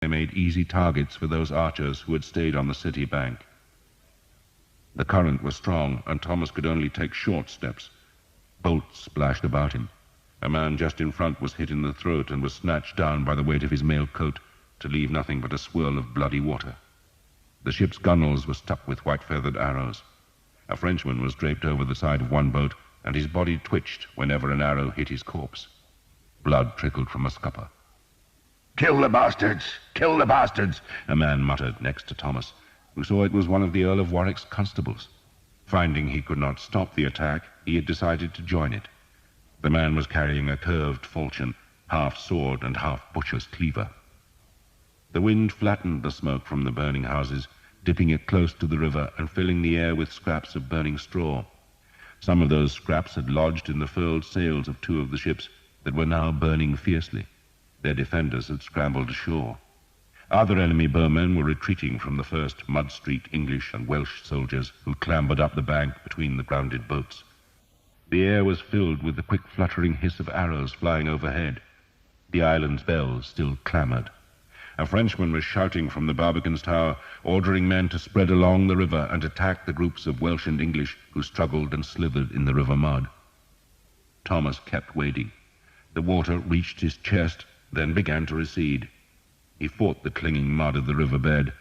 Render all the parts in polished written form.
They made easy targets for those archers who had stayed on the city bank. The current was strong, and Thomas could only take short steps. Bolts splashed about him. A man just in front was hit in the throat and was snatched down by the weight of his mail coat to leave nothing but a swirl of bloody water. The ship's gunwales were stuck with white-feathered arrows. A Frenchman was draped over the side of one boat, and his body twitched whenever an arrow hit his corpse. Blood trickled from a scupper. "Kill the bastards! Kill the bastards!" a man muttered next to Thomas, who saw it was one of the Earl of Warwick's constables. Finding he could not stop the attack, he had decided to join it. The man was carrying a curved falchion, half sword and half butcher's cleaver. The wind flattened the smoke from the burning houses, dipping it close to the river and filling the air with scraps of burning straw. Some of those scraps had lodged in the furled sails of two of the ships that were now burning fiercely. Their defenders had scrambled ashore. Other enemy bowmen were retreating from the first mud-street English and Welsh soldiers who clambered up the bank between the grounded boats. The air was filled with the quick fluttering hiss of arrows flying overhead. The island's bells still clamoured. A Frenchman was shouting from the Barbican's tower, ordering men to spread along the river and attack the groups of Welsh and English who struggled and slithered in the river mud. Thomas kept wading. The water reached his chest, then began to recede. He fought the clinging mud of the riverbed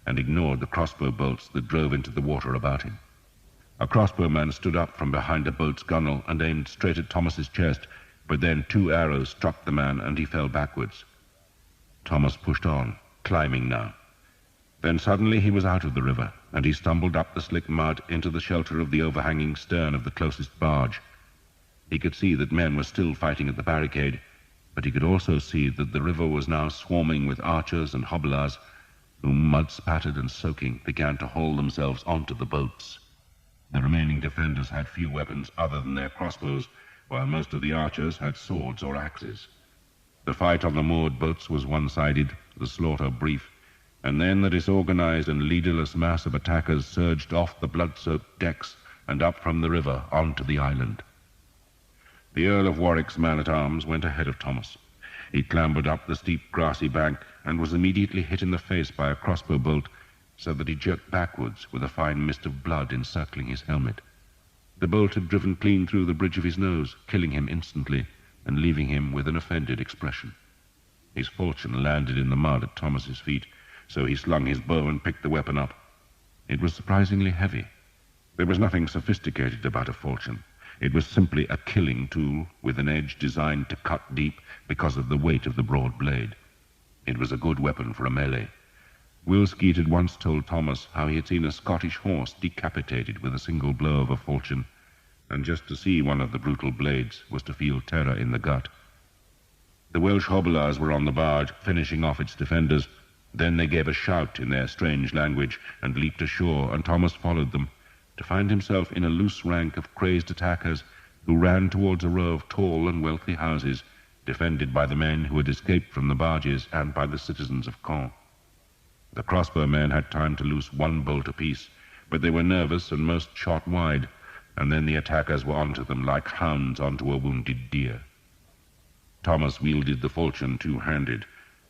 and ignored the crossbow bolts that drove into the water about him. A crossbowman stood up from behind a boat's gunwale and aimed straight at Thomas's chest, but then two arrows struck the man and he fell backwards. Thomas pushed on, climbing now. Then suddenly he was out of the river, and he stumbled up the slick mud into the shelter of the overhanging stern of the closest barge. He could see that men were still fighting at the barricade, but he could also see that the river was now swarming with archers and hobblers, who, mud-spattered and soaking, began to haul themselves onto the boats. The remaining defenders had few weapons other than their crossbows, while most of the archers had swords or axes. The fight on the moored boats was one-sided, the slaughter brief, and then the disorganized and leaderless mass of attackers surged off the blood-soaked decks and up from the river onto the island. The Earl of Warwick's man-at-arms went ahead of Thomas. He clambered up the steep grassy bank and was immediately hit in the face by a crossbow bolt, so that he jerked backwards with a fine mist of blood encircling his helmet. The bolt had driven clean through the bridge of his nose, killing him instantly and leaving him with an offended expression. His falchion landed in the mud at Thomas's feet, so he slung his bow and picked the weapon up. It was surprisingly heavy. There was nothing sophisticated about a falchion. It was simply a killing tool with an edge designed to cut deep because of the weight of the broad blade. It was a good weapon for a melee. Will Skeet had once told Thomas how he had seen a Scottish horse decapitated with a single blow of a falchion, and just to see one of the brutal blades was to feel terror in the gut. The Welsh hobblers were on the barge, finishing off its defenders. Then they gave a shout in their strange language and leaped ashore, and Thomas followed them, to find himself in a loose rank of crazed attackers who ran towards a row of tall and wealthy houses, defended by the men who had escaped from the barges and by the citizens of Caen. The crossbowmen had time to loose one bolt apiece, but they were nervous and most shot wide, and then the attackers were onto them like hounds onto a wounded deer. Thomas wielded the falchion two-handed.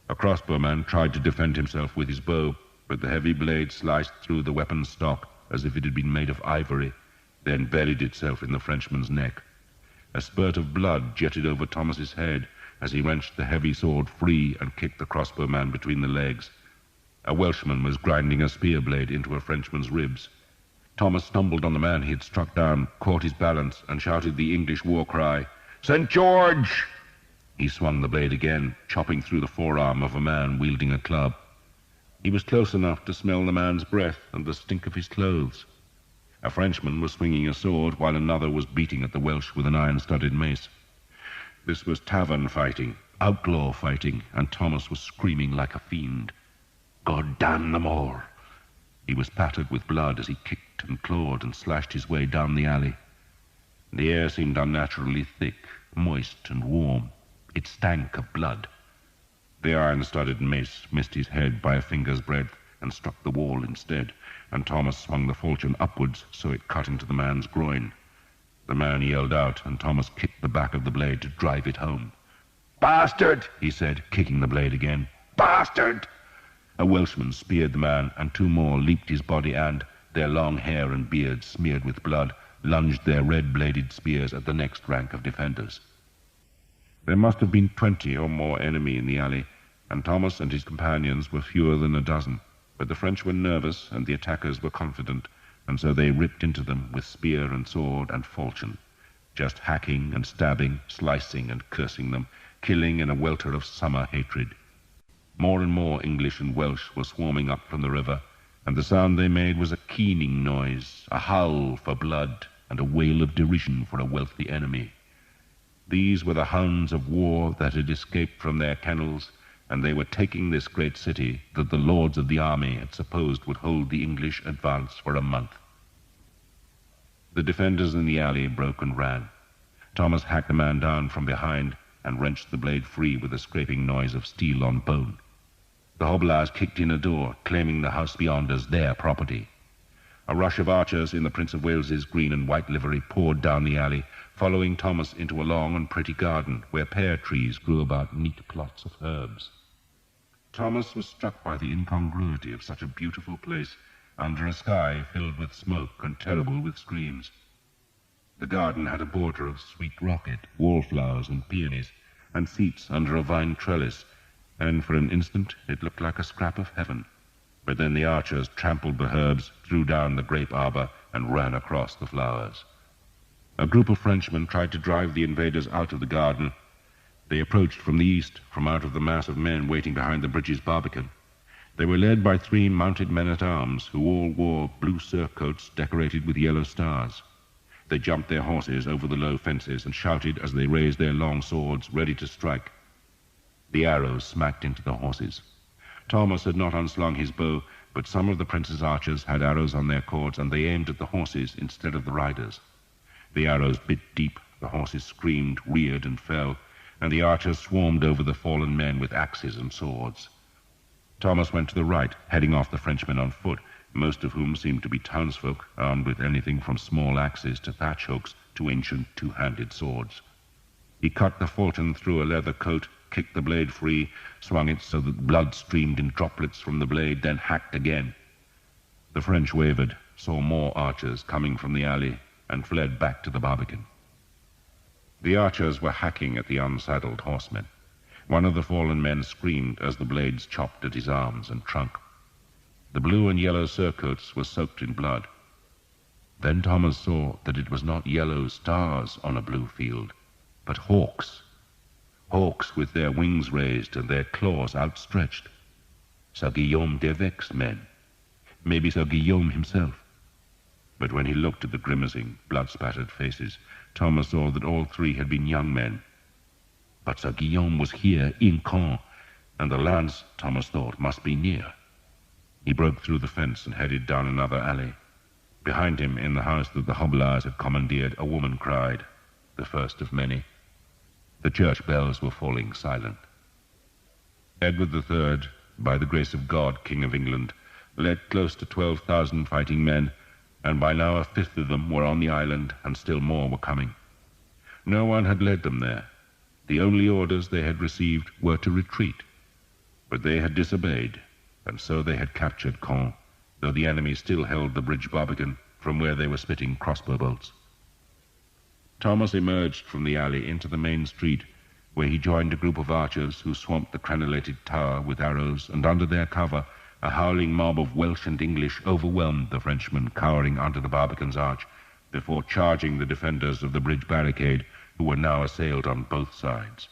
A crossbowman tried to defend himself with his bow, but the heavy blade sliced through the weapon's stock as if it had been made of ivory, then buried itself in the Frenchman's neck. A spurt of blood jetted over Thomas's head as he wrenched the heavy sword free and kicked the crossbowman between the legs. A Welshman was grinding a spear blade into a Frenchman's ribs. Thomas stumbled on the man he had struck down, caught his balance, and shouted the English war cry, "St. George!" He swung the blade again, chopping through the forearm of a man wielding a club. He was close enough to smell the man's breath and the stink of his clothes. A Frenchman was swinging a sword, while another was beating at the Welsh with an iron-studded mace. This was tavern fighting, outlaw fighting, and Thomas was screaming like a fiend. God damn them all! He was spattered with blood as he kicked and clawed and slashed his way down the alley. The air seemed unnaturally thick, moist and warm. It stank of blood. The iron-studded mace missed his head by a finger's breadth and struck the wall instead, and Thomas swung the falchion upwards so it cut into the man's groin. The man yelled out, and Thomas kicked the back of the blade to drive it home. "Bastard!" he said, kicking the blade again. "Bastard!" A Welshman speared the man, and two more leaped his body and, their long hair and beards smeared with blood, lunged their red-bladed spears at the next rank of defenders. There must have been 20 or more enemy in the alley, and Thomas and his companions were fewer than a dozen. But the French were nervous, and the attackers were confident, and so they ripped into them with spear and sword and falchion, just hacking and stabbing, slicing and cursing them, killing in a welter of summer hatred. More and more English and Welsh were swarming up from the river, and the sound they made was a keening noise, a howl for blood, and a wail of derision for a wealthy enemy. These were the hounds of war that had escaped from their kennels, and they were taking this great city that the lords of the army had supposed would hold the English advance for a month. The defenders in the alley broke and ran. Thomas hacked a man down from behind and wrenched the blade free with a scraping noise of steel on bone. The hobilars kicked in a door, claiming the house beyond as their property. A rush of archers in the Prince of Wales's green and white livery poured down the alley, following Thomas into a long and pretty garden where pear trees grew about neat plots of herbs. Thomas was struck by the incongruity of such a beautiful place under a sky filled with smoke and terrible with screams. The garden had a border of sweet rocket, wallflowers and peonies, and seats under a vine trellis, and for an instant it looked like a scrap of heaven. But then the archers trampled the herbs, threw down the grape arbor, and ran across the flowers. A group of Frenchmen tried to drive the invaders out of the garden. They approached from the east, from out of the mass of men waiting behind the bridge's barbican. They were led by 3 mounted men-at-arms, who all wore blue surcoats decorated with yellow stars. They jumped their horses over the low fences and shouted as they raised their long swords, ready to strike. The arrows smacked into the horses. Thomas had not unslung his bow, but some of the prince's archers had arrows on their cords, and they aimed at the horses instead of the riders. The arrows bit deep, the horses screamed, reared, and fell, and the archers swarmed over the fallen men with axes and swords. Thomas went to the right, heading off the Frenchmen on foot, most of whom seemed to be townsfolk, armed with anything from small axes to thatch hooks to ancient two-handed swords. He cut the falchion through a leather coat, kicked the blade free, swung it so that blood streamed in droplets from the blade, then hacked again. The French wavered, saw more archers coming from the alley, and fled back to the barbican. The archers were hacking at the unsaddled horsemen. One of the fallen men screamed as the blades chopped at his arms and trunk. The blue and yellow surcoats were soaked in blood. Then Thomas saw that it was not yellow stars on a blue field, but hawks. Hawks with their wings raised and their claws outstretched. Sir Guillaume d'Evêque's men. Maybe Sir Guillaume himself. But when he looked at the grimacing, blood-spattered faces, Thomas saw that all 3 had been young men. But Sir Guillaume was here in Caen, and the lance, Thomas thought, must be near. He broke through the fence and headed down another alley. Behind him, in the house that the hobilars had commandeered, a woman cried, the first of many. The church bells were falling silent. Edward III, by the grace of God, King of England, led close to 12,000 fighting men, and by now 1/5 of them were on the island, and still more were coming. No one had led them there. The only orders they had received were to retreat. But they had disobeyed, and so they had captured Caen, though the enemy still held the bridge barbican, from where they were spitting crossbow bolts. Thomas emerged from the alley into the main street, where he joined a group of archers who swamped the crenellated tower with arrows, and under their cover a howling mob of Welsh and English overwhelmed the Frenchmen cowering under the barbican's arch, before charging the defenders of the bridge barricade, who were now assailed on both sides.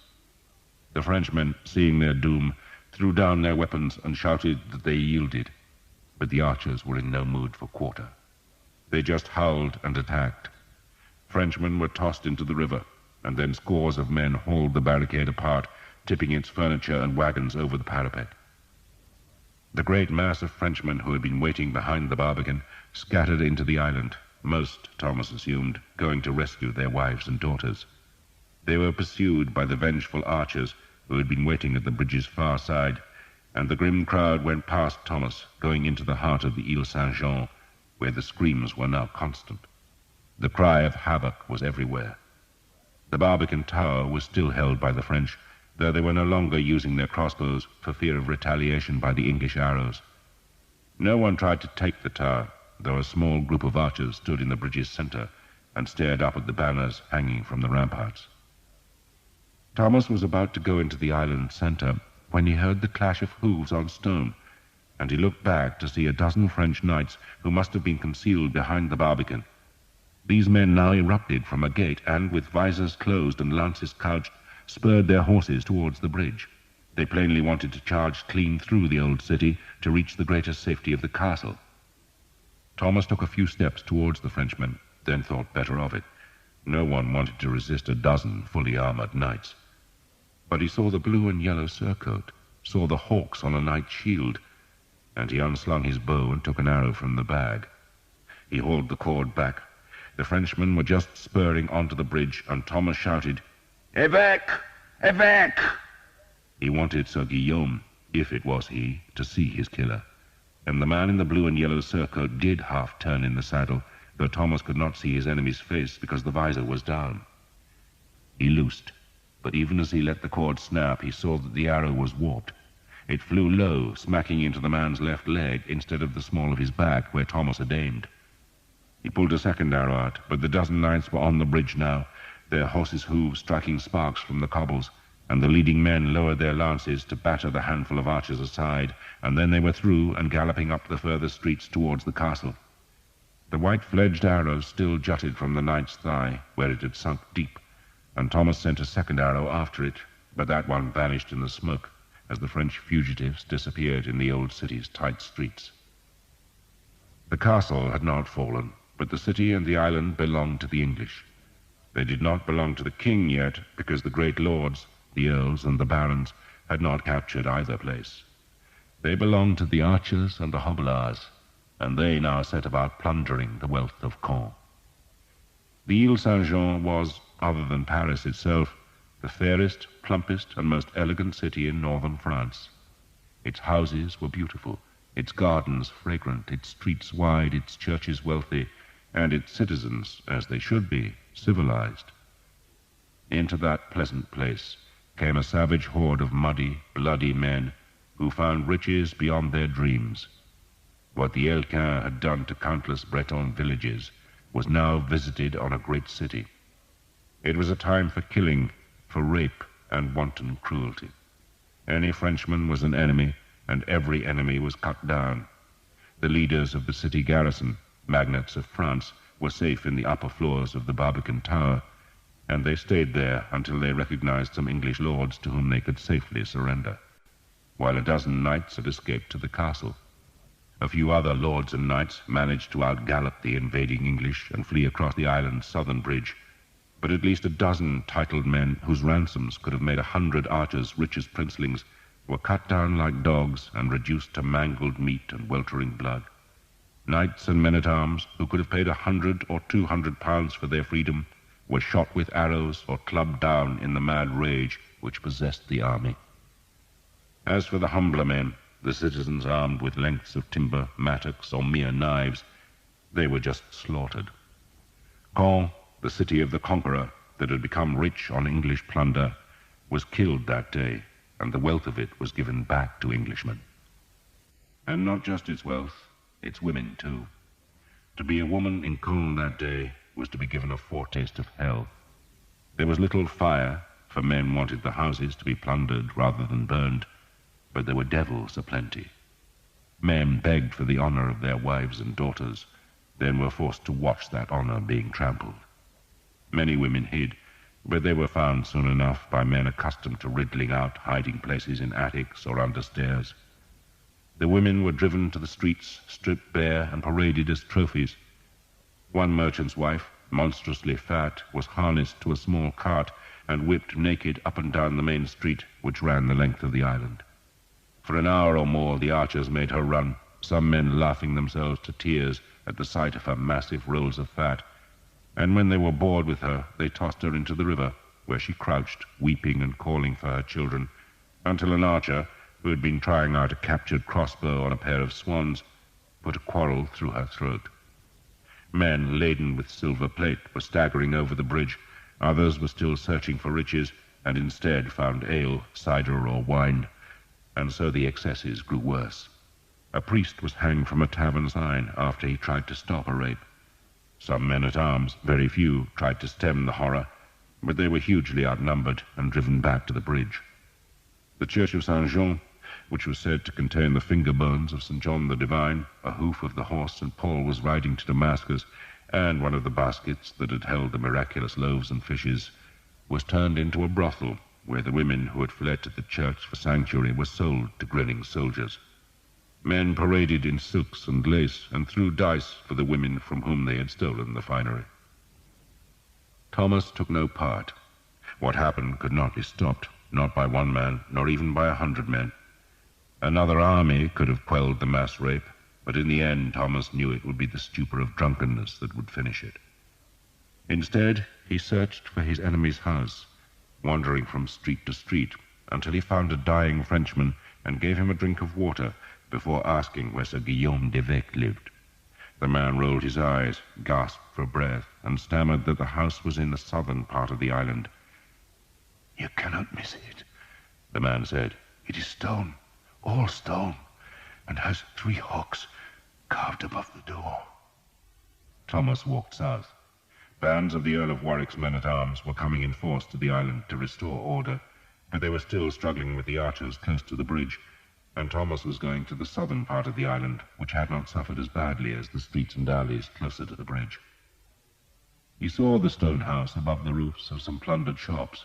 The Frenchmen, seeing their doom, threw down their weapons and shouted that they yielded, but the archers were in no mood for quarter. They just howled and attacked. Frenchmen were tossed into the river, and then scores of men hauled the barricade apart, tipping its furniture and wagons over the parapet. The great mass of Frenchmen who had been waiting behind the barbican scattered into the island, most, Thomas assumed, going to rescue their wives and daughters. They were pursued by the vengeful archers who had been waiting at the bridge's far side, and the grim crowd went past Thomas, going into the heart of the Ile Saint-Jean, where the screams were now constant. The cry of havoc was everywhere. The barbican tower was still held by the French, though they were no longer using their crossbows for fear of retaliation by the English arrows. No one tried to take the tower, though a small group of archers stood in the bridge's center and stared up at the banners hanging from the ramparts. Thomas was about to go into the island's center when he heard the clash of hooves on stone, and he looked back to see a dozen French knights who must have been concealed behind the barbican. These men now erupted from a gate and, with visors closed and lances couched, spurred their horses towards the bridge. They plainly wanted to charge clean through the old city to reach the greater safety of the castle. Thomas took a few steps towards the Frenchmen, then thought better of it. No one wanted to resist a dozen fully armored knights. But he saw the blue and yellow surcoat, saw the hawks on a knight's shield, and he unslung his bow and took an arrow from the bag. He hauled the cord back. The Frenchmen were just spurring onto the bridge, and Thomas shouted, "Évêque! Évêque!" He wanted Sir Guillaume, if it was he, to see his killer. And the man in the blue and yellow surcoat did half turn in the saddle, though Thomas could not see his enemy's face because the visor was down. He loosed, but even as he let the cord snap, he saw that the arrow was warped. It flew low, smacking into the man's left leg instead of the small of his back where Thomas had aimed. He pulled a second arrow out, but the dozen knights were on the bridge now, their horses' hooves striking sparks from the cobbles, and the leading men lowered their lances to batter the handful of archers aside, and then they were through and galloping up the further streets towards the castle. The white-fledged arrow still jutted from the knight's thigh, where it had sunk deep, and Thomas sent a second arrow after it, but that one vanished in the smoke as the French fugitives disappeared in the old city's tight streets. The castle had not fallen, but the city and the island belonged to the English. They did not belong to the king yet, because the great lords, the earls and the barons, had not captured either place. They belonged to the archers and the hobilars, and they now set about plundering the wealth of Caen. The Ile Saint-Jean was, other than Paris itself, the fairest, plumpest, and most elegant city in northern France. Its houses were beautiful, its gardens fragrant, its streets wide, its churches wealthy, and its citizens, as they should be, civilized. Into that pleasant place came a savage horde of muddy, bloody men who found riches beyond their dreams. What the Harlequin had done to countless Breton villages was now visited on a great city. It was a time for killing, for rape and wanton cruelty. Any Frenchman was an enemy, and every enemy was cut down. The leaders of the city garrison, magnates of France, were safe in the upper floors of the Barbican Tower, and they stayed there until they recognized some English lords to whom they could safely surrender, while a dozen knights had escaped to the castle. A few other lords and knights managed to outgallop the invading English and flee across the island's southern bridge, but at least a dozen titled men whose ransoms could have made 100 archers rich as princelings were cut down like dogs and reduced to mangled meat and weltering blood. Knights and men-at-arms who could have paid 100 or 200 pounds for their freedom were shot with arrows or clubbed down in the mad rage which possessed the army. As for the humbler men, the citizens armed with lengths of timber, mattocks, or mere knives, they were just slaughtered. Caen, the city of the conqueror that had become rich on English plunder, was killed that day, and the wealth of it was given back to Englishmen. And not just its wealth, its women too. To be a woman in Caen that day was to be given a foretaste of hell. There was little fire, for men wanted the houses to be plundered rather than burned, but there were devils aplenty. Men begged for the honor of their wives and daughters, then were forced to watch that honor being trampled. Many women hid, but they were found soon enough by men accustomed to riddling out hiding places in attics or under stairs. The women were driven to the streets, stripped bare, and paraded as trophies. One merchant's wife, monstrously fat, was harnessed to a small cart and whipped naked up and down the main street which ran the length of the island. For an hour or more the archers made her run, some men laughing themselves to tears at the sight of her massive rolls of fat, and when they were bored with her, they tossed her into the river, where she crouched, weeping and calling for her children, until an archer, who had been trying out a captured crossbow on a pair of swans, put a quarrel through her throat. Men laden with silver plate were staggering over the bridge, others were still searching for riches, and instead found ale, cider, or wine, and so the excesses grew worse. A priest was hanged from a tavern sign after he tried to stop a rape. Some men-at-arms, very few, tried to stem the horror, but they were hugely outnumbered and driven back to the bridge. The church of Saint-Jean, which was said to contain the finger bones of St. John the Divine, a hoof of the horse St. Paul was riding to Damascus, and one of the baskets that had held the miraculous loaves and fishes, was turned into a brothel where the women who had fled to the church for sanctuary were sold to grinning soldiers. Men paraded in silks and lace and threw dice for the women from whom they had stolen the finery. Thomas took no part. What happened could not be stopped, not by one man, nor even by 100 men. Another army could have quelled the mass rape, but in the end Thomas knew it would be the stupor of drunkenness that would finish it. Instead, he searched for his enemy's house, wandering from street to street, until he found a dying Frenchman and gave him a drink of water before asking where Sir Guillaume d'Evêque lived. The man rolled his eyes, gasped for breath, and stammered that the house was in the southern part of the island. "You cannot miss it," the man said. "It is stone, all stone, and has 3 hawks carved above the door." Thomas walked south. Bands of the Earl of Warwick's men-at-arms were coming in force to the island to restore order, but they were still struggling with the archers close to the bridge, and Thomas was going to the southern part of the island, which had not suffered as badly as the streets and alleys closer to the bridge. He saw the stone house above the roofs of some plundered shops.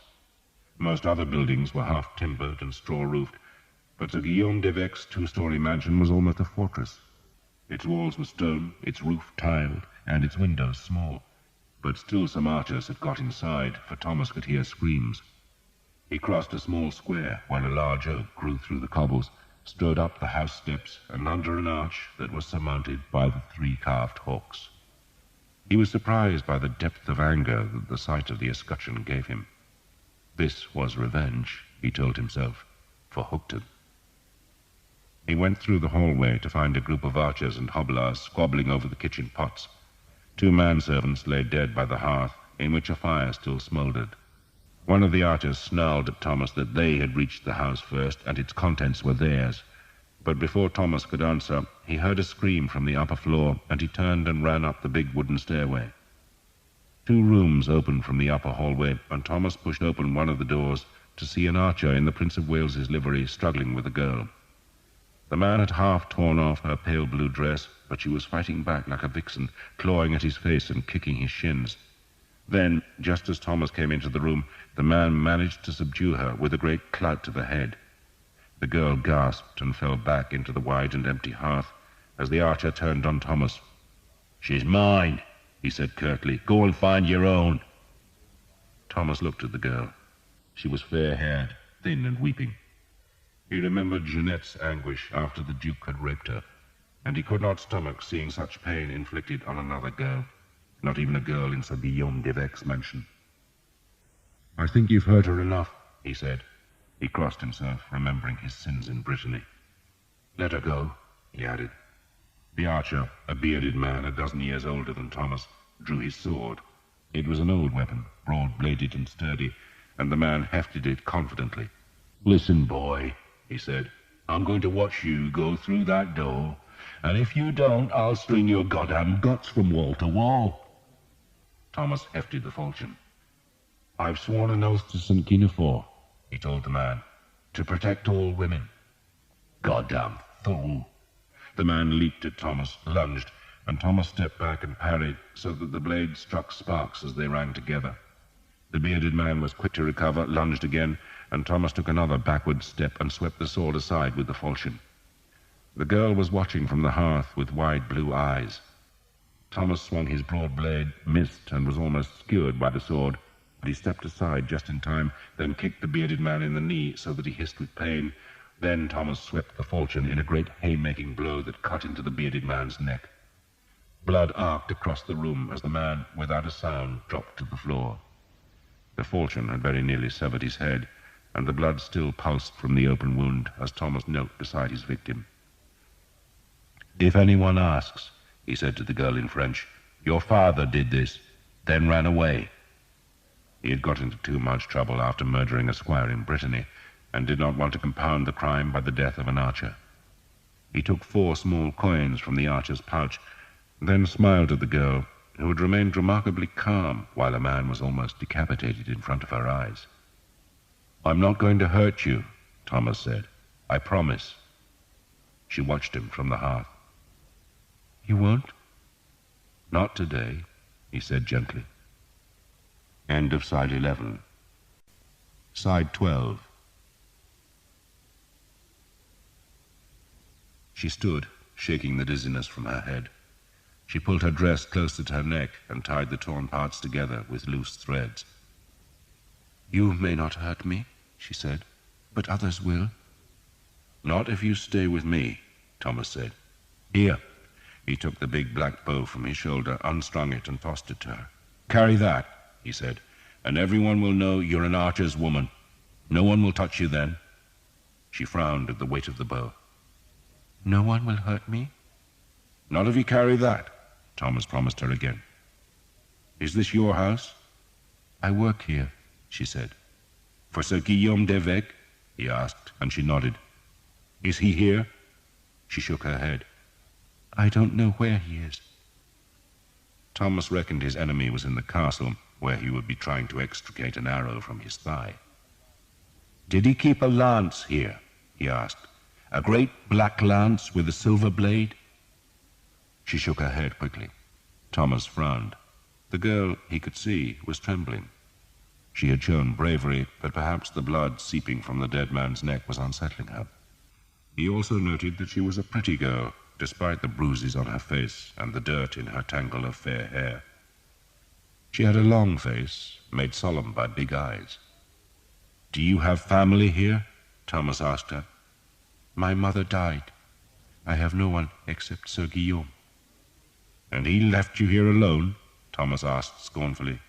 Most other buildings were half-timbered and straw-roofed, but Sir Guillaume d'Evêque's 2-story mansion was almost a fortress. Its walls were stone, its roof tiled, and its windows small, but still some archers had got inside, for Thomas could hear screams. He crossed a small square while a large oak grew through the cobbles, strode up the house steps and under an arch that was surmounted by the 3 carved hawks. He was surprised by the depth of anger that the sight of the escutcheon gave him. This was revenge, he told himself, for Hookton. He went through the hallway to find a group of archers and hobblers squabbling over the kitchen pots. 2 manservants lay dead by the hearth, in which a fire still smouldered. One of the archers snarled at Thomas that they had reached the house first and its contents were theirs. But before Thomas could answer, he heard a scream from the upper floor, and he turned and ran up the big wooden stairway. 2 rooms opened from the upper hallway, and Thomas pushed open one of the doors to see an archer in the Prince of Wales's livery struggling with a girl. The man had half torn off her pale blue dress, but she was fighting back like a vixen, clawing at his face and kicking his shins. Then, just as Thomas came into the room, the man managed to subdue her with a great clout to the head. The girl gasped and fell back into the wide and empty hearth as the archer turned on Thomas. "She's mine," he said curtly. "Go and find your own." Thomas looked at the girl. She was fair-haired, thin and weeping. He remembered Jeanette's anguish after the Duke had raped her, and he could not stomach seeing such pain inflicted on another girl, not even a girl in Sir Guillaume d'Evêque's mansion. "I think you've hurt her enough," he said. He crossed himself, remembering his sins in Brittany. "Let her go," he added. The archer, a bearded man 12 years older than Thomas, drew his sword. It was an old weapon, broad-bladed and sturdy, and the man hefted it confidently. "Listen, boy," he said. "I'm going to watch you go through that door, and if you don't, I'll string your goddamn guts from wall to wall." Thomas hefted the falchion. "I've sworn an oath to St. Guinevere," he told the man, "to protect all women." "Goddamn fool!" The man leaped at Thomas, lunged, and Thomas stepped back and parried, so that the blades struck sparks as they rang together. The bearded man was quick to recover, lunged again, and Thomas took another backward step and swept the sword aside with the falchion. The girl was watching from the hearth with wide blue eyes. Thomas swung his broad blade, missed, and was almost skewered by the sword, but he stepped aside just in time, then kicked the bearded man in the knee so that he hissed with pain. Then Thomas swept the falchion in a great haymaking blow that cut into the bearded man's neck. Blood arced across the room as the man, without a sound, dropped to the floor. The falchion had very nearly severed his head, and the blood still pulsed from the open wound as Thomas knelt beside his victim. "If anyone asks," he said to the girl in French, "your father did this, then ran away." He had got into too much trouble after murdering a squire in Brittany, and did not want to compound the crime by the death of an archer. He took 4 small coins from the archer's pouch, then smiled at the girl, who had remained remarkably calm while a man was almost decapitated in front of her eyes. "I'm not going to hurt you," Thomas said. "I promise." She watched him from the hearth. "You won't?" "Not today," he said gently. End of Side 11. Side 12. She stood, shaking the dizziness from her head. She pulled her dress closer to her neck and tied the torn parts together with loose threads. "You may not hurt me," she said, "but others will." "Not if you stay with me," Thomas said. "Here." He took the big black bow from his shoulder, unstrung it, and tossed it to her. "Carry that," he said, "and everyone will know you're an archer's woman. No one will touch you then." She frowned at the weight of the bow. "No one will hurt me?" "Not if you carry that," Thomas promised her again. "Is this your house?" "I work here," she said. "For Sir Guillaume d'Evêque?" he asked, and she nodded. "Is he here?" She shook her head. "I don't know where he is." Thomas reckoned his enemy was in the castle, where he would be trying to extricate an arrow from his thigh. "Did he keep a lance here?" he asked. "A great black lance with a silver blade?" She shook her head quickly. Thomas frowned. The girl, he could see, was trembling. She had shown bravery, but perhaps the blood seeping from the dead man's neck was unsettling her. He also noted that she was a pretty girl, despite the bruises on her face and the dirt in her tangle of fair hair. She had a long face, made solemn by big eyes. "Do you have family here?" Thomas asked her. "My mother died. I have no one except Sir Guillaume." "And he left you here alone?" Thomas asked scornfully.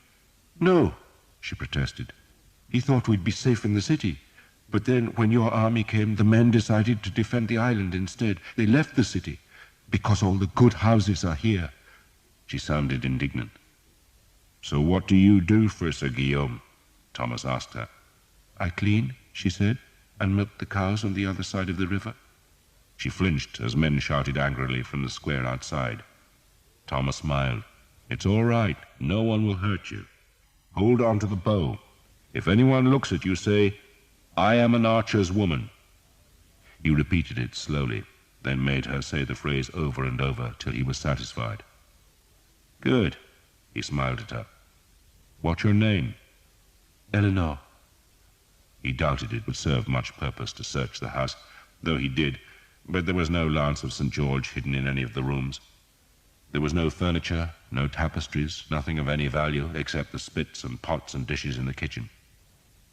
"No," she protested. "He thought we'd be safe in the city. But then, when your army came, the men decided to defend the island instead. They left the city, because all the good houses are here." She sounded indignant. "So what do you do for Sir Guillaume?" Thomas asked her. "I clean," she said, "and milk the cows on the other side of the river." She flinched as men shouted angrily from the square outside. Thomas smiled. "It's all right. No one will hurt you. Hold on to the bow. If anyone looks at you, say, 'I am an archer's woman.'" He repeated it slowly, then made her say the phrase over and over till he was satisfied. "Good," he smiled at her. "What's your name?" "Eleanor." He doubted it would serve much purpose to search the house, though he did, but there was no lance of St. George hidden in any of the rooms. There was no furniture, no tapestries, nothing of any value except the spits and pots and dishes in the kitchen.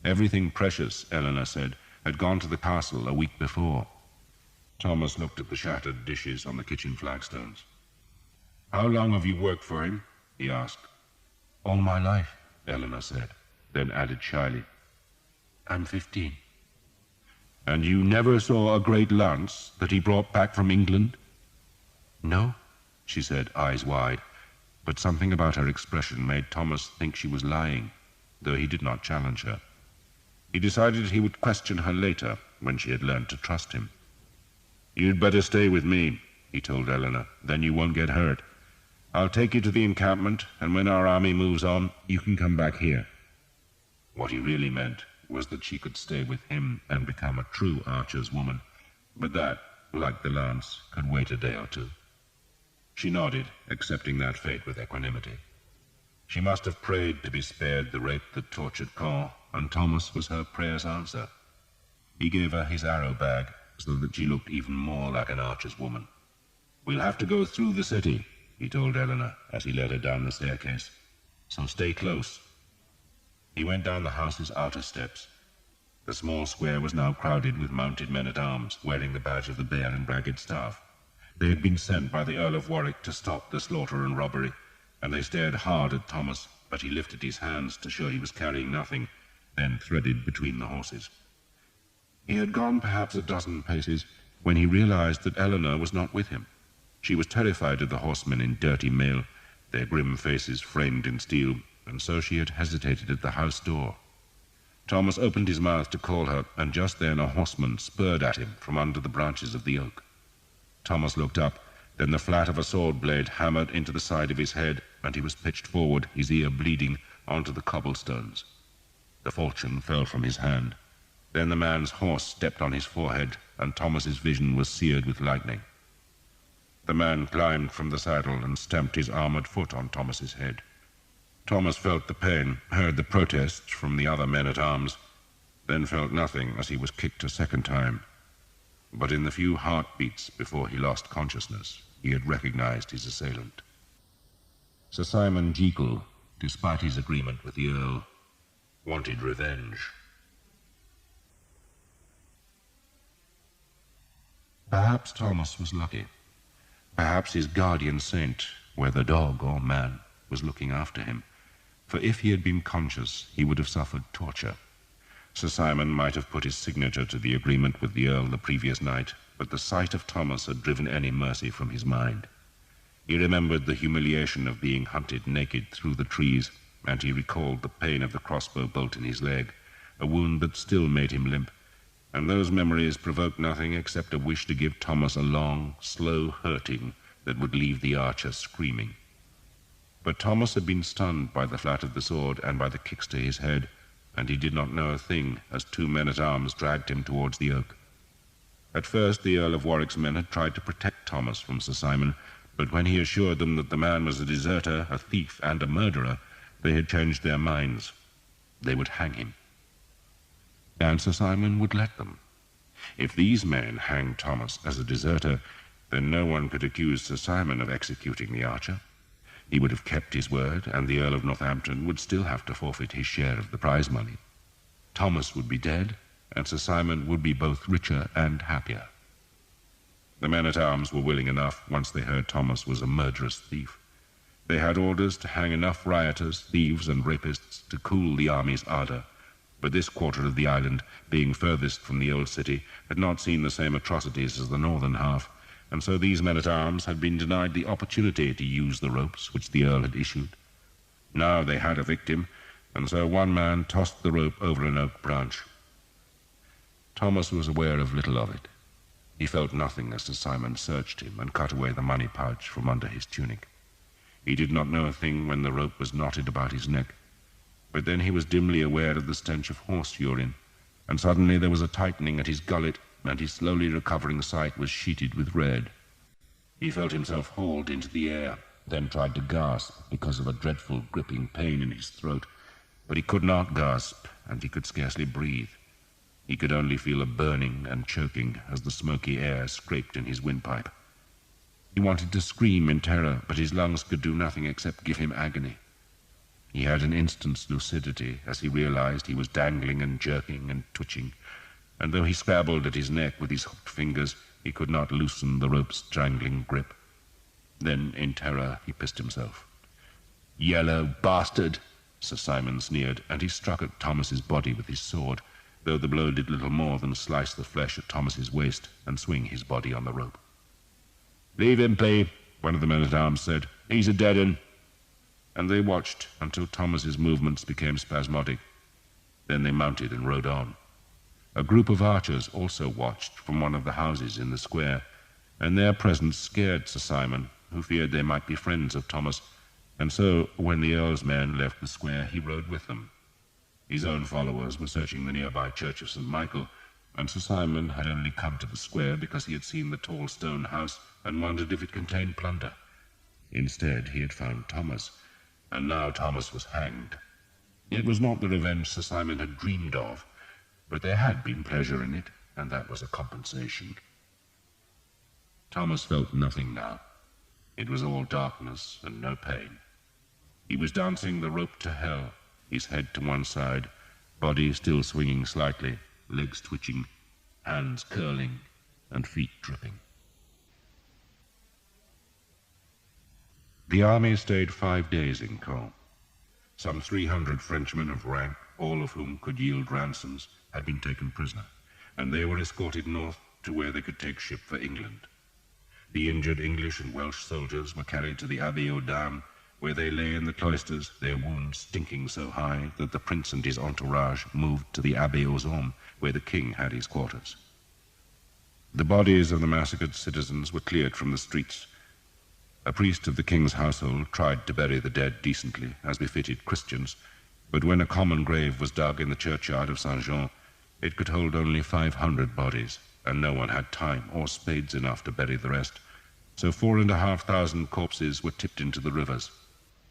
Everything precious, Eleanor said, had gone to the castle a week before. Thomas looked at the shattered dishes on the kitchen flagstones. "How long have you worked for him?" he asked. "All my life," Eleanor said, then added shyly, "I'm 15. "And you never saw a great lance that he brought back from England?" "No," she said, eyes wide, but something about her expression made Thomas think she was lying, though he did not challenge her. He decided he would question her later, when she had learned to trust him. "You'd better stay with me," he told Eleanor, "then you won't get hurt. I'll take you to the encampment, and when our army moves on, you can come back here." What he really meant was that she could stay with him and become a true archer's woman, but that, like the lance, could wait a day or two. She nodded, accepting that fate with equanimity. She must have prayed to be spared the rape that tortured Caen, and Thomas was her prayer's answer. He gave her his arrow bag, so that she looked even more like an archer's woman. "We'll have to go through the city," he told Eleanor as he led her down the staircase. "So stay close." He went down the house's outer steps. The small square was now crowded with mounted men-at-arms, wearing the badge of the bear and ragged staff. They had been sent by the Earl of Warwick to stop the slaughter and robbery, and they stared hard at Thomas, but he lifted his hands to show he was carrying nothing, then threaded between the horses. He had gone perhaps a dozen paces when he realized that Eleanor was not with him. She was terrified of the horsemen in dirty mail, their grim faces framed in steel, and so she had hesitated at the house door. Thomas opened his mouth to call her, and just then a horseman spurred at him from under the branches of the oak. Thomas looked up, then the flat of a sword blade hammered into the side of his head, and he was pitched forward, his ear bleeding, onto the cobblestones. The falchion fell from his hand. Then the man's horse stepped on his forehead, and Thomas's vision was seared with lightning. The man climbed from the saddle and stamped his armored foot on Thomas's head. Thomas felt the pain, heard the protests from the other men-at-arms, then felt nothing as he was kicked a second time. But in the few heartbeats before he lost consciousness, he had recognized his assailant. Sir Simon Jekyll, despite his agreement with the Earl, wanted revenge. Perhaps Thomas was lucky. Perhaps his guardian saint, whether dog or man, was looking after him. For if he had been conscious, he would have suffered torture. Sir Simon might have put his signature to the agreement with the Earl the previous night, but the sight of Thomas had driven any mercy from his mind. He remembered the humiliation of being hunted naked through the trees, and he recalled the pain of the crossbow bolt in his leg, a wound that still made him limp, and those memories provoked nothing except a wish to give Thomas a long, slow hurting that would leave the archer screaming. But Thomas had been stunned by the flat of the sword and by the kicks to his head, and he did not know a thing as two men-at-arms dragged him towards the oak. At first the Earl of Warwick's men had tried to protect Thomas from Sir Simon, but when he assured them that the man was a deserter, a thief, and a murderer, they had changed their minds. They would hang him. And Sir Simon would let them. If these men hanged Thomas as a deserter, then no one could accuse Sir Simon of executing the archer. He would have kept his word, and the Earl of Northampton would still have to forfeit his share of the prize money. Thomas would be dead, and Sir Simon would be both richer and happier. The men-at-arms were willing enough once they heard Thomas was a murderous thief. They had orders to hang enough rioters, thieves, and rapists to cool the army's ardor, but this quarter of the island, being furthest from the old city, had not seen the same atrocities as the northern half, and so these men-at-arms had been denied the opportunity to use the ropes which the Earl had issued. Now they had a victim, and so one man tossed the rope over an oak branch. Thomas was aware of little of it. He felt nothing as Sir Simon searched him and cut away the money pouch from under his tunic. He did not know a thing when the rope was knotted about his neck, but then he was dimly aware of the stench of horse urine, and suddenly there was a tightening at his gullet, and his slowly recovering sight was sheeted with red. He felt himself hauled into the air, then tried to gasp because of a dreadful gripping pain in his throat, but he could not gasp, and he could scarcely breathe. He could only feel a burning and choking as the smoky air scraped in his windpipe. He wanted to scream in terror, but his lungs could do nothing except give him agony. He had an instant's lucidity as he realized he was dangling and jerking and twitching, and though he scrabbled at his neck with his hooked fingers, he could not loosen the rope's strangling grip. Then, in terror, he pissed himself. "Yellow bastard!" Sir Simon sneered, and he struck at Thomas's body with his sword, though the blow did little more than slice the flesh at Thomas's waist and swing his body on the rope. "Leave him be," one of the men-at-arms said. "He's a dead un." And they watched until Thomas's movements became spasmodic. Then they mounted and rode on. A group of archers also watched from one of the houses in the square, and their presence scared Sir Simon, who feared they might be friends of Thomas, and so, when the Earl's men left the square, he rode with them. His own followers were searching the nearby church of St. Michael, and Sir Simon had only come to the square because he had seen the tall stone house and wondered if it contained plunder. Instead, he had found Thomas, and now Thomas was hanged. It was not the revenge Sir Simon had dreamed of, but there had been pleasure in it, and that was a compensation. Thomas felt nothing now. It was all darkness and no pain. He was dancing the rope to hell, his head to one side, body still swinging slightly, legs twitching, hands curling, and feet dripping. The army stayed 5 days in Caen. Some 300 Frenchmen of rank, all of whom could yield ransoms, had been taken prisoner, and they were escorted north to where they could take ship for England. The injured English and Welsh soldiers were carried to the Abbey aux Dames, where they lay in the cloisters, their wounds stinking so high that the prince and his entourage moved to the Abbey aux Hommes, where the king had his quarters. The bodies of the massacred citizens were cleared from the streets. A priest of the king's household tried to bury the dead decently, as befitted Christians, but when a common grave was dug in the churchyard of Saint-Jean, it could hold only 500 bodies, and no one had time or spades enough to bury the rest, so 4,500 corpses were tipped into the rivers.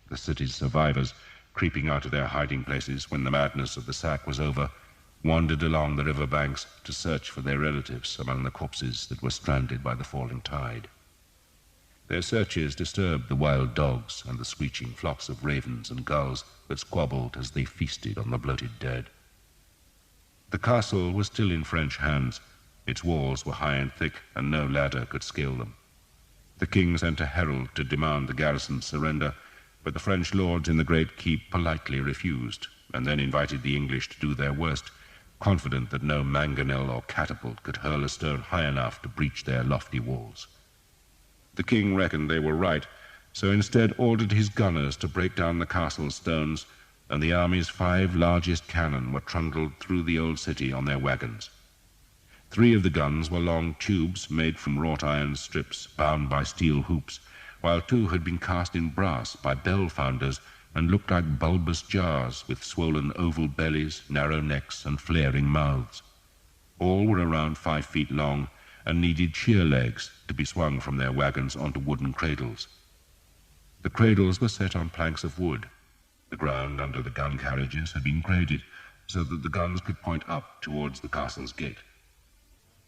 The city's survivors, creeping out of their hiding places when the madness of the sack was over, wandered along the river banks to search for their relatives among the corpses that were stranded by the falling tide. Their searches disturbed the wild dogs and the screeching flocks of ravens and gulls that squabbled as they feasted on the bloated dead. The castle was still in French hands. Its walls were high and thick, and no ladder could scale them. The king sent a herald to demand the garrison's surrender, but the French lords in the great keep politely refused, and then invited the English to do their worst, confident that no mangonel or catapult could hurl a stone high enough to breach their lofty walls. The king reckoned they were right, so instead ordered his gunners to break down the castle's stones, and the army's 5 largest cannon were trundled through the old city on their wagons. 3 of the guns were long tubes made from wrought iron strips bound by steel hoops, while 2 had been cast in brass by bell founders and looked like bulbous jars with swollen oval bellies, narrow necks, and flaring mouths. All were around 5 feet long and needed sheer legs to be swung from their wagons onto wooden cradles. The cradles were set on planks of wood. The ground under the gun carriages had been graded so that the guns could point up towards the castle's gate.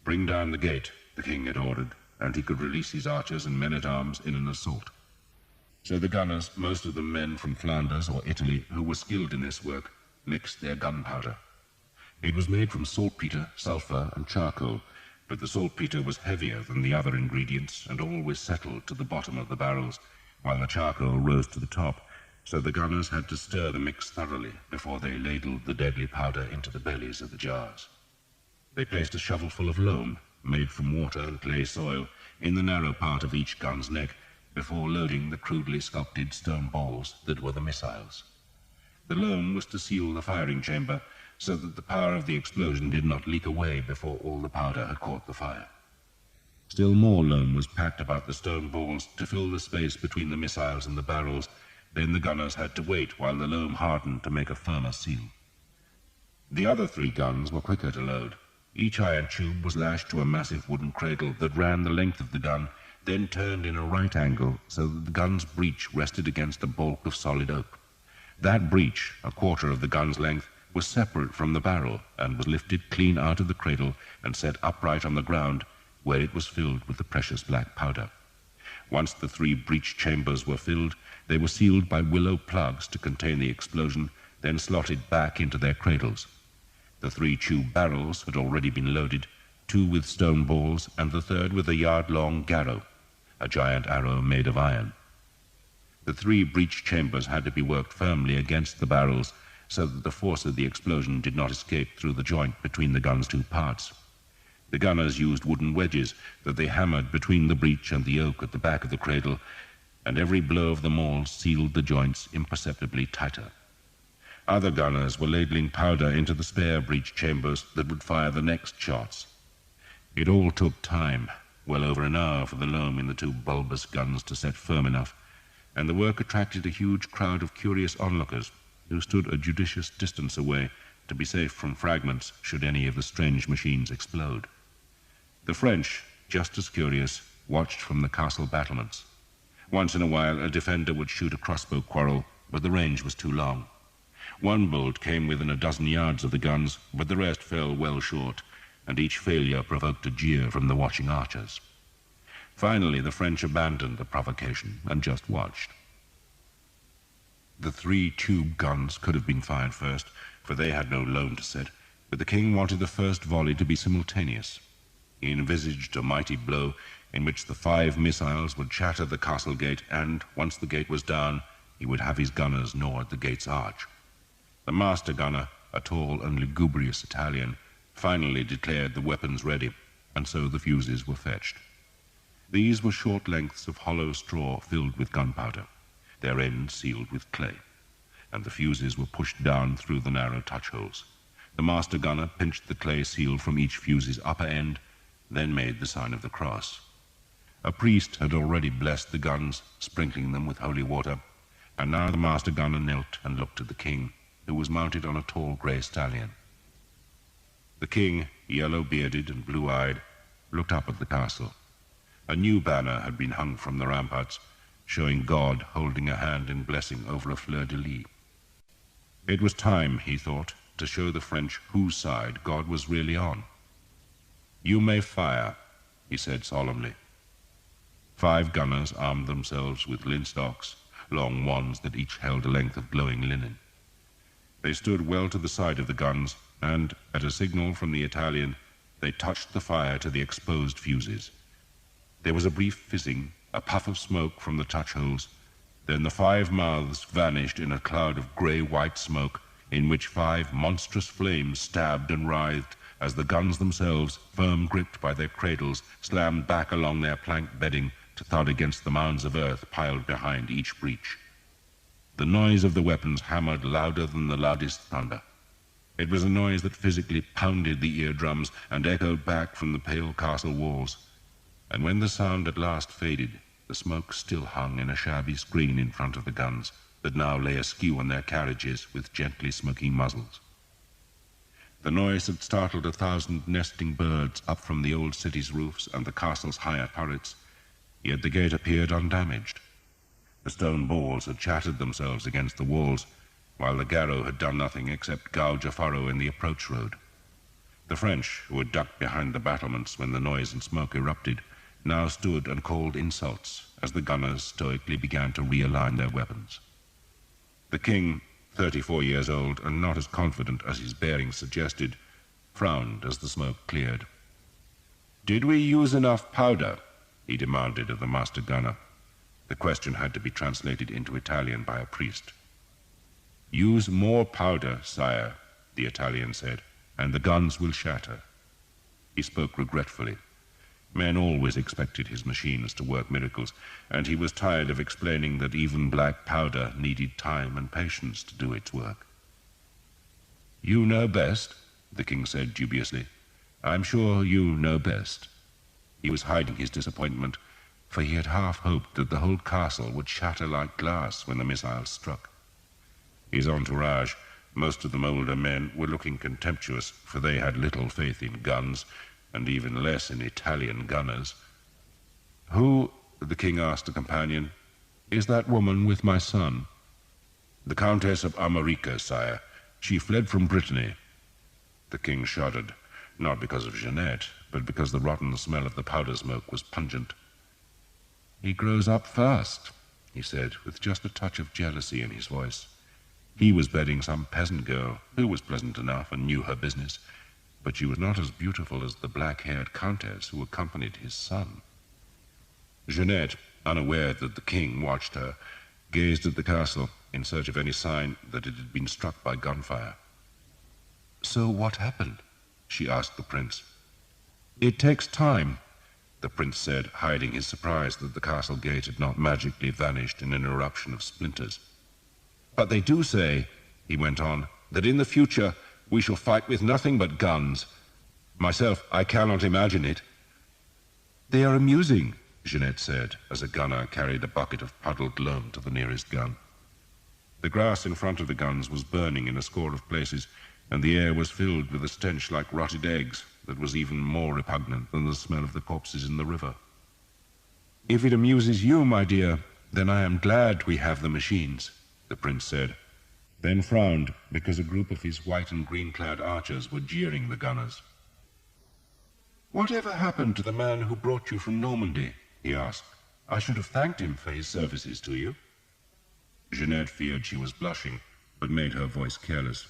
"Bring down the gate," the king had ordered, and he could release his archers and men-at-arms in an assault. So the gunners, most of them men from Flanders or Italy who were skilled in this work, mixed their gunpowder. It was made from saltpeter, sulphur, and charcoal, but the saltpeter was heavier than the other ingredients and always settled to the bottom of the barrels, while the charcoal rose to the top, so the gunners had to stir the mix thoroughly before they ladled the deadly powder into the bellies of the jars. They placed a shovelful of loam, made from water and clay soil, in the narrow part of each gun's neck before loading the crudely sculpted stone balls that were the missiles. The loam was to seal the firing chamber so that the power of the explosion did not leak away before all the powder had caught the fire. Still more loam was packed about the stone balls to fill the space between the missiles and the barrels. Then the gunners had to wait while the loam hardened to make a firmer seal. The other 3 guns were quicker to load. Each iron tube was lashed to a massive wooden cradle that ran the length of the gun, then turned in a right angle so that the gun's breech rested against a bulk of solid oak. That breech, a quarter of the gun's length, was separate from the barrel and was lifted clean out of the cradle and set upright on the ground, where it was filled with the precious black powder. Once the 3 breech chambers were filled, they were sealed by willow plugs to contain the explosion, then slotted back into their cradles. The 3 tube barrels had already been loaded, 2 with stone balls and the 3rd with a yard-long garrow, a giant arrow made of iron. The 3 breech chambers had to be worked firmly against the barrels so that the force of the explosion did not escape through the joint between the gun's 2 parts. The gunners used wooden wedges that they hammered between the breech and the oak at the back of the cradle, and every blow of the maul sealed the joints imperceptibly tighter. Other gunners were ladling powder into the spare breech chambers that would fire the next shots. It all took time, well over an hour for the loam in the 2 bulbous guns to set firm enough, and the work attracted a huge crowd of curious onlookers who stood a judicious distance away to be safe from fragments should any of the strange machines explode. The French, just as curious, watched from the castle battlements. Once in a while a defender would shoot a crossbow quarrel, but the range was too long. 1 bolt came within a dozen yards of the guns, but the rest fell well short, and each failure provoked a jeer from the watching archers. Finally, the French abandoned the provocation and just watched. The 3 tube guns could have been fired first, for they had no loam to set, but the king wanted the first volley to be simultaneous. He envisaged a mighty blow in which the 5 missiles would shatter the castle gate, and, once the gate was down, he would have his gunners gnaw at the gate's arch. The master gunner, a tall and lugubrious Italian, finally declared the weapons ready, and so the fuses were fetched. These were short lengths of hollow straw filled with gunpowder. their ends sealed with clay, and the fuses were pushed down through the narrow touch holes. The master gunner pinched the clay seal from each fuse's upper end, then made the sign of the cross. A priest had already blessed the guns, sprinkling them with holy water, and now the master gunner knelt and looked at the king, who was mounted on a tall grey stallion. The king, yellow-bearded and blue-eyed, looked up at the castle. A new banner had been hung from the ramparts, showing God holding a hand in blessing over a fleur-de-lis. It was time, he thought, to show the French whose side God was really on. "You may fire," he said solemnly. 5 gunners armed themselves with linstocks, long wands that each held a length of glowing linen. They stood well to the side of the guns, and, at a signal from the Italian, they touched the fire to the exposed fuses. There was a brief fizzing, a puff of smoke from the touch holes. Then the 5 mouths vanished in a cloud of grey-white smoke, in which 5 monstrous flames stabbed and writhed as the guns themselves, firm gripped by their cradles, slammed back along their plank bedding to thud against the mounds of earth piled behind each breach. The noise of the weapons hammered louder than the loudest thunder. It was a noise that physically pounded the eardrums and echoed back from the pale castle walls. And when the sound at last faded, the smoke still hung in a shabby screen in front of the guns that now lay askew on their carriages with gently smoking muzzles. The noise had startled 1,000 nesting birds up from the old city's roofs and the castle's higher turrets, yet the gate appeared undamaged. The stone balls had shattered themselves against the walls, while the garrow had done nothing except gouge a furrow in the approach road. The French, who had ducked behind the battlements when the noise and smoke erupted, now stood and called insults as the gunners stoically began to realign their weapons. The king, 34 years old and not as confident as his bearing suggested, frowned as the smoke cleared. "Did we use enough powder?" he demanded of the master gunner. The question had to be translated into Italian by a priest. "Use more powder, sire," the Italian said, "and the guns will shatter." He spoke regretfully. Men always expected his machines to work miracles, and he was tired of explaining that even black powder needed time and patience to do its work. "You know best," the king said dubiously. "I'm sure you know best." He was hiding his disappointment, for he had half hoped that the whole castle would shatter like glass when the missiles struck. His entourage, most of them older men, were looking contemptuous, for they had little faith in guns, and even less in Italian gunners. "Who," the king asked a companion, "is that woman with my son?" "The Countess of Armorica, sire. She fled from Brittany." The king shuddered, not because of Jeanette, but because the rotten smell of the powder smoke was pungent. "He grows up fast," he said, with just a touch of jealousy in his voice. He was bedding some peasant girl who was pleasant enough and knew her business, but she was not as beautiful as the black-haired countess who accompanied his son. Jeanette, unaware that the king watched her, gazed at the castle in search of any sign that it had been struck by gunfire. "So what happened?" she asked the prince. "It takes time," the prince said, hiding his surprise that the castle gate had not magically vanished in an eruption of splinters. "But they do say," he went on, "that in the future we shall fight with nothing but guns. Myself, I cannot imagine it." "They are amusing," Jeanette said, as a gunner carried a bucket of puddled loam to the nearest gun. The grass in front of the guns was burning in a score of places, and the air was filled with a stench like rotted eggs that was even more repugnant than the smell of the corpses in the river. "If it amuses you, my dear, then I am glad we have the machines," the prince said, then frowned because a group of his white and green-clad archers were jeering the gunners. "Whatever happened to the man who brought you from Normandy?" he asked. "I should have thanked him for his services to you." Jeanette feared she was blushing, but made her voice careless.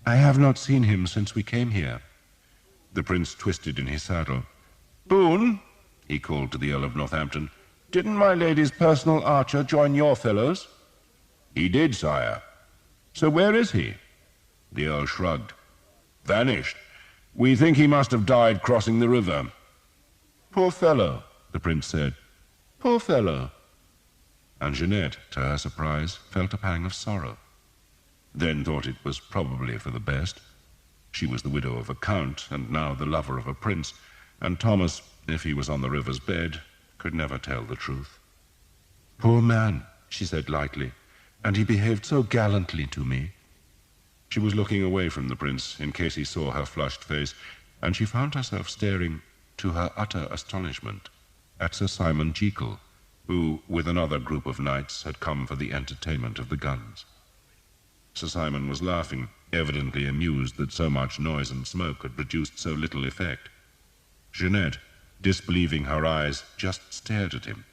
"I have not seen him since we came here." The prince twisted in his saddle. "Boone," he called to the Earl of Northampton, "didn't my lady's personal archer join your fellows?" "He did, sire." "So where is he?" The Earl shrugged. "Vanished. We think he must have died crossing the river." "Poor fellow," the prince said. "Poor fellow." and Jeanette, to her surprise, felt a pang of sorrow. Then thought it was probably for the best. She was the widow of a count, and now the lover of a prince, and Thomas, if he was on the river's bed, could never tell the truth. "Poor man," she said lightly, "and he behaved so gallantly to me." She was looking away from the prince, in case he saw her flushed face, and she found herself staring, to her utter astonishment, at Sir Simon Jekyll, who, with another group of knights, had come for the entertainment of the guns. Sir Simon was laughing, evidently amused that so much noise and smoke had produced so little effect. Jeanette, disbelieving her eyes, just stared at him.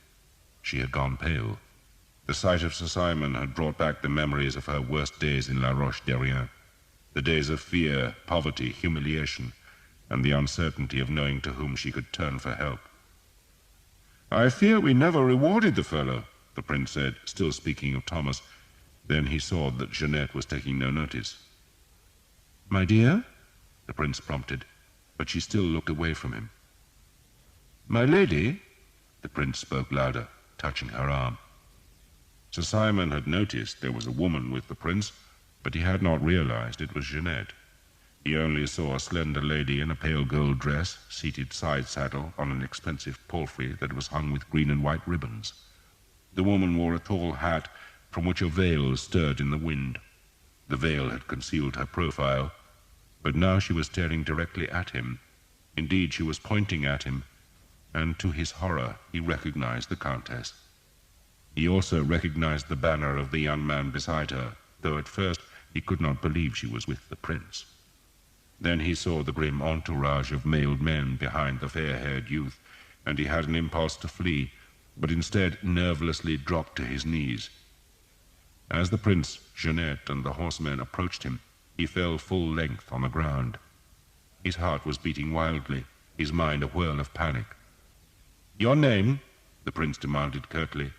She had gone pale. The sight of Sir Simon had brought back the memories of her worst days in La Roche-Derrien, the days of fear, poverty, humiliation, and the uncertainty of knowing to whom she could turn for help. "I fear we never rewarded the fellow," the prince said, still speaking of Thomas. Then he saw that Jeanette was taking no notice. "My dear?" the prince prompted, but she still looked away from him. "My lady?" the prince spoke louder, touching her arm. Sir Simon had noticed there was a woman with the prince, but he had not realized it was Jeanette. He only saw a slender lady in a pale gold dress, seated side-saddle on an expensive palfrey that was hung with green and white ribbons. The woman wore a tall hat from which a veil stirred in the wind. The veil had concealed her profile, but now she was staring directly at him. Indeed, she was pointing at him, and to his horror he recognized the Countess. He also recognized the banner of the young man beside her, though at first he could not believe she was with the prince. Then he saw the grim entourage of mailed men behind the fair-haired youth, and he had an impulse to flee, but instead nervelessly dropped to his knees. As the prince, Jeanette, and the horsemen approached him, he fell full length on the ground. His heart was beating wildly, his mind a whirl of panic. "Your name?" the prince demanded curtly.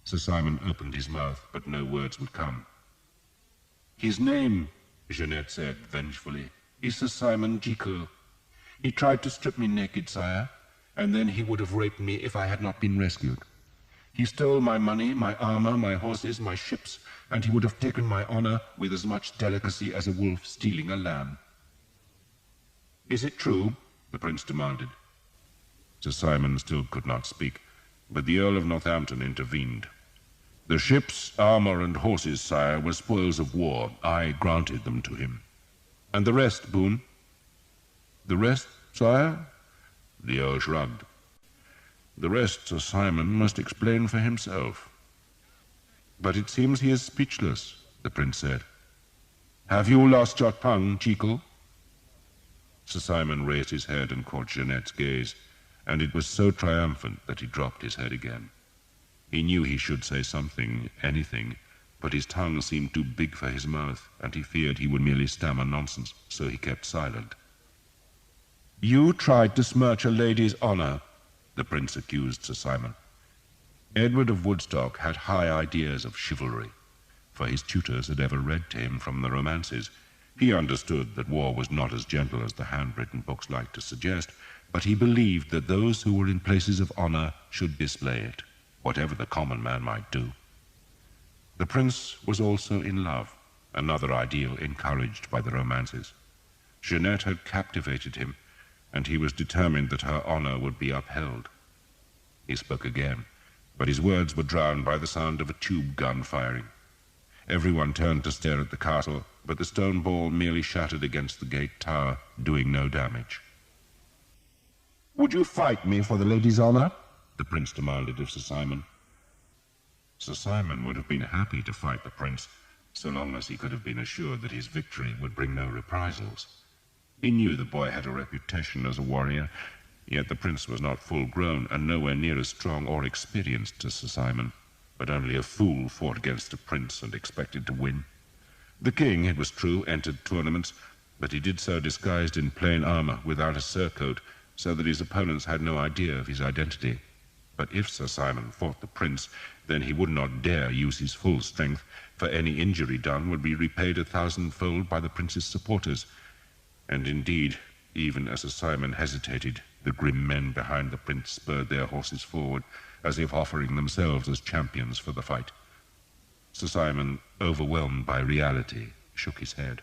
Sir Simon opened his mouth, but no words would come. "His name," Jeanette said vengefully, "is Sir Simon Jekyll. He tried to strip me naked, sire, and then he would have raped me if I had not been rescued. He stole my money, my armor, my horses, my ships, and he would have taken my honor with as much delicacy as a wolf stealing a lamb." "Is it true?" the prince demanded. Sir Simon still could not speak, but the Earl of Northampton intervened. "The ships, armor, and horses, sire, were spoils of war. I granted them to him." "And the rest, Boone?" "The rest, sire?" The Earl shrugged. "The rest Sir Simon must explain for himself." "But it seems he is speechless," the prince said. "Have you lost your tongue, Jekyll?" Sir Simon raised his head and caught Jeanette's gaze, and it was so triumphant that he dropped his head again. He knew he should say something, anything, but his tongue seemed too big for his mouth, and he feared he would merely stammer nonsense, so he kept silent. "You tried to smirch a lady's honor," the prince accused Sir Simon. Edward of Woodstock had high ideas of chivalry, for his tutors had ever read to him from the romances. He understood that war was not as gentle as the handwritten books liked to suggest, but he believed that those who were in places of honor should display it, whatever the common man might do. The prince was also in love, another ideal encouraged by the romances. Jeanette had captivated him, and he was determined that her honor would be upheld. He spoke again, but his words were drowned by the sound of a tube gun firing. Everyone turned to stare at the castle, but the stone ball merely shattered against the gate tower, doing no damage. "Would you fight me for the lady's honor?" the prince demanded of Sir Simon. Sir Simon would have been happy to fight the prince, so long as he could have been assured that his victory would bring no reprisals. He knew the boy had a reputation as a warrior, yet the prince was not full-grown and nowhere near as strong or experienced as Sir Simon, but only a fool fought against a prince and expected to win. The king, it was true, entered tournaments, but he did so disguised in plain armor without a surcoat, so that his opponents had no idea of his identity. But if Sir Simon fought the prince, then he would not dare use his full strength, for any injury done would be repaid 1,000-fold by the prince's supporters. And indeed, even as Sir Simon hesitated, The grim men behind the prince spurred their horses forward, as if offering themselves as champions for the fight. Sir Simon, overwhelmed by reality, shook his head.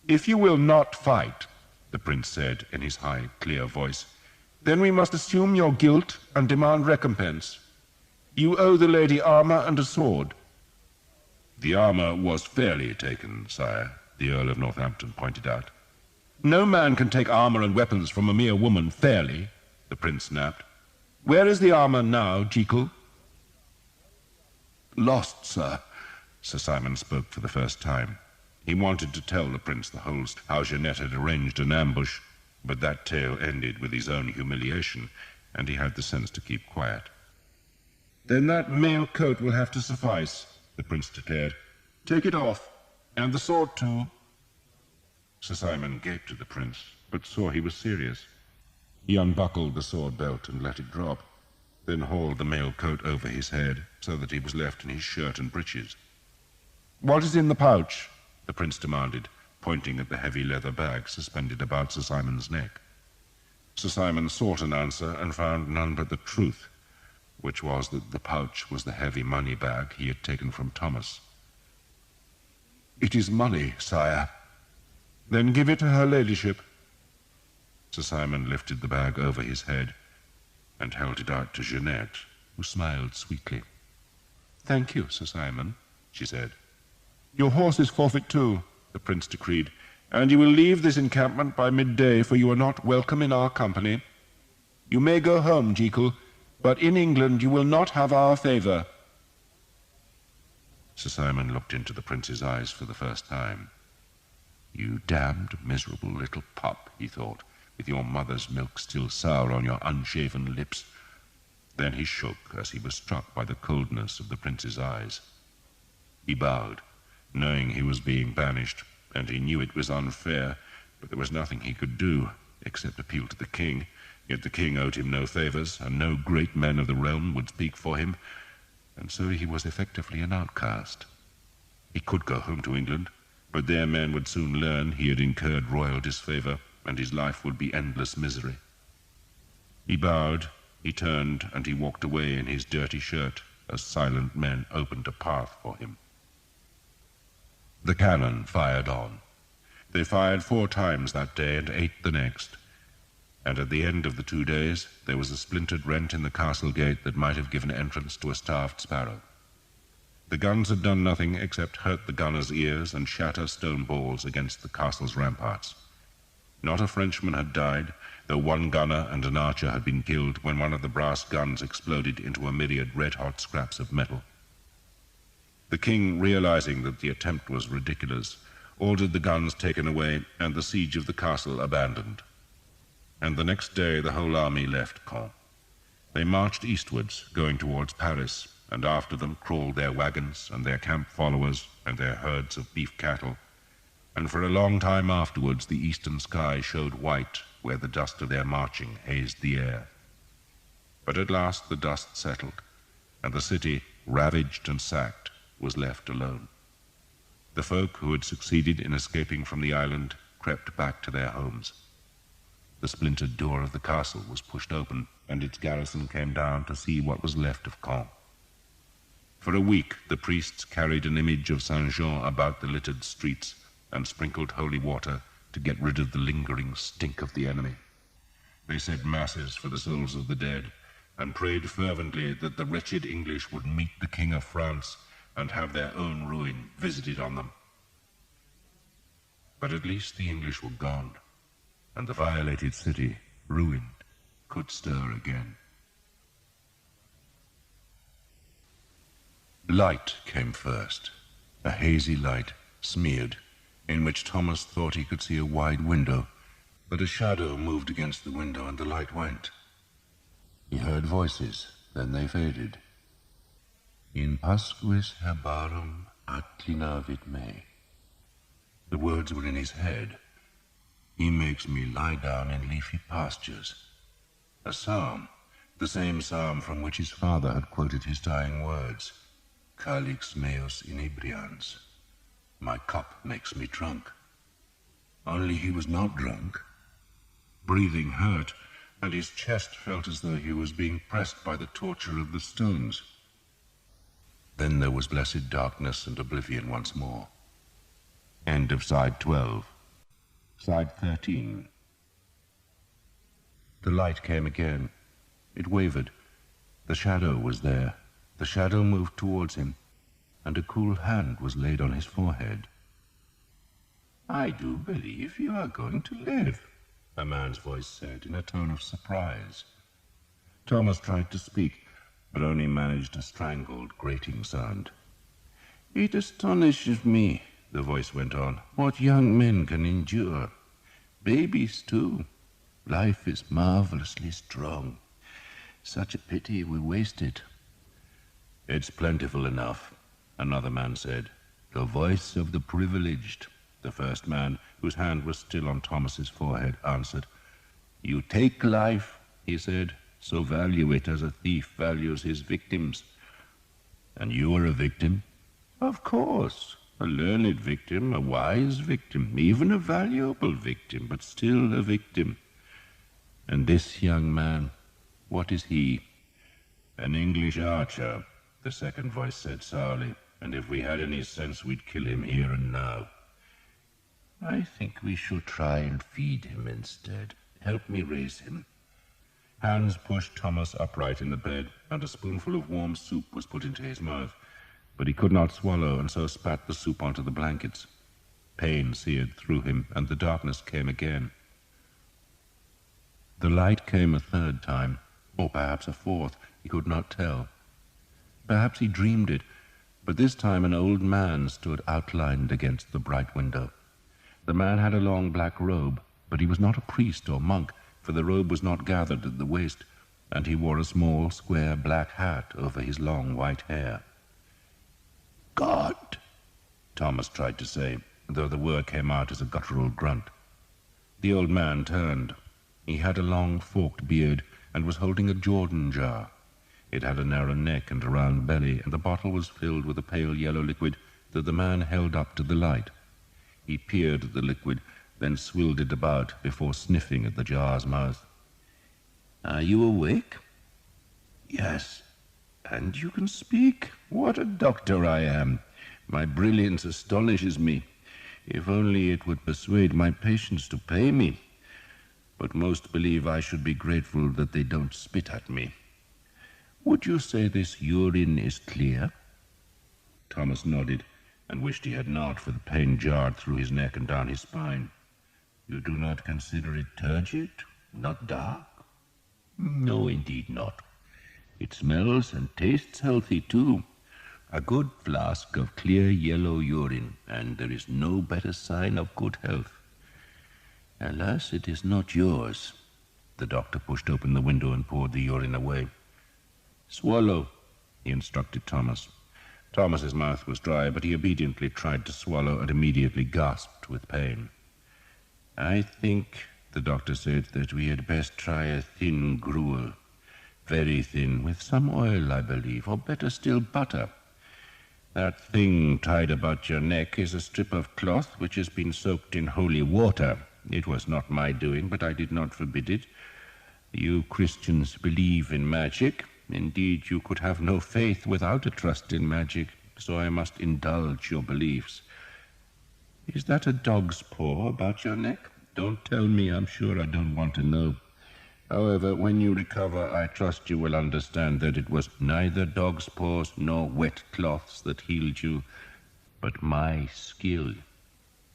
"If you will not fight," the prince said in his high, clear voice, "then we must assume your guilt and demand recompense. You owe the lady armor and a sword." "The armor was fairly taken, sire," the Earl of Northampton pointed out. "No man can take armor and weapons from a mere woman fairly," the prince snapped. "Where is the armor now, Jekyll?" "Lost, sir." Sir Simon spoke for the first time. He wanted to tell the prince the whole how Jeanette had arranged an ambush, but that tale ended with his own humiliation, and he had the sense to keep quiet. "Then that mail coat will have to suffice," the prince declared. "Take it off, and the sword too." Sir Simon gaped at the prince, but saw he was serious. He unbuckled the sword belt and let it drop, then hauled the mail coat over his head so that he was left in his shirt and breeches. "What is in the pouch?" the prince demanded, pointing at the heavy leather bag suspended about Sir Simon's neck. Sir Simon sought an answer and found none but the truth, which was that the pouch was the heavy money bag he had taken from Thomas. "It is money, sire." "Then give it to her ladyship." Sir Simon lifted the bag over his head and held it out to Jeanette, who smiled sweetly. "Thank you, Sir Simon," she said. "Your horse is forfeit too," the prince decreed, "and you will leave this encampment by midday, for you are not welcome in our company. You may go home, Jekyll, but in England you will not have our favor." Sir Simon looked into the prince's eyes for the first time. "You damned miserable little pup," he thought, "with your mother's milk still sour on your unshaven lips." Then he shook as he was struck by the coldness of the prince's eyes. He bowed, knowing he was being banished, and he knew it was unfair, but there was nothing he could do except appeal to the king. Yet the king owed him no favors, and no great men of the realm would speak for him, and so he was effectively an outcast. He could go home to England, but their men would soon learn he had incurred royal disfavor, and his life would be endless misery. He bowed, he turned, and he walked away in his dirty shirt as silent men opened a path for him. The cannon fired on. They fired 4 times that day and 8 the next, and at the end of the 2 days there was a splintered rent in the castle gate that might have given entrance to a starved sparrow. The guns had done nothing except hurt the gunners' ears and shatter stone balls against the castle's ramparts. Not a Frenchman had died, though 1 gunner and an archer had been killed when one of the brass guns exploded into a myriad red-hot scraps of metal. The king, realizing that the attempt was ridiculous, ordered the guns taken away and the siege of the castle abandoned. And the next day the whole army left Caen. They marched eastwards, going towards Paris, and after them crawled their wagons and their camp followers and their herds of beef cattle, and for a long time afterwards the eastern sky showed white where the dust of their marching hazed the air. But at last the dust settled, and the city, ravaged and sacked, was left alone. The folk who had succeeded in escaping from the island crept back to their homes. The splintered door of the castle was pushed open, and its garrison came down to see what was left of Caen. For a week the priests carried an image of Saint Jean about the littered streets and sprinkled holy water to get rid of the lingering stink of the enemy. They said masses for the souls of the dead, and prayed fervently that the wretched English would meet the King of France and have their own ruin visited on them. But at least the English were gone, and the violated city, ruined, could stir again. Light came first, a hazy light, smeared, in which Thomas thought he could see a wide window, but a shadow moved against the window and the light went. He heard voices, then they faded. In pasquis herbarum acclinavit me. The words were in his head. He makes me lie down in leafy pastures. A psalm, the same psalm from which his father had quoted his dying words. Calix meus inebrians. My cup makes me drunk. Only he was not drunk. Breathing hurt, and his chest felt as though he was being pressed by the torture of the stones. Then there was blessed darkness and oblivion once more. End of side 12. Side 13. The light came again. It wavered. The shadow was there. The shadow moved towards him, and a cool hand was laid on his forehead. "I do believe you are going to live," a man's voice said in a tone of surprise. Thomas tried to speak, but only managed a strangled, grating sound. "It astonishes me," the voice went on, "what young men can endure. Babies, too. Life is marvelously strong. Such a pity we waste it." "It's plentiful enough," another man said. "The voice of the privileged," the first man, whose hand was still on Thomas's forehead, answered. "You take life," he said, "so value it as a thief values his victims." "And you are a victim?" "Of course. A learned victim, a wise victim, even a valuable victim, but still a victim." "And this young man, what is he?" "An English archer," the second voice said sourly, "and if we had any sense we'd kill him here and now." "I think we should try and feed him instead. Help me raise him." Hans pushed Thomas upright in the bed, and a spoonful of warm soup was put into his mouth, but he could not swallow, and so spat the soup onto the blankets. Pain seared through him, and the darkness came again. The light came a third time, or perhaps a fourth, he could not tell. Perhaps he dreamed it, but this time an old man stood outlined against the bright window. The man had a long black robe, but he was not a priest or monk, for the robe was not gathered at the waist, and he wore a small, square black hat over his long white hair. "God," Thomas tried to say, though the word came out as a guttural grunt. The old man turned. He had a long, forked beard, and was holding a Jordan jar. It had a narrow neck and a round belly, and the bottle was filled with a pale yellow liquid that the man held up to the light. He peered at the liquid, then swilled it about before sniffing at the jar's mouth. "Are you awake?" "Yes." "And you can speak? What a doctor I am! My brilliance astonishes me. If only it would persuade my patients to pay me. But most believe I should be grateful that they don't spit at me. Would you say this urine is clear?" Thomas nodded, and wished he had not, for the pain jarred through his neck and down his spine. "You do not consider it turgid? Not dark?" "No, indeed not. It smells and tastes healthy, too. A good flask of clear yellow urine, and there is no better sign of good health. Alas, it is not yours." The doctor pushed open the window and poured the urine away. "Swallow," he instructed Thomas. Thomas's mouth was dry, but he obediently tried to swallow and immediately gasped with pain. "I think," the doctor said, "that we had best try a thin gruel. Very thin, with some oil, I believe, or better still, butter. That thing tied about your neck is a strip of cloth which has been soaked in holy water. It was not my doing, but I did not forbid it. You Christians believe in magic. Indeed, you could have no faith without a trust in magic, so I must indulge your beliefs. Is that a dog's paw about your neck? Don't tell me, I'm sure I don't want to know. However, when you recover, I trust you will understand that it was neither dog's paws nor wet cloths that healed you, but my skill.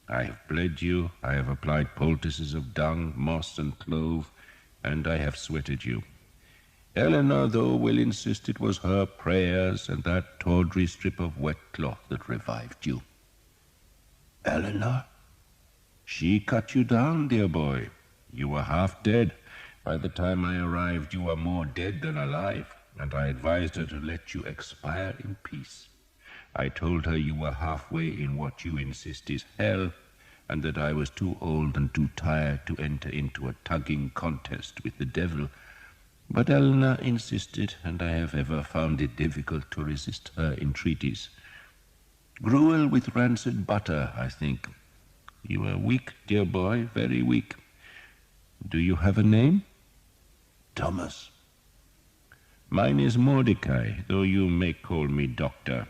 I have bled you, I have applied poultices of dung, moss, and clove, and I have sweated you. Eleanor, though, will insist it was her prayers and that tawdry strip of wet cloth that revived you." "Eleanor?" "She cut you down, dear boy. You were half dead. By the time I arrived, you were more dead than alive, and I advised her to let you expire in peace. I told her you were halfway in what you insist is hell, and that I was too old and too tired to enter into a tugging contest with the devil. But Eleanor insisted, and I have ever found it difficult to resist her entreaties. Gruel with rancid butter, I think. You are weak, dear boy, very weak. Do you have a name? Thomas. Mine is Mordecai, though you may call me Doctor.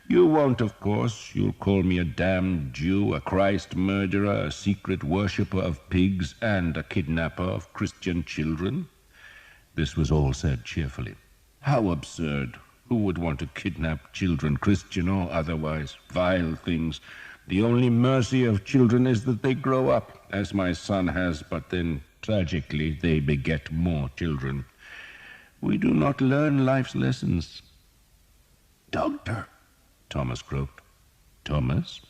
You won't, of course. You'll call me a damned Jew, a Christ murderer, a secret worshipper of pigs, and a kidnapper of Christian children. This was all said cheerfully. How absurd! Who would want to kidnap children, Christian or otherwise? Vile things. The only mercy of children is that they grow up, as my son has, but then, tragically, they beget more children. We do not learn life's lessons. Doctor, Thomas croaked. Thomas?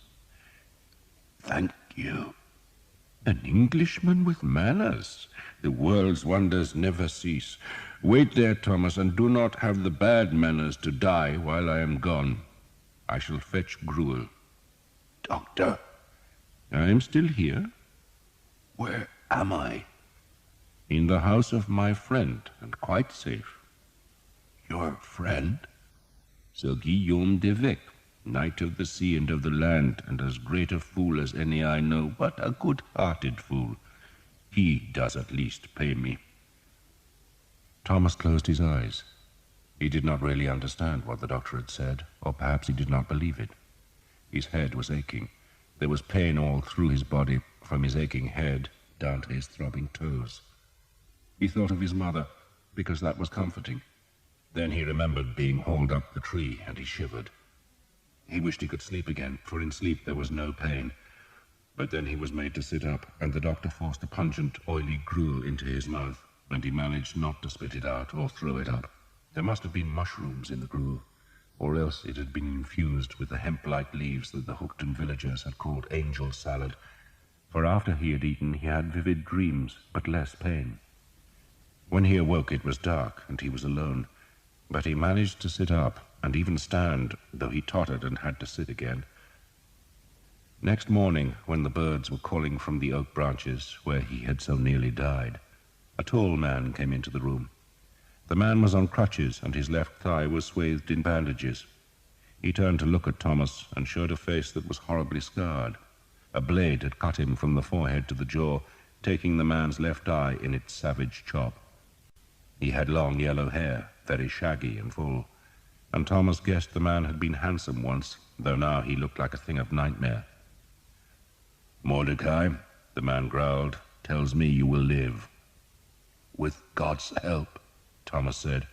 Thank you. An Englishman with manners. The world's wonders never cease. Wait there, Thomas, and do not have the bad manners to die while I am gone. I shall fetch Grail. Doctor, I am still here. Where am I? In the house of my friend, and quite safe. Your friend? Sir Guillaume de Vec, knight of the sea and of the land, and as great a fool as any I know, but a good-hearted fool. He does at least pay me. Thomas closed his eyes. He did not really understand what the doctor had said, or perhaps he did not believe it. His head was aching. There was pain all through his body, from his aching head down to his throbbing toes. He thought of his mother, because that was comforting. Then he remembered being hauled up the tree, and he shivered. He wished he could sleep again, for in sleep there was no pain. But then he was made to sit up, and the doctor forced a pungent, oily gruel into his mouth, and he managed not to spit it out or throw it up. There must have been mushrooms in the gruel, or else it had been infused with the hemp-like leaves that the Hookton villagers had called angel salad, for after he had eaten he had vivid dreams, but less pain. When he awoke it was dark, and he was alone, but he managed to sit up, and even stand, though he tottered and had to sit again. Next morning, when the birds were calling from the oak branches where he had so nearly died, a tall man came into the room. The man was on crutches, and his left thigh was swathed in bandages. He turned to look at Thomas, and showed a face that was horribly scarred. A blade had cut him from the forehead to the jaw, taking the man's left eye in its savage chop. He had long yellow hair, very shaggy and full, and Thomas guessed the man had been handsome once, though now he looked like a thing of nightmare. "Mordecai," the man growled, "tells me you will live." "With God's help," Thomas said.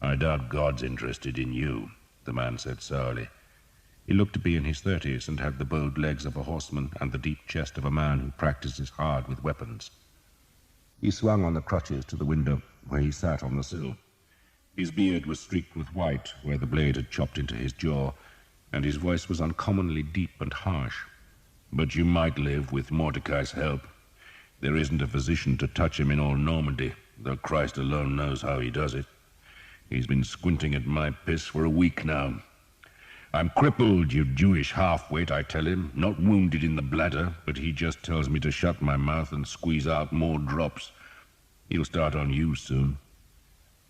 "I doubt God's interested in you," the man said sourly. He looked to be in his 30s, and had the bowed legs of a horseman and the deep chest of a man who practices hard with weapons. He swung on the crutches to the window, where he sat on the sill. His beard was streaked with white, where the blade had chopped into his jaw, and his voice was uncommonly deep and harsh. "But you might live with Mordecai's help. There isn't a physician to touch him in all Normandy, though Christ alone knows how he does it. He's been squinting at my piss for a week now. I'm crippled, you Jewish half-wit, I tell him, not wounded in the bladder, but he just tells me to shut my mouth and squeeze out more drops. He'll start on you soon."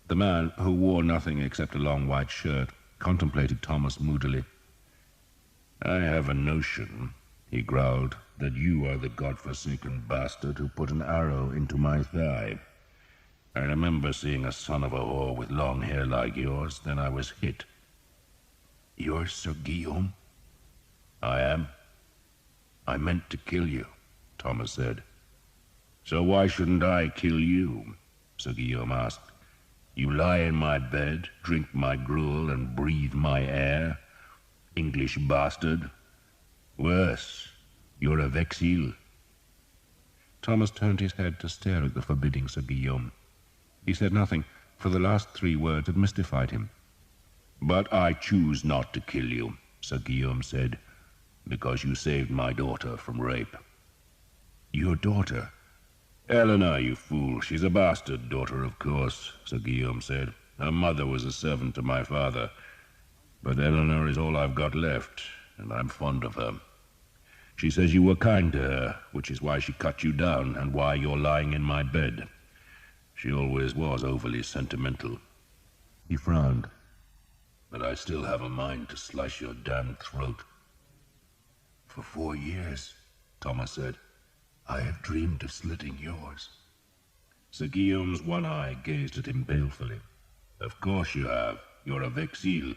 The man, who wore nothing except a long white shirt, contemplated Thomas moodily. "I have a notion," he growled, "that you are the godforsaken bastard who put an arrow into my thigh. I remember seeing a son of a whore with long hair like yours, then I was hit." "You're Sir Guillaume?" "I am." "I meant to kill you," Thomas said. "So why shouldn't I kill you?" Sir Guillaume asked. "You lie in my bed, drink my gruel, and breathe my air. English bastard. Worse, you're a vexil." Thomas turned his head to stare at the forbidding Sir Guillaume. He said nothing, for the last 3 words had mystified him. "But I choose not to kill you," Sir Guillaume said, "because you saved my daughter from rape." "Your daughter?" "Eleanor, you fool. She's a bastard daughter, of course," Sir Guillaume said. "Her mother was a servant to my father. But Eleanor is all I've got left, and I'm fond of her. She says you were kind to her, which is why she cut you down, and why you're lying in my bed. She always was overly sentimental." He frowned. "But I still have a mind to slice your damned throat." "For 4 years," Thomas said, "I have dreamed of slitting yours." Sir Guillaume's one eye gazed at him balefully. "Of course you have. You're a Vexil."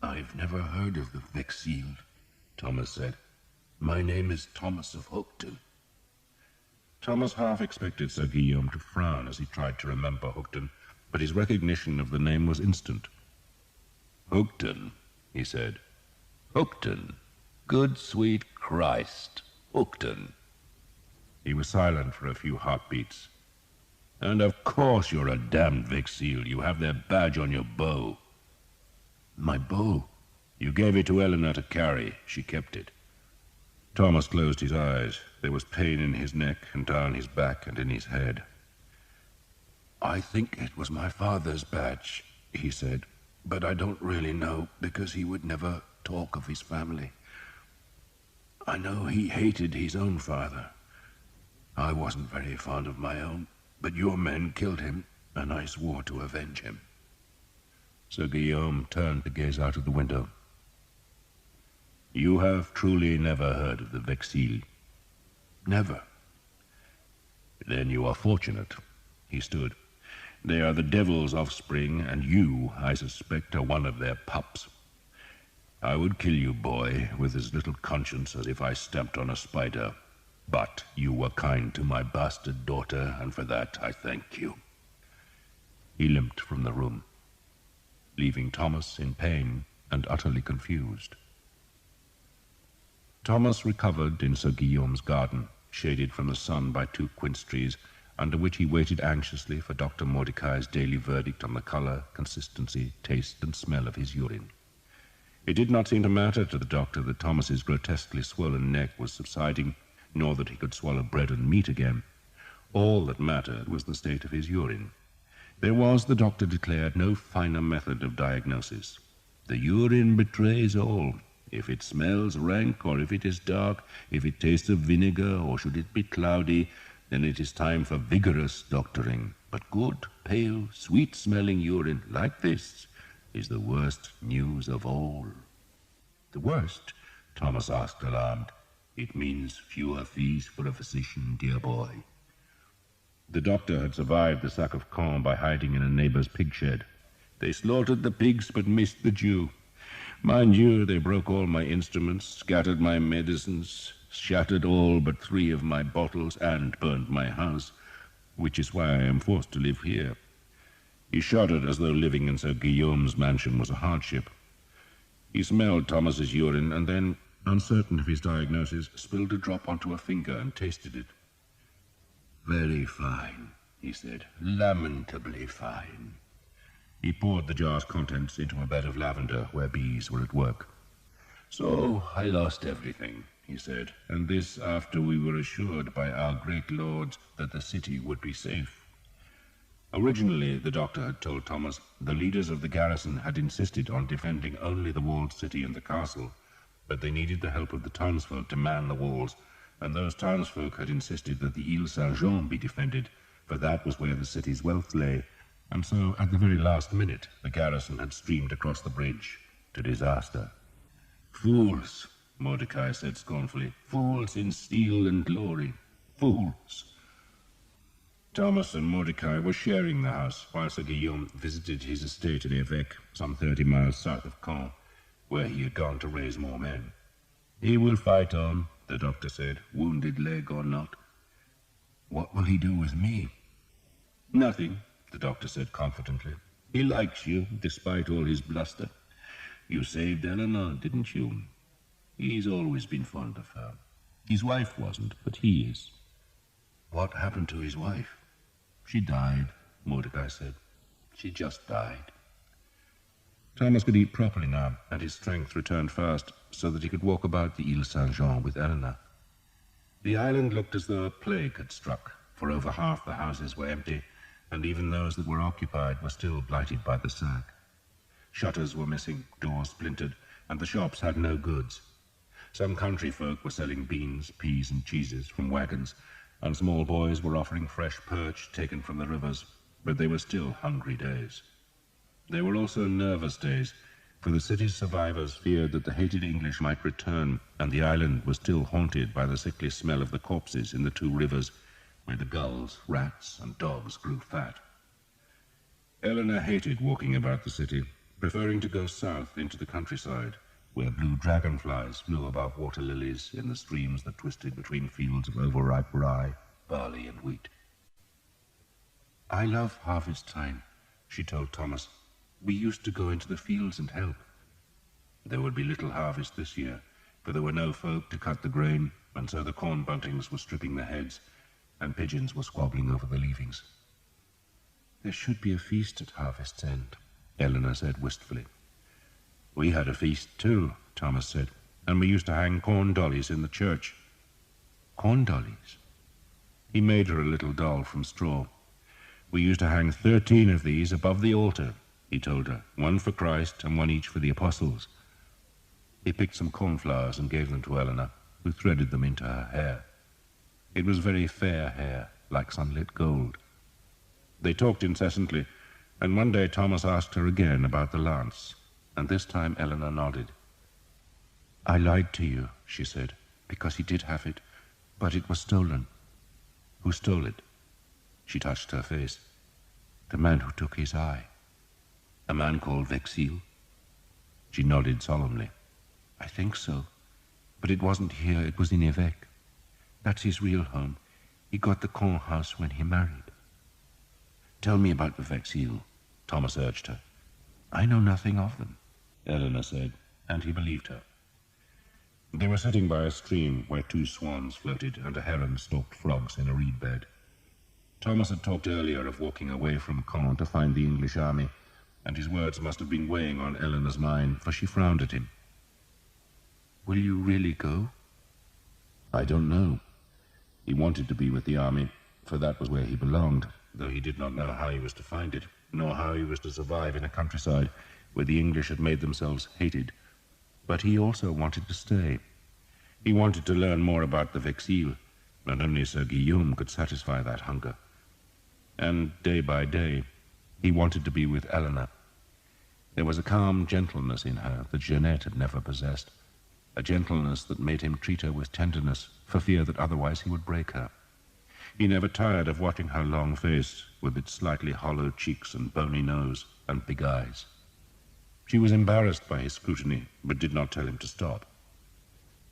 "I've never heard of the Vexil," Thomas said. "My name is Thomas of Hookton." Thomas half expected Sir Guillaume to frown as he tried to remember Hookton, but his recognition of the name was instant. "Hookton," he said. "Hookton. Good sweet Christ, Hookton." He was silent for a few heartbeats. "And of course you're a damned Vexil. You have their badge on your bow." "My bow?" "You gave it to Eleanor to carry. She kept it." Thomas closed his eyes. There was pain in his neck and down his back and in his head. "I think it was my father's badge," he said, "but I don't really know because he would never talk of his family. I know he hated his own father. I wasn't very fond of my own, but your men killed him, and I swore to avenge him." Sir Guillaume turned to gaze out of the window. "You have truly never heard of the Vexil?" "Never." "Then you are fortunate." He stood. "They are the devil's offspring, and you, I suspect, are one of their pups. I would kill you, boy, with as little conscience as if I stepped on a spider. But you were kind to my bastard daughter, and for that I thank you." He limped from the room, leaving Thomas in pain and utterly confused. Thomas recovered in Sir Guillaume's garden, shaded from the sun by 2 quince trees, under which he waited anxiously for Dr. Mordecai's daily verdict on the color, consistency, taste, and smell of his urine. It did not seem to matter to the doctor that Thomas's grotesquely swollen neck was subsiding, nor that he could swallow bread and meat again. All that mattered was the state of his urine. There was, the doctor declared, no finer method of diagnosis. The urine betrays all. If it smells rank, or if it is dark, if it tastes of vinegar, or should it be cloudy, then it is time for vigorous doctoring. But good, pale, sweet-smelling urine like this is the worst news of all. "The worst?" Thomas asked, alarmed. "It means fewer fees for a physician, dear boy." The doctor had survived the sack of corn by hiding in a neighbor's pig shed. "They slaughtered the pigs but missed the Jew. Mind you, they broke all my instruments, scattered my medicines, shattered all but 3 of my bottles, and burned my house, which is why I am forced to live here." He shuddered as though living in Sir Guillaume's mansion was a hardship. He smelled Thomas's urine and then, uncertain of his diagnosis, spilled a drop onto a finger and tasted it. "Very fine," he said. "Lamentably fine." He poured the jar's contents into a bed of lavender where bees were at work. "So I lost everything," he said, "and this after we were assured by our great lords that the city would be safe." Originally, the doctor had told Thomas, the leaders of the garrison had insisted on defending only the walled city and the castle, but they needed the help of the townsfolk to man the walls, and those townsfolk had insisted that the Ile Saint-Jean be defended, for that was where the city's wealth lay, and so, at the very last minute, the garrison had streamed across the bridge to disaster. "Fools," Mordecai said scornfully. "Fools in steel and glory. Fools." Thomas and Mordecai were sharing the house, while Sir Guillaume visited his estate at Évêque, some 30 miles south of Caen, where he had gone to raise more men. "He will fight on," the doctor said, "wounded leg or not." "What will he do with me?" "Nothing," the doctor said confidently. "He likes you, despite all his bluster. You saved Eleanor, didn't you? He's always been fond of her. His wife wasn't, but he is." "What happened to his wife?" "She died," Mordecai said. "She just died." Thomas could eat properly now, and his strength returned fast, so that he could walk about the Ile Saint-Jean with Eleanor. The island looked as though a plague had struck, for over half the houses were empty, and even those that were occupied were still blighted by the sack. Shutters were missing, doors splintered, and the shops had no goods. Some country folk were selling beans, peas, and cheeses from wagons, and small boys were offering fresh perch taken from the rivers, but they were still hungry days. They were also nervous days, for the city's survivors feared that the hated English might return, and the island was still haunted by the sickly smell of the corpses in the 2 rivers, where the gulls, rats, and dogs grew fat. Eleanor hated walking about the city, preferring to go south into the countryside, where blue dragonflies flew above water lilies in the streams that twisted between fields of overripe rye, barley, and wheat. "I love harvest time," she told Thomas. "We used to go into the fields and help." There would be little harvest this year, for there were no folk to cut the grain, and so the corn buntings were stripping the heads, and pigeons were squabbling over the leavings. "There should be a feast at harvest's end," Eleanor said wistfully. "We had a feast too," Thomas said, "and we used to hang corn dollies in the church." "Corn dollies?" He made her a little doll from straw. "We used to hang 13 of these above the altar," he told her, "one for Christ and one each for the apostles." He picked some cornflowers and gave them to Eleanor, who threaded them into her hair. It was very fair hair, like sunlit gold. They talked incessantly, and one day Thomas asked her again about the lance, and this time Eleanor nodded. "I lied to you," she said, "because he did have it, but it was stolen." "Who stole it?" She touched her face. "The man who took his eye." "A man called Vexil?" She nodded solemnly. "I think so, but it wasn't here, it was in Évêque. That's his real home. He got the Caen house when he married." "Tell me about the Vexil," Thomas urged her. "I know nothing of them," Eleanor said, and he believed her. They were sitting by a stream where 2 swans floated and a heron stalked frogs in a reed bed. Thomas had talked earlier of walking away from Caen to find the English army, and his words must have been weighing on Eleanor's mind, for she frowned at him. "Will you really go?" "I don't know." He wanted to be with the army, for that was where he belonged, though he did not know how he was to find it, nor how he was to survive in a countryside where the English had made themselves hated. But he also wanted to stay. He wanted to learn more about the Vexil, and only Sir Guillaume could satisfy that hunger. And day by day, he wanted to be with Eleanor. There was a calm gentleness in her that Jeanette had never possessed, a gentleness that made him treat her with tenderness, for fear that otherwise he would break her. He never tired of watching her long face, with its slightly hollow cheeks and bony nose and big eyes. She was embarrassed by his scrutiny, but did not tell him to stop.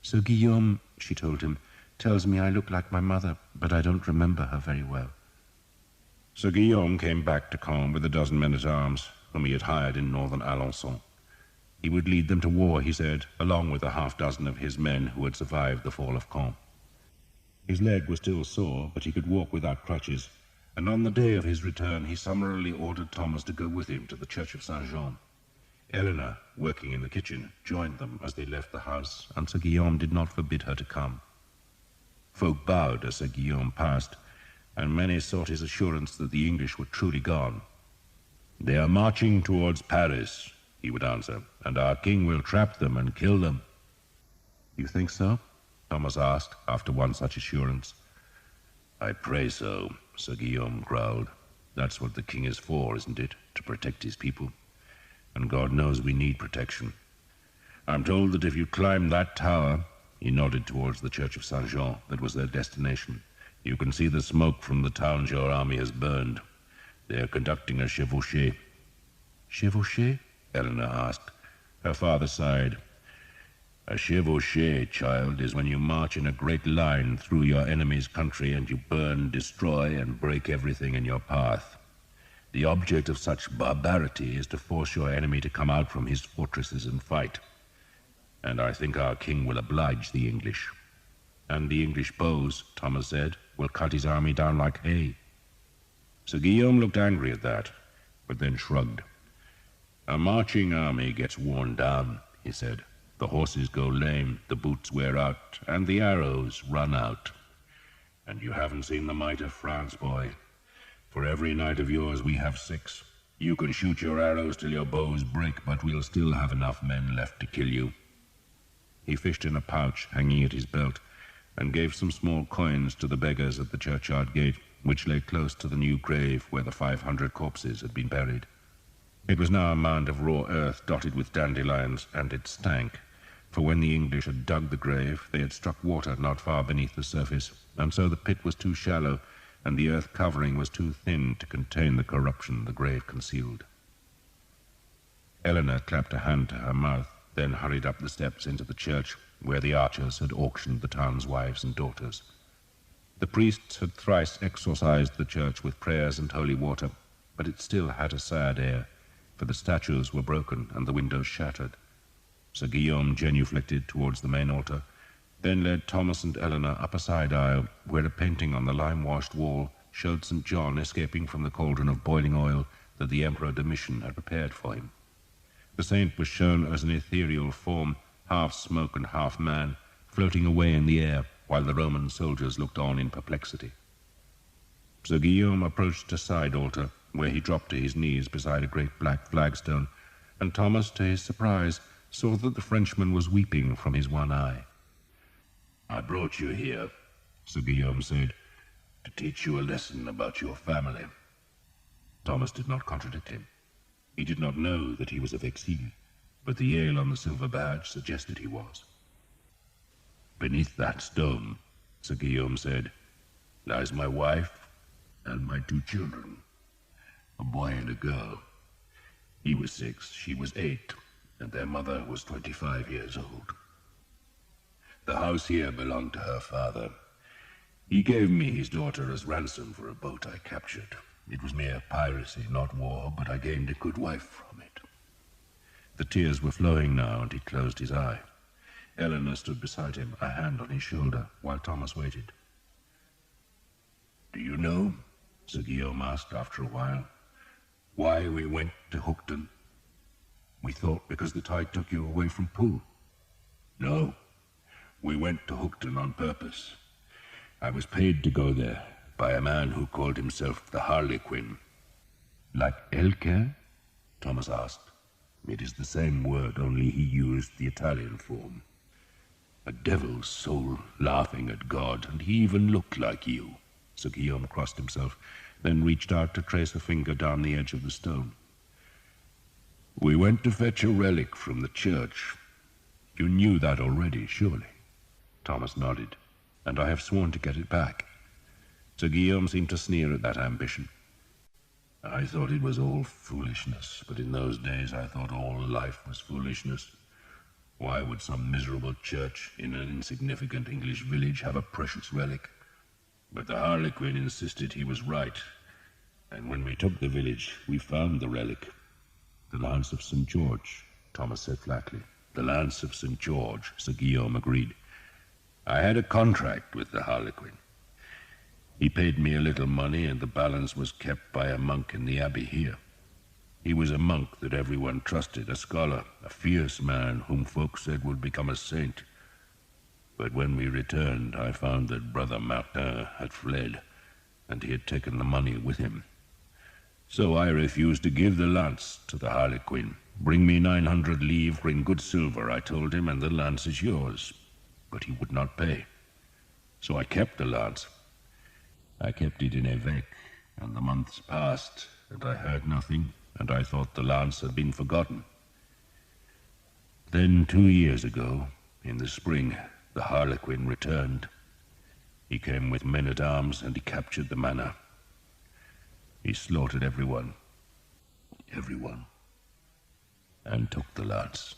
"Sir Guillaume," she told him, "tells me I look like my mother, but I don't remember her very well." Sir Guillaume came back to Caen with a dozen men-at-arms, whom he had hired in northern Alençon. He would lead them to war, he said, along with a half-dozen of his men who had survived the fall of Caen. His leg was still sore, but he could walk without crutches, and on the day of his return he summarily ordered Thomas to go with him to the church of Saint-Jean. Eleanor, working in the kitchen, joined them as they left the house, and Sir Guillaume did not forbid her to come. Folk bowed as Sir Guillaume passed, and many sought his assurance that the English were truly gone. "They are marching towards Paris," he would answer, "and our king will trap them and kill them." "You think so?" Thomas asked, after one such assurance. "I pray so," Sir Guillaume growled. "That's what the king is for, isn't it? To protect his people. And God knows we need protection. I'm told that if you climb that tower," he nodded towards the church of Saint-Jean, that was their destination, "you can see the smoke from the towns your army has burned. They are conducting a chevauchée." "Chevauchée?" Eleanor asked. Her father sighed. "A chevauchée, child, is when you march in a great line through your enemy's country and you burn, destroy, and break everything in your path. The object of such barbarity is to force your enemy to come out from his fortresses and fight. And I think our king will oblige the English. And the English bows," Thomas said, "will cut his army down like hay." Sir Guillaume looked angry at that, but then shrugged. "A marching army gets worn down," he said. "The horses go lame, the boots wear out, and the arrows run out. And you haven't seen the might of France, boy. For every knight of yours we have 6. You can shoot your arrows till your bows break, but we'll still have enough men left to kill you." He fished in a pouch hanging at his belt, and gave some small coins to the beggars at the churchyard gate, which lay close to the new grave where the 500 corpses had been buried. It was now a mound of raw earth dotted with dandelions, and it stank, for when the English had dug the grave, they had struck water not far beneath the surface, and so the pit was too shallow, and the earth covering was too thin to contain the corruption the grave concealed. Eleanor clapped a hand to her mouth, then hurried up the steps into the church, where the archers had auctioned the town's wives and daughters. The priests had thrice exorcised the church with prayers and holy water, but it still had a sad air, for the statues were broken and the windows shattered. Sir Guillaume genuflected towards the main altar, then led Thomas and Eleanor up a side aisle, where a painting on the lime-washed wall showed St. John escaping from the cauldron of boiling oil that the Emperor Domitian had prepared for him. The saint was shown as an ethereal form, half smoke and half man, floating away in the air, while the Roman soldiers looked on in perplexity. Sir Guillaume approached a side altar, where he dropped to his knees beside a great black flagstone, and Thomas, to his surprise, saw that the Frenchman was weeping from his one eye. "I brought you here," Sir Guillaume said, "to teach you a lesson about your family." Thomas did not contradict him. He did not know that he was of exil, but the ale on the silver badge suggested he was. "Beneath that stone," Sir Guillaume said, "lies my wife and my 2 children, a boy and a girl. He was 6, she was 8, and their mother was 25 years old. The house here belonged to her father. He gave me his daughter as ransom for a boat I captured. It was mere piracy, not war, but I gained a good wife from it." The tears were flowing now, and he closed his eye. Eleanor stood beside him, a hand on his shoulder, while Thomas waited. "Do you know," Sir Guillaume asked after a while, "why we went to Hookton?" "We thought because the tide took you away from Poole." "No. We went to Hookton on purpose. I was paid to go there by a man who called himself the Harlequin." "Like Elke?" Thomas asked. "It is the same word, only he used the Italian form. A devil's soul laughing at God, and he even looked like you." Sir Guillaume crossed himself, then reached out to trace a finger down the edge of the stone. "We went to fetch a relic from the church. You knew that already, surely?" Thomas nodded. "And I have sworn to get it back." Sir Guillaume seemed to sneer at that ambition. "I thought it was all foolishness, but in those days I thought all life was foolishness. Why would some miserable church in an insignificant English village have a precious relic? But the Harlequin insisted he was right, and when we took the village, we found the relic." "The lance of St. George," Thomas said flatly. "The lance of St. George," Sir Guillaume agreed. "I had a contract with the Harlequin. He paid me a little money, and the balance was kept by a monk in the abbey here. He was a monk that everyone trusted, a scholar, a fierce man whom folks said would become a saint. But when we returned, I found that Brother Martin had fled, and he had taken the money with him. So I refused to give the lance to the Harlequin. 'Bring me 900 livres in good silver,' I told him, 'and the lance is yours.' But he would not pay. So I kept the lance. I kept it in Évêque, and the months passed, and I heard nothing, and I thought the lance had been forgotten. Then 2 years ago, in the spring, the Harlequin returned. He came with men-at-arms, and he captured the manor. He slaughtered everyone, and took the lance."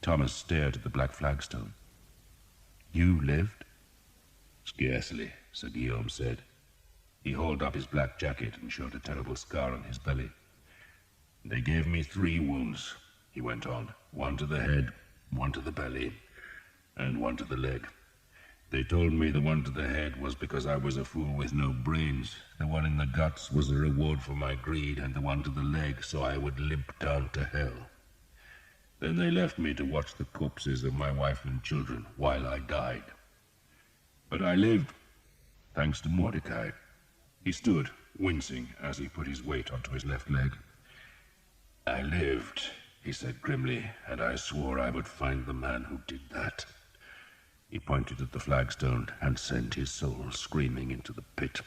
Thomas stared at the black flagstone. "You lived?" "Scarcely," Sir Guillaume said. He hauled up his black jacket and showed a terrible scar on his belly. "They gave me 3 wounds," he went on. "1 to the head, 1 to the belly, and 1 to the leg. They told me the 1 to the head was because I was a fool with no brains. The 1 in the guts was a reward for my greed, and the 1 to the leg so I would limp down to hell. Then they left me to watch the corpses of my wife and children while I died. But I lived, thanks to Mordecai." He stood, wincing, as he put his weight onto his left leg. "I lived," he said grimly, "and I swore I would find the man who did that." He pointed at the flagstone and sent his soul screaming into the pit.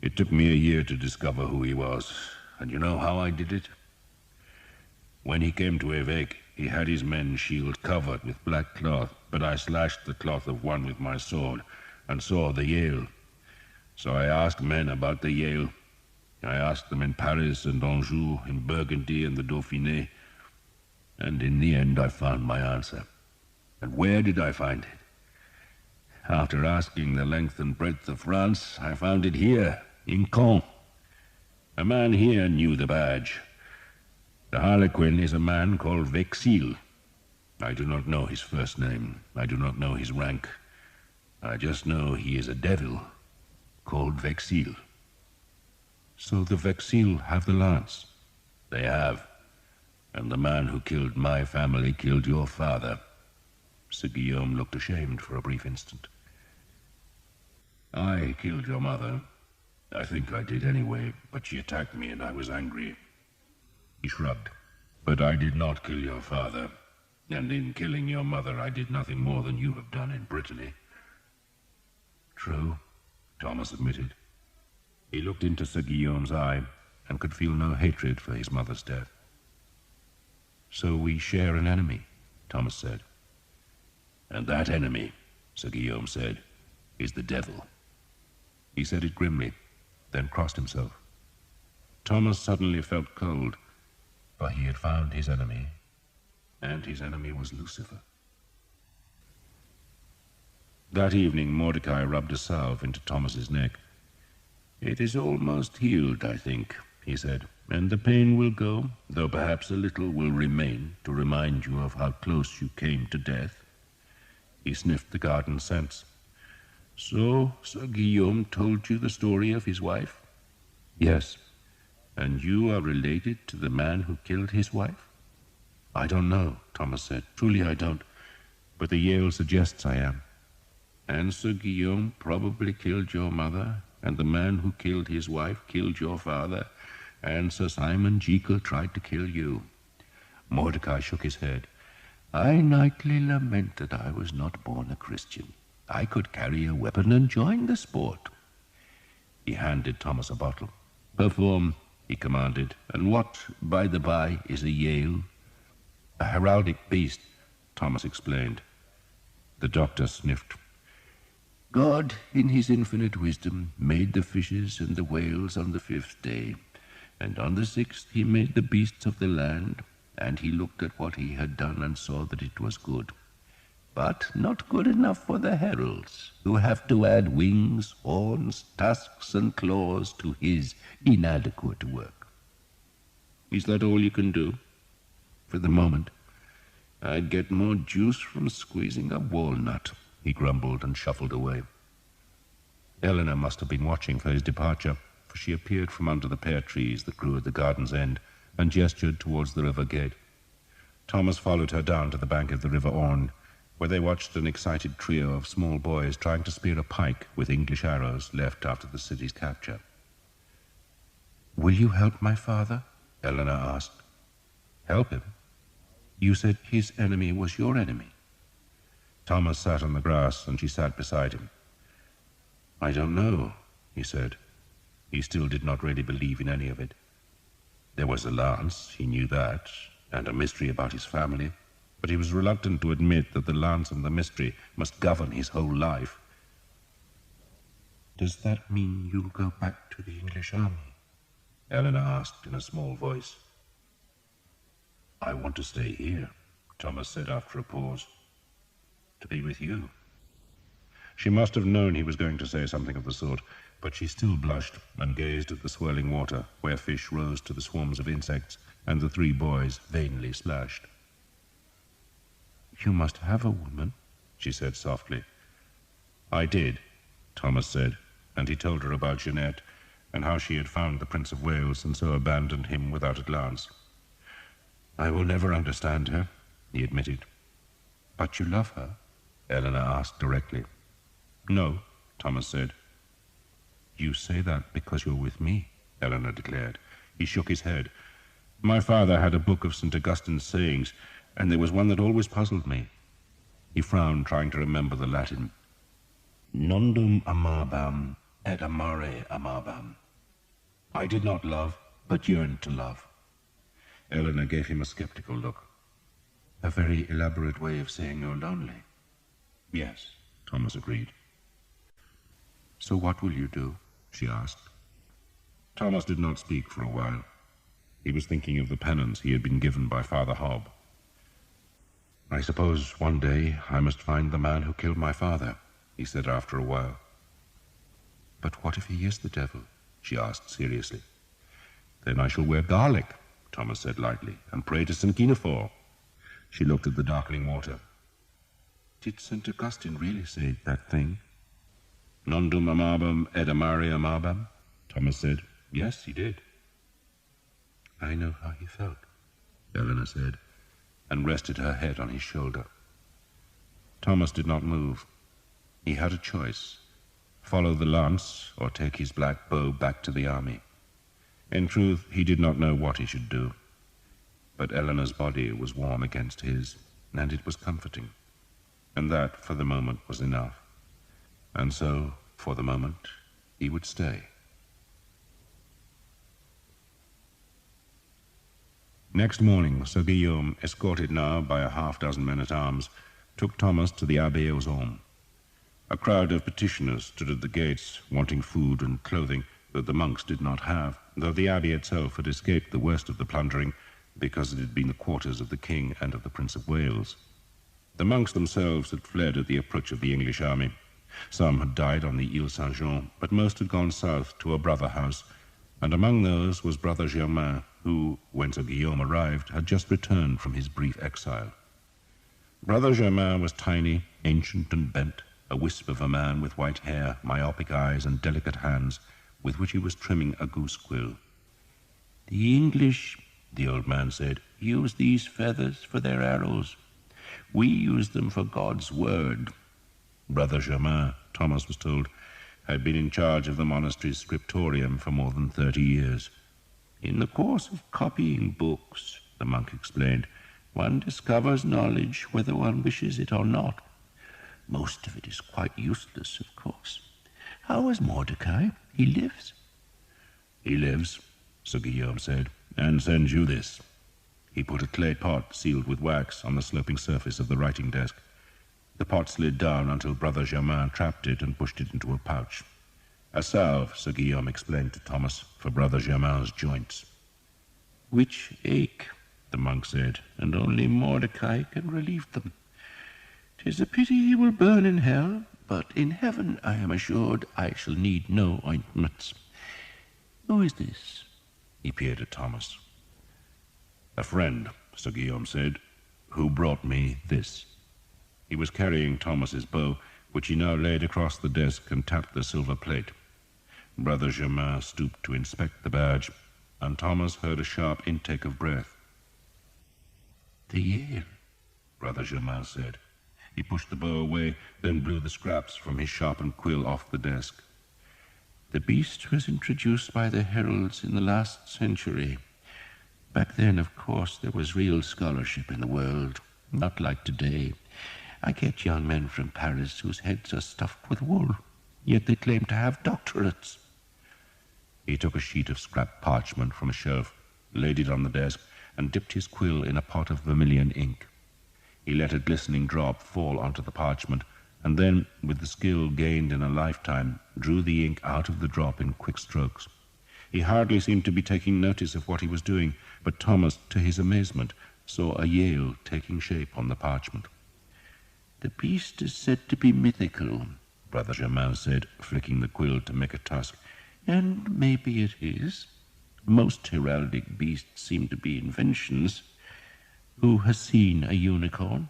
"It took me a year to discover who he was, and you know how I did it? When he came to Évêque, he had his men's shield covered with black cloth, but I slashed the cloth of one with my sword and saw the Yale. So I asked men about the Yale. I asked them in Paris and Anjou, in Burgundy and the Dauphiné, and in the end I found my answer. And where did I find it? After asking the length and breadth of France, I found it here, in Caen. A man here knew the badge. The Harlequin is a man called Vexil. I do not know his first name. I do not know his rank. I just know he is a devil called Vexil. So the Vexil have the lance? They have. And the man who killed my family killed your father. Sir Guillaume looked ashamed for a brief instant. I killed your mother. I think I did anyway, but she attacked me and I was angry. He shrugged. But I did not kill your father. And in killing your mother, I did nothing more than you have done in Brittany. True, Thomas admitted. He looked into Sir Guillaume's eye and could feel no hatred for his mother's death. So we share an enemy, Thomas said. And that enemy, Sir Guillaume said, is the devil. He said it grimly, then crossed himself. Thomas suddenly felt cold, for he had found his enemy, and his enemy was Lucifer. That evening, Mordecai rubbed a salve into Thomas's neck. "It is almost healed, I think," he said, "and the pain will go, though perhaps a little will remain to remind you of how close you came to death." He sniffed the garden scents. "So, Sir Guillaume told you the story of his wife?" "Yes." "And you are related to the man who killed his wife?" "I don't know," Thomas said. "Truly I don't. But the Yale suggests I am." "And Sir Guillaume probably killed your mother, and the man who killed his wife killed your father, and Sir Simon Jekyll tried to kill you." Mordecai shook his head. "I nightly lament that I was not born a Christian. I could carry a weapon and join the sport." He handed Thomas a bottle. "Perform," he commanded. "And what, by the by, is a Yale?" "A heraldic beast," Thomas explained. The doctor sniffed. "God, in his infinite wisdom, made the fishes and the whales on the 5th day, and on the 6th he made the beasts of the land, and he looked at what he had done and saw that it was good. But not good enough for the heralds, who have to add wings, horns, tusks, and claws to his inadequate work." "Is that all you can do?" "For the moment. I'd get more juice from squeezing a walnut," he grumbled and shuffled away. Eleanor must have been watching for his departure, for she appeared from under the pear trees that grew at the garden's end and gestured towards the river gate. Thomas followed her down to the bank of the River Orne, where they watched an excited trio of small boys trying to spear a pike with English arrows left after the city's capture. "Will you help my father?" Eleanor asked. "Help him? You said his enemy was your enemy." Thomas sat on the grass, and she sat beside him. "I don't know," he said. He still did not really believe in any of it. There was a lance, he knew that, and a mystery about his family, but he was reluctant to admit that the lance and the mystery must govern his whole life. "Does that mean you'll go back to the English army?" Eleanor asked in a small voice. "I want to stay here," Thomas said after a pause. "To be with you." She must have known he was going to say something of the sort, but she still blushed and gazed at the swirling water, where fish rose to the swarms of insects, and the three boys vainly splashed. "You must have a woman," she said softly. "I did," Thomas said, and he told her about Jeanette, and how she had found the Prince of Wales and so abandoned him without a glance. "I will never understand her," he admitted. "But you love her?" Eleanor asked directly. "No," Thomas said. "You say that because you're with me," Eleanor declared. He shook his head. "My father had a book of St. Augustine's sayings, and there was one that always puzzled me." He frowned, trying to remember the Latin. "Nondum amabam et amare amabam." I did not love, but yearned to love. Eleanor gave him a skeptical look. "A very elaborate way of saying you're lonely." "Yes," Thomas agreed. "So what will you do?" she asked. Thomas did not speak for a while. He was thinking of the penance he had been given by Father Hobb. "I suppose one day I must find the man who killed my father," he said after a while. "But what if he is the devil?" she asked seriously. "Then I shall wear garlic," Thomas said lightly, "and pray to St. Guinevere." She looked at the darkening water. "Did St. Augustine really say that thing?" "Non dum amabam et amare amabam," Thomas said. "Yes, he did." "I know how he felt," Eleanor said, and rested her head on his shoulder. Thomas did not move. He had a choice: follow the lance or take his black bow back to the army. In truth, he did not know what he should do. But Eleanor's body was warm against his, and it was comforting. And that, for the moment, was enough. And so, for the moment, he would stay. Next morning, Sir Guillaume, escorted now by a half-dozen men-at-arms, took Thomas to the Abbé aux Hommes. A crowd of petitioners stood at the gates, wanting food and clothing that the monks did not have, though the abbey itself had escaped the worst of the plundering, because it had been the quarters of the king and of the Prince of Wales. The monks themselves had fled at the approach of the English army. Some had died on the Ile Saint-Jean, but most had gone south to a brother house, and among those was Brother Germain, who, when Sir Guillaume arrived, had just returned from his brief exile. Brother Germain was tiny, ancient, and bent, a wisp of a man with white hair, myopic eyes, and delicate hands, with which he was trimming a goose quill. "The English," the old man said, "use these feathers for their arrows. We use them for God's word." Brother Germain, Thomas was told, had been in charge of the monastery's scriptorium for more than 30 years. "In the course of copying books," the monk explained, "one discovers knowledge whether one wishes it or not. Most of it is quite useless, of course. How is Mordecai? He lives?" "He lives," Sir Guillaume said, "and sends you this." He put a clay pot sealed with wax on the sloping surface of the writing desk. The pot slid down until Brother Germain trapped it and pushed it into a pouch. "A salve," Sir Guillaume explained to Thomas, "for Brother Germain's joints." "Which ache," the monk said, "and only Mordecai can relieve them. 'Tis a pity he will burn in hell, but in heaven I am assured I shall need no ointments. Who is this?" He peered at Thomas. "A friend," Sir Guillaume said, "who brought me this." He was carrying Thomas's bow, which he now laid across the desk and tapped the silver plate. Brother Germain stooped to inspect the badge, and Thomas heard a sharp intake of breath. "The Yale," Brother Germain said. He pushed the bow away, then blew the scraps from his sharpened quill off the desk. "The beast was introduced by the heralds in the last century. Back then, of course, there was real scholarship in the world, not like today. I get young men from Paris whose heads are stuffed with wool, yet they claim to have doctorates." He took a sheet of scrap parchment from a shelf, laid it on the desk, and dipped his quill in a pot of vermilion ink. He let a glistening drop fall onto the parchment, and then, with the skill gained in a lifetime, drew the ink out of the drop in quick strokes. He hardly seemed to be taking notice of what he was doing, but Thomas, to his amazement, saw a Yale taking shape on the parchment. "The beast is said to be mythical," Brother Germain said, flicking the quill to make a tusk, "and maybe it is. Most heraldic beasts seem to be inventions. Who has seen a unicorn?"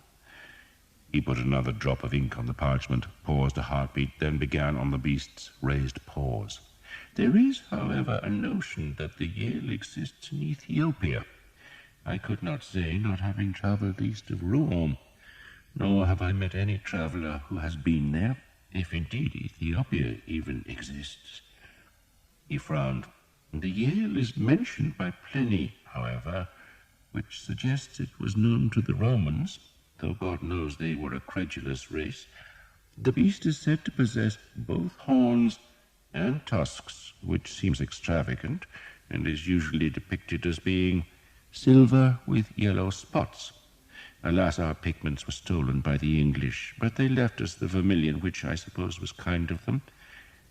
He put another drop of ink on the parchment, paused a heartbeat, then began on the beast's raised paws. "There is, however, a notion that the Yale exists in Ethiopia. I could not say, not having travelled east of Rouen, nor have I met any traveller who has been there, if indeed Ethiopia even exists." He frowned. "The Yale is mentioned by Pliny, however, which suggests it was known to the Romans, though God knows they were a credulous race. The beast is said to possess both horns and tusks, which seems extravagant, and is usually depicted as being silver with yellow spots. Alas, our pigments were stolen by the English, but they left us the vermilion, which I suppose was kind of them.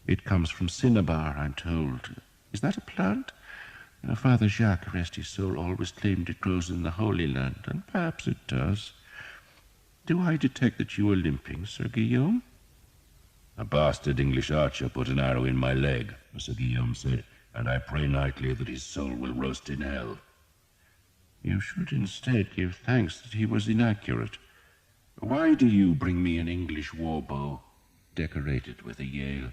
It comes from cinnabar, I'm told. Is that a plant? Father Jacques, rest his soul, always claimed it grows in the Holy Land, and perhaps it does. Do I detect that you are limping, Sir Guillaume? A bastard English archer put an arrow in my leg, Sir Guillaume said, and I pray nightly that his soul will roast in hell. You should instead give thanks that he was inaccurate. Why do you bring me an English war bow, decorated with a Yale?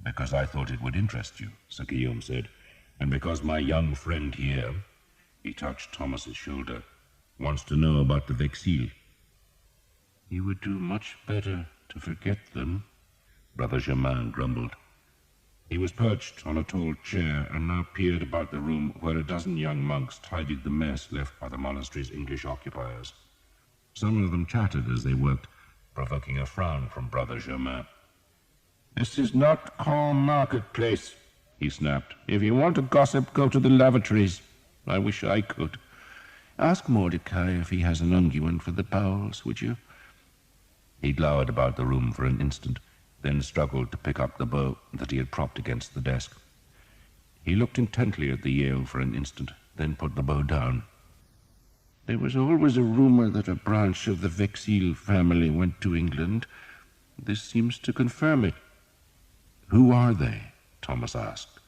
Because I thought it would interest you, Sir Guillaume said, and because my young friend here, he touched Thomas's shoulder, wants to know about the Vexil. You would do much better to forget them, Brother Germain grumbled. He was perched on a tall chair and now peered about the room where a dozen young monks tidied the mess left by the monastery's English occupiers. Some of them chattered as they worked, provoking a frown from Brother Germain. "This is not calm marketplace," he snapped. "If you want to gossip, go to the lavatories. I wish I could. Ask Mordecai if he has an unguent for the bowels, would you?" He glowered about the room for an instant, then struggled to pick up the bow that he had propped against the desk. He looked intently at the Yale for an instant, then put the bow down. "There was always a rumor that a branch of the Vexil family went to England. This seems to confirm it." "Who are they?" Thomas asked.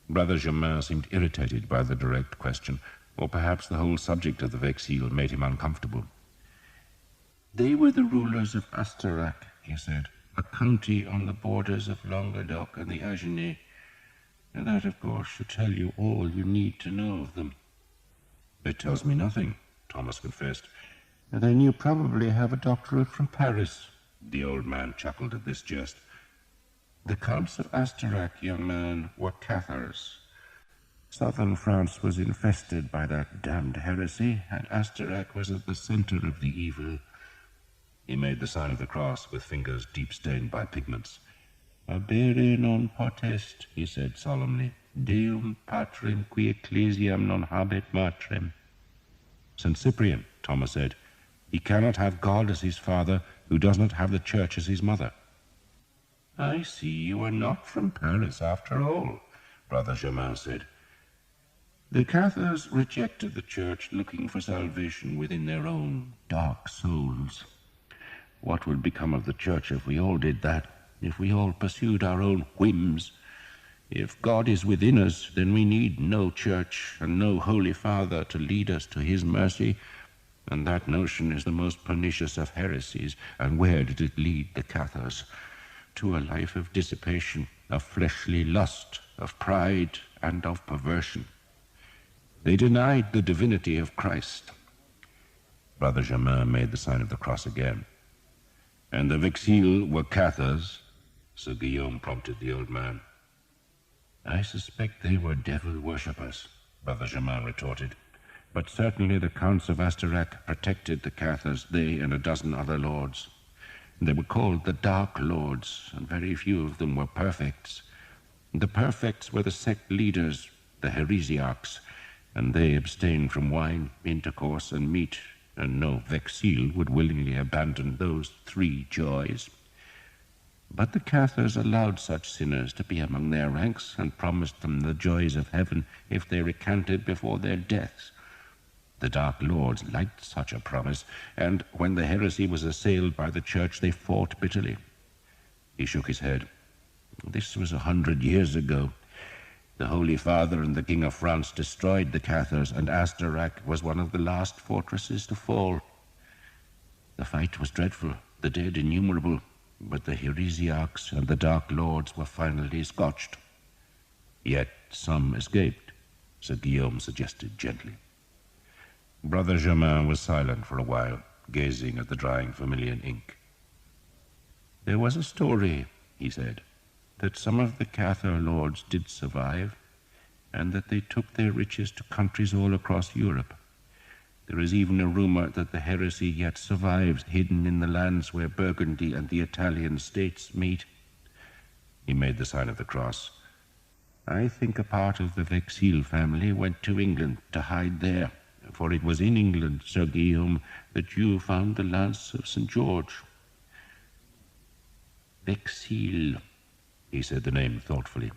Brother Germain seemed irritated by the direct question, or perhaps the whole subject of the Vexil made him uncomfortable. "They were the rulers of Astarac," he said, "a county on the borders of Languedoc and the Agenais. And that, of course, should tell you all you need to know of them." "It tells me nothing," Thomas confessed. "Then you probably have a doctorate from Paris." The old man chuckled at this jest. "The Counts of Astarac, young man, were Cathars. Southern France was infested by that damned heresy, and Astarac was at the center of the evil." He made the sign of the cross with fingers deep stained by pigments. "Abere non potest," he said solemnly, "Deum patrem qui ecclesiam non habet matrem." "St. Cyprian," Thomas said, "he cannot have God as his father who does not have the church as his mother." "I see you are not from Paris after all," Brother Germain said. "The Cathars rejected the church, looking for salvation within their own dark souls. What would become of the church if we all did that, if we all pursued our own whims? If God is within us, then we need no church and no Holy Father to lead us to his mercy, and that notion is the most pernicious of heresies. And where did it lead the Cathars? To a life of dissipation, of fleshly lust, of pride, and of perversion. They denied the divinity of Christ." Brother Germain made the sign of the cross again. "And the Vexil were Cathars?" Sir Guillaume prompted the old man. "I suspect they were devil worshippers," Brother Germain retorted. "But certainly the Counts of Astarac protected the Cathars, they and a dozen other lords. They were called the Dark Lords, and very few of them were perfects. The perfects were the sect leaders, the heresiarchs, and they abstained from wine, intercourse, and meat, and no Vexil would willingly abandon those three joys. But the Cathars allowed such sinners to be among their ranks, and promised them the joys of heaven if they recanted before their deaths. The Dark Lords liked such a promise, and when the heresy was assailed by the church, they fought bitterly." He shook his head. "This was 100 years ago. The Holy Father and the King of France destroyed the Cathars, and Astarac was one of the last fortresses to fall. The fight was dreadful, the dead innumerable, but the heresiarchs and the Dark Lords were finally scotched." "Yet some escaped," Sir Guillaume suggested gently. Brother Germain was silent for a while, gazing at the drying vermilion ink. "There was a story," he said, "that some of the Cathar lords did survive, and that they took their riches to countries all across Europe. There is even a rumor that the heresy yet survives, hidden in the lands where Burgundy and the Italian states meet." He made the sign of the cross. "I think a part of the Vexil family went to England to hide there, for it was in England, Sir Guillaume, that you found the lance of St. George." "Vexil," He said the name thoughtfully.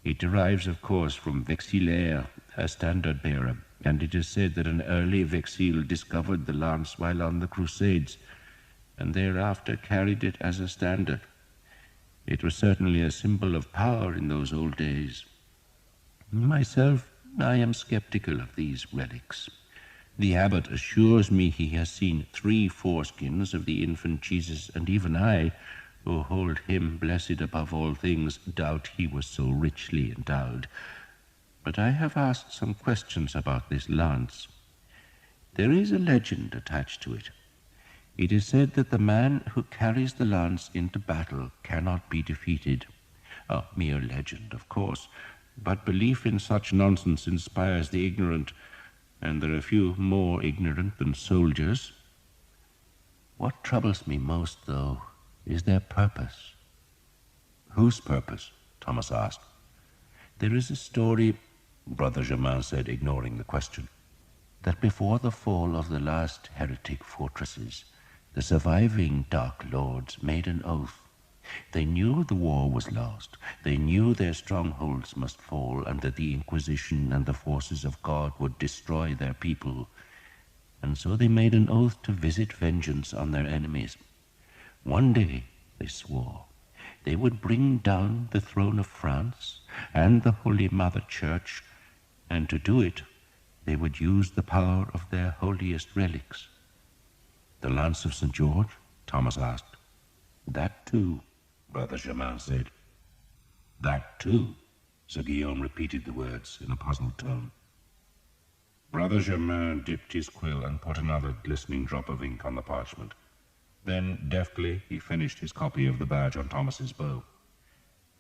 It derives, of course, from vexillaire, a standard-bearer, and it is said that an early vexil discovered the lance while on the Crusades, and thereafter carried it as a standard. It was certainly a symbol of power in those old days. Myself, I am skeptical of these relics. The abbot assures me he has seen 3 foreskins of the infant Jesus, and even I, who hold him blessed above all things, doubt he was so richly endowed. But I have asked some questions about this lance. There is a legend attached to it. It is said that the man who carries the lance into battle cannot be defeated. A mere legend, of course, but belief in such nonsense inspires the ignorant, and there are few more ignorant than soldiers. What troubles me most, though, is their purpose. Whose purpose? Thomas asked. There is a story, Brother Germain said, ignoring the question, that before the fall of the last heretic fortresses, the surviving Dark Lords made an oath. They knew the war was lost. They knew their strongholds must fall, and that the Inquisition and the forces of God would destroy their people. And so they made an oath to visit vengeance on their enemies. One day, they swore, they would bring down the throne of France and the Holy Mother Church, and to do it, they would use the power of their holiest relics. The Lance of St. George? Thomas asked. That too, Brother Germain said. That too, Sir Guillaume repeated the words in a puzzled tone. Brother Germain dipped his quill and put another glistening drop of ink on the parchment. Then, deftly, he finished his copy of the badge on Thomas's bow.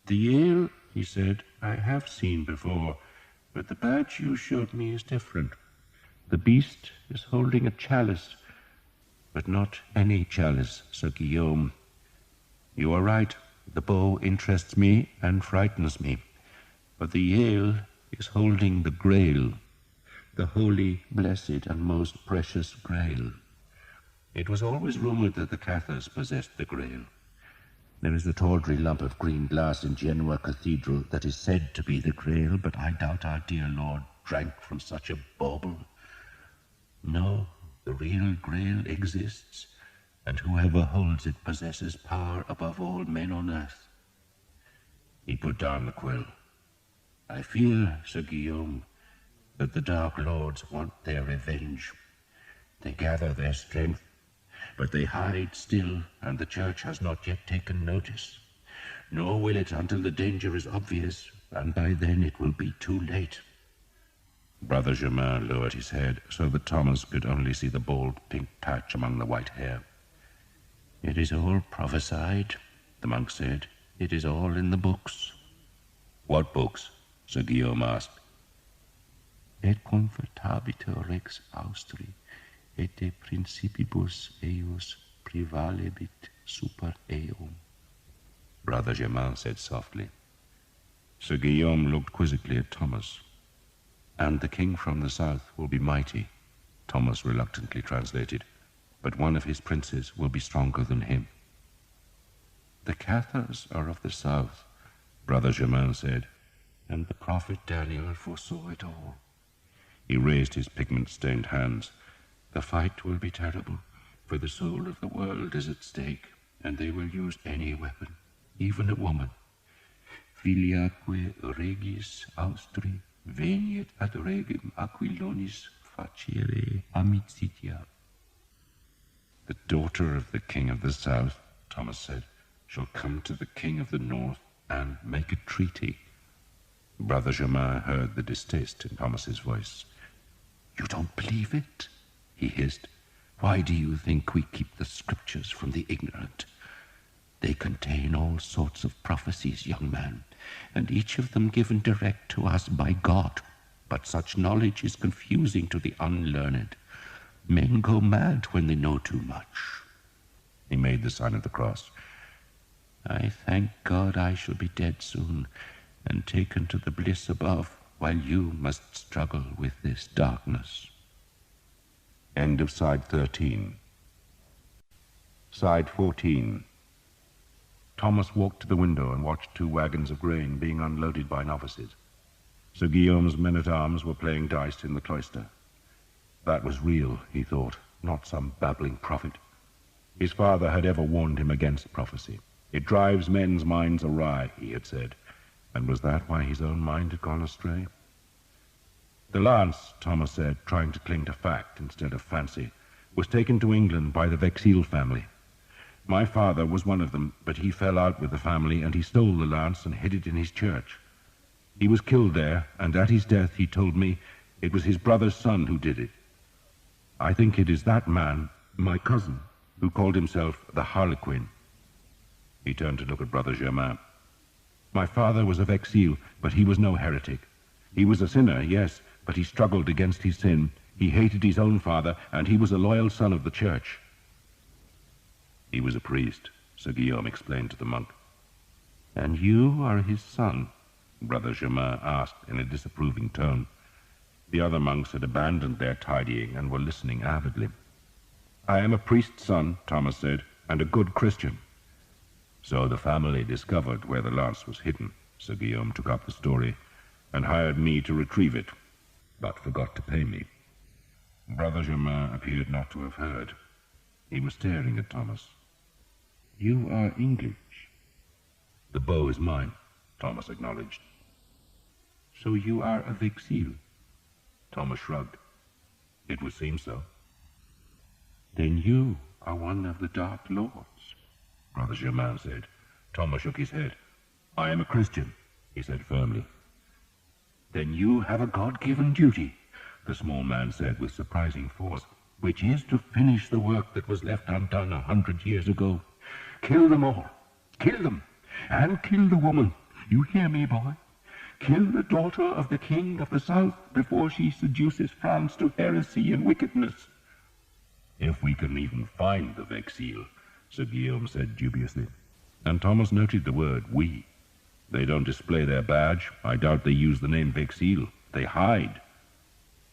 "The Yale," he said, "I have seen before, but the badge you showed me is different. The beast is holding a chalice, but not any chalice, Sir Guillaume. You are right, the bow interests me and frightens me, but the Yale is holding the Grail, the holy, blessed, and most precious Grail. It was always rumored that the Cathars possessed the Grail. There is a tawdry lump of green glass in Genoa Cathedral that is said to be the Grail, but I doubt our dear Lord drank from such a bauble. No, the real Grail exists, and whoever holds it possesses power above all men on earth." He put down the quill. "I fear, Sir Guillaume, that the Dark Lords want their revenge. They gather their strength, but they hide still, and the Church has not yet taken notice. Nor will it until the danger is obvious, and by then it will be too late." Brother Germain lowered his head so that Thomas could only see the bald pink patch among the white hair. "It is all prophesied," the monk said. "It is all in the books." "What books?" Sir Guillaume asked. "Et convertabitur rex Austri, et de principibus eius privalebit super eum," Brother Germain said softly. Sir Guillaume looked quizzically at Thomas. "And the king from the south will be mighty," Thomas reluctantly translated, "but one of his princes will be stronger than him." "The Cathars are of the south," Brother Germain said, "and the prophet Daniel foresaw it all." He raised his pigment-stained hands. "The fight will be terrible, for the soul of the world is at stake, and they will use any weapon, even a woman. Filiaque regis Austri veniet ad regem Aquilonis facere amicitia." "The daughter of the king of the south," Thomas said, "shall come to the king of the north and make a treaty." Brother Germain heard the distaste in Thomas's voice. "You don't believe it?" he hissed. "Why do you think we keep the scriptures from the ignorant? They contain all sorts of prophecies, young man, and each of them given direct to us by God. But such knowledge is confusing to the unlearned. Men go mad when they know too much." He made the sign of the cross. "I thank God I shall be dead soon, and taken to the bliss above, while you must struggle with this darkness." End of side 13. Side 14. Thomas walked to the window and watched 2 wagons of grain being unloaded by novices. Sir Guillaume's men-at-arms were playing dice in the cloister. That was real, he thought, not some babbling prophet. His father had ever warned him against prophecy. It drives men's minds awry, he had said. And was that why his own mind had gone astray? The lance, Thomas said, trying to cling to fact instead of fancy, was taken to England by the Vexil family. My father was one of them, but he fell out with the family, and he stole the lance and hid it in his church. He was killed there, and at his death he told me it was his brother's son who did it. I think it is that man, my cousin, who called himself the Harlequin. He turned to look at Brother Germain. My father was a Vexil, but he was no heretic. He was a sinner, yes, but he struggled against his sin. He hated his own father, and he was a loyal son of the church. He was a priest, Sir Guillaume explained to the monk. And you are his son? Brother Germain asked in a disapproving tone. The other monks had abandoned their tidying and were listening avidly. I am a priest's son, Thomas said, and a good Christian. So the family discovered where the lance was hidden, Sir Guillaume took up the story, and hired me to retrieve it, but forgot to pay me. Brother Germain appeared not to have heard. He was staring at Thomas. You are English. The bow is mine, Thomas acknowledged. So you are a Vexil? Thomas shrugged. It would seem so. Then you are one of the Dark Lords, Brother Germain said. Thomas shook his head. I am a Christian, he said firmly. Then you have a God-given duty, the small man said with surprising force, which is to finish the work that was left undone 100 years ago. Kill them all. Kill them. And kill the woman. You hear me, boy? Kill the daughter of the king of the south before she seduces France to heresy and wickedness. If we can even find the Vexil, Sir Guillaume said dubiously. And Thomas noted the word we. They don't display their badge. I doubt they use the name Vexil. They hide.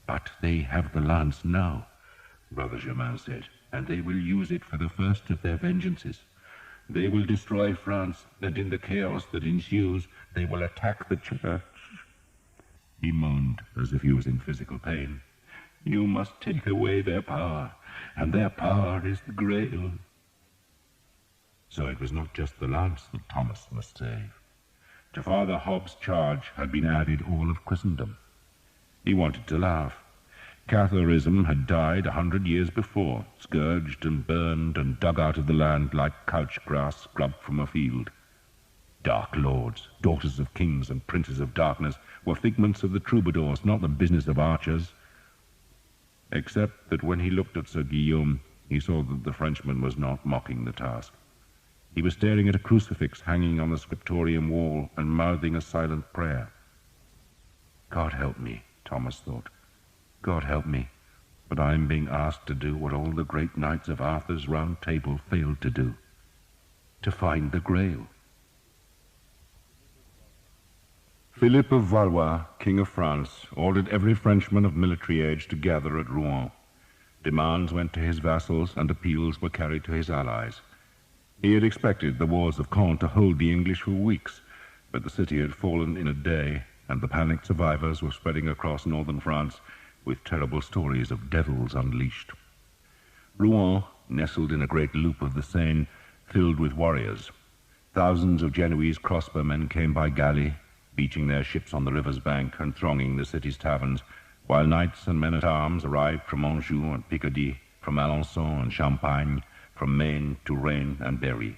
But they have the lance now, Brother Germain said, and they will use it for the first of their vengeances. They will destroy France, and in the chaos that ensues, they will attack the church. He moaned as if he was in physical pain. You must take away their power, and their power is the Grail. So it was not just the lance that Thomas must save. To Father Hobbes' charge had been added all of Christendom. He wanted to laugh. Catholicism had died 100 years before, scourged and burned and dug out of the land like couch grass scrubbed from a field. Dark lords, daughters of kings and princes of darkness, were figments of the troubadours, not the business of archers. Except that when he looked at Sir Guillaume, he saw that the Frenchman was not mocking the task. He was staring at a crucifix hanging on the scriptorium wall and mouthing a silent prayer. God help me, Thomas thought. God help me, but I am being asked to do what all the great knights of Arthur's Round Table failed to do, to find the Grail. Philip of Valois, King of France, ordered every Frenchman of military age to gather at Rouen. Demands went to his vassals and appeals were carried to his allies. He had expected the wars of Caen to hold the English for weeks, but the city had fallen in a day, and the panicked survivors were spreading across northern France with terrible stories of devils unleashed. Rouen, nestled in a great loop of the Seine, filled with warriors. Thousands of Genoese crossbowmen came by galley, beaching their ships on the river's bank and thronging the city's taverns, while knights and men-at-arms arrived from Anjou and Picardy, from Alençon and Champagne, from Maine to Rennes and Berry.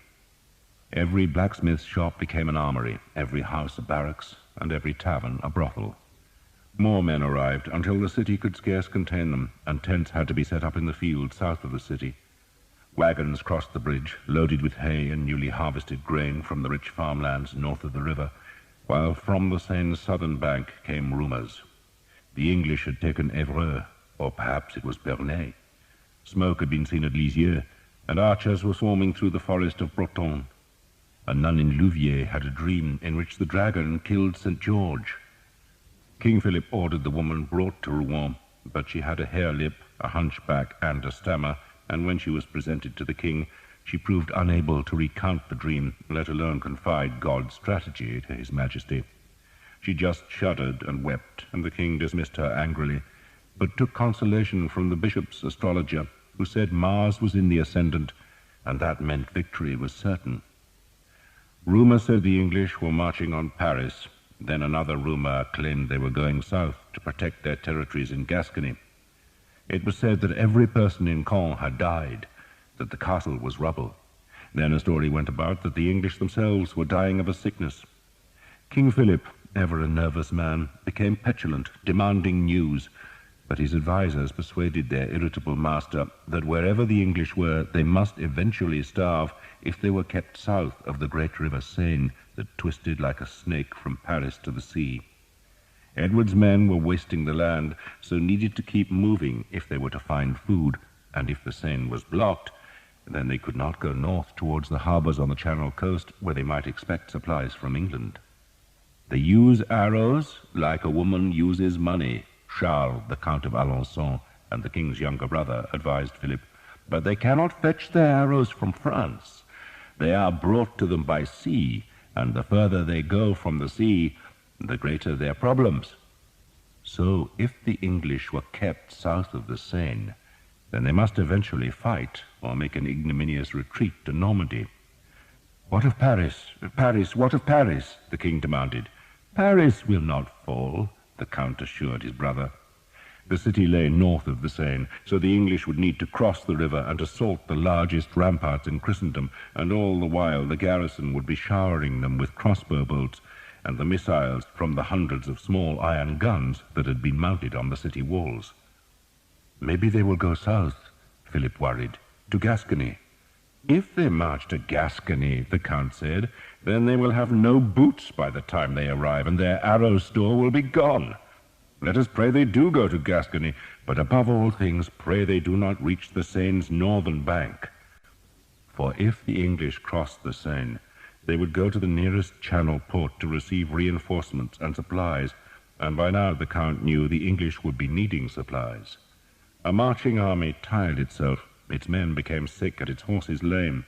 Every blacksmith's shop became an armory, every house a barracks, and every tavern a brothel. More men arrived until the city could scarce contain them, and tents had to be set up in the fields south of the city. Wagons crossed the bridge, loaded with hay and newly harvested grain from the rich farmlands north of the river, while from the Seine's southern bank came rumors. The English had taken Évreux, or perhaps it was Bernay. Smoke had been seen at Lisieux, and archers were swarming through the forest of Breton. A nun in Louviers had a dream in which the dragon killed St. George. King Philip ordered the woman brought to Rouen, but she had a hare lip, a hunchback, and a stammer, and when she was presented to the king, she proved unable to recount the dream, let alone confide God's strategy to His Majesty. She just shuddered and wept, and the king dismissed her angrily, but took consolation from the bishop's astrologer, who said Mars was in the ascendant, and that meant victory was certain. Rumor said the English were marching on Paris. Then another rumor claimed they were going south to protect their territories in Gascony. It was said that every person in Caen had died, that the castle was rubble. Then a story went about that the English themselves were dying of a sickness. King Philip, ever a nervous man, became petulant, demanding news, but his advisers persuaded their irritable master that wherever the English were, they must eventually starve if they were kept south of the great river Seine that twisted like a snake from Paris to the sea. Edward's men were wasting the land, so needed to keep moving if they were to find food, and if the Seine was blocked, then they could not go north towards the harbours on the Channel coast where they might expect supplies from England. They use arrows like a woman uses money, Charles, the Count of Alençon, and the king's younger brother, advised Philip, but they cannot fetch their arrows from France. They are brought to them by sea, and the further they go from the sea, the greater their problems. So if the English were kept south of the Seine, then they must eventually fight or make an ignominious retreat to Normandy. What of Paris? Paris, what of Paris? The king demanded. Paris will not fall, the count assured his brother. The city lay north of the Seine, so the English would need to cross the river and assault the largest ramparts in Christendom, and all the while the garrison would be showering them with crossbow bolts and the missiles from the hundreds of small iron guns that had been mounted on the city walls. Maybe they will go south, Philip worried, to Gascony. If they march to Gascony, the count said, then they will have no boots by the time they arrive, and their arrow store will be gone. Let us pray they do go to Gascony, but above all things, pray they do not reach the Seine's northern bank. For if the English crossed the Seine, they would go to the nearest Channel port to receive reinforcements and supplies, and by now the count knew the English would be needing supplies. A marching army tired itself, its men became sick and its horses lame.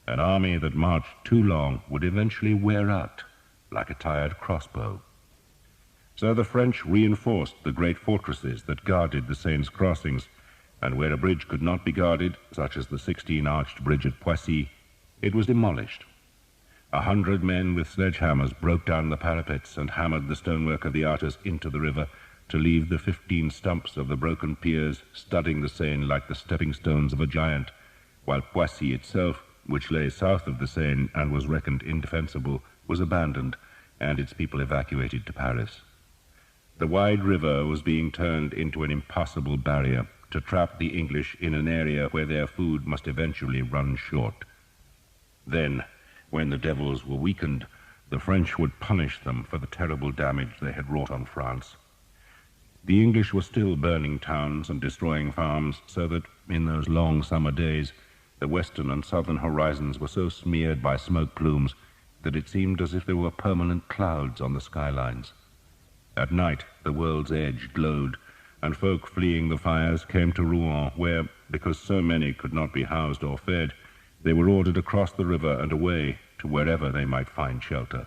An army that marched too long would eventually wear out, like a tired crossbow. So the French reinforced the great fortresses that guarded the Seine's crossings, and where a bridge could not be guarded, such as the 16-arched bridge at Poissy, it was demolished. 100 men with sledgehammers broke down the parapets and hammered the stonework of the arches into the river to leave the 15 stumps of the broken piers studding the Seine like the stepping stones of a giant, while Poissy itself, which lay south of the Seine and was reckoned indefensible, was abandoned and its people evacuated to Paris. The wide river was being turned into an impassable barrier to trap the English in an area where their food must eventually run short. Then, when the devils were weakened, the French would punish them for the terrible damage they had wrought on France. The English were still burning towns and destroying farms, so that, in those long summer days, the western and southern horizons were so smeared by smoke plumes that it seemed as if there were permanent clouds on the skylines. At night, the world's edge glowed, and folk fleeing the fires came to Rouen, where, because so many could not be housed or fed, they were ordered across the river and away to wherever they might find shelter.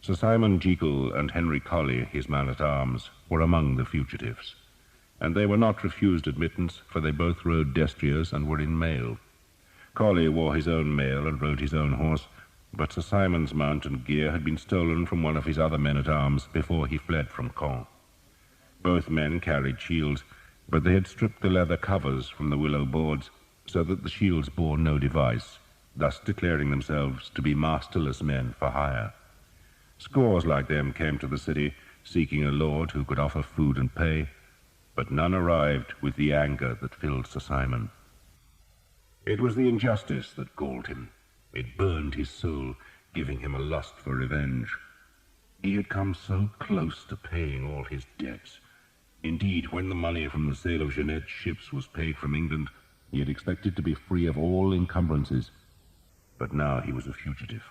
Sir Simon Jekyll and Henry Colley, his man-at-arms, were among the fugitives, and they were not refused admittance, for they both rode destriers and were in mail. Colley wore his own mail and rode his own horse, but Sir Simon's mount and gear had been stolen from one of his other men-at-arms before he fled from Caen. Both men carried shields, but they had stripped the leather covers from the willow boards, so that the shields bore no device, thus declaring themselves to be masterless men for hire. Scores like them came to the city, seeking a lord who could offer food and pay, but none arrived with the anger that filled Sir Simon. It was the injustice that galled him. It burned his soul, giving him a lust for revenge. He had come so close to paying all his debts. Indeed, when the money from the sale of Jeanette's ships was paid from England, he had expected to be free of all encumbrances. But now he was a fugitive.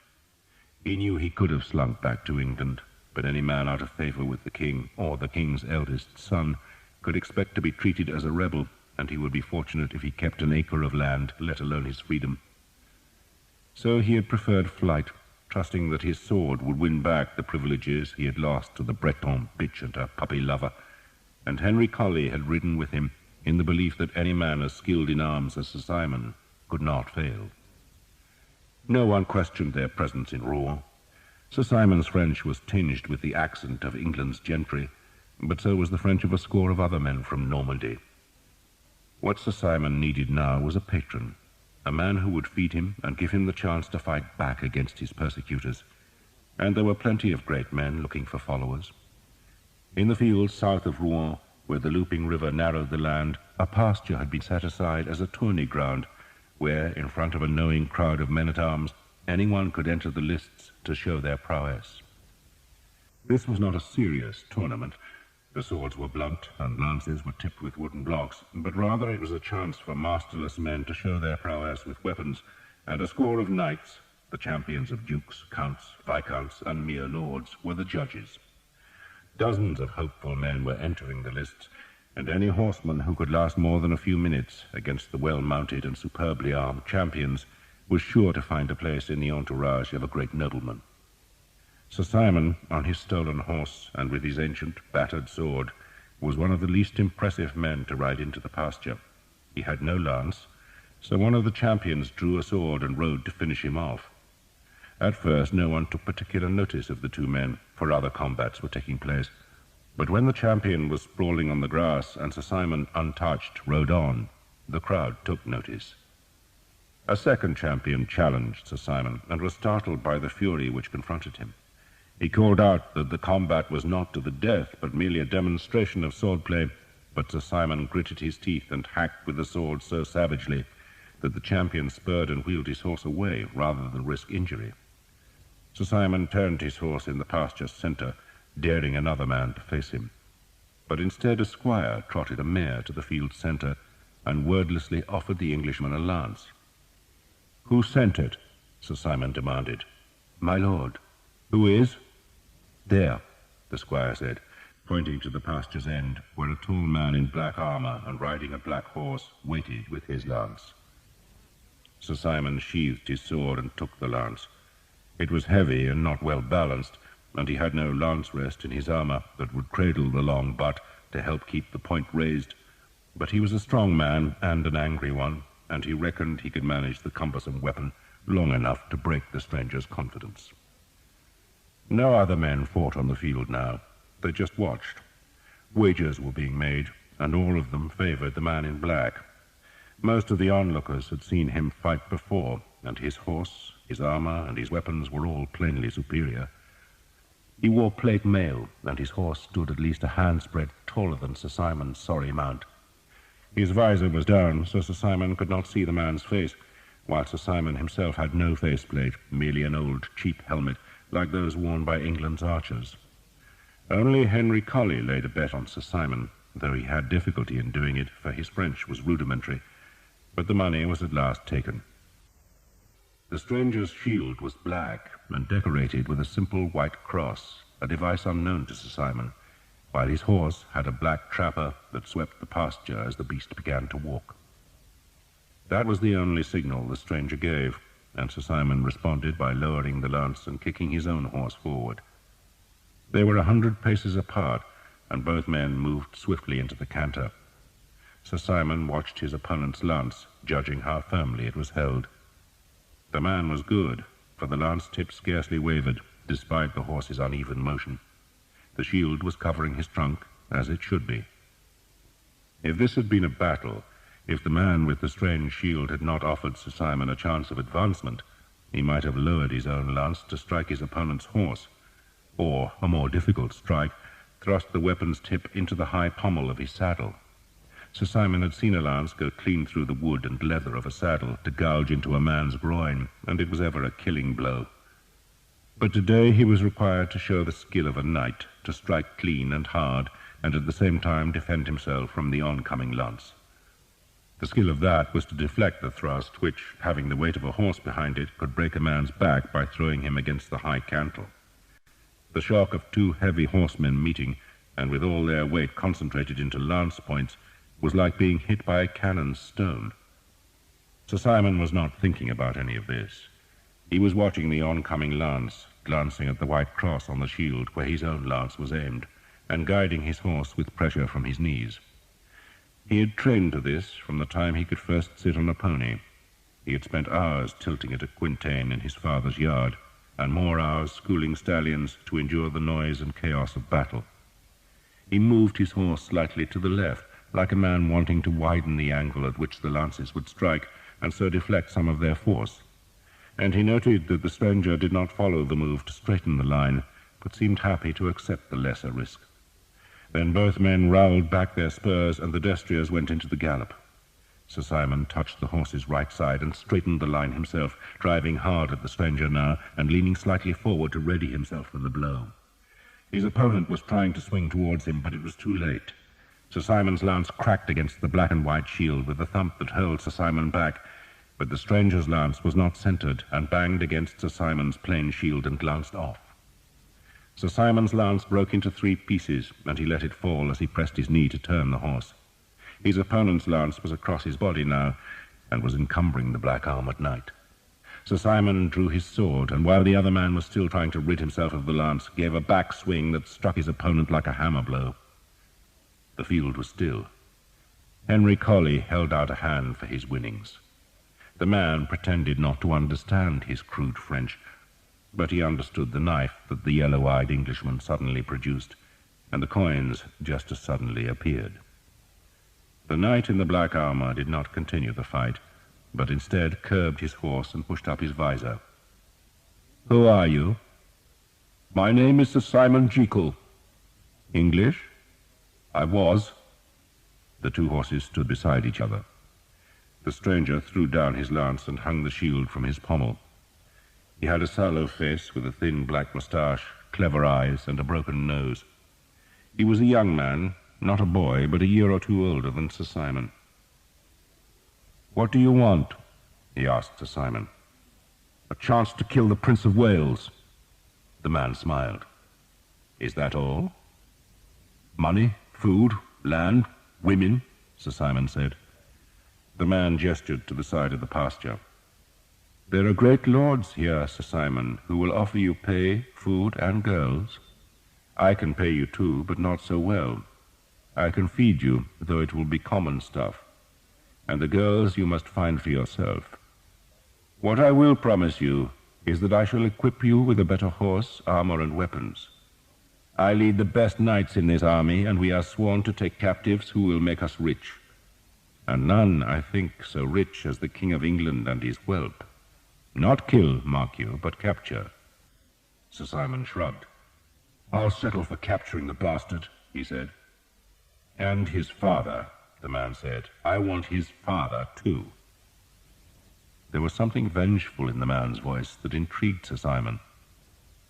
He knew he could have slunk back to England, but any man out of favor with the king, or the king's eldest son, could expect to be treated as a rebel, and he would be fortunate if he kept an acre of land, let alone his freedom. So he had preferred flight, trusting that his sword would win back the privileges he had lost to the Breton bitch and her puppy lover, and Henry Colley had ridden with him in the belief that any man as skilled in arms as Sir Simon could not fail. No one questioned their presence in Rouen. Sir Simon's French was tinged with the accent of England's gentry, but so was the French of a score of other men from Normandy. What Sir Simon needed now was a patron, a man who would feed him and give him the chance to fight back against his persecutors, and there were plenty of great men looking for followers. In the fields south of Rouen, where the looping river narrowed the land, a pasture had been set aside as a tourney ground, where, in front of a knowing crowd of men-at-arms, anyone could enter the lists to show their prowess. This was not a serious tournament. The swords were blunt and lances were tipped with wooden blocks, but rather it was a chance for masterless men to show their prowess with weapons, and a score of knights, the champions of dukes, counts, viscounts, and mere lords, were the judges. Dozens of hopeful men were entering the lists, and any horseman who could last more than a few minutes against the well-mounted and superbly armed champions was sure to find a place in the entourage of a great nobleman. Sir Simon, on his stolen horse and with his ancient, battered sword, was one of the least impressive men to ride into the pasture. He had no lance, so one of the champions drew a sword and rode to finish him off. At first no one took particular notice of the two men, for other combats were taking place, but when the champion was sprawling on the grass and Sir Simon, untouched, rode on, the crowd took notice. A second champion challenged Sir Simon, and was startled by the fury which confronted him. He called out that the combat was not to the death, but merely a demonstration of swordplay, but Sir Simon gritted his teeth and hacked with the sword so savagely that the champion spurred and wheeled his horse away rather than risk injury. Sir Simon turned his horse in the pasture's centre, daring another man to face him. But instead a squire trotted a mare to the field's centre and wordlessly offered the Englishman a lance. "Who sent it?" Sir Simon demanded. "My lord." "Who is?" "There," the squire said, pointing to the pasture's end, where a tall man in black armour and riding a black horse waited with his lance. Sir Simon sheathed his sword and took the lance. It was heavy and not well balanced, and he had no lance rest in his armour that would cradle the long butt to help keep the point raised. But he was a strong man and an angry one, and he reckoned he could manage the cumbersome weapon long enough to break the stranger's confidence. No other men fought on the field now. They just watched. Wagers were being made, and all of them favoured the man in black. Most of the onlookers had seen him fight before, and his horse, his armour, and his weapons were all plainly superior. He wore plate mail, and his horse stood at least a hand's-breadth taller than Sir Simon's sorry mount. His visor was down, so Sir Simon could not see the man's face, while Sir Simon himself had no faceplate, merely an old, cheap helmet, like those worn by England's archers. Only Henry Colley laid a bet on Sir Simon, though he had difficulty in doing it, for his French was rudimentary, but the money was at last taken. The stranger's shield was black and decorated with a simple white cross, a device unknown to Sir Simon, while his horse had a black trapper that swept the pasture as the beast began to walk. That was the only signal the stranger gave, and Sir Simon responded by lowering the lance and kicking his own horse forward. They were 100 paces apart, and both men moved swiftly into the canter. Sir Simon watched his opponent's lance, judging how firmly it was held. The man was good, for the lance tip scarcely wavered, despite the horse's uneven motion. The shield was covering his trunk, as it should be. If this had been a battle, if the man with the strange shield had not offered Sir Simon a chance of advancement, he might have lowered his own lance to strike his opponent's horse, or, a more difficult strike, thrust the weapon's tip into the high pommel of his saddle. Sir Simon had seen a lance go clean through the wood and leather of a saddle to gouge into a man's groin, and it was ever a killing blow. But today he was required to show the skill of a knight, to strike clean and hard, and at the same time defend himself from the oncoming lance. The skill of that was to deflect the thrust, which, having the weight of a horse behind it, could break a man's back by throwing him against the high cantle. The shock of two heavy horsemen meeting, and with all their weight concentrated into lance points, was like being hit by a cannon's stone. Sir Simon was not thinking about any of this. He was watching the oncoming lance, glancing at the white cross on the shield where his own lance was aimed, and guiding his horse with pressure from his knees. He had trained to this from the time he could first sit on a pony. He had spent hours tilting at a quintain in his father's yard, and more hours schooling stallions to endure the noise and chaos of battle. He moved his horse slightly to the left, like a man wanting to widen the angle at which the lances would strike, and so deflect some of their force. And he noted that the stranger did not follow the move to straighten the line, but seemed happy to accept the lesser risk. Then both men rowelled back their spurs, and the destriers went into the gallop. Sir Simon touched the horse's right side and straightened the line himself, driving hard at the stranger now and leaning slightly forward to ready himself for the blow. His opponent was trying to swing towards him, but it was too late. Sir Simon's lance cracked against the black and white shield with a thump that hurled Sir Simon back, but the stranger's lance was not centered and banged against Sir Simon's plain shield and glanced off. Sir Simon's lance broke into 3 pieces, and he let it fall as he pressed his knee to turn the horse. His opponent's lance was across his body now, and was encumbering the black-armored knight. Sir Simon drew his sword, and while the other man was still trying to rid himself of the lance, gave a back swing that struck his opponent like a hammer blow. The field was still. Henry Colley held out a hand for his winnings. The man pretended not to understand his crude French, but he understood the knife that the yellow-eyed Englishman suddenly produced, and the coins just as suddenly appeared. The knight in the black armor did not continue the fight, but instead curbed his horse and pushed up his visor. "Who are you?" "My name is Sir Simon Jekyll." "English?" "I was." The 2 horses stood beside each other. The stranger threw down his lance and hung the shield from his pommel. He had a sallow face with a thin black moustache, clever eyes, and a broken nose. He was a young man, not a boy, but a year or 2 older than Sir Simon. "What do you want?" he asked Sir Simon. "A chance to kill the Prince of Wales." The man smiled. "Is that all?" "Money, food, land, women," Sir Simon said. The man gestured to the side of the pasture. "There are great lords here, Sir Simon, who will offer you pay, food, and girls. I can pay you too, but not so well. I can feed you, though it will be common stuff. And the girls you must find for yourself. What I will promise you is that I shall equip you with a better horse, armor, and weapons. I lead the best knights in this army, and we are sworn to take captives who will make us rich. And none, I think, so rich as the King of England and his whelp. Not kill, mark you, but capture." Sir Simon shrugged. "I'll settle for capturing the bastard," he said. "And his father," the man said. "I want his father, too." There was something vengeful in the man's voice that intrigued Sir Simon.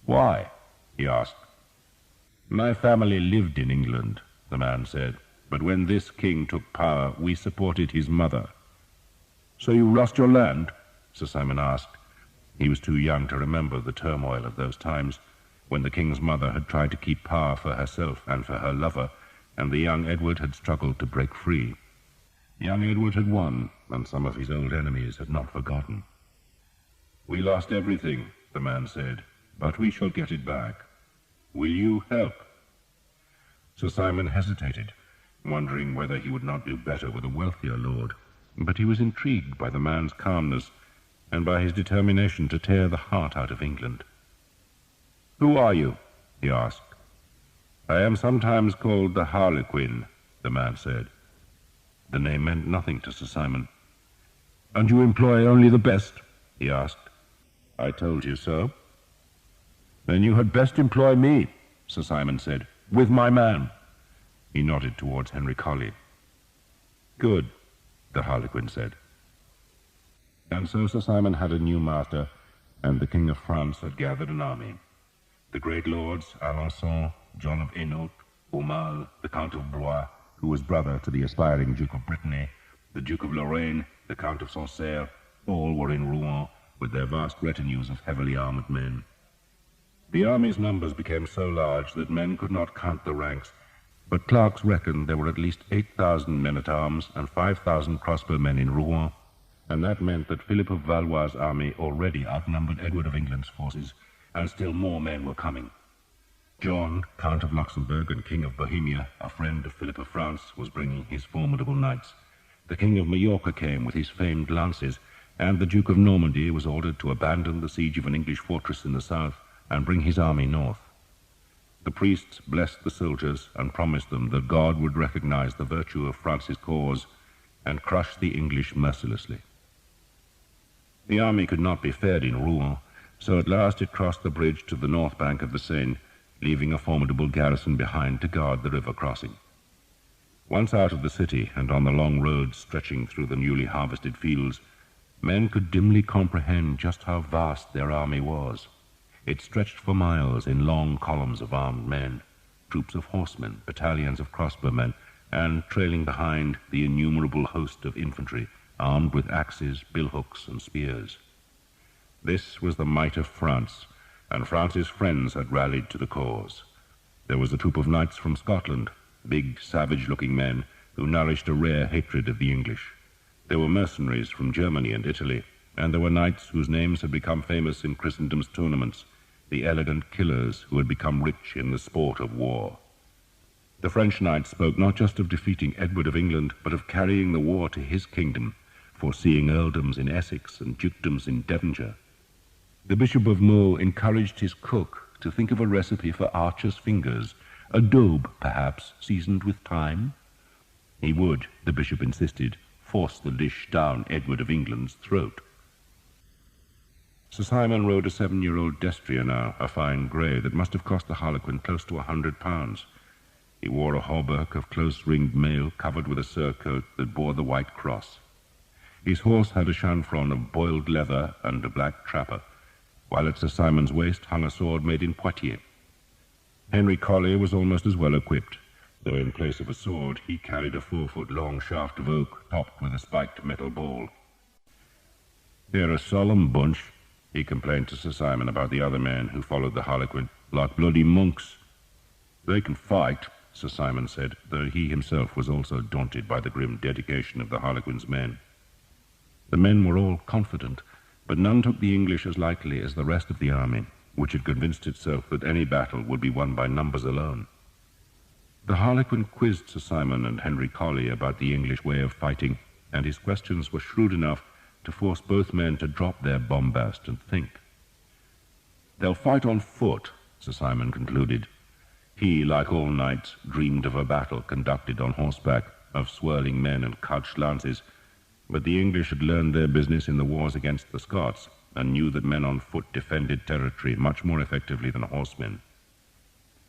"Why?" he asked. "My family lived in England," the man said, "but when this king took power, we supported his mother." "So you lost your land?" Sir Simon asked. He was too young to remember the turmoil of those times, when the king's mother had tried to keep power for herself and for her lover, and the young Edward had struggled to break free. Young Edward had won, and some of his old enemies had not forgotten. "We lost everything," the man said, "but we shall get it back. Will you help?" Sir Simon hesitated, wondering whether he would not do better with a wealthier lord, but he was intrigued by the man's calmness and by his determination to tear the heart out of England. "Who are you?" he asked. "I am sometimes called the Harlequin," the man said. The name meant nothing to Sir Simon. "And you employ only the best?" he asked. "I told you so." "Then you had best employ me," Sir Simon said, "with my man." He nodded towards Henry Colley. "Good," the Harlequin said. And so Sir Simon had a new master, and the King of France had gathered an army. The great lords, Alençon, John of Hainault, Aumale, the Count of Blois, who was brother to the aspiring Duke of Brittany, the Duke of Lorraine, the Count of Sancerre, all were in Rouen, with their vast retinues of heavily armored men. The army's numbers became so large that men could not count the ranks, but clerks reckoned there were at least 8,000 men-at-arms and 5,000 crossbowmen in Rouen, and that meant that Philip of Valois' army already outnumbered Edward of England's forces, and still more men were coming. John, Count of Luxembourg and King of Bohemia, a friend of Philip of France, was bringing his formidable knights. The King of Majorca came with his famed lances, and the Duke of Normandy was ordered to abandon the siege of an English fortress in the south and bring his army north. The priests blessed the soldiers and promised them that God would recognize the virtue of France's cause and crush the English mercilessly. The army could not be fed in Rouen, so at last it crossed the bridge to the north bank of the Seine, leaving a formidable garrison behind to guard the river crossing. Once out of the city and on the long roads stretching through the newly harvested fields, men could dimly comprehend just how vast their army was. It stretched for miles in long columns of armed men, troops of horsemen, battalions of crossbowmen, and trailing behind the innumerable host of infantry, armed with axes, billhooks, and spears. This was the might of France, and France's friends had rallied to the cause. There was a troop of knights from Scotland, big, savage-looking men who nourished a rare hatred of the English. There were mercenaries from Germany and Italy, and there were knights whose names had become famous in Christendom's tournaments, the elegant killers who had become rich in the sport of war. The French knights spoke not just of defeating Edward of England, but of carrying the war to his kingdom, foreseeing earldoms in Essex and dukedoms in Devonshire. The Bishop of Meaux encouraged his cook to think of a recipe for archers' fingers, a daube, perhaps, seasoned with thyme. He would, the bishop insisted, force the dish down Edward of England's throat. Sir Simon rode a 7-year-old destrier now, a fine grey that must have cost the Harlequin close to £100. He wore a hauberk of close-ringed mail covered with a surcoat that bore the white cross. His horse had a chanfron of boiled leather and a black trapper, while at Sir Simon's waist hung a sword made in Poitiers. Henry Collier was almost as well equipped, though in place of a sword he carried a 4-foot-long shaft of oak topped with a spiked metal ball. "They're a solemn bunch," he complained to Sir Simon about the other men who followed the Harlequin, "like bloody monks." "They can fight," Sir Simon said, though he himself was also daunted by the grim dedication of the Harlequin's men. The men were all confident, but none took the English as lightly as the rest of the army, which had convinced itself that any battle would be won by numbers alone. The Harlequin quizzed Sir Simon and Henry Collier about the English way of fighting, and his questions were shrewd enough to force both men to drop their bombast and think. "They'll fight on foot," Sir Simon concluded. He, like all knights, dreamed of a battle conducted on horseback, of swirling men and couched lances, but the English had learned their business in the wars against the Scots, and knew that men on foot defended territory much more effectively than horsemen.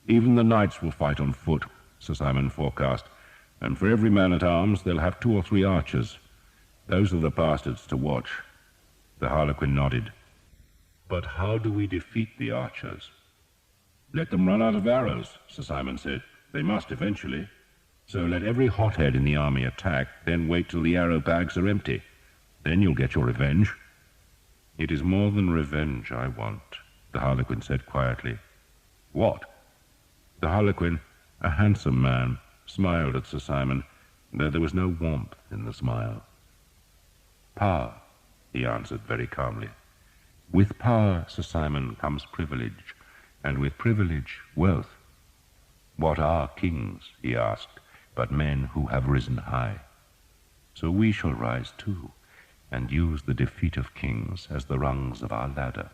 "Even the knights will fight on foot," Sir Simon forecast, "and for every man-at-arms they'll have 2 or 3 archers. Those are the bastards to watch." The Harlequin nodded. "But how do we defeat the archers?" "Let them run out of arrows," Sir Simon said. "They must eventually. So let every hothead in the army attack, then wait till the arrow bags are empty. Then you'll get your revenge." "It is more than revenge I want," the Harlequin said quietly. "What?" The Harlequin, a handsome man, smiled at Sir Simon, though there was no warmth in the smile. "Power," he answered very calmly. "With power, Sir Simon, comes privilege, and with privilege, wealth. What are kings," he asked, "but men who have risen high? So we shall rise too, and use the defeat of kings as the rungs of our ladder."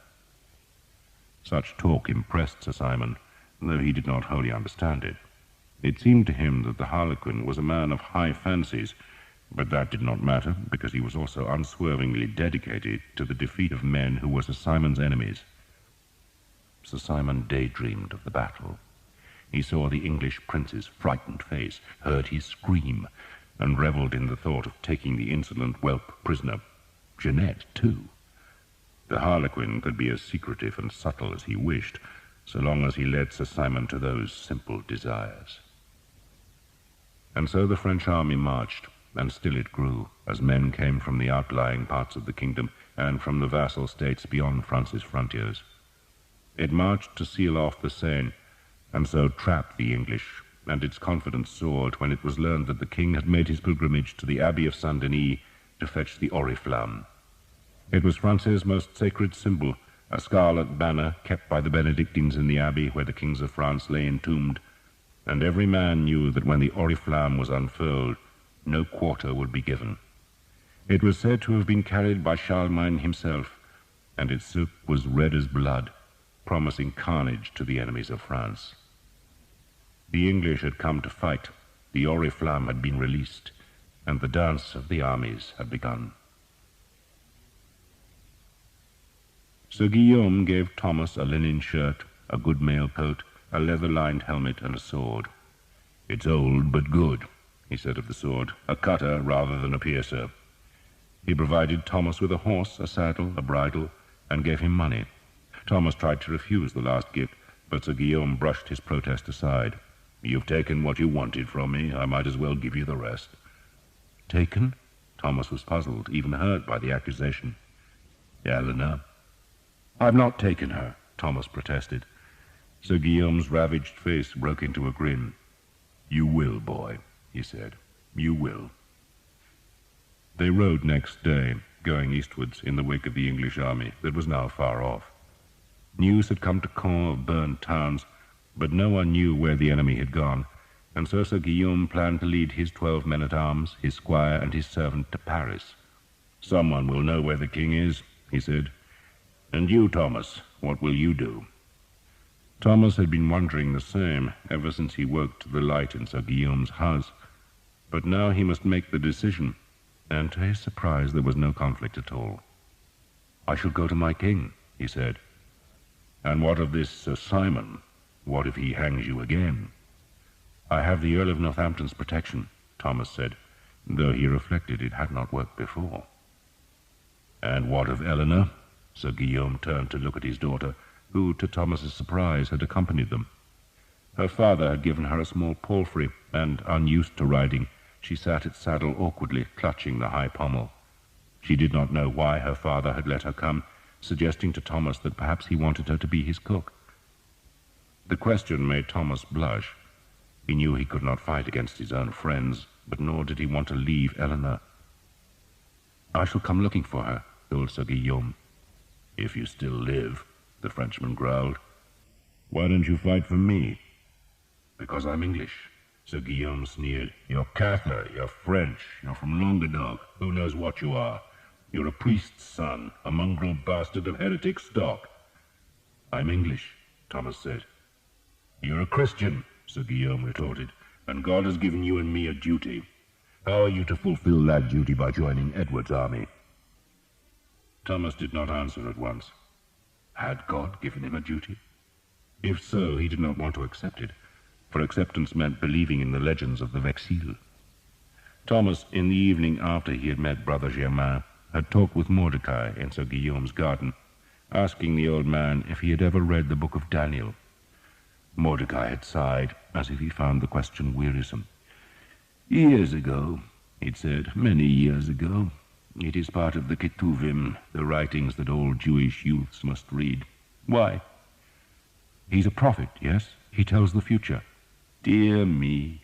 Such talk impressed Sir Simon, though he did not wholly understand it. It seemed to him that the Harlequin was a man of high fancies, but that did not matter, because he was also unswervingly dedicated to the defeat of men who were Sir Simon's enemies. Sir Simon daydreamed of the battle. He saw the English prince's frightened face, heard his scream, and revelled in the thought of taking the insolent whelp prisoner. Jeanette, too. The Harlequin could be as secretive and subtle as he wished, so long as he led Sir Simon to those simple desires. And so the French army marched, and still it grew, as men came from the outlying parts of the kingdom and from the vassal states beyond France's frontiers. It marched to seal off the Seine, and so trap the English, and its confidence soared when it was learned that the king had made his pilgrimage to the Abbey of Saint-Denis to fetch the oriflamme. It was France's most sacred symbol, a scarlet banner kept by the Benedictines in the abbey where the kings of France lay entombed, and every man knew that when the oriflamme was unfurled, no quarter would be given. It was said to have been carried by Charlemagne himself, and its silk was red as blood, promising carnage to the enemies of France. The English had come to fight, the oriflamme had been released, and the dance of the armies had begun. Sir Guillaume gave Thomas a linen shirt, a good mail coat, a leather-lined helmet, and a sword. "It's old but good," he said of the sword, "a cutter rather than a piercer." He provided Thomas with a horse, a saddle, a bridle, and gave him money. Thomas tried to refuse the last gift, but Sir Guillaume brushed his protest aside. "You've taken what you wanted from me. I might as well give you the rest." "Taken?" Thomas was puzzled, even hurt by the accusation. "Eleanor." "I've not taken her," Thomas protested. Sir Guillaume's ravaged face broke into a grin. "You will, boy," he said. "You will." They rode next day, going eastwards in the wake of the English army that was now far off. News had come to Caen of burned towns, but no one knew where the enemy had gone, and so Sir Guillaume planned to lead his 12 men-at-arms, his squire and his servant to Paris. "Someone will know where the king is," he said. "And you, Thomas, what will you do?" Thomas had been wondering the same ever since he woke to the light in Sir Guillaume's house, but now he must make the decision, and to his surprise there was no conflict at all. "I shall go to my king," he said. "And what of this Sir Simon? What if he hangs you again?" "I have the Earl of Northampton's protection," Thomas said, though he reflected it had not worked before. "And what of Eleanor?" Sir Guillaume turned to look at his daughter, who, to Thomas's surprise, had accompanied them. Her father had given her a small palfrey, and, unused to riding, she sat at saddle awkwardly, clutching the high pommel. She did not know why her father had let her come, suggesting to Thomas that perhaps he wanted her to be his cook. The question made Thomas blush. He knew he could not fight against his own friends, but nor did he want to leave Eleanor. "I shall come looking for her," told Sir Guillaume. "If you still live," the Frenchman growled. "Why don't you fight for me?" "Because I'm English," Sir Guillaume sneered. "You're Catholic, you're French, you're from Languedoc. Who knows what you are? You're a priest's son, a mongrel bastard of heretic stock." "I'm English," Thomas said. "You're a Christian," Sir Guillaume retorted, "and God has given you and me a duty. How are you to fulfill that duty by joining Edward's army?" Thomas did not answer at once. Had God given him a duty? If so, he did not want to accept it, for acceptance meant believing in the legends of the Vexil. Thomas, in the evening after he had met Brother Germain, had talked with Mordecai in Sir Guillaume's garden, asking the old man if he had ever read the book of Daniel. Mordecai had sighed, as if he found the question wearisome. "Years ago," he'd said, "many years ago. It is part of the Ketuvim, the writings that all Jewish youths must read." "Why?" "He's a prophet, yes? He tells the future." "Dear me,"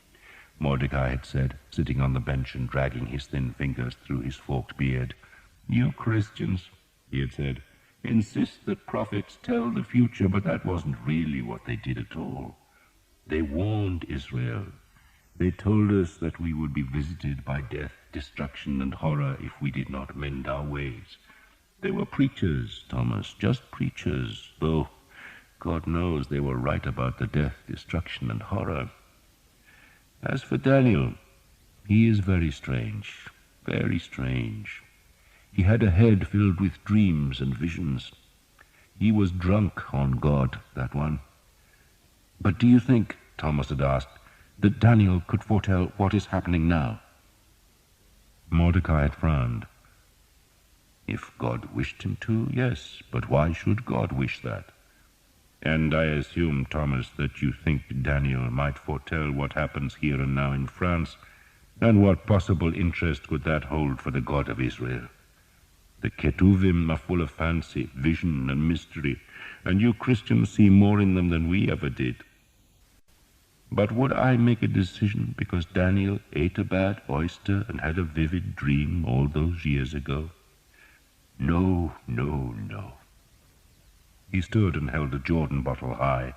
Mordecai had said, sitting on the bench and dragging his thin fingers through his forked beard. "You Christians," he had said, "insist that prophets tell the future, but that wasn't really what they did at all. They warned Israel. They told us that we would be visited by death, destruction, and horror if we did not mend our ways. They were preachers, Thomas, just preachers, though God knows they were right about the death, destruction, and horror. As for Daniel, he is very strange, very strange. He had a head filled with dreams and visions. He was drunk on God, that one." "But do you think," Thomas had asked, "that Daniel could foretell what is happening now?" Mordecai had frowned. "If God wished him to, yes, but why should God wish that? And I assume, Thomas, that you think Daniel might foretell what happens here and now in France, and what possible interest could that hold for the God of Israel? The Ketuvim are full of fancy, vision, and mystery, and you Christians see more in them than we ever did." But would I make a decision because Daniel ate a bad oyster and had a vivid dream all those years ago? No, no, no. He stood and held a Jordan bottle high.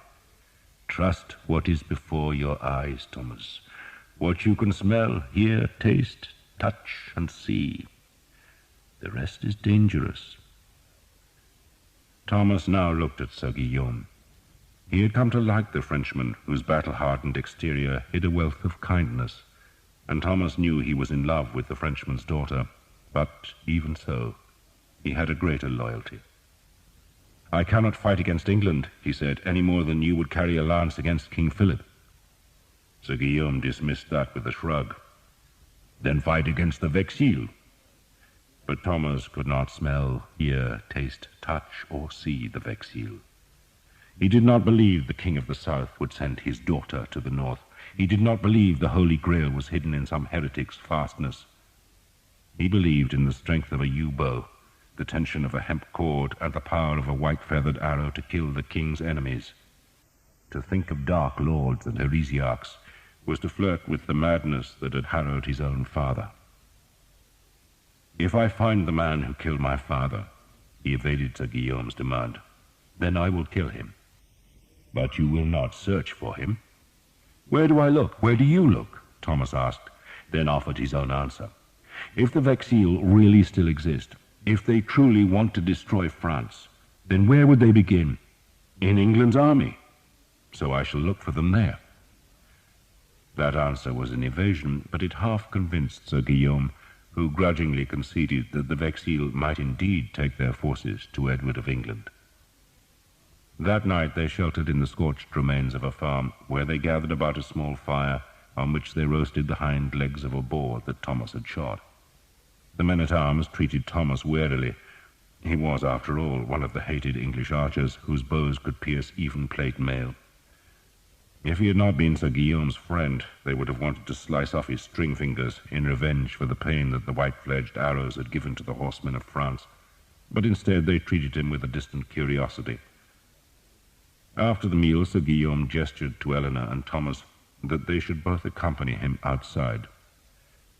Trust what is before your eyes, Thomas. What you can smell, hear, taste, touch, and see. The rest is dangerous. Thomas now looked at Sir Guillaume. He had come to like the Frenchman, whose battle-hardened exterior hid a wealth of kindness, and Thomas knew he was in love with the Frenchman's daughter, but even so, he had a greater loyalty. "I cannot fight against England," he said, "any more than you would carry a lance against King Philip." Sir Guillaume dismissed that with a shrug. "Then fight against the Vexil." But Thomas could not smell, hear, taste, touch, or see the Vexil. He did not believe the King of the South would send his daughter to the north. He did not believe the Holy Grail was hidden in some heretic's fastness. He believed in the strength of a yew bow, the tension of a hemp cord, and the power of a white-feathered arrow to kill the king's enemies. To think of dark lords and heresiarchs was to flirt with the madness that had harrowed his own father. "If I find the man who killed my father," he evaded Sir Guillaume's demand, "then I will kill him." "But you will not search for him?" "Where do I look? Where do you look?" Thomas asked, then offered his own answer. "If the Vexil really still exist, if they truly want to destroy France, then where would they begin? In England's army. So I shall look for them there." That answer was an evasion, but it half convinced Sir Guillaume, who grudgingly conceded that the Vexil might indeed take their forces to Edward of England. That night they sheltered in the scorched remains of a farm, where they gathered about a small fire, on which they roasted the hind legs of a boar that Thomas had shot. The men-at-arms treated Thomas warily. He was, after all, one of the hated English archers, whose bows could pierce even plate mail. If he had not been Sir Guillaume's friend, they would have wanted to slice off his string fingers in revenge for the pain that the white-fledged arrows had given to the horsemen of France, but instead they treated him with a distant curiosity. After the meal, Sir Guillaume gestured to Eleanor and Thomas that they should both accompany him outside.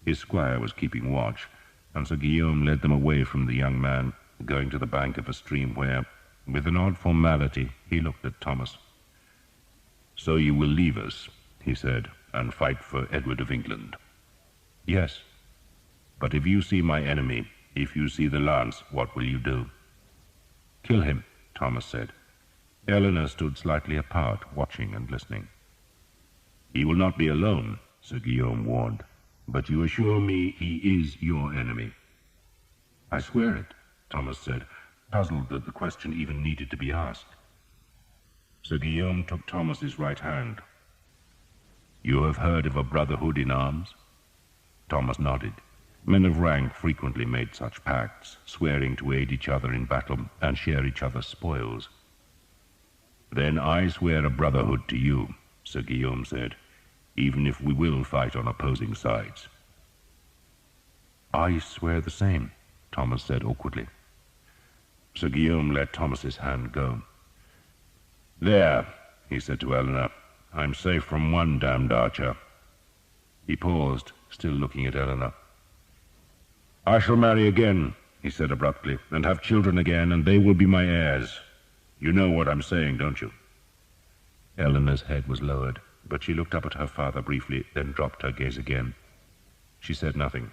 His squire was keeping watch, and Sir Guillaume led them away from the young man, going to the bank of a stream where, with an odd formality, he looked at Thomas. "So you will leave us," he said, "and fight for Edward of England?" "Yes." "But if you see my enemy, if you see the lance, what will you do?" "Kill him," Thomas said. Eleanor stood slightly apart, watching and listening. "He will not be alone," Sir Guillaume warned. "But you assure me he is your enemy?" "I swear it," Thomas said, puzzled that the question even needed to be asked. Sir Guillaume took Thomas's right hand. "You have heard of a brotherhood in arms?" Thomas nodded. Men of rank frequently made such pacts, swearing to aid each other in battle and share each other's spoils. "Then I swear a brotherhood to you," Sir Guillaume said, "even if we will fight on opposing sides." "I swear the same," Thomas said awkwardly. Sir Guillaume let Thomas's hand go. "There," he said to Eleanor, "I'm safe from one damned archer." He paused, still looking at Eleanor. "I shall marry again," he said abruptly, "and have children again, and they will be my heirs. You know what I'm saying, don't you?" Eleanor's head was lowered, but she looked up at her father briefly, then dropped her gaze again. She said nothing.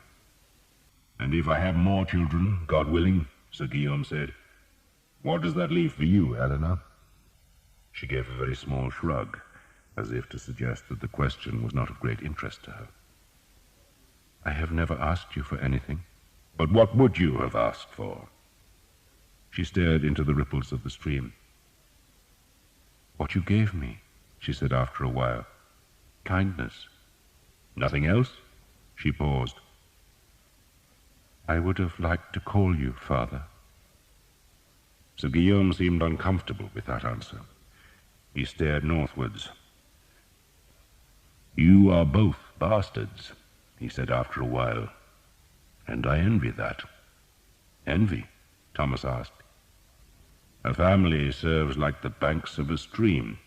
"And if I have more children, God willing," Sir Guillaume said, "what does that leave for you, Eleanor?" She gave a very small shrug, as if to suggest that the question was not of great interest to her. "I have never asked you for anything." "But what would you have asked for?" She stared into the ripples of the stream. "What you gave me," she said after a while. "Kindness." "Nothing else?" She paused. "I would have liked to call you father." Sir Guillaume seemed uncomfortable with that answer. He stared northwards. "You are both bastards," he said after a while, "and I envy that." "Envy?" Thomas asked. "A family serves like the banks of a stream.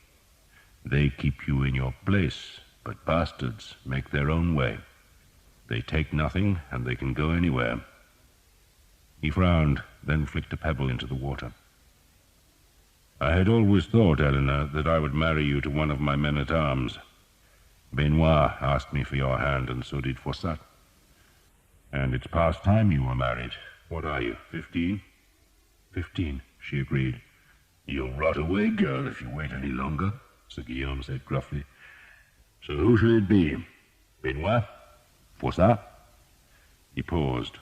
They keep you in your place, but bastards make their own way. They take nothing, and they can go anywhere." He frowned, then flicked a pebble into the water. "I had always thought, Eleanor, that I would marry you to one of my men-at-arms. Benoit asked me for your hand, and so did Faussat. And it's past time you were married. What are you, 15? 15, she agreed. You'll rot away, girl, if you wait any longer, Sir Guillaume said gruffly. So who should it be? Benoit? Faussat? He paused.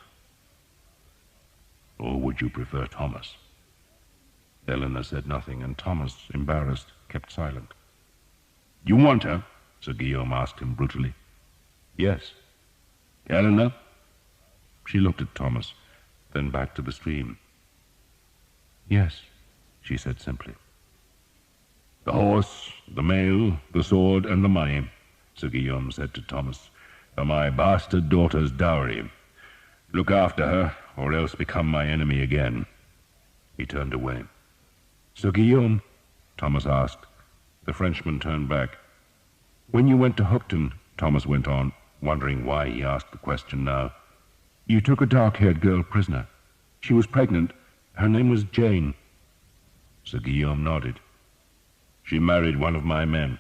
Or would you prefer Thomas? Eleanor said nothing, and Thomas, embarrassed, kept silent. You want her? Sir Guillaume asked him brutally. Yes. Eleanor? She looked at Thomas, then back to the stream. Yes, she said simply. The horse, the mail, the sword, and the money, Sir Guillaume said to Thomas, are my bastard daughter's dowry. Look after her, or else become my enemy again. He turned away. Sir Guillaume, Thomas asked. The Frenchman turned back. When you went to Hookton, Thomas went on, wondering why he asked the question now, you took a dark-haired girl prisoner. She was pregnant. Her name was Jane. Sir Guillaume nodded. She married one of my men,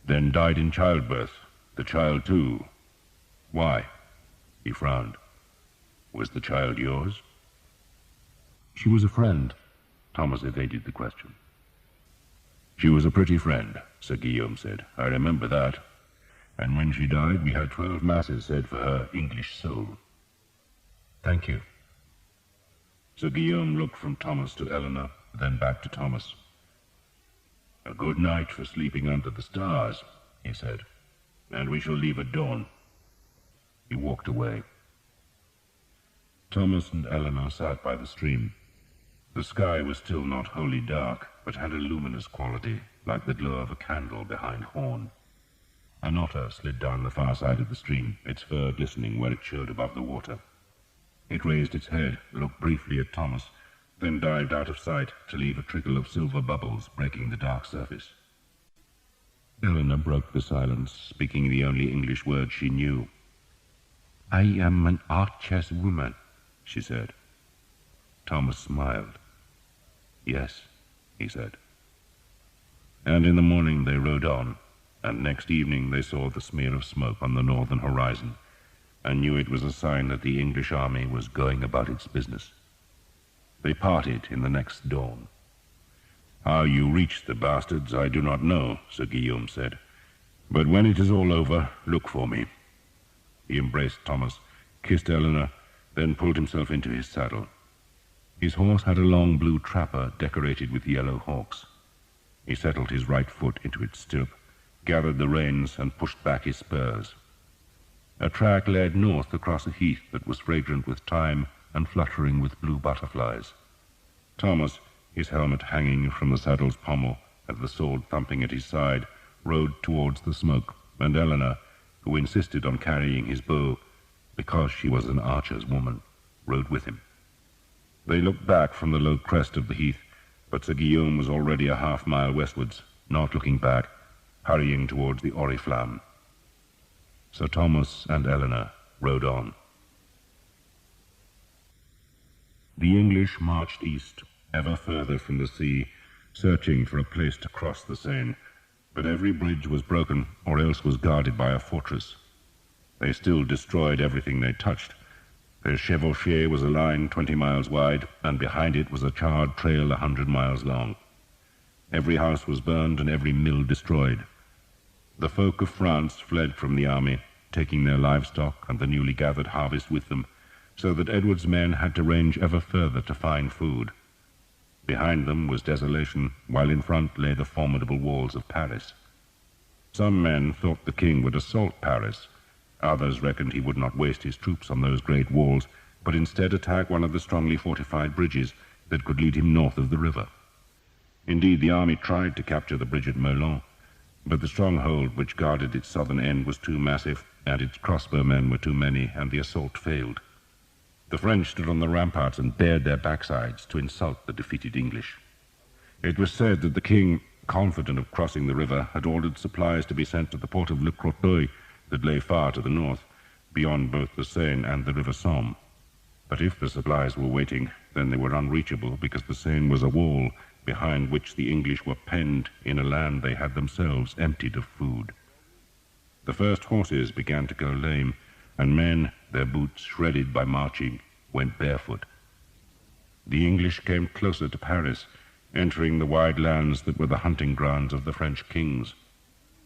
then died in childbirth, the child too. Why? He frowned. Was the child yours? She was a friend. Thomas evaded the question. She was a pretty friend, Sir Guillaume said. I remember that. And when she died, we had 12 masses said for her English soul. Thank you. Sir Guillaume looked from Thomas to Eleanor, then back to Thomas. A good night for sleeping under the stars, he said, and we shall leave at dawn. He walked away. Thomas and Eleanor sat by the stream. The sky was still not wholly dark, but had a luminous quality, like the glow of a candle behind horn. An otter slid down the far side of the stream, its fur glistening where it showed above the water. It raised its head, looked briefly at Thomas, then dived out of sight to leave a trickle of silver bubbles breaking the dark surface. Eleanor broke the silence, speaking the only English word she knew. I am an archer's woman, she said. Thomas smiled. Yes, he said. And in the morning they rode on, and next evening they saw the smear of smoke on the northern horizon, and knew it was a sign that the English army was going about its business. They parted in the next dawn. How you reached the bastards I do not know, Sir Guillaume said, but when it is all over, look for me. He embraced Thomas, kissed Eleanor, then pulled himself into his saddle. His horse had a long blue trapper decorated with yellow hawks. He settled his right foot into its stirrup, gathered the reins, and pushed back his spurs. A track led north across a heath that was fragrant with thyme and fluttering with blue butterflies. Thomas, his helmet hanging from the saddle's pommel and the sword thumping at his side, rode towards the smoke, and Eleanor, who insisted on carrying his bow because she was an archer's woman, rode with him. They looked back from the low crest of the heath, but Sir Guillaume was already a half-mile westwards, not looking back, hurrying towards the Oriflamme. Sir Thomas and Eleanor rode on. The English marched east, ever further from the sea, searching for a place to cross the Seine, but every bridge was broken or else was guarded by a fortress. They still destroyed everything they touched. Their chevauchée was a line 20 miles wide, and behind it was a charred trail 100 miles long. Every house was burned and every mill destroyed. The folk of France fled from the army, taking their livestock and the newly gathered harvest with them, so that Edward's men had to range ever further to find food. Behind them was desolation, while in front lay the formidable walls of Paris. Some men thought the king would assault Paris. Others reckoned he would not waste his troops on those great walls, but instead attack one of the strongly fortified bridges that could lead him north of the river. Indeed, the army tried to capture the bridge at Melun, but the stronghold which guarded its southern end was too massive, and its crossbowmen were too many, and the assault failed. The French stood on the ramparts and bared their backsides to insult the defeated English. It was said that the king confident of crossing the river, had ordered supplies to be sent to the port of Le Crotoy that lay far to the north, beyond both the Seine and the river Somme. But if the supplies were waiting, then they were unreachable, because the Seine was a wall behind which the English were penned in a land they had themselves emptied of food. The first horses began to go lame, and men, their boots shredded by marching, went barefoot. The English came closer to Paris, entering the wide lands that were the hunting grounds of the French kings.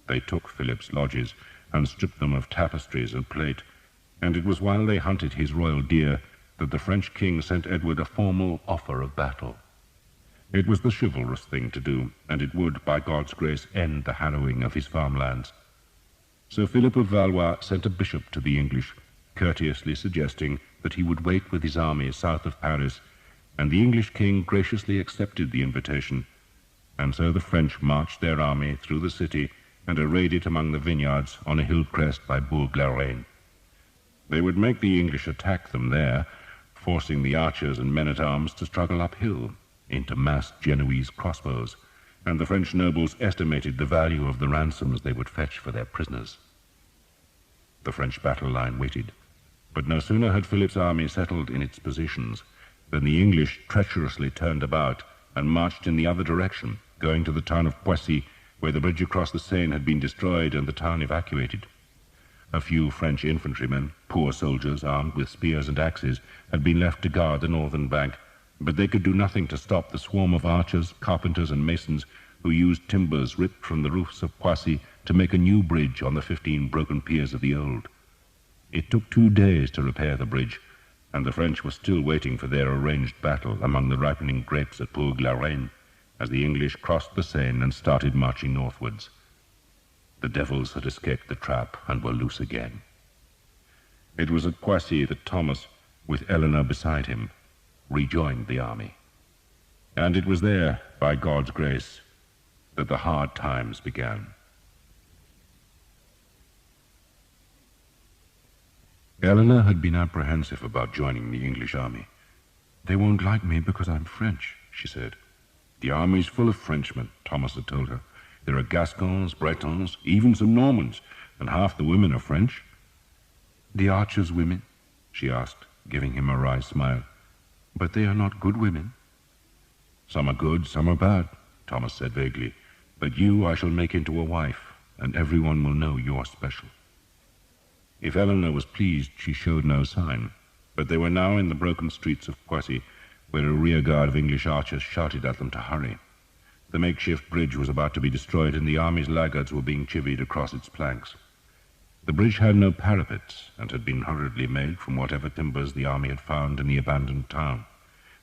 They took Philip's lodges and stripped them of tapestries and plate, and it was while they hunted his royal deer that the French king sent Edward a formal offer of battle. It was the chivalrous thing to do, and it would, by God's grace, end the harrowing of his farmlands. So Philip of Valois sent a bishop to the English, courteously suggesting that he would wait with his army south of Paris, and the English king graciously accepted the invitation, and so the French marched their army through the city and arrayed it among the vineyards on a hill crest by Bourg-la-Reine. They would make the English attack them there, forcing the archers and men-at-arms to struggle uphill into massed Genoese crossbows, and the French nobles estimated the value of the ransoms they would fetch for their prisoners. The French battle line waited, but no sooner had Philip's army settled in its positions than the English treacherously turned about and marched in the other direction, going to the town of Poissy, where the bridge across the Seine had been destroyed and the town evacuated. A few French infantrymen, poor soldiers armed with spears and axes, had been left to guard the northern bank, but they could do nothing to stop the swarm of archers, carpenters, and masons who used timbers ripped from the roofs of Poissy to make a new bridge on the 15 broken piers of the old. It took 2 days to repair the bridge, and the French were still waiting for their arranged battle among the ripening grapes at Bourg-la-Reine as the English crossed the Seine and started marching northwards. The devils had escaped the trap and were loose again. It was at Poissy that Thomas, with Eleanor beside him, rejoined the army. And it was there, by God's grace, that the hard times began. Eleanor had been apprehensive about joining the English army. "They won't like me because I'm French," she said. "The army's full of Frenchmen," Thomas had told her. "There are Gascons, Bretons, even some Normans, and half the women are French." "The archers' women?" she asked, giving him a wry smile. "But they are not good women." "Some are good, some are bad," Thomas said vaguely. "But you I shall make into a wife, and everyone will know you're special." If Eleanor was pleased, she showed no sign, but they were now in the broken streets of Poissy, where a rearguard of English archers shouted at them to hurry. The makeshift bridge was about to be destroyed, and the army's laggards were being chivied across its planks. The bridge had no parapets, and had been hurriedly made from whatever timbers the army had found in the abandoned town,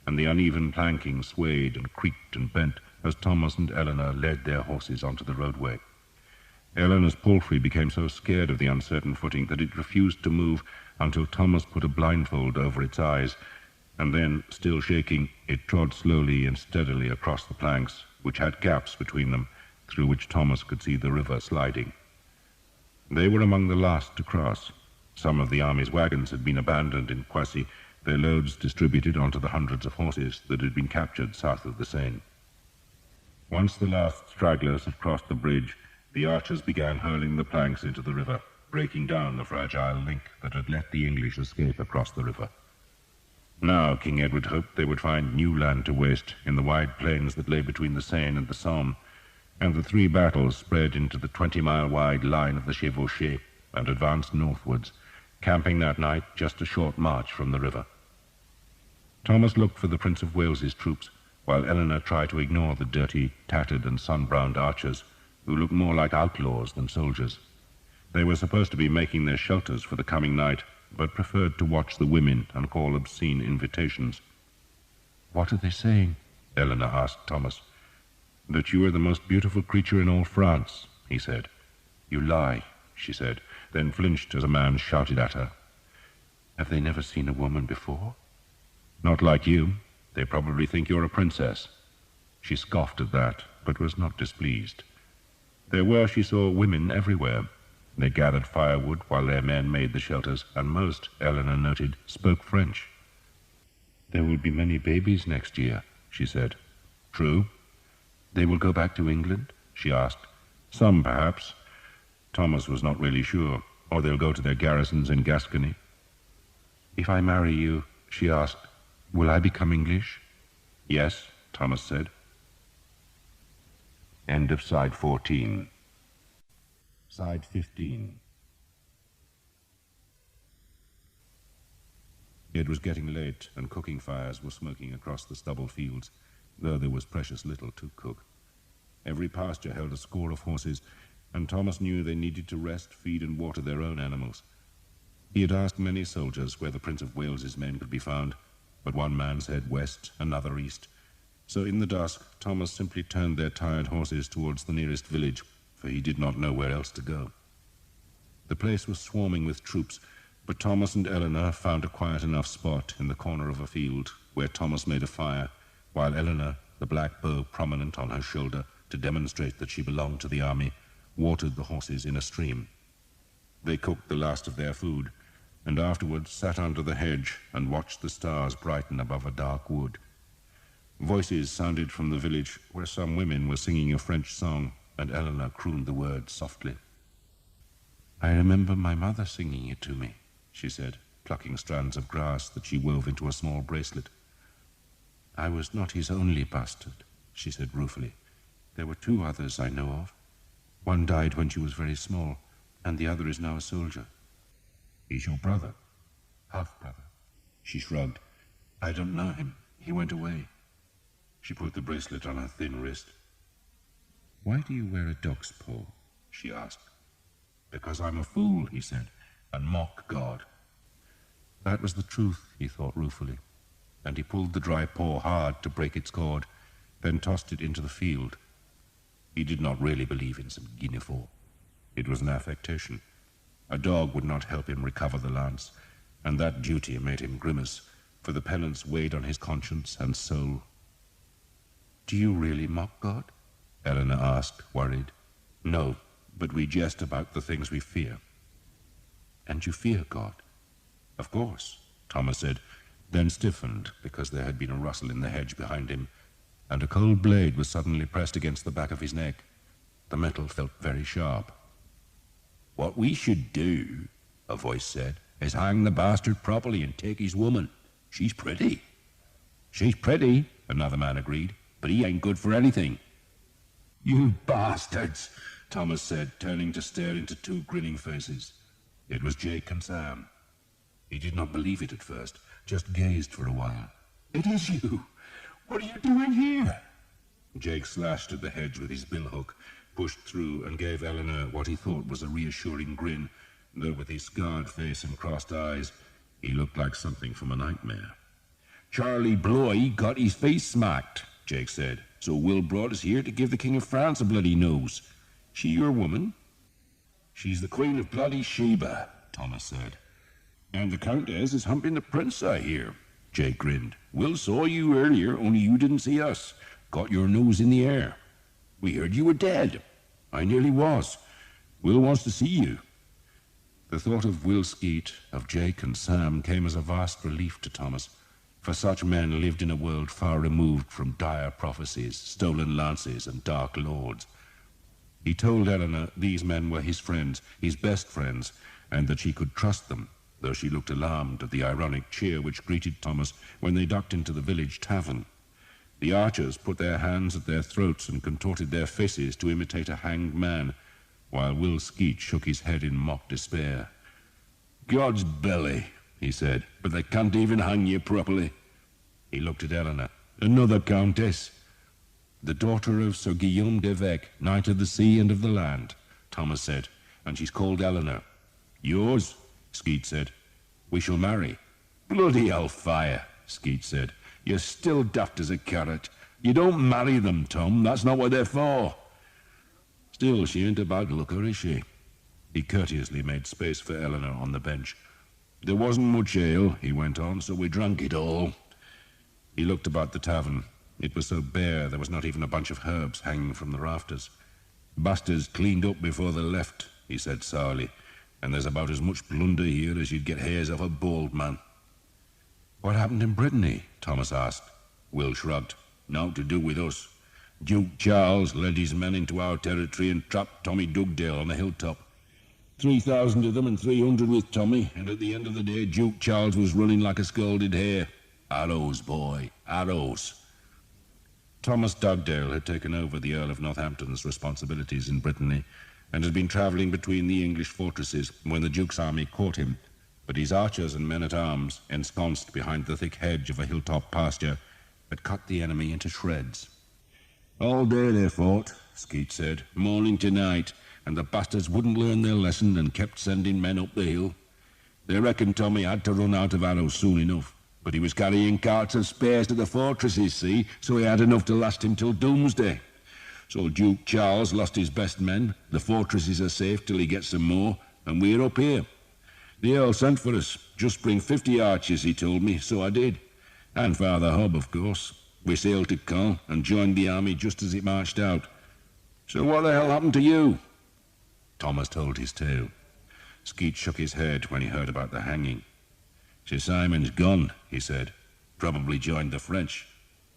and the uneven planking swayed and creaked and bent as Thomas and Eleanor led their horses onto the roadway. Eleanor's palfrey became so scared of the uncertain footing that it refused to move until Thomas put a blindfold over its eyes, and then, still shaking, it trod slowly and steadily across the planks, which had gaps between them, through which Thomas could see the river sliding. They were among the last to cross. Some of the army's wagons had been abandoned in Poissy, their loads distributed onto the hundreds of horses that had been captured south of the Seine. Once the last stragglers had crossed the bridge, the archers began hurling the planks into the river, breaking down the fragile link that had let the English escape across the river. Now King Edward hoped they would find new land to waste in the wide plains that lay between the Seine and the Somme, and the 3 battles spread into the 20-mile-wide line of the Chevauchés and advanced northwards, camping that night just a short march from the river. Thomas looked for the Prince of Wales's troops, while Eleanor tried to ignore the dirty, tattered and sun-browned archers, who looked more like outlaws than soldiers. They were supposed to be making their shelters for the coming night, but preferred to watch the women and call obscene invitations. "What are they saying?" Eleanor asked Thomas. "That you are the most beautiful creature in all France," he said. "You lie," she said, then flinched as a man shouted at her. "Have they never seen a woman before?" "Not like you. They probably think you're a princess." She scoffed at that, but was not displeased. There were, she saw, women everywhere. They gathered firewood while their men made the shelters, and most, Eleanor noted, spoke French. "There will be many babies next year," she said. "True." They will go back to England? She asked. Some, perhaps. Thomas was not really sure. Or they'll go to their garrisons in Gascony. If I marry you, she asked, will I become English? Yes, Thomas said. End of side 14. Side 15. It was getting late, and cooking fires were smoking across the stubble fields, though there was precious little to cook. Every pasture held a score of horses, and Thomas knew they needed to rest, feed, and water their own animals. He had asked many soldiers where the Prince of Wales's men could be found, but one man said west, another east. So in the dusk, Thomas simply turned their tired horses towards the nearest village, for he did not know where else to go. The place was swarming with troops, but Thomas and Eleanor found a quiet enough spot in the corner of a field where Thomas made a fire, while Eleanor, the black bow prominent on her shoulder to demonstrate that she belonged to the army, watered the horses in a stream. They cooked the last of their food, and afterwards sat under the hedge and watched the stars brighten above a dark wood. Voices sounded from the village where some women were singing a French song, and Eleanor crooned the words softly. I remember my mother singing it to me, she said, plucking strands of grass that she wove into a small bracelet. I was not his only bastard, she said ruefully. There were 2 others I know of. One died when she was very small, and the other is now a soldier. He's your brother? Half-brother. She shrugged. I don't know him. He went away. She put the bracelet on her thin wrist. Why do you wear a dog's paw? She asked. Because I'm a fool, he said, and mock God. That was the truth, he thought ruefully, and he pulled the dry paw hard to break its cord, then tossed it into the field. He did not really believe in some guinea-fowl. It was an affectation. A dog would not help him recover the lance, and that duty made him grimace, for the penance weighed on his conscience and soul. Do you really mock God? Eleanor asked, worried. No, but we jest about the things we fear. And you fear God? Of course, Thomas said, then stiffened because there had been a rustle in the hedge behind him, and a cold blade was suddenly pressed against the back of his neck. The metal felt very sharp. What we should do, a voice said, is hang the bastard properly and take his woman. She's pretty. She's pretty, another man agreed, but he ain't good for anything. You bastards, Thomas said, turning to stare into 2 grinning faces. It was Jake and Sam. He did not believe it at first, just gazed for a while. It is you. What are you doing here? Jake slashed at the hedge with his billhook, pushed through, and gave Eleanor what he thought was a reassuring grin, though with his scarred face and crossed eyes, he looked like something from a nightmare. Charlie Bloy got his face smacked, Jake said, so Will brought us here to give the King of France a bloody nose. She your woman? She's the Queen of bloody Sheba, Thomas said. And the Countess is humping the Prince, I hear. Jake grinned. Will saw you earlier, only you didn't see us. Got your nose in the air. We heard you were dead. I nearly was. Will wants to see you. The thought of Will Skeet, of Jake and Sam, came as a vast relief to Thomas, for such men lived in a world far removed from dire prophecies, stolen lances, and dark lords. He told Eleanor these men were his friends, his best friends, and that she could trust them, though she looked alarmed at the ironic cheer which greeted Thomas when they ducked into the village tavern. The archers put their hands at their throats and contorted their faces to imitate a hanged man, while Will Skeet shook his head in mock despair. God's belly, he said, but they can't even hang you properly. He looked at Eleanor. Another countess. The daughter of Sir Guillaume d'Evêque, Knight of the Sea and of the Land, Thomas said, and she's called Eleanor. Yours, Skeet said. We shall marry. Bloody hellfire, Skeet said. You're still daft as a carrot. You don't marry them, Tom. That's not what they're for. Still, she ain't a bad looker, is she? He courteously made space for Eleanor on the bench. There wasn't much ale, he went on, so we drank it all. He looked about the tavern. It was so bare there was not even a bunch of herbs hanging from the rafters. Bastards cleaned up before they left, he said sourly, and there's about as much plunder here as you'd get hairs off a bald man. What happened in Brittany? Thomas asked. Will shrugged. Naught to do with us. Duke Charles led his men into our territory and trapped Tommy Dugdale on the hilltop. 3,000 of them and 300 with Tommy, and at the end of the day Duke Charles was running like a scalded hare. Arrows, boy, arrows. Thomas Dugdale had taken over the Earl of Northampton's responsibilities in Brittany and had been travelling between the English fortresses when the Duke's army caught him, but his archers and men-at-arms, ensconced behind the thick hedge of a hilltop pasture, had cut the enemy into shreds. All day they fought, Skeet said, morning to night, and the bastards wouldn't learn their lesson and kept sending men up the hill. They reckoned Tommy had to run out of arrows soon enough, but he was carrying carts of spares to the fortresses, see, so he had enough to last him till doomsday. So Duke Charles lost his best men, the fortresses are safe till he gets some more, and we're up here. The Earl sent for us. Just bring 50 archers, he told me, so I did. And Father Hob, of course. We sailed to Caen and joined the army just as it marched out. So what the hell happened to you? Thomas told his tale. Skeet shook his head when he heard about the hanging. Sir Simon's gone, he said. Probably joined the French.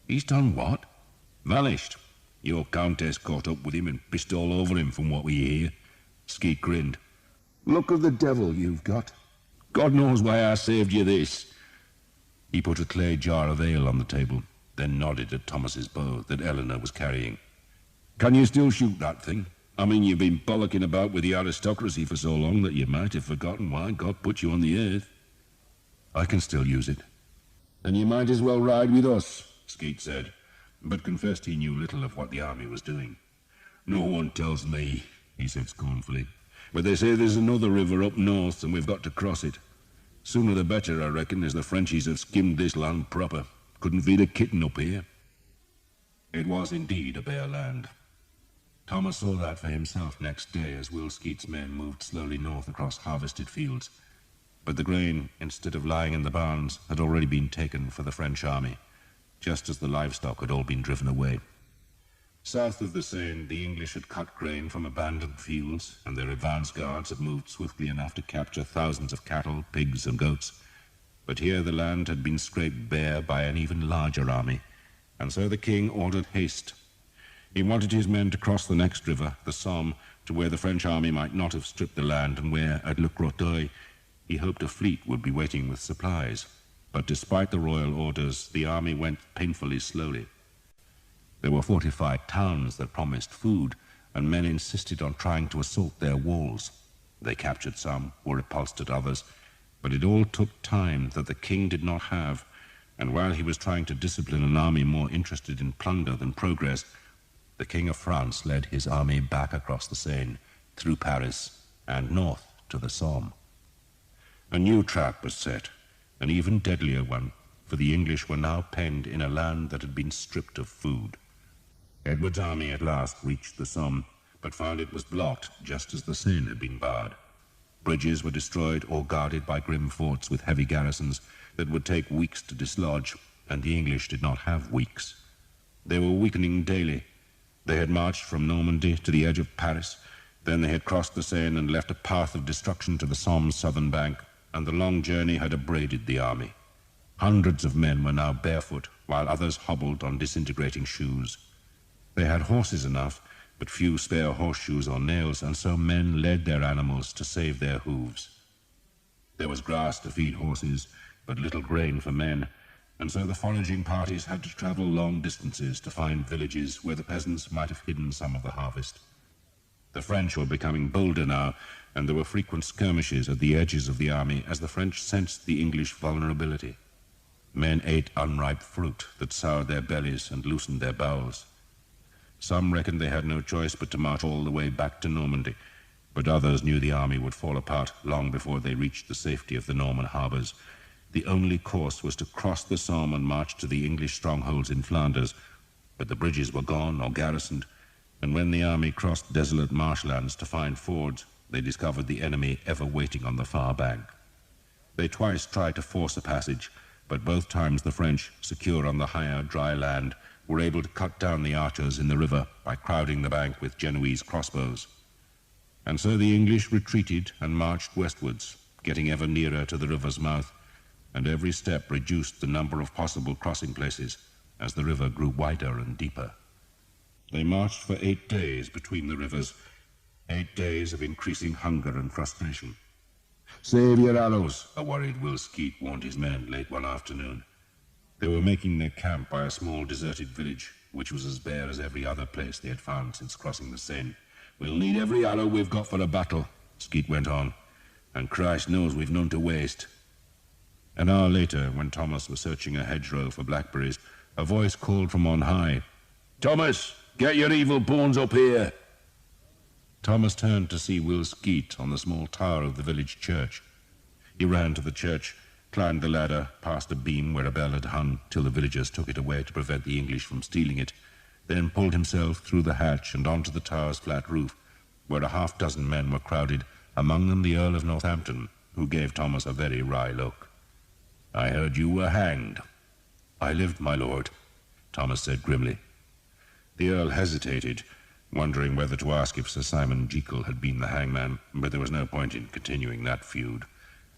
He's done what? Vanished. Your countess caught up with him and pissed all over him from what we hear. Skeet grinned. Look of the devil you've got. God knows why I saved you this. He put a clay jar of ale on the table, then nodded at Thomas's bow that Eleanor was carrying. Can you still shoot that thing? I mean, you've been bollocking about with the aristocracy for so long that you might have forgotten why God put you on the earth. I can still use it. Then you might as well ride with us, Skeet said, but confessed he knew little of what the army was doing. No one tells me, he said scornfully, but they say there's another river up north and we've got to cross it. Sooner the better, I reckon, as the Frenchies have skimmed this land proper. Couldn't feed a kitten up here. It was indeed a bare land. Thomas saw that for himself next day as Will Skeet's men moved slowly north across harvested fields. But the grain, instead of lying in the barns, had already been taken for the French army, just as the livestock had all been driven away. South of the Seine, the English had cut grain from abandoned fields, and their advance guards had moved swiftly enough to capture thousands of cattle, pigs, and goats. But here the land had been scraped bare by an even larger army, and so the king ordered haste. He wanted his men to cross the next river, the Somme, to where the French army might not have stripped the land, and where, at Le Croteuil, he hoped a fleet would be waiting with supplies. But despite the royal orders, the army went painfully slowly. There were fortified towns that promised food, and men insisted on trying to assault their walls. They captured some, or repulsed at others, but it all took time that the king did not have, and while he was trying to discipline an army more interested in plunder than progress, the King of France led his army back across the Seine, through Paris, and north to the Somme. A new trap was set, an even deadlier one, for the English were now penned in a land that had been stripped of food. Edward's army at last reached the Somme, but found it was blocked just as the Seine had been barred. Bridges were destroyed or guarded by grim forts with heavy garrisons that would take weeks to dislodge, and the English did not have weeks. They were weakening daily. They had marched from Normandy to the edge of Paris, then they had crossed the Seine and left a path of destruction to the Somme's southern bank, and the long journey had abraded the army. Hundreds of men were now barefoot, while others hobbled on disintegrating shoes. They had horses enough, but few spare horseshoes or nails, and so men led their animals to save their hooves. There was grass to feed horses, but little grain for men, and so the foraging parties had to travel long distances to find villages where the peasants might have hidden some of the harvest. The French were becoming bolder now, and there were frequent skirmishes at the edges of the army as the French sensed the English vulnerability. Men ate unripe fruit that soured their bellies and loosened their bowels. Some reckoned they had no choice but to march all the way back to Normandy, but others knew the army would fall apart long before they reached the safety of the Norman harbours. The only course was to cross the Somme and march to the English strongholds in Flanders, but the bridges were gone or garrisoned, and when the army crossed desolate marshlands to find fords, they discovered the enemy ever waiting on the far bank. They twice tried to force a passage, but both times the French, secure on the higher, dry land, were able to cut down the archers in the river by crowding the bank with Genoese crossbows. And so the English retreated and marched westwards, getting ever nearer to the river's mouth, and every step reduced the number of possible crossing places as the river grew wider and deeper. They marched for 8 days between the rivers, 8 days of increasing hunger and frustration. "Save your arrows," a worried Will Skeet warned his men late one afternoon. They were making their camp by a small deserted village, which was as bare as every other place they had found since crossing the Seine. "We'll need every arrow we've got for a battle," Skeet went on, "and Christ knows we've none to waste." An hour later, when Thomas was searching a hedgerow for blackberries, a voice called from on high, "Thomas, get your evil bones up here!" Thomas turned to see Will Skeet on the small tower of the village church. He ran to the church, climbed the ladder, past a beam where a bell had hung till the villagers took it away to prevent the English from stealing it, then pulled himself through the hatch and onto the tower's flat roof, where a half-dozen men were crowded, among them the Earl of Northampton, who gave Thomas a very wry look. "I heard you were hanged." "I lived, my lord," Thomas said grimly. The Earl hesitated, wondering whether to ask if Sir Simon Jekyll had been the hangman, but there was no point in continuing that feud.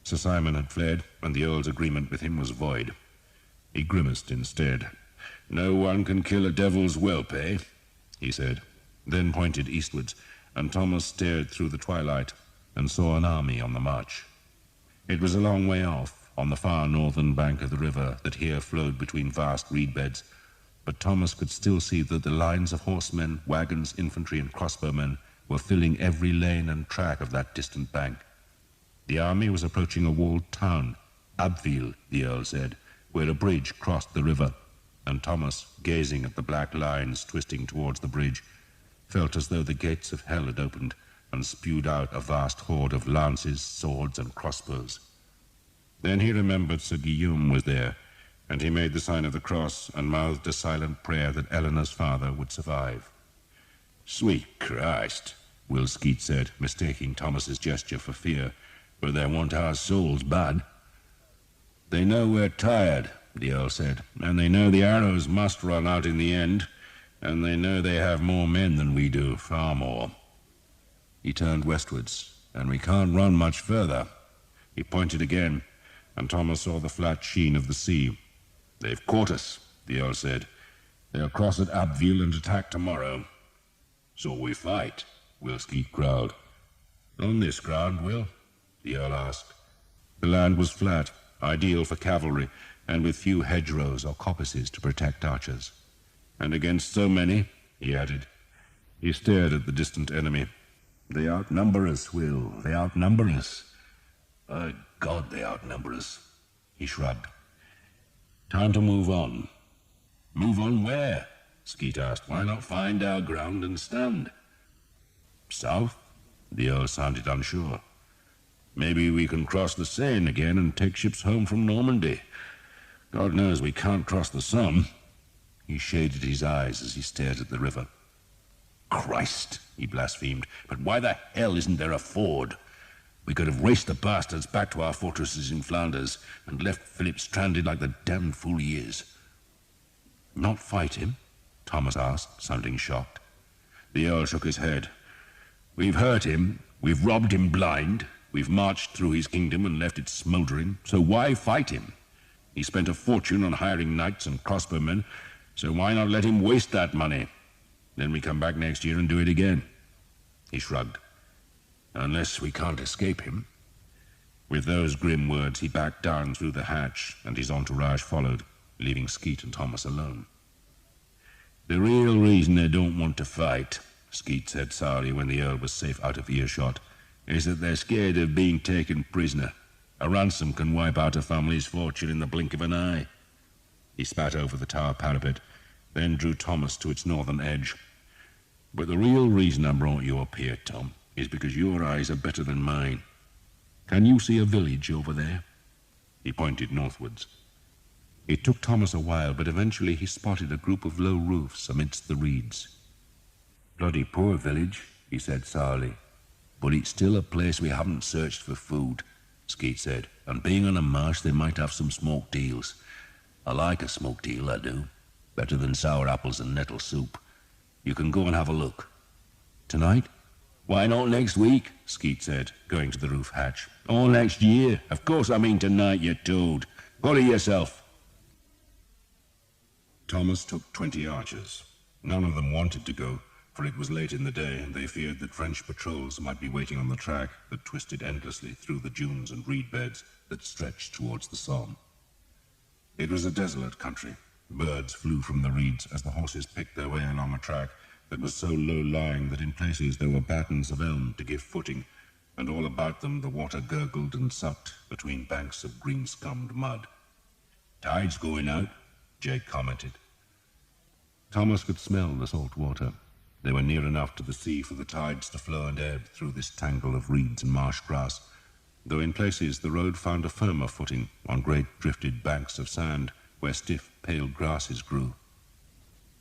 Sir Simon had fled, and the Earl's agreement with him was void. He grimaced instead. "No one can kill a devil's whelp, eh?" he said, then pointed eastwards, and Thomas stared through the twilight and saw an army on the march. It was a long way off, on the far northern bank of the river that here flowed between vast reed beds, but Thomas could still see that the lines of horsemen, wagons, infantry, and crossbowmen were filling every lane and track of that distant bank. The army was approaching a walled town, Abbeville, the Earl said, where a bridge crossed the river, and Thomas, gazing at the black lines twisting towards the bridge, felt as though the gates of hell had opened and spewed out a vast horde of lances, swords, and crossbows. Then he remembered Sir Guillaume was there, and he made the sign of the cross and mouthed a silent prayer that Eleanor's father would survive. "Sweet Christ," Will Skeet said, mistaking Thomas's gesture for fear, "but they want our souls bad." "They know we're tired," the Earl said, "and they know the arrows must run out in the end, and they know they have more men than we do, far more." He turned westwards, "and we can't run much further." He pointed again, and Thomas saw the flat sheen of the sea. "They've caught us," the Earl said. "They'll cross at Abbeville and attack tomorrow." "So we fight," Will Skeet growled. "On this ground, Will?" the Earl asked. The land was flat, ideal for cavalry, and with few hedgerows or coppices to protect archers. "And against so many," he added. He stared at the distant enemy. "They outnumber us, Will, they outnumber us." "By God, they outnumber us," he shrugged. "Time to move on." "Move on where?" Skeet asked. "Why not find our ground and stand?" "South?" The Earl sounded unsure. "Maybe we can cross the Seine again and take ships home from Normandy. God knows we can't cross the Somme." He shaded his eyes as he stared at the river. "Christ," he blasphemed, "but why the hell isn't there a ford? We could have raced the bastards back to our fortresses in Flanders and left Philip stranded like the damned fool he is." "Not fight him?" Thomas asked, sounding shocked. The Earl shook his head. "We've hurt him, we've robbed him blind, we've marched through his kingdom and left it smouldering, so why fight him? He spent a fortune on hiring knights and crossbowmen, so why not let him waste that money? Then we come back next year and do it again." He shrugged. "Unless we can't escape him." With those grim words he backed down through the hatch, and his entourage followed, leaving Skeet and Thomas alone. "The real reason they don't want to fight," Skeet said sourly when the Earl was safe out of earshot, "is that they're scared of being taken prisoner. A ransom can wipe out a family's fortune in the blink of an eye." He spat over the tower parapet, then drew Thomas to its northern edge. "But the real reason I brought you up here, Tom, is because your eyes are better than mine. Can you see a village over there?" He pointed northwards. It took Thomas a while, but eventually he spotted a group of low roofs amidst the reeds. "Bloody poor village," he said sourly. "But it's still a place we haven't searched for food," Skeet said, "and being on a marsh they might have some smoked eels. I like a smoked eel, I do. Better than sour apples and nettle soup. You can go and have a look." "Tonight?" "Why not next week?" Skeet said, going to the roof hatch. "Or next year. Of course I mean tonight, you toad. Hurry yourself." Thomas took 20 archers. None of them wanted to go, for it was late in the day, and they feared that French patrols might be waiting on the track that twisted endlessly through the dunes and reed beds that stretched towards the Somme. It was a desolate country. Birds flew from the reeds as the horses picked their way along a track that was so low-lying that in places there were battens of elm to give footing, and all about them the water gurgled and sucked between banks of green-scummed mud. "Tide's going out," Jake commented. Thomas could smell the salt water. They were near enough to the sea for the tides to flow and ebb through this tangle of reeds and marsh grass, though in places the road found a firmer footing on great drifted banks of sand where stiff, pale grasses grew.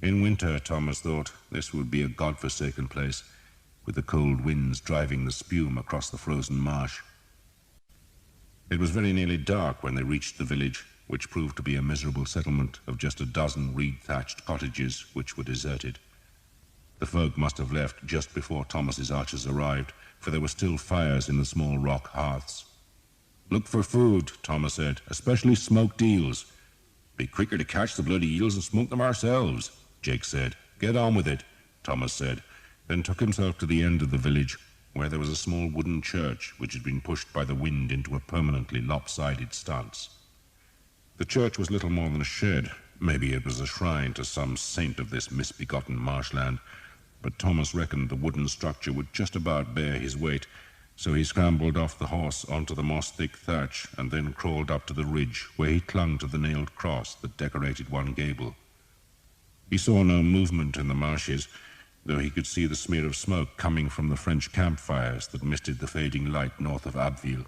In winter, Thomas thought, this would be a god-forsaken place, with the cold winds driving the spume across the frozen marsh. It was very nearly dark when they reached the village, which proved to be a miserable settlement of just a dozen reed-thatched cottages which were deserted. The folk must have left just before Thomas's archers arrived, for there were still fires in the small rock hearths. "Look for food," Thomas said, "especially smoked eels." "Be quicker to catch the bloody eels and smoke them ourselves," Jake said. "Get on with it," Thomas said, then took himself to the end of the village, where there was a small wooden church which had been pushed by the wind into a permanently lopsided stance. The church was little more than a shed. Maybe it was a shrine to some saint of this misbegotten marshland, but Thomas reckoned the wooden structure would just about bear his weight, so he scrambled off the horse onto the moss-thick thatch and then crawled up to the ridge, where he clung to the nailed cross that decorated one gable. He saw no movement in the marshes, though he could see the smear of smoke coming from the French campfires that misted the fading light north of Abbeville.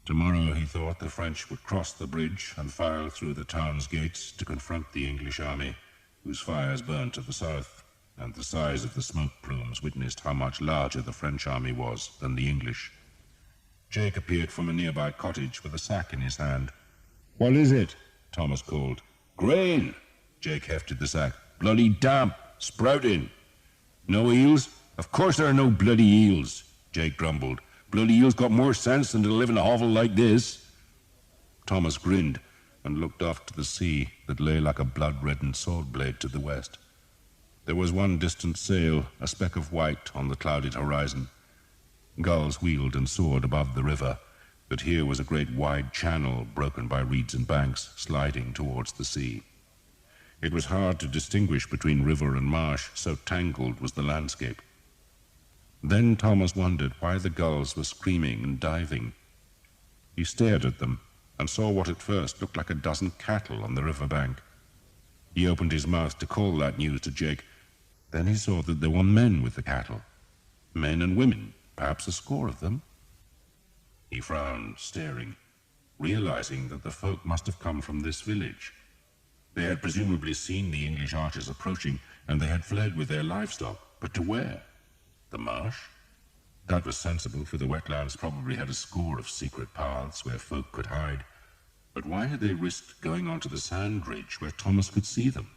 Tomorrow, he thought, the French would cross the bridge and file through the town's gates to confront the English army, whose fires burned to the south, and the size of the smoke plumes witnessed how much larger the French army was than the English. Jake appeared from a nearby cottage with a sack in his hand. "What is it?" Thomas called. "Grail," Jake hefted the sack. "Bloody damp, sprouting." "No eels? Of course there are no bloody eels," Jake grumbled. "Bloody eels got more sense than to live in a hovel like this." Thomas grinned and looked off to the sea that lay like a blood-reddened sword blade to the west. There was one distant sail, a speck of white on the clouded horizon. Gulls wheeled and soared above the river, but here was a great wide channel broken by reeds and banks, sliding towards the sea. It was hard to distinguish between river and marsh, so tangled was the landscape. Then Thomas wondered why the gulls were screaming and diving. He stared at them and saw what at first looked like a dozen cattle on the river bank. He opened his mouth to call that news to Jake. Then he saw that there were men with the cattle. Men and women, perhaps a score of them. He frowned, staring, realizing that the folk must have come from this village. They had presumably seen the English archers approaching, and they had fled with their livestock. But to where? The marsh? That was sensible, for the wetlands probably had a score of secret paths where folk could hide. But why had they risked going onto the sand ridge where Thomas could see them?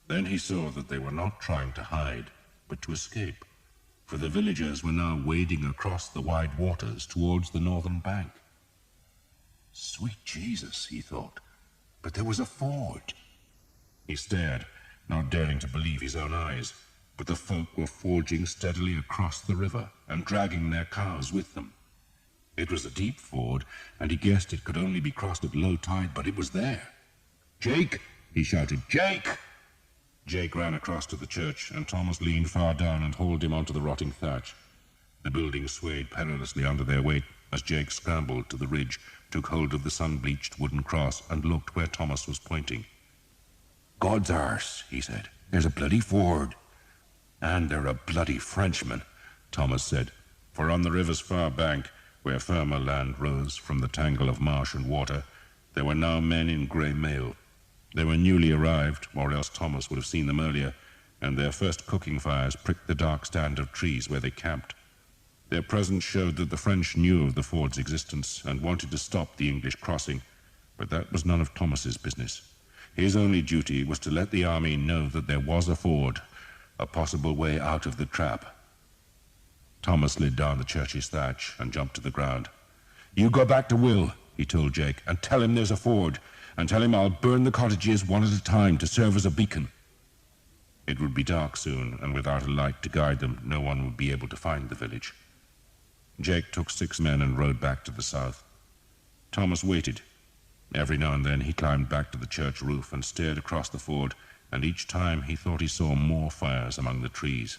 Then he saw that they were not trying to hide, but to escape, for the villagers were now wading across the wide waters towards the northern bank. Sweet Jesus, he thought, but there was a ford. He stared, not daring to believe his own eyes. But the folk were forging steadily across the river and dragging their cows with them. It was a deep ford, and he guessed it could only be crossed at low tide, but it was there. "Jake!" he shouted. "Jake!" Jake ran across to the church, and Thomas leaned far down and hauled him onto the rotting thatch. The building swayed perilously under their weight as Jake scrambled to the ridge, took hold of the sun-bleached wooden cross, and looked where Thomas was pointing. "God's arse," he said. "There's a bloody ford." "And they're a bloody Frenchman," Thomas said, for on the river's far bank, where firmer land rose from the tangle of marsh and water, there were now men in grey mail. They were newly arrived, or else Thomas would have seen them earlier, and their first cooking fires pricked the dark stand of trees where they camped. Their presence showed that the French knew of the ford's existence and wanted to stop the English crossing, but that was none of Thomas's business. His only duty was to let the army know that there was a ford, a possible way out of the trap. Thomas slid down the church's thatch and jumped to the ground. "You go back to Will," he told Jake, "and tell him there's a ford, and tell him I'll burn the cottages one at a time to serve as a beacon." It would be dark soon, and without a light to guide them, no one would be able to find the village. Jake took 6 men and rode back to the south. Thomas waited. Every now and then he climbed back to the church roof and stared across the ford, and each time he thought he saw more fires among the trees.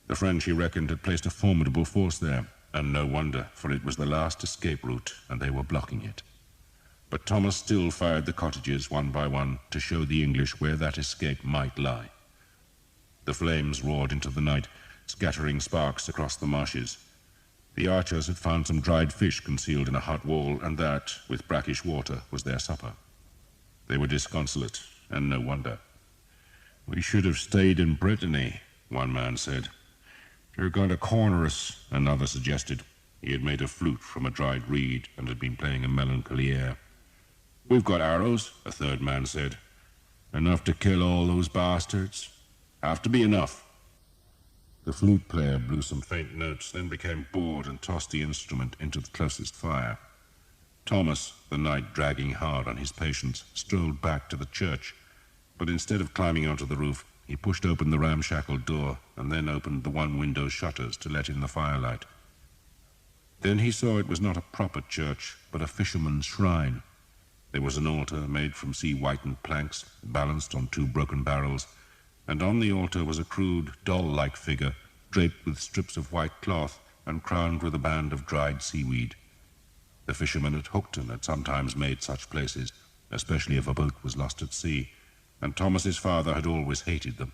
The French, he reckoned, had placed a formidable force there, and no wonder, for it was the last escape route, and they were blocking it. But Thomas still fired the cottages one by one to show the English where that escape might lie. The flames roared into the night, scattering sparks across the marshes. The archers had found some dried fish concealed in a hot wall, and that, with brackish water, was their supper. They were disconsolate, and no wonder. "We should have stayed in Brittany," one man said. "They're going to corner us," another suggested. He had made a flute from a dried reed and had been playing a melancholy air. "We've got arrows," a third man said. "Enough to kill all those bastards." "Have to be enough." The flute player blew some faint notes, then became bored and tossed the instrument into the closest fire. Thomas, the night dragging hard on his patience, strolled back to the church, but instead of climbing onto the roof, he pushed open the ramshackle door and then opened the one-window shutters to let in the firelight. Then he saw it was not a proper church, but a fisherman's shrine. There was an altar made from sea-whitened planks, balanced on 2 broken barrels, and on the altar was a crude, doll-like figure, draped with strips of white cloth and crowned with a band of dried seaweed. The fishermen at Hookton had sometimes made such places, especially if a boat was lost at sea, and Thomas's father had always hated them.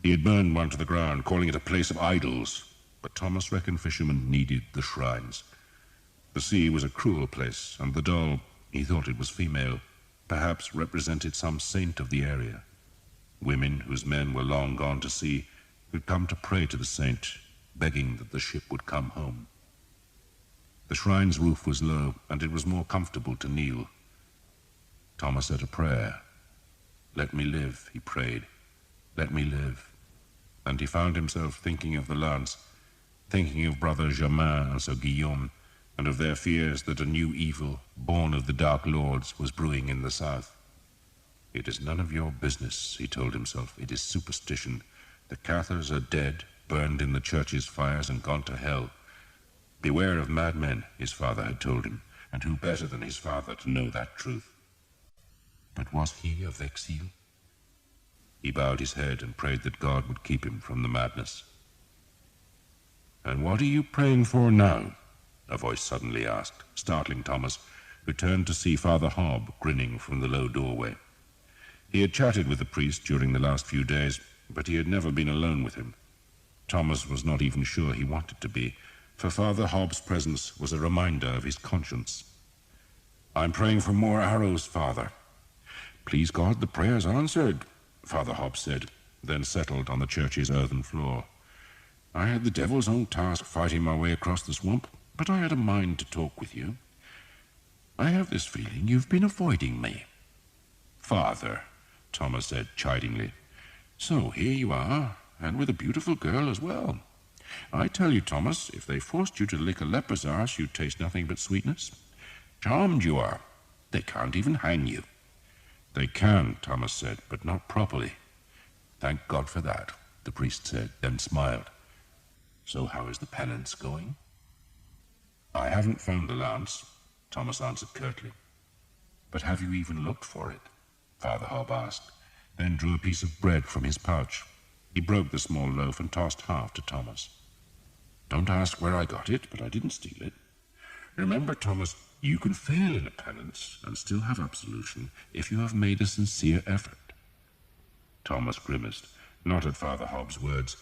He had burned one to the ground, calling it a place of idols, but Thomas reckoned fishermen needed the shrines. The sea was a cruel place, and the doll, he thought it was female, perhaps represented some saint of the area. Women whose men were long gone to sea would come to pray to the saint, begging that the ship would come home. The shrine's roof was low, and it was more comfortable to kneel. Thomas said a prayer. "Let me live," he prayed. "Let me live." And he found himself thinking of the lance, thinking of Brother Germain and Sir Guillaume, and of their fears that a new evil, born of the Dark Lords, was brewing in the south. "It is none of your business," he told himself. "It is superstition. The Cathars are dead, burned in the church's fires, and gone to hell. Beware of madmen," his father had told him, and who better than his father to know that truth? But was he a Vexil? He bowed his head and prayed that God would keep him from the madness. "And what are you praying for now?" a voice suddenly asked, startling Thomas, who turned to see Father Hobb grinning from the low doorway. He had chatted with the priest during the last few days, but he had never been alone with him. Thomas was not even sure he wanted to be, for Father Hobb's presence was a reminder of his conscience. "I'm praying for more arrows, Father." "Please God, the prayer's answered," Father Hobb said, then settled on the church's earthen floor. "I had the devil's own task fighting my way across the swamp, but I had a mind to talk with you. I have this feeling you've been avoiding me." "Father," Thomas said chidingly. "So here you are, and with a beautiful girl as well. I tell you, Thomas, if they forced you to lick a leper's arse, you'd taste nothing but sweetness. Charmed you are. They can't even hang you." "They can," Thomas said, "but not properly." "Thank God for that," the priest said, then smiled. "So how is the penance going?" "I haven't found the lance," Thomas answered curtly. "But have you even looked for it?" Father Hobb asked, then drew a piece of bread from his pouch. He broke the small loaf and tossed half to Thomas. "Don't ask where I got it, but I didn't steal it. Remember, Thomas, you can fail in a penance and still have absolution if you have made a sincere effort." Thomas grimaced, not at Father Hobb's words,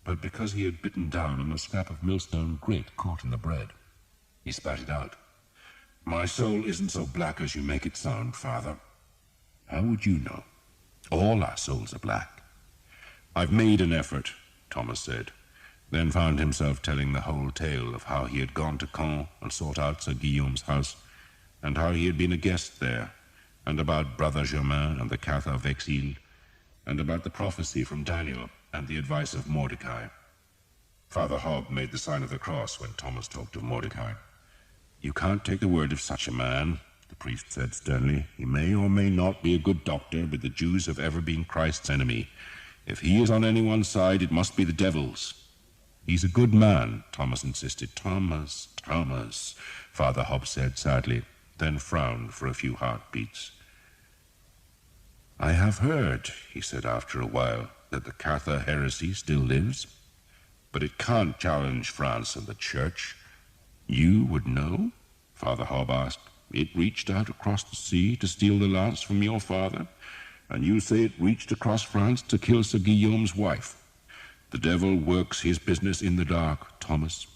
but because he had bitten down on a scrap of millstone grit caught in the bread. He spat it out. "My soul isn't so black as you make it sound, Father." "How would you know? All our souls are black." "I've made an effort," Thomas said, then found himself telling the whole tale of how he had gone to Caen and sought out Sir Guillaume's house, and how he had been a guest there, and about Brother Germain and the Cathar Vexil, and about the prophecy from Daniel and the advice of Mordecai. Father Hobb made the sign of the cross when Thomas talked of Mordecai. "You can't take the word of such a man," the priest said sternly. "He may or may not be a good doctor, but the Jews have ever been Christ's enemy. If he is on anyone's side, it must be the devil's. He's a good man, Thomas insisted. Thomas, Father Hobbs said sadly, then frowned for a few heartbeats. I have heard, he said after a while, that the Cathar heresy still lives, but it can't challenge France and the Church. You would know? Father Hobbs asked. It reached out across the sea to steal the lance from your father, and you say it reached across France to kill Sir Guillaume's wife. The devil works his business in the dark, Thomas.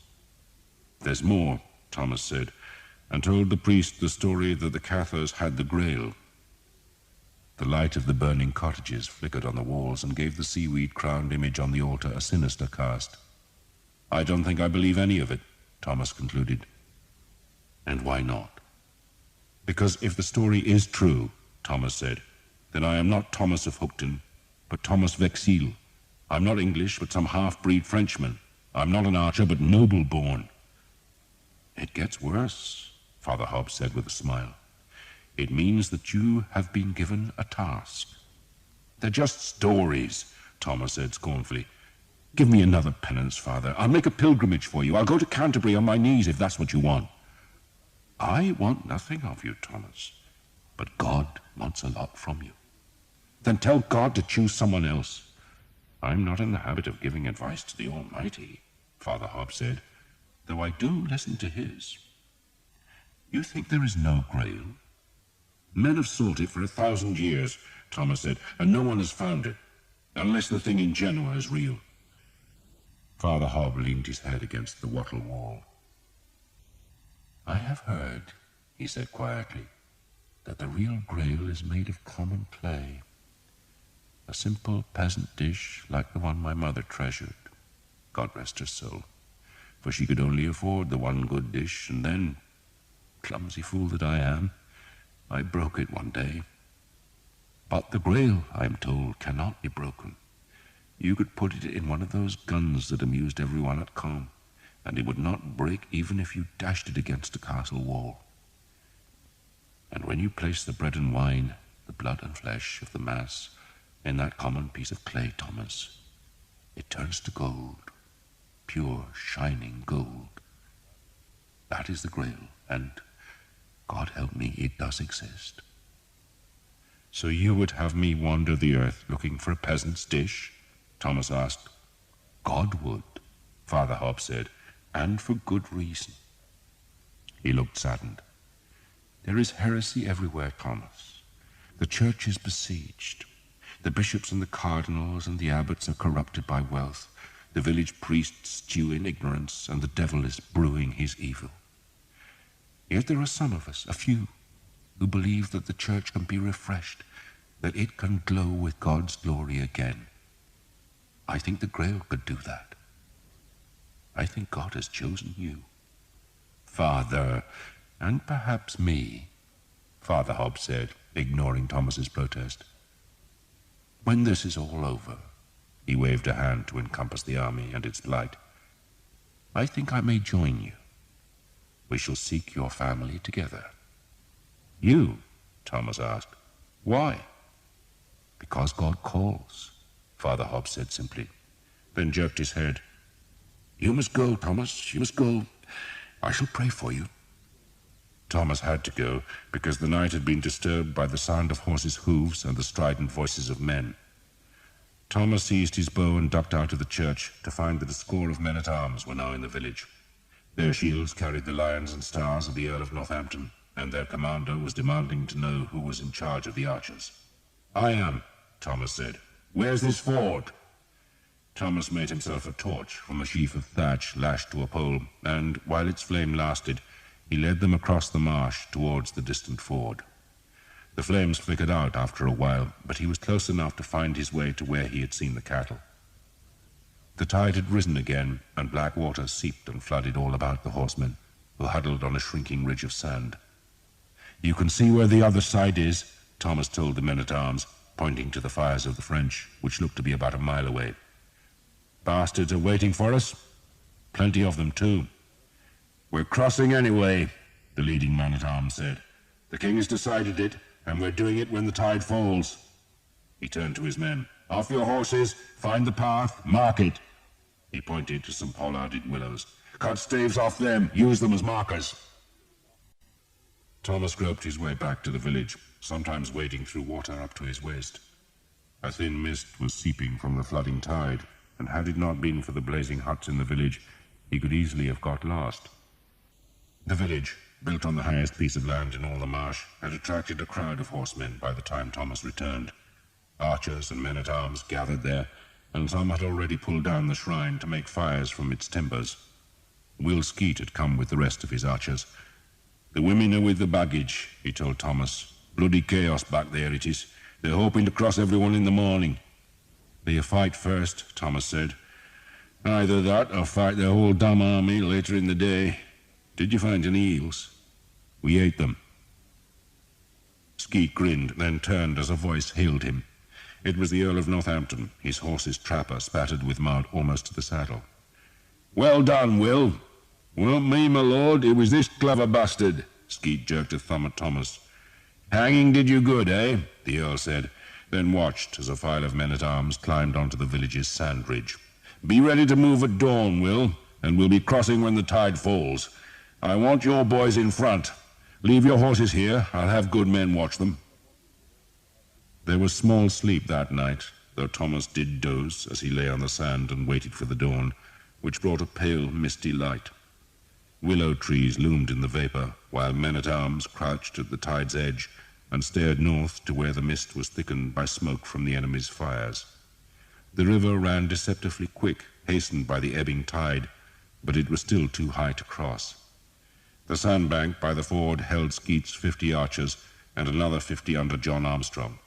There's more, Thomas said, and told the priest the story that the Cathars had the Grail. The light of the burning cottages flickered on the walls and gave the seaweed-crowned image on the altar a sinister cast. I don't think I believe any of it, Thomas concluded. And why not? Because if the story is true, Thomas said, then I am not Thomas of Hookton, but Thomas Vexil. I'm not English, but some half-breed Frenchman. I'm not an archer, but noble-born. It gets worse, Father Hobbs said with a smile. It means that you have been given a task. They're just stories, Thomas said scornfully. Give me another penance, Father. I'll make a pilgrimage for you. I'll go to Canterbury on my knees if that's what you want. I want nothing of you, Thomas, but God wants a lot from you. Then tell God to choose someone else. I'm not in the habit of giving advice to the Almighty, Father Hobbs said, though I do listen to his. You think there is no Grail? Men have sought it for 1,000 years, Thomas said, and no one has found it, unless the thing in Genoa is real. Father Hobbs leaned his head against the wattle wall. I have heard, he said quietly, that the real Grail is made of common clay. A simple peasant dish like the one my mother treasured, God rest her soul, for she could only afford the one good dish, and then, clumsy fool that I am, I broke it one day. But the Grail, I am told, cannot be broken. You could put it in one of those guns that amused everyone at Caen, and it would not break even if you dashed it against a castle wall. And when you place the bread and wine, the blood and flesh of the Mass, in that common piece of clay, Thomas, it turns to gold, pure, shining gold. That is the Grail, and, God help me, it does exist. So you would have me wander the earth looking for a peasant's dish? Thomas asked. God would, Father Hobbs said, and for good reason. He looked saddened. There is heresy everywhere, Thomas. The church is besieged. The bishops and the cardinals and the abbots are corrupted by wealth. The village priests stew in ignorance, and the devil is brewing his evil. Yet there are some of us, a few, who believe that the church can be refreshed, that it can glow with God's glory again. I think the Grail could do that. I think God has chosen you. Father, and perhaps me, Father Hobbs said, ignoring Thomas's protest. When this is all over, he waved a hand to encompass the army and its plight, I think I may join you. We shall seek your family together. You? Thomas asked. Why? Because God calls, Father Hobbs said simply, then jerked his head. You must go, Thomas, you must go. I shall pray for you. Thomas had to go, because the night had been disturbed by the sound of horses' hooves and the strident voices of men. Thomas seized his bow and ducked out of the church to find that a score of men-at-arms were now in the village. Their shields carried the lions and stars of the Earl of Northampton, and their commander was demanding to know who was in charge of the archers. I am, Thomas said. Where's this ford? Thomas made himself a torch from a sheaf of thatch lashed to a pole, and, while its flame lasted, he led them across the marsh towards the distant ford. The flames flickered out after a while, but he was close enough to find his way to where he had seen the cattle. The tide had risen again, and black water seeped and flooded all about the horsemen, who huddled on a shrinking ridge of sand. You can see where the other side is, Thomas told the men-at-arms, pointing to the fires of the French, which looked to be about a mile away. Bastards are waiting for us. Plenty of them, too. We're crossing anyway, the leading man-at-arms said. The king has decided it, and we're doing it when the tide falls. He turned to his men. Off your horses, find the path, mark it. He pointed to some pollarded willows. Cut staves off them, use them as markers. Thomas groped his way back to the village, sometimes wading through water up to his waist. A thin mist was seeping from the flooding tide, and had it not been for the blazing huts in the village, he could easily have got lost. The village, built on the highest piece of land in all the marsh, had attracted a crowd of horsemen by the time Thomas returned. Archers and men-at-arms gathered there, and some had already pulled down the shrine to make fires from its timbers. Will Skeet had come with the rest of his archers. "The women are with the baggage," he told Thomas. "Bloody chaos back there it is. They're hoping to cross everyone in the morning." "They'll fight first," Thomas said. "Either that or fight their whole damn army later in the day. Did you find any eels?" "We ate them." Skeet grinned, then turned as a voice hailed him. It was the Earl of Northampton, his horse's trapper spattered with mud almost to the saddle. "Well done, Will. Weren't me, my lord, it was this clever bastard." Skeet jerked a thumb at Thomas. "Hanging did you good, eh?" the Earl said, then watched as a file of men-at-arms climbed onto the village's sand ridge. "Be ready to move at dawn, Will, and we'll be crossing when the tide falls. I want your boys in front. Leave your horses here. I'll have good men watch them." There was small sleep that night, though Thomas did doze as he lay on the sand and waited for the dawn, which brought a pale, misty light. Willow trees loomed in the vapor, while men-at-arms crouched at the tide's edge and stared north to where the mist was thickened by smoke from the enemy's fires. The river ran deceptively quick, hastened by the ebbing tide, but it was still too high to cross. The sandbank by the ford held Skeet's 50 archers and another 50 under John Armstrong.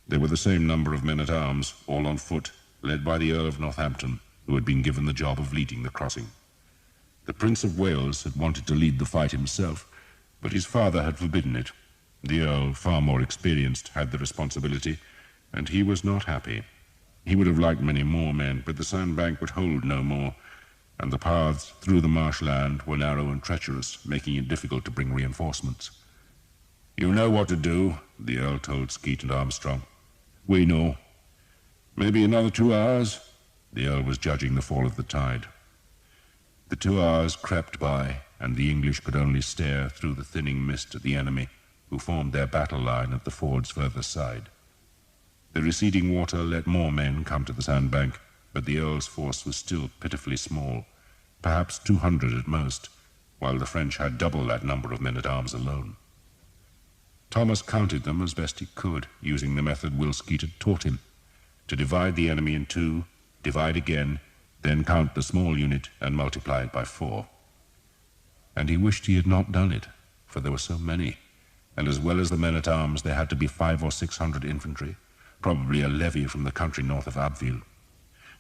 There were the same number of men-at-arms, all on foot, led by the Earl of Northampton, who had been given the job of leading the crossing. The Prince of Wales had wanted to lead the fight himself, but his father had forbidden it. The Earl, far more experienced, had the responsibility, and he was not happy. He would have liked many more men, but the sandbank would hold no more, and the paths through the marshland were narrow and treacherous, making it difficult to bring reinforcements. "You know what to do," the Earl told Skeet and Armstrong. "We know." "Maybe another 2 hours?" The Earl was judging the fall of the tide. The 2 hours crept by, and the English could only stare through the thinning mist at the enemy, who formed their battle line at the ford's further side. The receding water let more men come to the sandbank, but the Earl's force was still pitifully small, perhaps 200 at most, while the French had double that number of men-at-arms alone. Thomas counted them as best he could, using the method Will Skeet had taught him, to divide the enemy in 2, divide again, then count the small unit and multiply it by 4. And he wished he had not done it, for there were so many, and as well as the men-at-arms there had to be 500 or 600 infantry, probably a levy from the country north of Abbeville.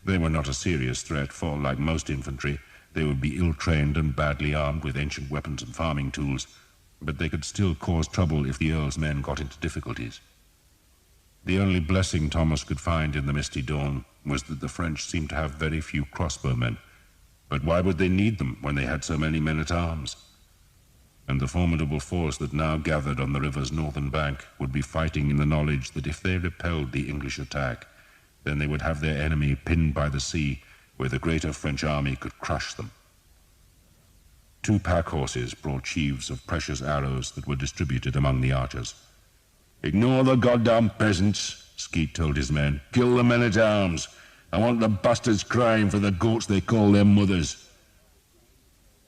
They were not a serious threat, for, like most infantry, they would be ill-trained and badly armed with ancient weapons and farming tools, but they could still cause trouble if the Earl's men got into difficulties. The only blessing Thomas could find in the misty dawn was that the French seemed to have very few crossbowmen. But why would they need them when they had so many men-at-arms? And the formidable force that now gathered on the river's northern bank would be fighting in the knowledge that if they repelled the English attack, then they would have their enemy pinned by the sea, where the greater French army could crush them. 2 pack horses brought sheaves of precious arrows that were distributed among the archers. "Ignore the goddamn peasants," Skeet told his men. "Kill the men-at-arms. I want the bastards crying for the goats they call their mothers."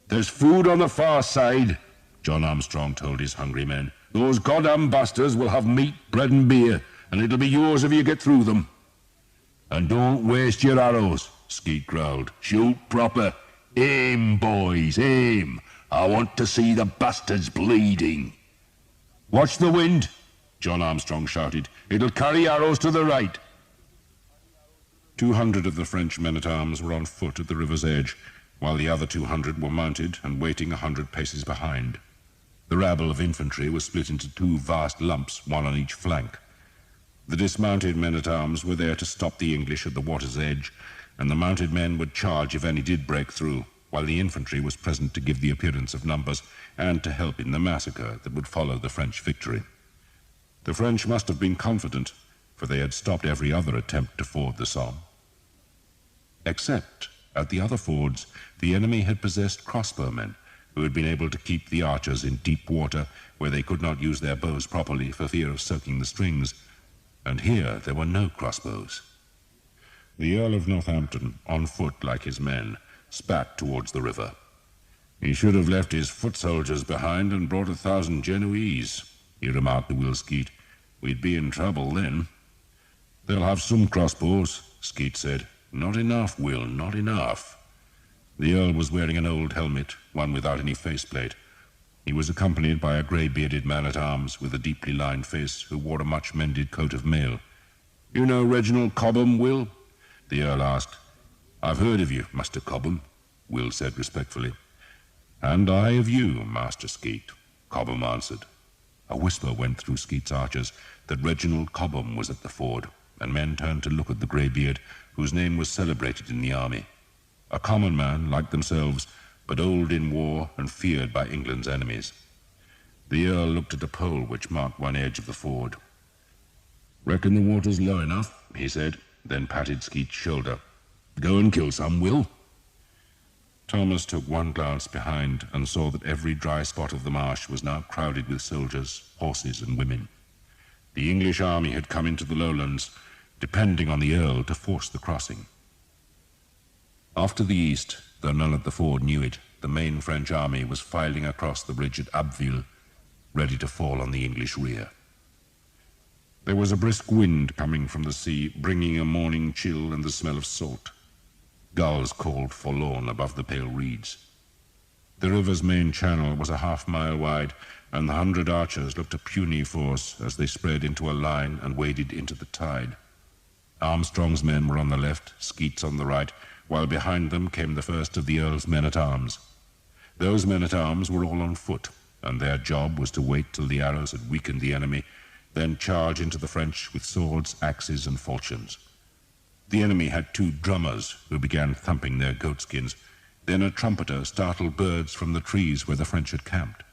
"There's food on the far side," John Armstrong told his hungry men. "Those goddamn bastards will have meat, bread and beer, and it'll be yours if you get through them." "And don't waste your arrows," Skeet growled. "Shoot proper. Aim, boys, aim. I want to see the bastards bleeding." "Watch the wind," John Armstrong shouted. "It'll carry arrows to the right." 200 of the French men-at-arms were on foot at the river's edge, while the other 200 were mounted and waiting 100 paces behind. The rabble of infantry was split into 2 vast lumps, one on each flank. The dismounted men-at-arms were there to stop the English at the water's edge, and the mounted men would charge if any did break through, while the infantry was present to give the appearance of numbers and to help in the massacre that would follow the French victory. The French must have been confident, for they had stopped every other attempt to ford the Somme. Except, at the other fords, the enemy had possessed crossbowmen, who had been able to keep the archers in deep water where they could not use their bows properly for fear of soaking the strings, and here there were no crossbows. The Earl of Northampton, on foot like his men, spat towards the river. "He should have left his foot soldiers behind and brought 1,000 Genoese," he remarked to Will Skeet. "We'd be in trouble then." "They'll have some crossbows," Skeet said. "Not enough, Will, not enough." The Earl was wearing an old helmet, one without any faceplate. He was accompanied by a grey-bearded man-at-arms with a deeply lined face who wore a much-mended coat of mail. "You know Reginald Cobham, Will?" the Earl asked. "I've heard of you, Master Cobham," Will said respectfully. "And I of you, Master Skeet," Cobham answered. A whisper went through Skeet's archers that Reginald Cobham was at the ford, and men turned to look at the greybeard, whose name was celebrated in the army. A common man like themselves, but old in war and feared by England's enemies. The Earl looked at a pole which marked one edge of the ford. "Reckon the water's low enough," he said, then patted Skeet's shoulder. "Go and kill some, Will." Thomas took one glance behind and saw that every dry spot of the marsh was now crowded with soldiers, horses, and women. The English army had come into the lowlands, depending on the Earl to force the crossing. Off to the east, though none at the ford knew it, the main French army was filing across the bridge at Abbeville, ready to fall on the English rear. There was a brisk wind coming from the sea, bringing a morning chill and the smell of salt. Gulls called forlorn above the pale reeds. The river's main channel was a half-mile wide, and the 100 archers looked a puny force as they spread into a line and waded into the tide. Armstrong's men were on the left, Skeet's on the right, while behind them came the first of the Earl's men-at-arms. Those men-at-arms were all on foot, and their job was to wait till the arrows had weakened the enemy, then charge into the French with swords, axes, and falchions. The enemy had 2 drummers who began thumping their goatskins. Then a trumpeter startled birds from the trees where the French had camped.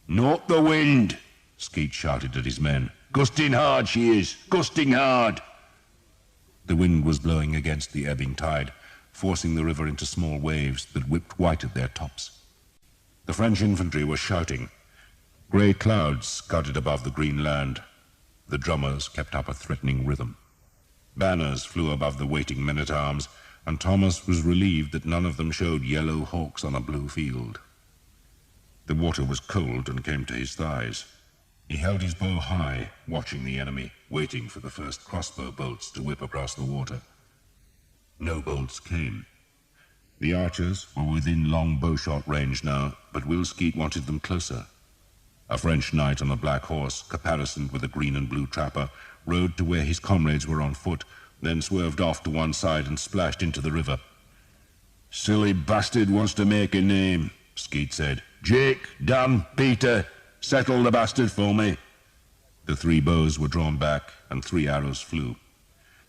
"Not the wind!" Skeet shouted at his men. "Gusting hard she is, gusting hard!" The wind was blowing against the ebbing tide, forcing the river into small waves that whipped white at their tops. The French infantry were shouting. Grey clouds scudded above the green land. The drummers kept up a threatening rhythm. Banners flew above the waiting men-at-arms, and Thomas was relieved that none of them showed yellow hawks on a blue field. The water was cold and came to his thighs. He held his bow high, watching the enemy, waiting for the first crossbow bolts to whip across the water. No bolts came. The archers were within long bowshot range now, but Will Skeet wanted them closer. A French knight on a black horse, caparisoned with a green and blue trapper, rode to where his comrades were on foot, then swerved off to one side and splashed into the river. "Silly bastard wants to make a name," Skeet said. "Jake, Dan, Peter, settle the bastard for me." The 3 bows were drawn back, and 3 arrows flew.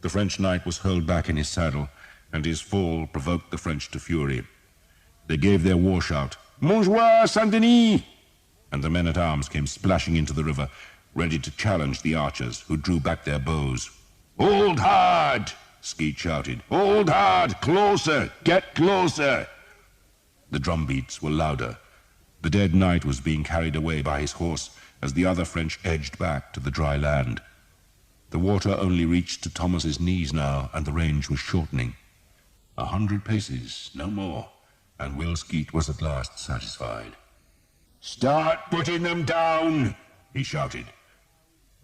The French knight was hurled back in his saddle, and his fall provoked the French to fury. They gave their war shout, "Montjoie, Saint-Denis!" and the men-at-arms came splashing into the river, ready to challenge the archers, who drew back their bows. "Hold hard!" Skeet shouted. "Hold hard! Closer! Get closer!" The drumbeats were louder. The dead knight was being carried away by his horse as the other French edged back to the dry land. The water only reached to Thomas's knees now, and the range was shortening. 100 paces, no more, and Will Skeet was at last satisfied. "Start putting them down!" he shouted.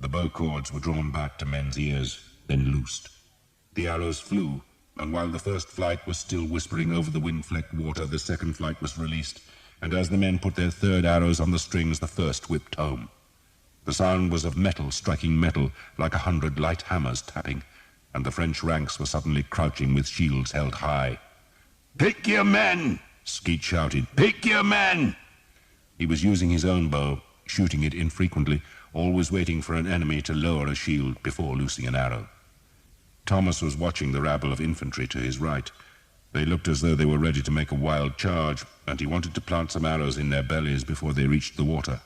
The bow cords were drawn back to men's ears, then loosed. The arrows flew, and while the first flight was still whispering over the wind-flecked water, the second flight was released, and as the men put their 3rd arrows on the strings, the first whipped home. The sound was of metal striking metal, like 100 light hammers tapping, and the French ranks were suddenly crouching with shields held high. "Pick your men!" Skeet shouted. "Pick your men!" He was using his own bow, shooting it infrequently, always waiting for an enemy to lower a shield before loosing an arrow. Thomas was watching the rabble of infantry to his right. They looked as though they were ready to make a wild charge, and he wanted to plant some arrows in their bellies before they reached the water.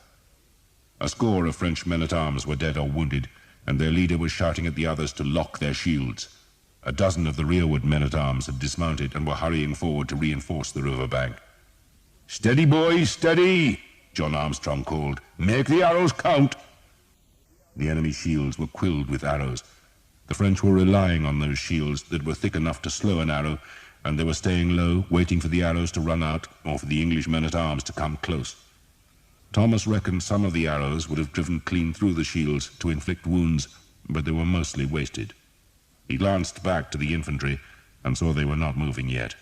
A score of French men-at-arms were dead or wounded, and their leader was shouting at the others to lock their shields. A dozen of the rearward men-at-arms had dismounted and were hurrying forward to reinforce the river bank. "Steady, boys, steady!" John Armstrong called. "Make the arrows count!" The enemy's shields were quilled with arrows. The French were relying on those shields that were thick enough to slow an arrow, and they were staying low, waiting for the arrows to run out or for the English men-at-arms to come close. Thomas reckoned some of the arrows would have driven clean through the shields to inflict wounds, but they were mostly wasted. He glanced back to the infantry and saw they were not moving yet.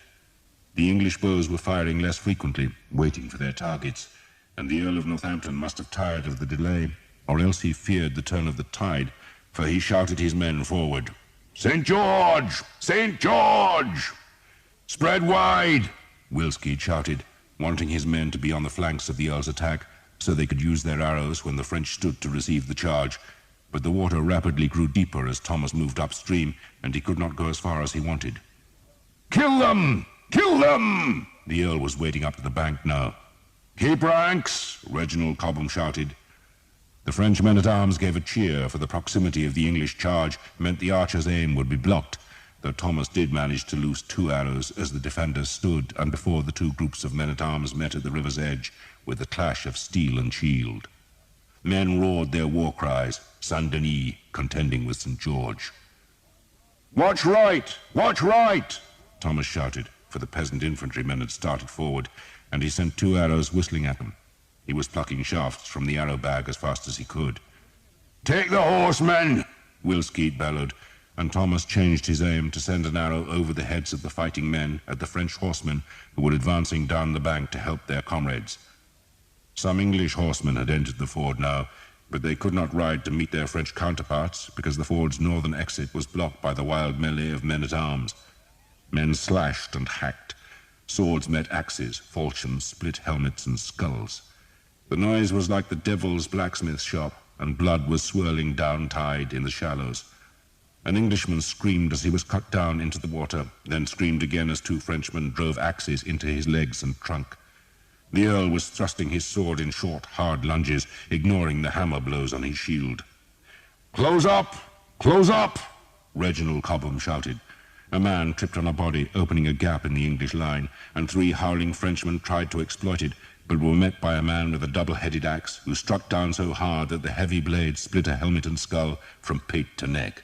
The English bows were firing less frequently, waiting for their targets, and the Earl of Northampton must have tired of the delay, or else he feared the turn of the tide, for he shouted his men forward. "St. George! St. George! Spread wide!" Wilsky shouted, wanting his men to be on the flanks of the Earl's attack, so they could use their arrows when the French stood to receive the charge. But the water rapidly grew deeper as Thomas moved upstream, and he could not go as far as he wanted. "Kill them! Kill them!" The Earl was wading up to the bank now. "Keep ranks!" Reginald Cobham shouted. The French men-at-arms gave a cheer, for the proximity of the English charge meant the archer's aim would be blocked, though Thomas did manage to loose 2 arrows as the defenders stood and before the 2 groups of men-at-arms met at the river's edge with the clash of steel and shield. Men roared their war cries, Saint Denis contending with St. George. "Watch right! Watch right!" Thomas shouted, for the peasant infantrymen had started forward, and he sent 2 arrows whistling at them. He was plucking shafts from the arrow bag as fast as he could. "Take the horsemen!" Wilsky bellowed, and Thomas changed his aim to send an arrow over the heads of the fighting men at the French horsemen who were advancing down the bank to help their comrades. Some English horsemen had entered the ford now, but they could not ride to meet their French counterparts because the ford's northern exit was blocked by the wild melee of men-at-arms. Men slashed and hacked. Swords met axes, falchions split helmets and skulls. The noise was like the devil's blacksmith shop, and blood was swirling down tide in the shallows. An Englishman screamed as he was cut down into the water, then screamed again as 2 Frenchmen drove axes into his legs and trunk. The Earl was thrusting his sword in short, hard lunges, ignoring the hammer blows on his shield. "Close up! Close up!" Reginald Cobham shouted. A man tripped on a body, opening a gap in the English line, and 3 howling Frenchmen tried to exploit it, but were met by a man with a double-headed axe, who struck down so hard that the heavy blade split a helmet and skull from pate to neck.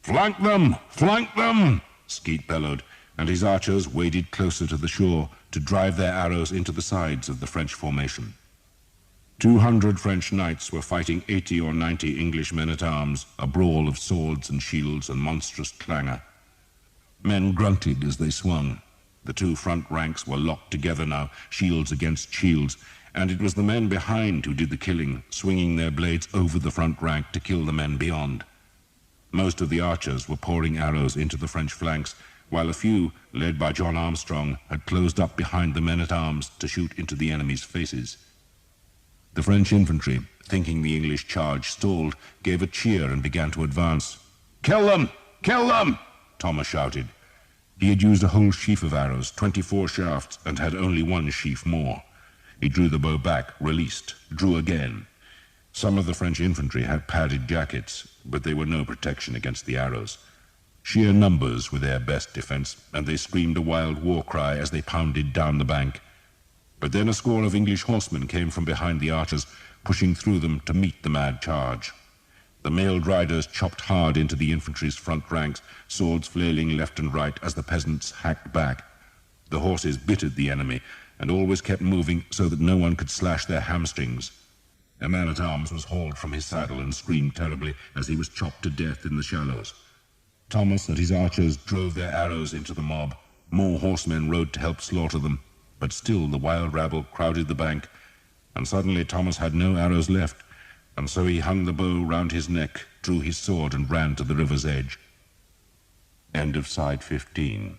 "Flank them! Flank them!" Skeet bellowed, and his archers waded closer to the shore to drive their arrows into the sides of the French formation. 200 French knights were fighting 80 or 90 English men-at-arms, a brawl of swords and shields and monstrous clangor. Men grunted as they swung. The 2 front ranks were locked together now, shields against shields, and it was the men behind who did the killing, swinging their blades over the front rank to kill the men beyond. Most of the archers were pouring arrows into the French flanks, while a few, led by John Armstrong, had closed up behind the men-at-arms to shoot into the enemy's faces. The French infantry, thinking the English charge stalled, gave a cheer and began to advance. "Kill them! Kill them!" Thomas shouted. He had used a whole sheaf of arrows, 24 shafts, and had only 1 sheaf more. He drew the bow back, released, drew again. Some of the French infantry had padded jackets, but they were no protection against the arrows. Sheer numbers were their best defense, and they screamed a wild war cry as they pounded down the bank. But then a score of English horsemen came from behind the archers, pushing through them to meet the mad charge. The mailed riders chopped hard into the infantry's front ranks, swords flailing left and right as the peasants hacked back. The horses bitted the enemy, and always kept moving so that no one could slash their hamstrings. A man-at-arms was hauled from his saddle and screamed terribly as he was chopped to death in the shallows. Thomas and his archers drove their arrows into the mob. More horsemen rode to help slaughter them, but still the wild rabble crowded the bank, and suddenly Thomas had no arrows left, and so he hung the bow round his neck, drew his sword, and ran to the river's edge. End of Side 15.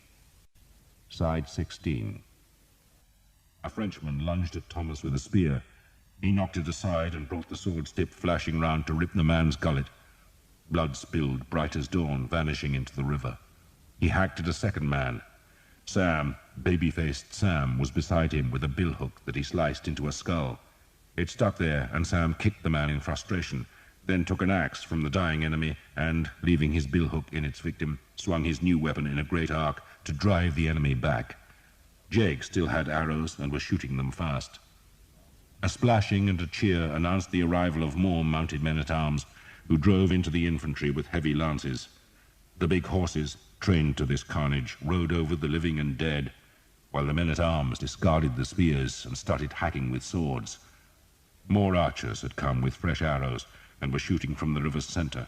Side 16. A Frenchman lunged at Thomas with a spear. He knocked it aside and brought the sword's tip flashing round to rip the man's gullet. Blood spilled, bright as dawn, vanishing into the river. He hacked at a second man. Sam, baby-faced Sam, was beside him with a billhook that he sliced into a skull. It stuck there, and Sam kicked the man in frustration, then took an axe from the dying enemy and, leaving his billhook in its victim, swung his new weapon in a great arc to drive the enemy back. Jake still had arrows and was shooting them fast. A splashing and a cheer announced the arrival of more mounted men-at-arms, who drove into the infantry with heavy lances. The big horses, trained to this carnage, rode over the living and dead, while the men-at-arms discarded the spears and started hacking with swords. More archers had come with fresh arrows and were shooting from the river's center.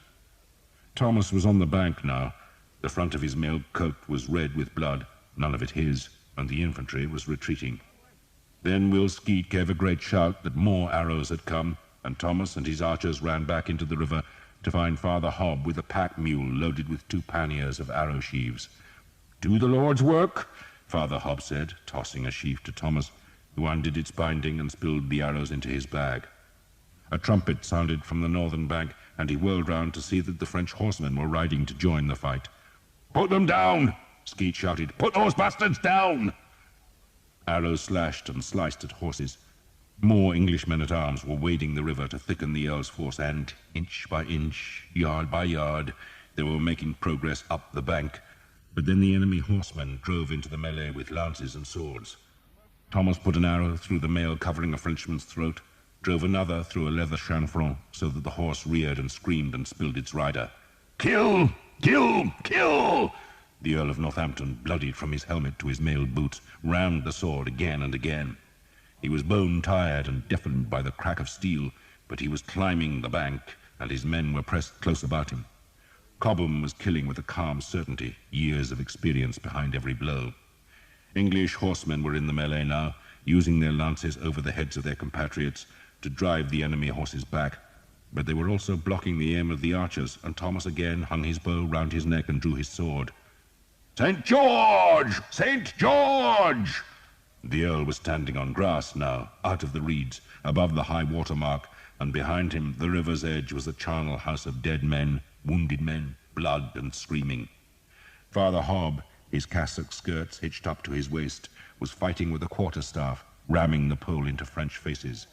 Thomas was on the bank now. The front of his mailed coat was red with blood, none of it his, and the infantry was retreating. Then Will Skeet gave a great shout that more arrows had come, and Thomas and his archers ran back into the river to find Father Hob with a pack mule loaded with 2 panniers of arrow sheaves. "Do the Lord's work," Father Hob said, tossing a sheaf to Thomas, who undid its binding and spilled the arrows into his bag. A trumpet sounded from the northern bank, and he whirled round to see that the French horsemen were riding to join the fight. "Put them down!" Skeet shouted. "Put those bastards down!" Arrows slashed and sliced at horses. More English men-at-arms were wading the river to thicken the Earl's force, and, inch by inch, yard by yard, they were making progress up the bank. But then the enemy horsemen drove into the melee with lances and swords. Thomas put an arrow through the mail covering a Frenchman's throat, drove another through a leather chanfron, so that the horse reared and screamed and spilled its rider. "Kill! Kill! Kill!" The Earl of Northampton, bloodied from his helmet to his mailed boots, rammed the sword again and again. He was bone-tired and deafened by the crack of steel, but he was climbing the bank, and his men were pressed close about him. Cobham was killing with a calm certainty, years of experience behind every blow. English horsemen were in the melee now, using their lances over the heads of their compatriots to drive the enemy horses back, but they were also blocking the aim of the archers, and Thomas again hung his bow round his neck and drew his sword. "St. George! St. George!" The Earl was standing on grass now, out of the reeds, above the high water mark, and behind him, the river's edge, was a charnel house of dead men, wounded men, blood and screaming. Father Hob, his cassock skirts hitched up to his waist, was fighting with a quarterstaff, ramming the pole into French faces.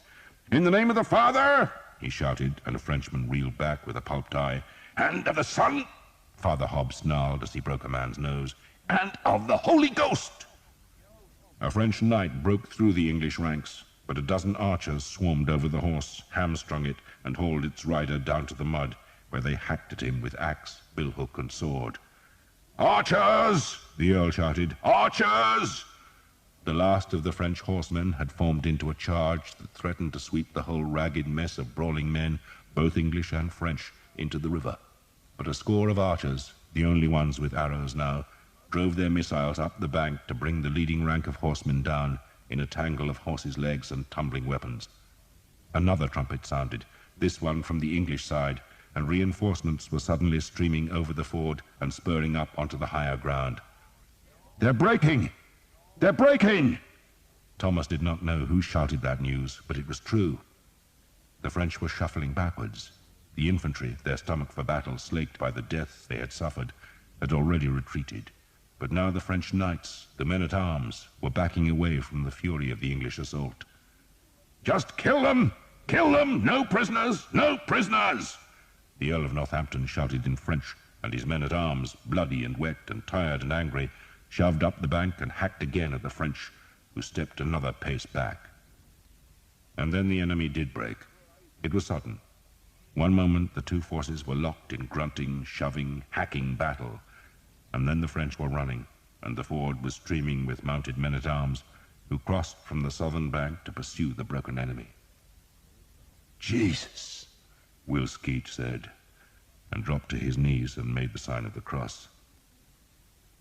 "In the name of the Father!" he shouted, and a Frenchman reeled back with a pulped eye. "And of the Son!" Father Hob snarled as he broke a man's nose. "And of the Holy Ghost!" A French knight broke through the English ranks, but a dozen archers swarmed over the horse, hamstrung it, and hauled its rider down to the mud, where they hacked at him with axe, billhook, and sword. "Archers!" the Earl shouted. "Archers!" The last of the French horsemen had formed into a charge that threatened to sweep the whole ragged mess of brawling men, both English and French, into the river. But a score of archers, the only ones with arrows now, drove their missiles up the bank to bring the leading rank of horsemen down in a tangle of horses' legs and tumbling weapons. Another trumpet sounded, this one from the English side, and reinforcements were suddenly streaming over the ford and spurring up onto the higher ground. "They're breaking! They're breaking!" Thomas did not know who shouted that news, but it was true. The French were shuffling backwards. The infantry, their stomach for battle slaked by the death they had suffered, had already retreated. But now the French knights, the men-at-arms, were backing away from the fury of the English assault. "Just kill them! Kill them! No prisoners! No prisoners!" The Earl of Northampton shouted in French, and his men-at-arms, bloody and wet and tired and angry, shoved up the bank and hacked again at the French, who stepped another pace back. And then the enemy did break. It was sudden. One moment the two forces were locked in grunting, shoving, hacking battle, and then the French were running, and the ford was streaming with mounted men-at-arms, who crossed from the southern bank to pursue the broken enemy. "Jesus," Will Skeet said, and dropped to his knees and made the sign of the cross.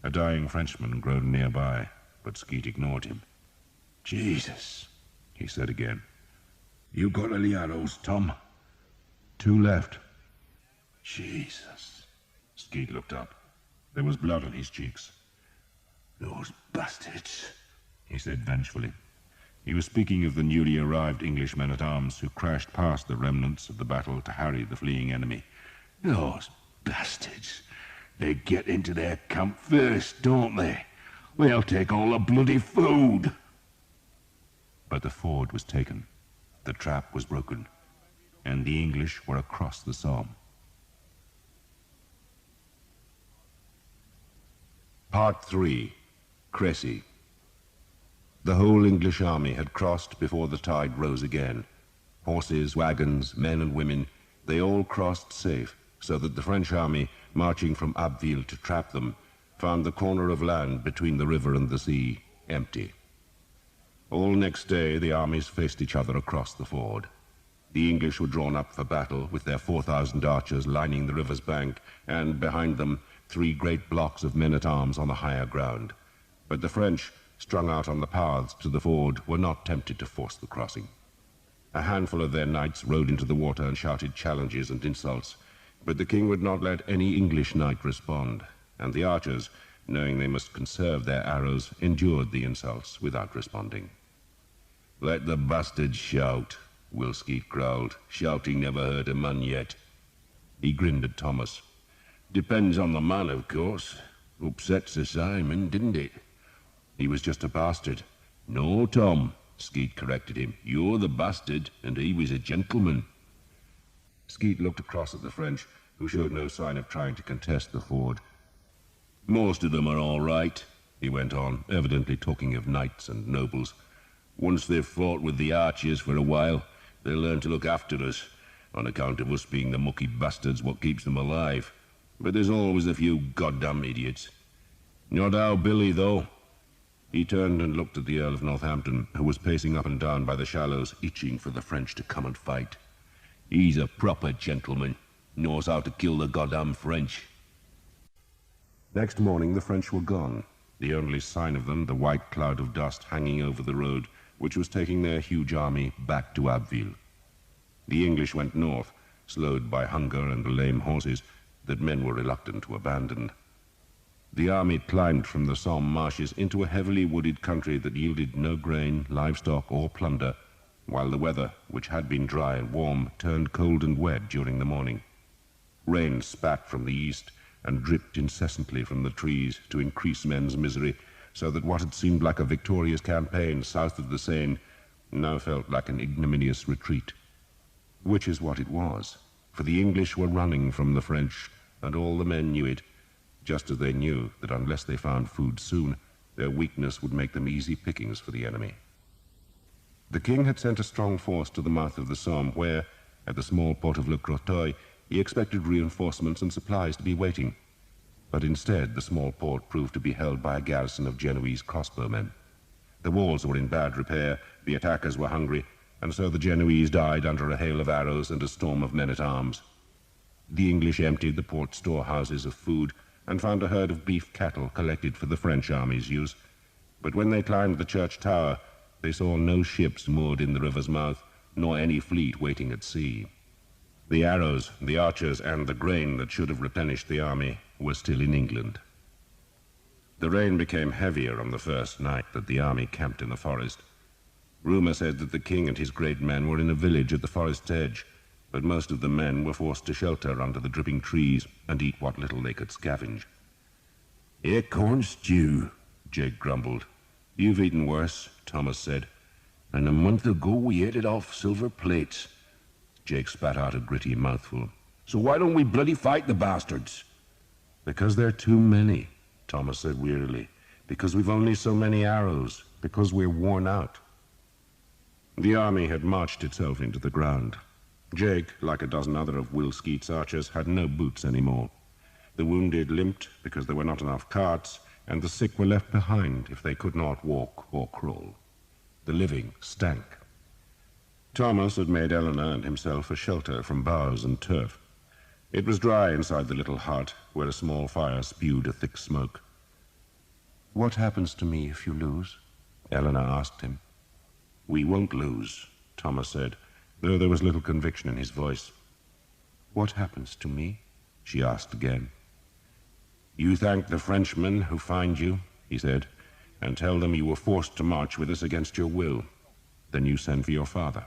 A dying Frenchman groaned nearby, but Skeet ignored him. "Jesus," he said again. "You got any arrows, Tom?" "2 left." "Jesus." Skeet looked up. There was blood on his cheeks. "Those bastards," he said vengefully. He was speaking of the newly arrived English men-at-arms who crashed past the remnants of the battle to harry the fleeing enemy. "Those bastards. They get into their camp first, don't they? They'll take all the bloody food." But the ford was taken. The trap was broken. and the English were across the Somme. Part 3. Crécy. The whole English army had crossed before the tide rose again. Horses, wagons, men and women, they all crossed safe, so that the French army, marching from Abbeville to trap them, found the corner of land between the river and the sea empty. All next day the armies faced each other across the ford. The English were drawn up for battle, with their 4,000 archers lining the river's bank, and behind them 3 great blocks of men-at-arms on the higher ground. But the French, strung out on the paths to the ford, were not tempted to force the crossing. A handful of their knights rode into the water and shouted challenges and insults, but the king would not let any English knight respond, and the archers, knowing they must conserve their arrows, endured the insults without responding. "Let the bastards shout," Will Skeet growled. "Shouting never hurt a man yet." He grinned at Thomas. "Depends on the man, of course. Upset Sir Simon, didn't it?" "He was just a bastard." "No, Tom," Skeet corrected him. "You're the bastard, and he was a gentleman." Skeet looked across at the French, who showed no sign of trying to contest the ford. "Most of them are all right," he went on, evidently talking of knights and nobles. "Once they've fought with the archers for a while, they'll learn to look after us, on account of us being the mucky bastards what keeps them alive. But there's always a few goddamn idiots. Not our Billy, though." He turned and looked at the Earl of Northampton, who was pacing up and down by the shallows, itching for the French to come and fight. "He's a proper gentleman. Knows how to kill the goddamn French." Next morning the French were gone, the only sign of them the white cloud of dust hanging over the road, which was taking their huge army back to Abbeville. The English went north, slowed by hunger and the lame horses that men were reluctant to abandon. The army climbed from the Somme marshes into a heavily wooded country that yielded no grain, livestock, or plunder, while the weather, which had been dry and warm, turned cold and wet during the morning. Rain spat from the east and dripped incessantly from the trees to increase men's misery, so that what had seemed like a victorious campaign south of the Seine now felt like an ignominious retreat. Which is what it was, for the English were running from the French, and all the men knew it, just as they knew that unless they found food soon, their weakness would make them easy pickings for the enemy. The king had sent a strong force to the mouth of the Somme, where, at the small port of Le Crotoy, he expected reinforcements and supplies to be waiting. But instead, the small port proved to be held by a garrison of Genoese crossbowmen. The walls were in bad repair, the attackers were hungry, and so the Genoese died under a hail of arrows and a storm of men-at-arms. The English emptied the port storehouses of food and found a herd of beef cattle collected for the French army's use. But when they climbed the church tower, they saw no ships moored in the river's mouth, nor any fleet waiting at sea. The arrows, the archers, and the grain that should have replenished the army were still in England. The rain became heavier on the first night that the army camped in the forest. Rumor said that the king and his great men were in a village at the forest's edge, but most of the men were forced to shelter under the dripping trees and eat what little they could scavenge. "Acorn stew," Jake grumbled. "You've eaten worse," Thomas said. "And a month ago we ate it off silver plates." Jake spat out a gritty mouthful. "So why don't we bloody fight the bastards?" "Because they're too many," Thomas said wearily. "Because we've only so many arrows. Because we're worn out." The army had marched itself into the ground. Jake, like a dozen other of Will Skeet's archers, had no boots anymore. The wounded limped because there were not enough carts, and the sick were left behind if they could not walk or crawl. The living stank. Thomas had made Eleanor and himself a shelter from boughs and turf. It was dry inside the little hut, where a small fire spewed a thick smoke. "What happens to me if you lose?" Eleanor asked him. "We won't lose," Thomas said, though there was little conviction in his voice. "What happens to me?" she asked again. "You thank the Frenchmen who find you," he said, "and tell them you were forced to march with us against your will. Then you send for your father."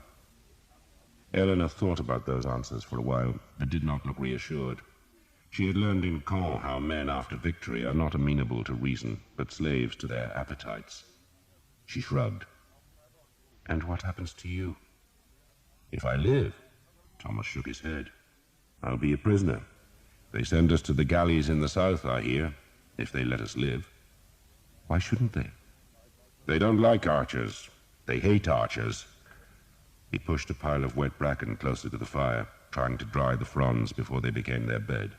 Eleanor thought about those answers for a while, but did not look reassured. She had learned in Caen how men after victory are not amenable to reason, but slaves to their appetites. She shrugged. "And what happens to you?" "If I live?" Thomas shook his head. I'll be a prisoner. They send us to the galleys in the south, I hear, if they let us live. Why shouldn't they? They don't like archers. They hate archers. He pushed a pile of wet bracken closer to the fire, trying to dry the fronds before they became their bed.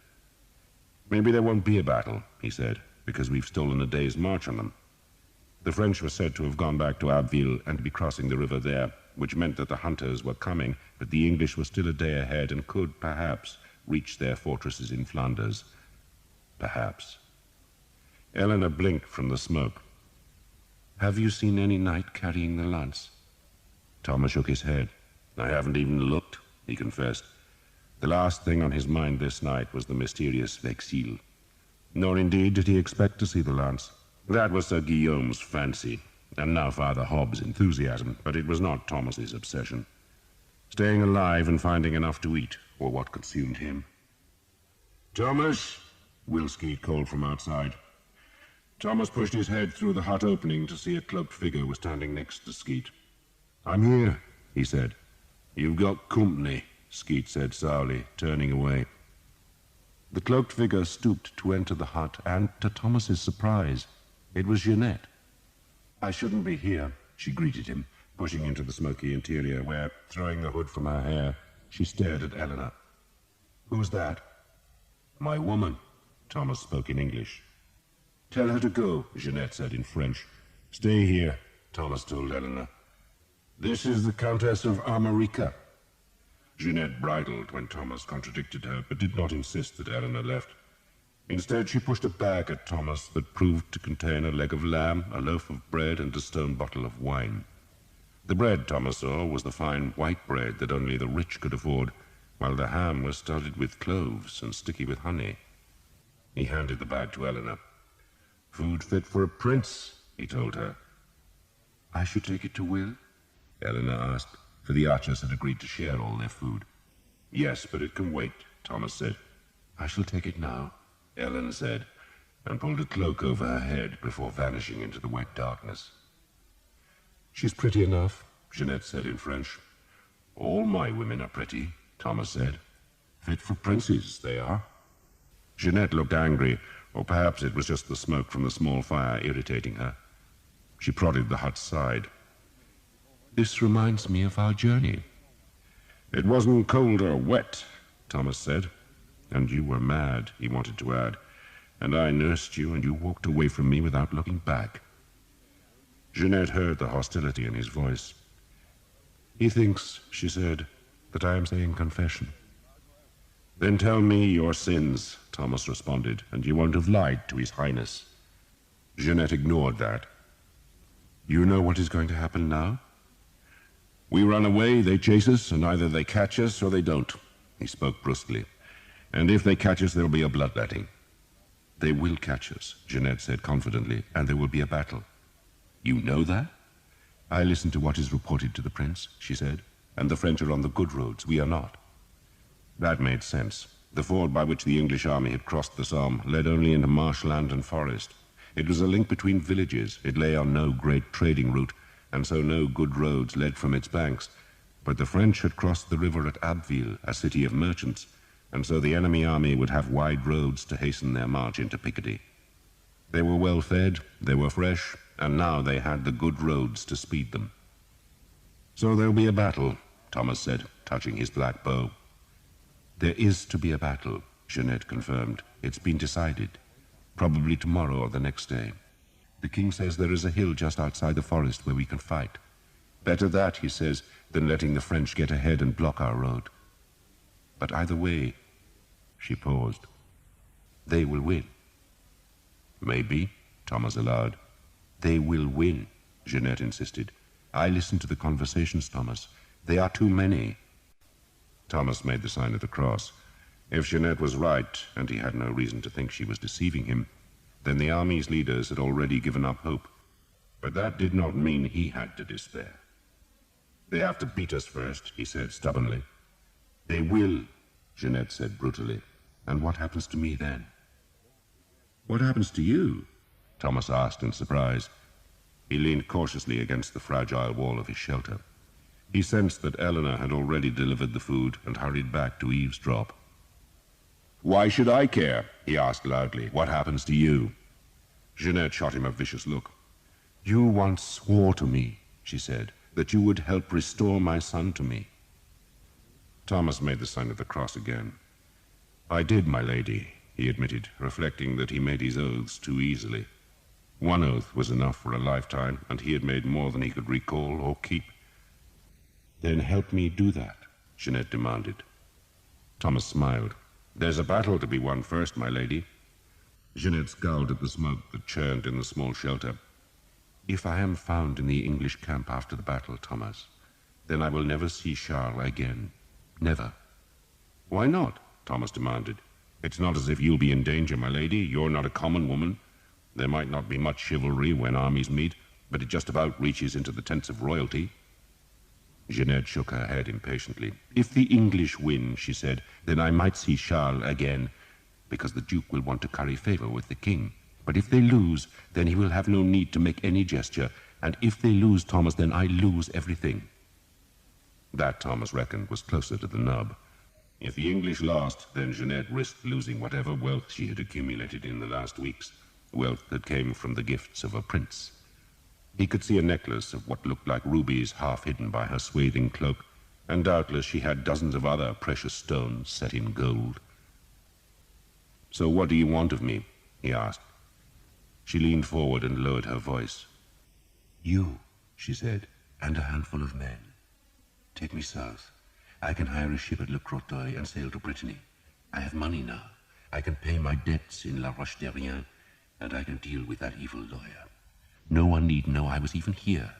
Maybe there won't be a battle, he said, because we've stolen a day's march on them. The French were said to have gone back to Abbeville and to be crossing the river there, which meant that the hunters were coming, but the English were still a day ahead and could, perhaps, reach their fortresses in Flanders. Perhaps. Eleanor blinked from the smoke. Have you seen any knight carrying the lance? Thomas shook his head. I haven't even looked, he confessed. The last thing on his mind this night was the mysterious Vexil. Nor indeed did he expect to see the lance. That was Sir Guillaume's fancy, and now Father Hobbs' enthusiasm, but it was not Thomas's obsession. Staying alive and finding enough to eat were what consumed him. "Thomas," Will Skeet called from outside. Thomas pushed his head through the hut opening to see a cloaked figure was standing next to Skeet. "I'm here," he said. "You've got company," Skeet said sourly, turning away. The cloaked figure stooped to enter the hut, and, to Thomas's surprise, it was Jeanette. "I shouldn't be here," she greeted him, pushing into the smoky interior where, throwing the hood from her hair, she stared at Eleanor. "Who's that?" "My woman," Thomas spoke in English. "Tell her to go," Jeanette said in French. "Stay here," Thomas told Eleanor. "This is the Countess of Armorica." Jeanette bridled when Thomas contradicted her, but did not insist that Eleanor left. Instead, she pushed a bag at Thomas that proved to contain a leg of lamb, a loaf of bread, and a stone bottle of wine. The bread, Thomas saw, was the fine white bread that only the rich could afford, while the ham was studded with cloves and sticky with honey. He handed the bag to Eleanor. "Food fit for a prince," he told her. I should take it to Will? Eleanor asked, for the archers had agreed to share all their food. "Yes, but it can wait," Thomas said. I shall take it now, Eleanor said, and pulled a cloak over her head before vanishing into the wet darkness. "She's pretty enough," Jeanette said in French. "All my women are pretty," Thomas said. "Fit for princes, they are." Jeanette looked angry, or perhaps it was just the smoke from the small fire irritating her. She prodded the hut's side. This reminds me of our journey. "It wasn't cold or wet," Thomas said. "And you were mad," he wanted to add. "And I nursed you, and you walked away from me without looking back." Jeanette heard the hostility in his voice. He thinks, she said, that I am saying confession. "Then tell me your sins," Thomas responded, "and you won't have lied to His Highness." Jeanette ignored that. You know what is going to happen now? "We run away, they chase us, and either they catch us or they don't." He spoke brusquely. "And if they catch us, there'll be a bloodletting." They will catch us, Jeanette said confidently, and there will be a battle. "You know that?" I listen to what is reported to the prince, she said, and the French are on the good roads, we are not. That made sense. The ford by which the English army had crossed the Somme led only into marshland and forest. It was a link between villages. It lay on no great trading route, and so no good roads led from its banks. But the French had crossed the river at Abbeville, a city of merchants, and so the enemy army would have wide roads to hasten their march into Picardy. They were well fed, they were fresh, and now they had the good roads to speed them. "So there'll be a battle," Thomas said, touching his black bow. There is to be a battle, Jeanette confirmed. It's been decided. Probably tomorrow or the next day. The king says there is a hill just outside the forest where we can fight. Better that, he says, than letting the French get ahead and block our road. But either way, she paused, they will win. "Maybe," Thomas allowed. They will win, Jeanette insisted. I listened to the conversations, Thomas. They are too many. Thomas made the sign of the cross. If Jeanette was right, and he had no reason to think she was deceiving him, then the army's leaders had already given up hope. But that did not mean he had to despair. "They have to beat us first," he said stubbornly. They will, Jeanette said brutally. And what happens to me then? "What happens to you?" Thomas asked in surprise. He leaned cautiously against the fragile wall of his shelter. He sensed that Eleanor had already delivered the food and hurried back to eavesdrop. "Why should I care?" he asked loudly. "What happens to you?" Jeanette shot him a vicious look. "You once swore to me," she said, "that you would help restore my son to me." Thomas made the sign of the cross again. "I did, my lady," he admitted, reflecting that he made his oaths too easily. One oath was enough for a lifetime, and he had made more than he could recall or keep. "Then help me do that," Jeanette demanded. Thomas smiled. "There's a battle to be won first, my lady." Jeanette scowled at the smoke that churned in the small shelter. "If I am found in the English camp after the battle, Thomas, then I will never see Charles again. Never." "Why not?" Thomas demanded. "It's not as if you'll be in danger, my lady. You're not a common woman. There might not be much chivalry when armies meet, but it just about reaches into the tents of royalty." Jeanette shook her head impatiently. "If the English win," she said, "then I might see Charles again, because the Duke will want to curry favor with the king. But if they lose, then he will have no need to make any gesture, and if they lose, Thomas, then I lose everything." That, Thomas reckoned, was closer to the nub. If the English lost, then Jeanette risked losing whatever wealth she had accumulated in the last weeks, wealth that came from the gifts of a prince. He could see a necklace of what looked like rubies half hidden by her swathing cloak, and doubtless she had dozens of other precious stones set in gold. "So what do you want of me?" he asked. She leaned forward and lowered her voice. "You," she said, "and a handful of men. Take me south. I can hire a ship at Le Crotoy and sail to Brittany. I have money now. I can pay my debts in La Roche-Derrien, and I can deal with that evil lawyer. No one need know I was even here."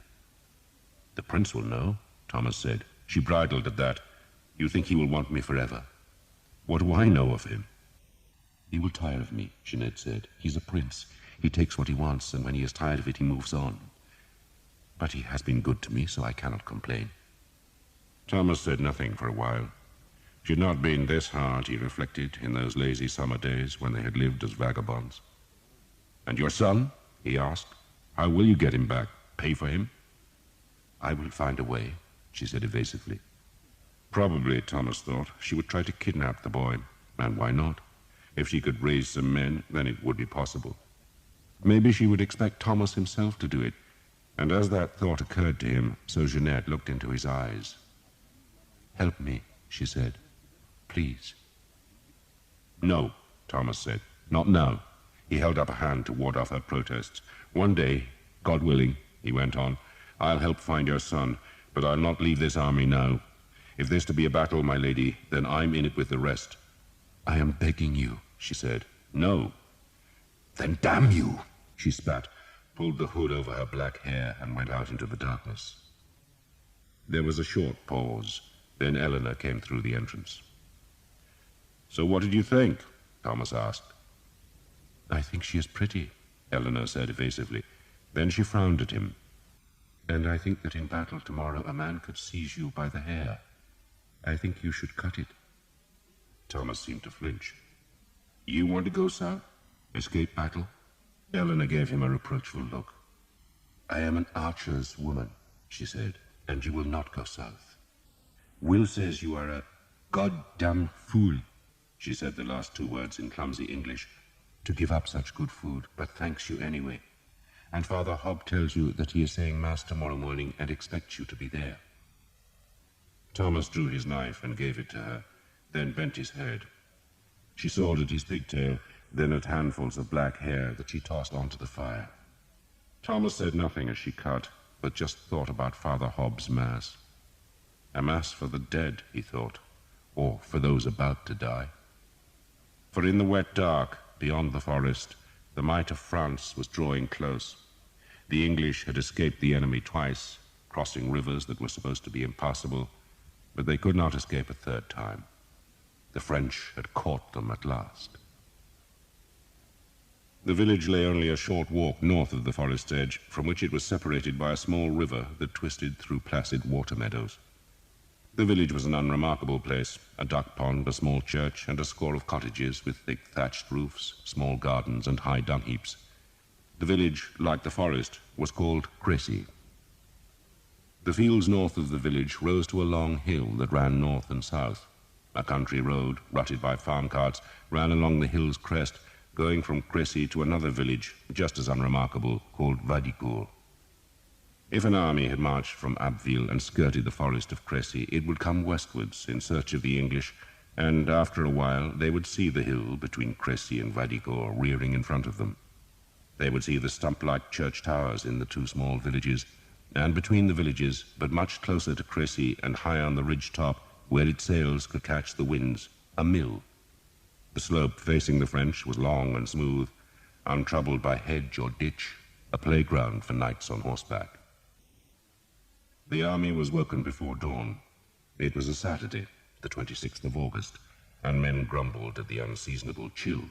"The prince will know," Thomas said. She bridled at that. "You think he will want me forever?" "What do I know of him?" "He will tire of me," Jeanette said. "He's a prince. He takes what he wants, and when he is tired of it, he moves on. But he has been good to me, so I cannot complain." Thomas said nothing for a while. She had not been this hard, he reflected, in those lazy summer days when they had lived as vagabonds. "And your son?" he asked. "How will you get him back? Pay for him?" "I will find a way," she said evasively. Probably, Thomas thought, she would try to kidnap the boy. And why not? If she could raise some men, then it would be possible. Maybe she would expect Thomas himself to do it. And as that thought occurred to him, so Jeanette looked into his eyes. "Help me," she said. "Please." "No," Thomas said. "Not now." He held up a hand to ward off her protests. "One day, God willing," he went on, "I'll help find your son, but I'll not leave this army now. If there's to be a battle, my lady, then I'm in it with the rest." "I am begging you," she said. "No." "Then damn you," she spat, pulled the hood over her black hair, and went out into the darkness. There was a short pause. Then Eleanor came through the entrance. "So what did you think?" Thomas asked. "I think she is pretty," Eleanor said evasively. Then she frowned at him. "And I think that in battle tomorrow a man could seize you by the hair. I think you should cut it." Thomas seemed to flinch. "You want to go south? Escape battle?" Eleanor gave him a reproachful look. "I am an archer's woman," she said, "and you will not go south. Will says you are a goddamn fool," she said the last two words in clumsy English, "to give up such good food, but thanks you anyway. And Father Hobb tells you that he is saying Mass tomorrow morning and expects you to be there." Thomas drew his knife and gave it to her, then bent his head. She sawed at his pigtail, then at handfuls of black hair that she tossed onto the fire. Thomas said nothing as she cut, but just thought about Father Hobb's Mass. A Mass for the dead, he thought, or for those about to die. For in the wet dark, beyond the forest, the might of France was drawing close. The English had escaped the enemy twice, crossing rivers that were supposed to be impassable, but they could not escape a third time. The French had caught them at last. The village lay only a short walk north of the forest's edge, from which it was separated by a small river that twisted through placid water meadows. The village was an unremarkable place, a duck pond, a small church, and a score of cottages with thick thatched roofs, small gardens, and high dung heaps. The village, like the forest, was called Crécy. The fields north of the village rose to a long hill that ran north and south. A country road, rutted by farm carts, ran along the hill's crest, going from Crécy to another village, just as unremarkable, called Vadicourt. If an army had marched from Abbeville and skirted the forest of Crécy, it would come westwards in search of the English, and after a while they would see the hill between Crécy and Vadicourt rearing in front of them. They would see the stump-like church towers in the two small villages, and between the villages, but much closer to Crécy and high on the ridge top, where its sails could catch the winds, a mill. The slope facing the French was long and smooth, untroubled by hedge or ditch, a playground for knights on horseback. The army was woken before dawn. It was a Saturday, the 26th of August, and men grumbled at the unseasonable chill.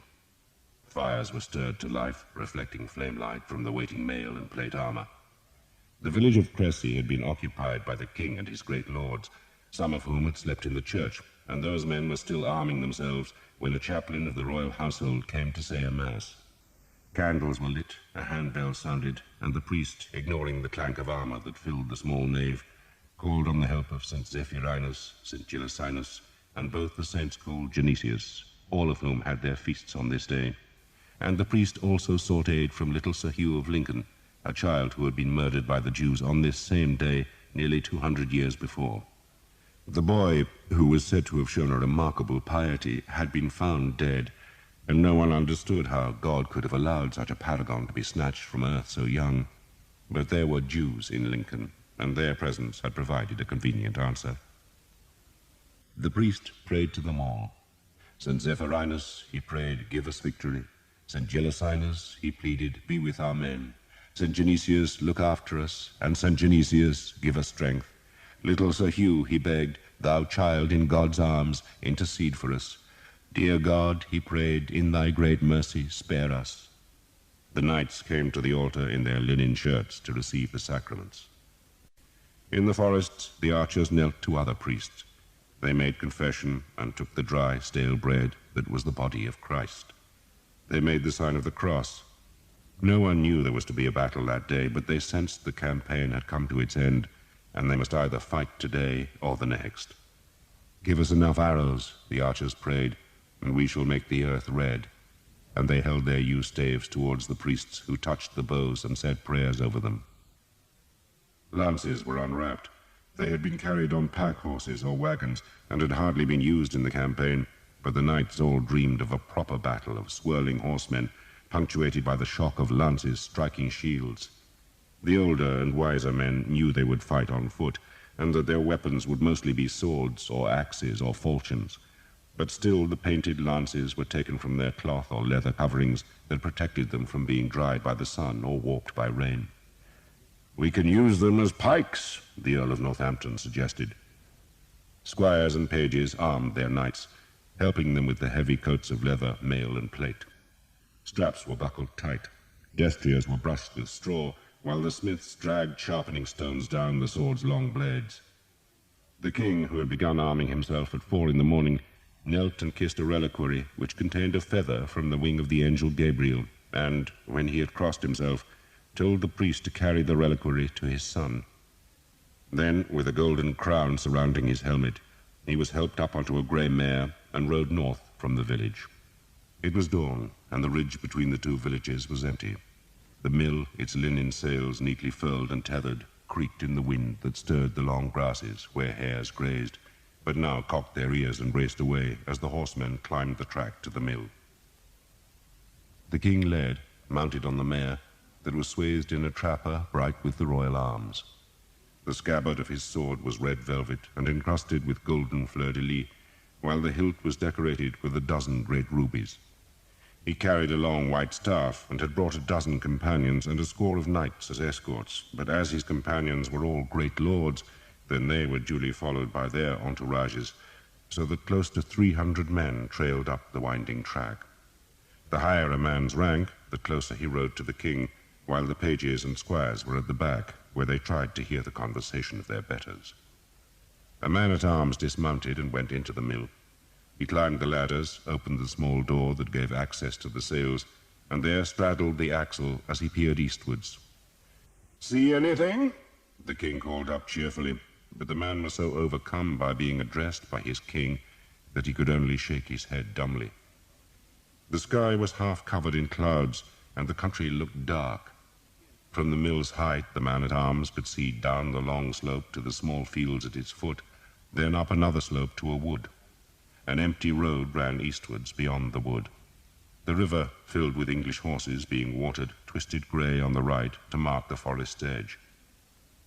Fires were stirred to life, reflecting flame light from the waiting mail and plate armor. The village of Crécy had been occupied by the king and his great lords, some of whom had slept in the church, and those men were still arming themselves when a chaplain of the royal household came to say a mass. Candles were lit, a handbell sounded, and the priest, ignoring the clank of armor that filled the small nave, called on the help of St. Zephyrinus, St. Gillicinus, and both the saints called Genesius, all of whom had their feasts on this day. And the priest also sought aid from little Sir Hugh of Lincoln, a child who had been murdered by the Jews on this same day nearly 200 years before. The boy, who was said to have shown a remarkable piety, had been found dead, and no one understood how God could have allowed such a paragon to be snatched from earth so young. But there were Jews in Lincoln, and their presence had provided a convenient answer. The priest prayed to them all. St. Zephyrinus, he prayed, give us victory. St. Gillicinus, he pleaded, be with our men. St. Genesius, look after us, and St. Genesius, give us strength. Little Sir Hugh, he begged, thou child in God's arms, intercede for us. Dear God, he prayed, in thy great mercy, spare us. The knights came to the altar in their linen shirts to receive the sacraments. In the forests, the archers knelt to other priests. They made confession and took the dry, stale bread that was the body of Christ. They made the sign of the cross. No one knew there was to be a battle that day, but they sensed the campaign had come to its end, and they must either fight today or the next. Give us enough arrows, the archers prayed, and we shall make the earth red. And they held their yew staves towards the priests, who touched the bows and said prayers over them. Lances were unwrapped. They had been carried on pack horses or wagons, and had hardly been used in the campaign, but the knights all dreamed of a proper battle of swirling horsemen, punctuated by the shock of lances striking shields. The older and wiser men knew they would fight on foot, and that their weapons would mostly be swords or axes or falchions. But still the painted lances were taken from their cloth or leather coverings that protected them from being dried by the sun or warped by rain. We can use them as pikes, the Earl of Northampton suggested. Squires and pages armed their knights, helping them with the heavy coats of leather, mail, and plate. Straps were buckled tight. Destriers were brushed with straw, while the smiths dragged sharpening stones down the sword's long blades. The king, who had begun arming himself at 4 in the morning, knelt and kissed a reliquary which contained a feather from the wing of the angel Gabriel, and, when he had crossed himself, told the priest to carry the reliquary to his son. Then, with a golden crown surrounding his helmet, he was helped up onto a grey mare and rode north from the village. It was dawn, and the ridge between the two villages was empty. The mill, its linen sails neatly furled and tethered, creaked in the wind that stirred the long grasses where hares grazed, but now cocked their ears and raced away as the horsemen climbed the track to the mill. The king led, mounted on the mare, that was swathed in a trapper bright with the royal arms. The scabbard of his sword was red velvet and encrusted with golden fleur-de-lis, while the hilt was decorated with 12 great rubies. He carried a long white staff and had brought 12 companions and a score of knights as escorts, but as his companions were all great lords, then they were duly followed by their entourages, so that close to 300 men trailed up the winding track. The higher a man's rank, the closer he rode to the king, while the pages and squires were at the back, where they tried to hear the conversation of their betters. A man-at-arms dismounted and went into the mill. He climbed the ladders, opened the small door that gave access to the sails, and there straddled the axle as he peered eastwards. "See anything?" the king called up cheerfully, but the man was so overcome by being addressed by his king that he could only shake his head dumbly. The sky was half covered in clouds, and the country looked dark. From the mill's height, the man-at-arms could see down the long slope to the small fields at its foot, then up another slope to a wood. An empty road ran eastwards beyond the wood. The river, filled with English horses being watered, twisted grey on the right to mark the forest edge.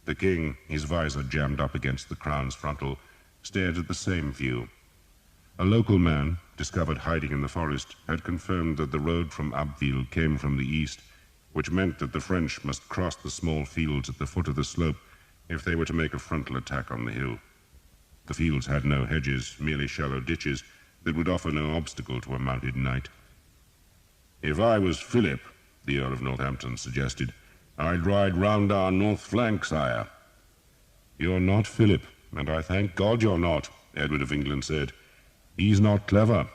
The king, his visor jammed up against the crown's frontal, stared at the same view. A local man, discovered hiding in the forest, had confirmed that the road from Abbeville came from the east, which meant that the French must cross the small fields at the foot of the slope if they were to make a frontal attack on the hill. The fields had no hedges, merely shallow ditches that would offer no obstacle to a mounted knight. "If I was Philip," the Earl of Northampton suggested, "I'd ride round our north flank, sire." "You're not Philip, and I thank God you're not," Edward of England said. "He's not clever."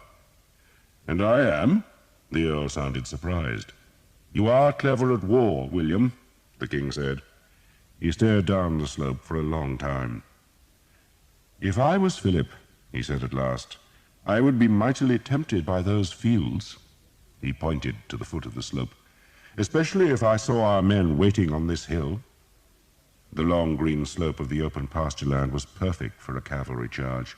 "And I am?" The Earl sounded surprised. "You are clever at war, William," the king said. He stared down the slope for a long time. "If I was Philip," he said at last, "I would be mightily tempted by those fields." He pointed to the foot of the slope. "Especially if I saw our men waiting on this hill." The long green slope of the open pasture land was perfect for a cavalry charge.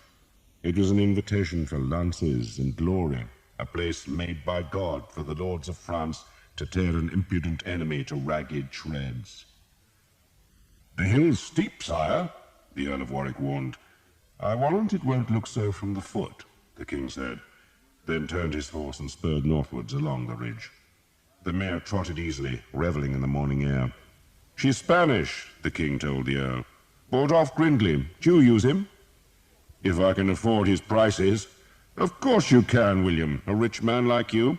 It was an invitation for lances and glory, a place made by God for the lords of France to tear an impudent enemy to ragged shreds. "The hill's steep, sire," the Earl of Warwick warned. "I warrant it won't look so from the foot," the king said, then turned his horse and spurred northwards along the ridge. The mare trotted easily, revelling in the morning air. "She's Spanish," the king told the Earl. "Bought off Grindley. Do you use him?" "If I can afford his prices." "Of course you can, William, a rich man like you.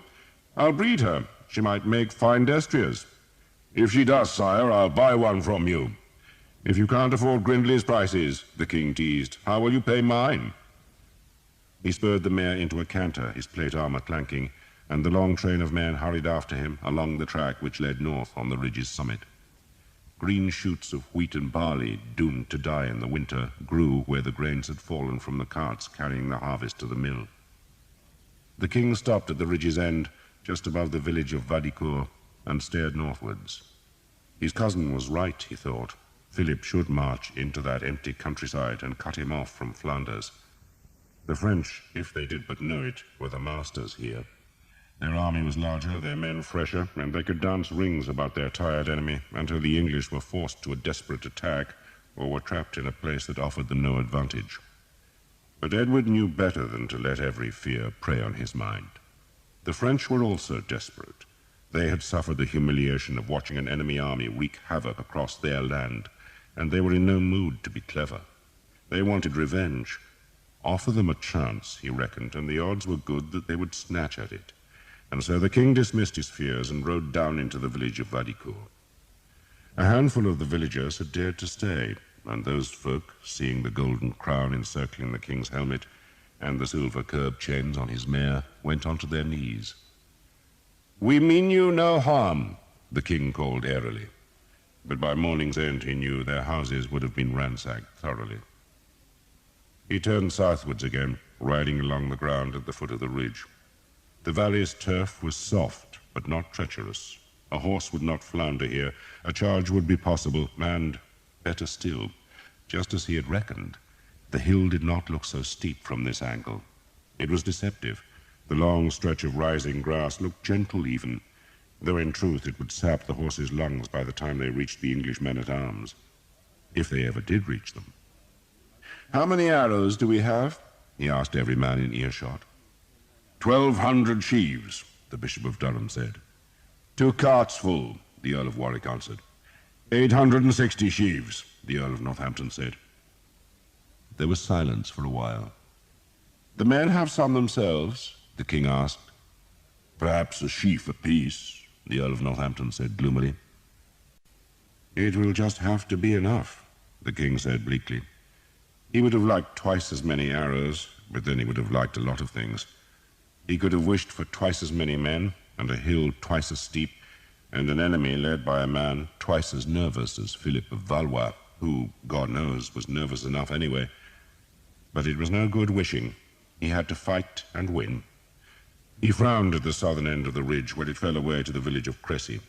I'll breed her. She might make fine destriers." "If she does, sire, I'll buy one from you." "If you can't afford Grindley's prices," the king teased, "how will you pay mine?" He spurred the mare into a canter, his plate armor clanking, and the long train of men hurried after him along the track which led north on the ridge's summit. Green shoots of wheat and barley, doomed to die in the winter, grew where the grains had fallen from the carts carrying the harvest to the mill. The king stopped at the ridge's end, just above the village of Vadicourt, and stared northwards. His cousin was right, he thought. Philip should march into that empty countryside and cut him off from Flanders. The French, if they did but know it, were the masters here. Their army was larger, their men fresher, and they could dance rings about their tired enemy until the English were forced to a desperate attack or were trapped in a place that offered them no advantage. But Edward knew better than to let every fear prey on his mind. The French were also desperate. They had suffered the humiliation of watching an enemy army wreak havoc across their land, and they were in no mood to be clever. They wanted revenge. Offer them a chance, he reckoned, and the odds were good that they would snatch at it. And so the king dismissed his fears and rode down into the village of Vadicourt. A handful of the villagers had dared to stay, and those folk, seeing the golden crown encircling the king's helmet and the silver curb chains on his mare, went onto their knees. "We mean you no harm," the king called airily. But by morning's end he knew their houses would have been ransacked thoroughly. He turned southwards again, riding along the ground at the foot of the ridge. The valley's turf was soft, but not treacherous. A horse would not flounder here. A charge would be possible, and, better still, just as he had reckoned, the hill did not look so steep from this angle. It was deceptive. The long stretch of rising grass looked gentle even, though in truth it would sap the horses' lungs by the time they reached the English men-at-arms, if they ever did reach them. "How many arrows do we have?" he asked every man in earshot. 1,200 sheaves, the Bishop of Durham said. 2 carts full, the Earl of Warwick answered. 860 sheaves, the Earl of Northampton said. There was silence for a while. "The men have some themselves?" the king asked. "Perhaps a sheaf apiece," the Earl of Northampton said gloomily. "It will just have to be enough," the king said bleakly. He would have liked twice as many arrows, but then he would have liked a lot of things. He could have wished for twice as many men, and a hill twice as steep, and an enemy led by a man twice as nervous as Philip of Valois, who, God knows, was nervous enough anyway. But it was no good wishing. He had to fight and win. He frowned at the southern end of the ridge where it fell away to the village of Cressy.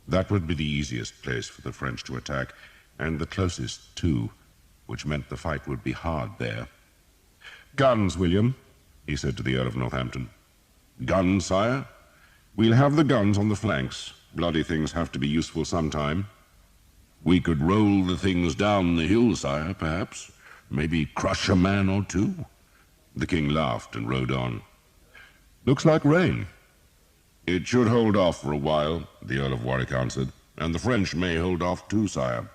That would be the easiest place for the French to attack, and the closest, too, which meant the fight would be hard there. "Guns, William," he said to the Earl of Northampton. "Guns, sire? We'll have the guns on the flanks. Bloody things have to be useful sometime." "We could roll the things down the hill, sire, perhaps. Maybe crush a man or two." The king laughed and rode on. "Looks like rain." "It should hold off for a while," the Earl of Warwick answered, "and the French may hold off too, sire."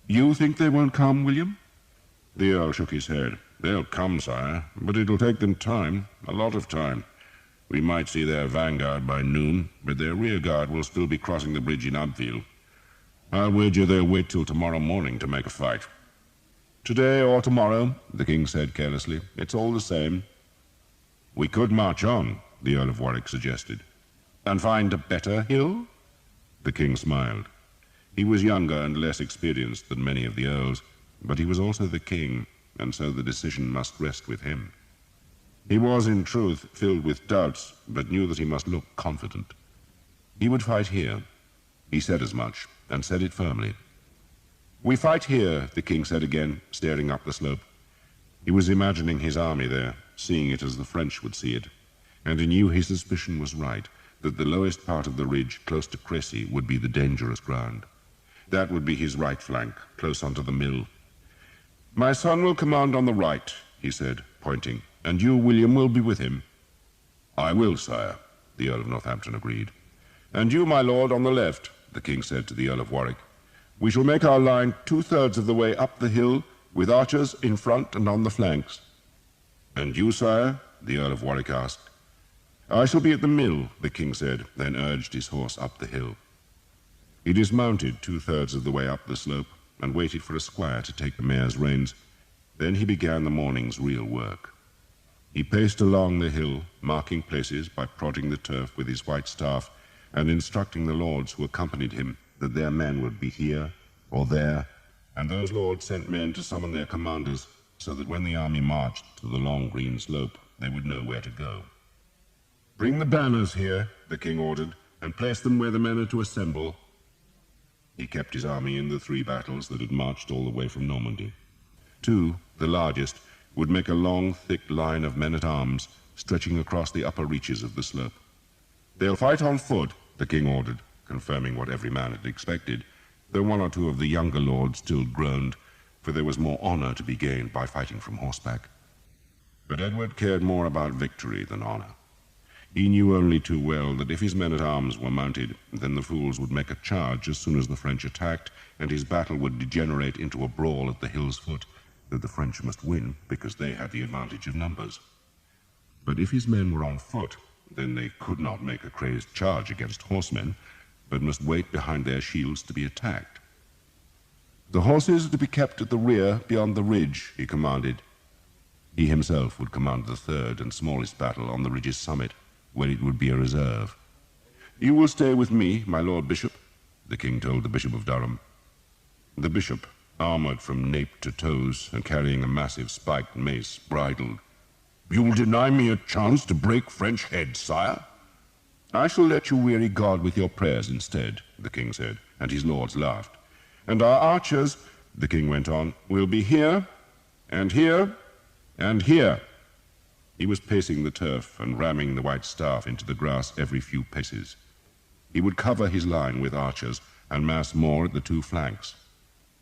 "You think they won't come, William?" The Earl shook his head. "They'll come, sire, but it'll take them time, a lot of time. We might see their vanguard by noon, but their rear guard will still be crossing the bridge in Abbeville. I'll wager they'll wait till tomorrow morning to make a fight." "Today or tomorrow," the king said carelessly. "It's all the same." "We could march on," the Earl of Warwick suggested. "And find a better hill?" The king smiled. He was younger and less experienced than many of the earls, but he was also the king, and so the decision must rest with him. He was, in truth, filled with doubts, but knew that he must look confident. He would fight here. He said as much, and said it firmly. "We fight here," the king said again, staring up the slope. He was imagining his army there, seeing it as the French would see it, and he knew his suspicion was right, that the lowest part of the ridge, close to Cressy, would be the dangerous ground. That would be his right flank, close onto the mill. "My son will command on the right," he said, pointing, "and you, William, will be with him." "I will, sire," the Earl of Northampton agreed. "And you, my lord, on the left," the king said to the Earl of Warwick. "We shall make our line 2/3 of the way up the hill, with archers in front and on the flanks." "And you, sire?" the Earl of Warwick asked. "I shall be at the mill," the king said, then urged his horse up the hill. He dismounted 2/3 of the way up the slope and waited for a squire to take the mare's reins. Then he began the morning's real work. He paced along the hill, marking places by prodding the turf with his white staff and instructing the lords who accompanied him that their men would be here or there, and those lords sent men to summon their commanders so that when the army marched to the long green slope, they would know where to go. "Bring the banners here," the king ordered, "and place them where the men are to assemble." He kept his army in the 3 battles that had marched all the way from Normandy. 2, the largest, would make a long, thick line of men-at-arms stretching across the upper reaches of the slope. "They'll fight on foot," the king ordered, confirming what every man had expected, though 1 or 2 of the younger lords still groaned, for there was more honor to be gained by fighting from horseback. But Edward cared more about victory than honor. He knew only too well that if his men-at-arms were mounted, then the fools would make a charge as soon as the French attacked, and his battle would degenerate into a brawl at the hill's foot that the French must win because they had the advantage of numbers. But if his men were on foot, then they could not make a crazed charge against horsemen, but must wait behind their shields to be attacked. "The horses are to be kept at the rear beyond the ridge," he commanded. He himself would command the 3rd and smallest battle on the ridge's summit, where it would be a reserve. "You will stay with me, my lord bishop," the king told the Bishop of Durham. The bishop, armored from nape to toes and carrying a massive spiked mace, bridled. "You'll deny me a chance to break French heads, sire?" "I shall let you weary God with your prayers instead," the king said, and his lords laughed. "And our archers," the king went on, "will be here, and here, and here." He was pacing the turf and ramming the white staff into the grass every few paces. He would cover his line with archers and mass more at the 2 flanks.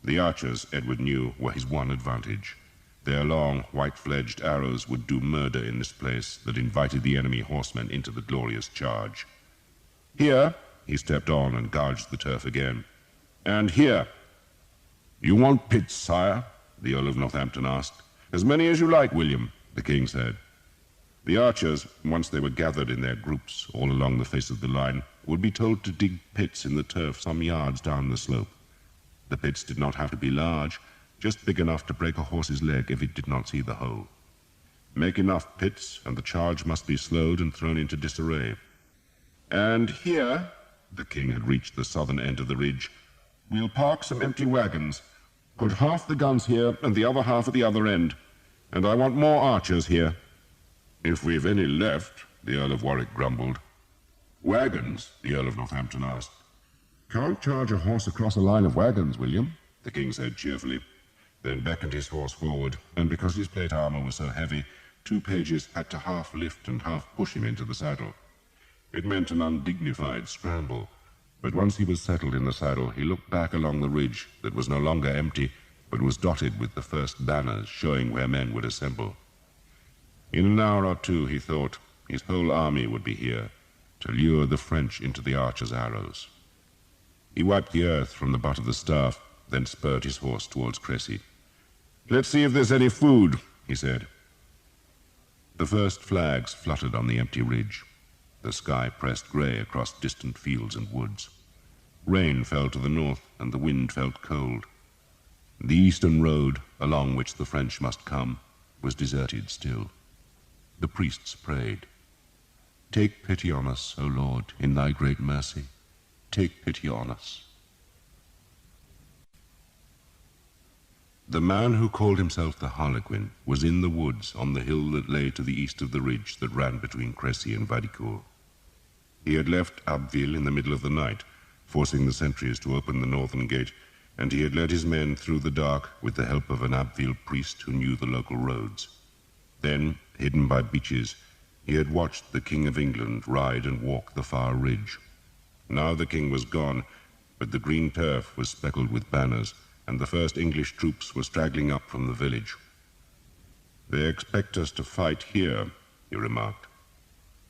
The archers, Edward knew, were his one advantage. Their long, white-fledged arrows would do murder in this place that invited the enemy horsemen into the glorious charge. "Here," he stepped on and gouged the turf again. "And here." "You want pits, sire?" the Earl of Northampton asked. "As many as you like, William," the king said. The archers, once they were gathered in their groups all along the face of the line, would be told to dig pits in the turf some yards down the slope. The pits did not have to be large, just big enough to break a horse's leg if it did not see the hole. Make enough pits, and the charge must be slowed and thrown into disarray. "And here," the king had reached the southern end of the ridge, "we'll park some empty wagons, Put half the guns here and the other half at the other end. And I want more archers here." "If we've any left," the Earl of Warwick grumbled. "Wagons?" the Earl of Northampton asked. "Can't charge a horse across a line of wagons, William," the king said cheerfully, then beckoned his horse forward, and because his plate armor was so heavy, 2 pages had to half lift and half push him into the saddle. It meant an undignified scramble, but once he was settled in the saddle, he looked back along the ridge that was no longer empty, but was dotted with the first banners showing where men would assemble. In an hour or two, he thought, his whole army would be here, to lure the French into the archers' arrows. He wiped the earth from the butt of the staff, then spurred his horse towards Cressy. "Let's see if there's any food," he said. The first flags fluttered on the empty ridge. The sky pressed grey across distant fields and woods. Rain fell to the north, and the wind felt cold. The eastern road, along which the French must come, was deserted still. The priests prayed. "Take pity on us, O Lord, in thy great mercy. Take pity on us." The man who called himself the Harlequin was in the woods on the hill that lay to the east of the ridge that ran between Cressy and Vadicourt. He had left Abbeville in the middle of the night, forcing the sentries to open the northern gate, and he had led his men through the dark with the help of an Abbeville priest who knew the local roads. Then, hidden by beeches, he had watched the King of England ride and walk the far ridge. Now the king was gone, but the green turf was speckled with banners, and the first English troops were straggling up from the village. "They expect us to fight here," he remarked.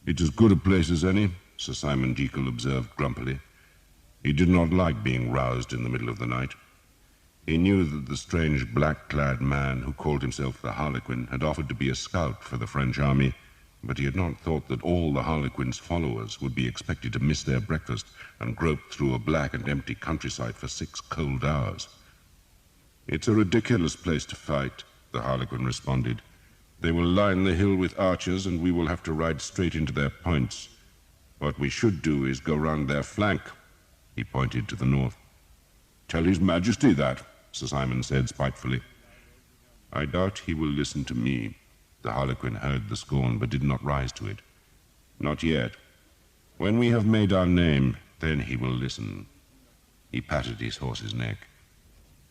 "It's as good a place as any," Sir Simon Jekyll observed grumpily. He did not like being roused in the middle of the night. He knew that the strange black-clad man who called himself the Harlequin had offered to be a scout for the French army, but he had not thought that all the Harlequin's followers would be expected to miss their breakfast and grope through a black and empty countryside for 6 cold hours. "It's a ridiculous place to fight," the Harlequin responded. "They will line the hill with archers, and we will have to ride straight into their points. What we should do is go round their flank." He pointed to the north. "Tell His Majesty that," Sir Simon said spitefully. "I doubt he will listen to me." The Harlequin heard the scorn, but did not rise to it. "Not yet. When we have made our name, then he will listen." He patted his horse's neck.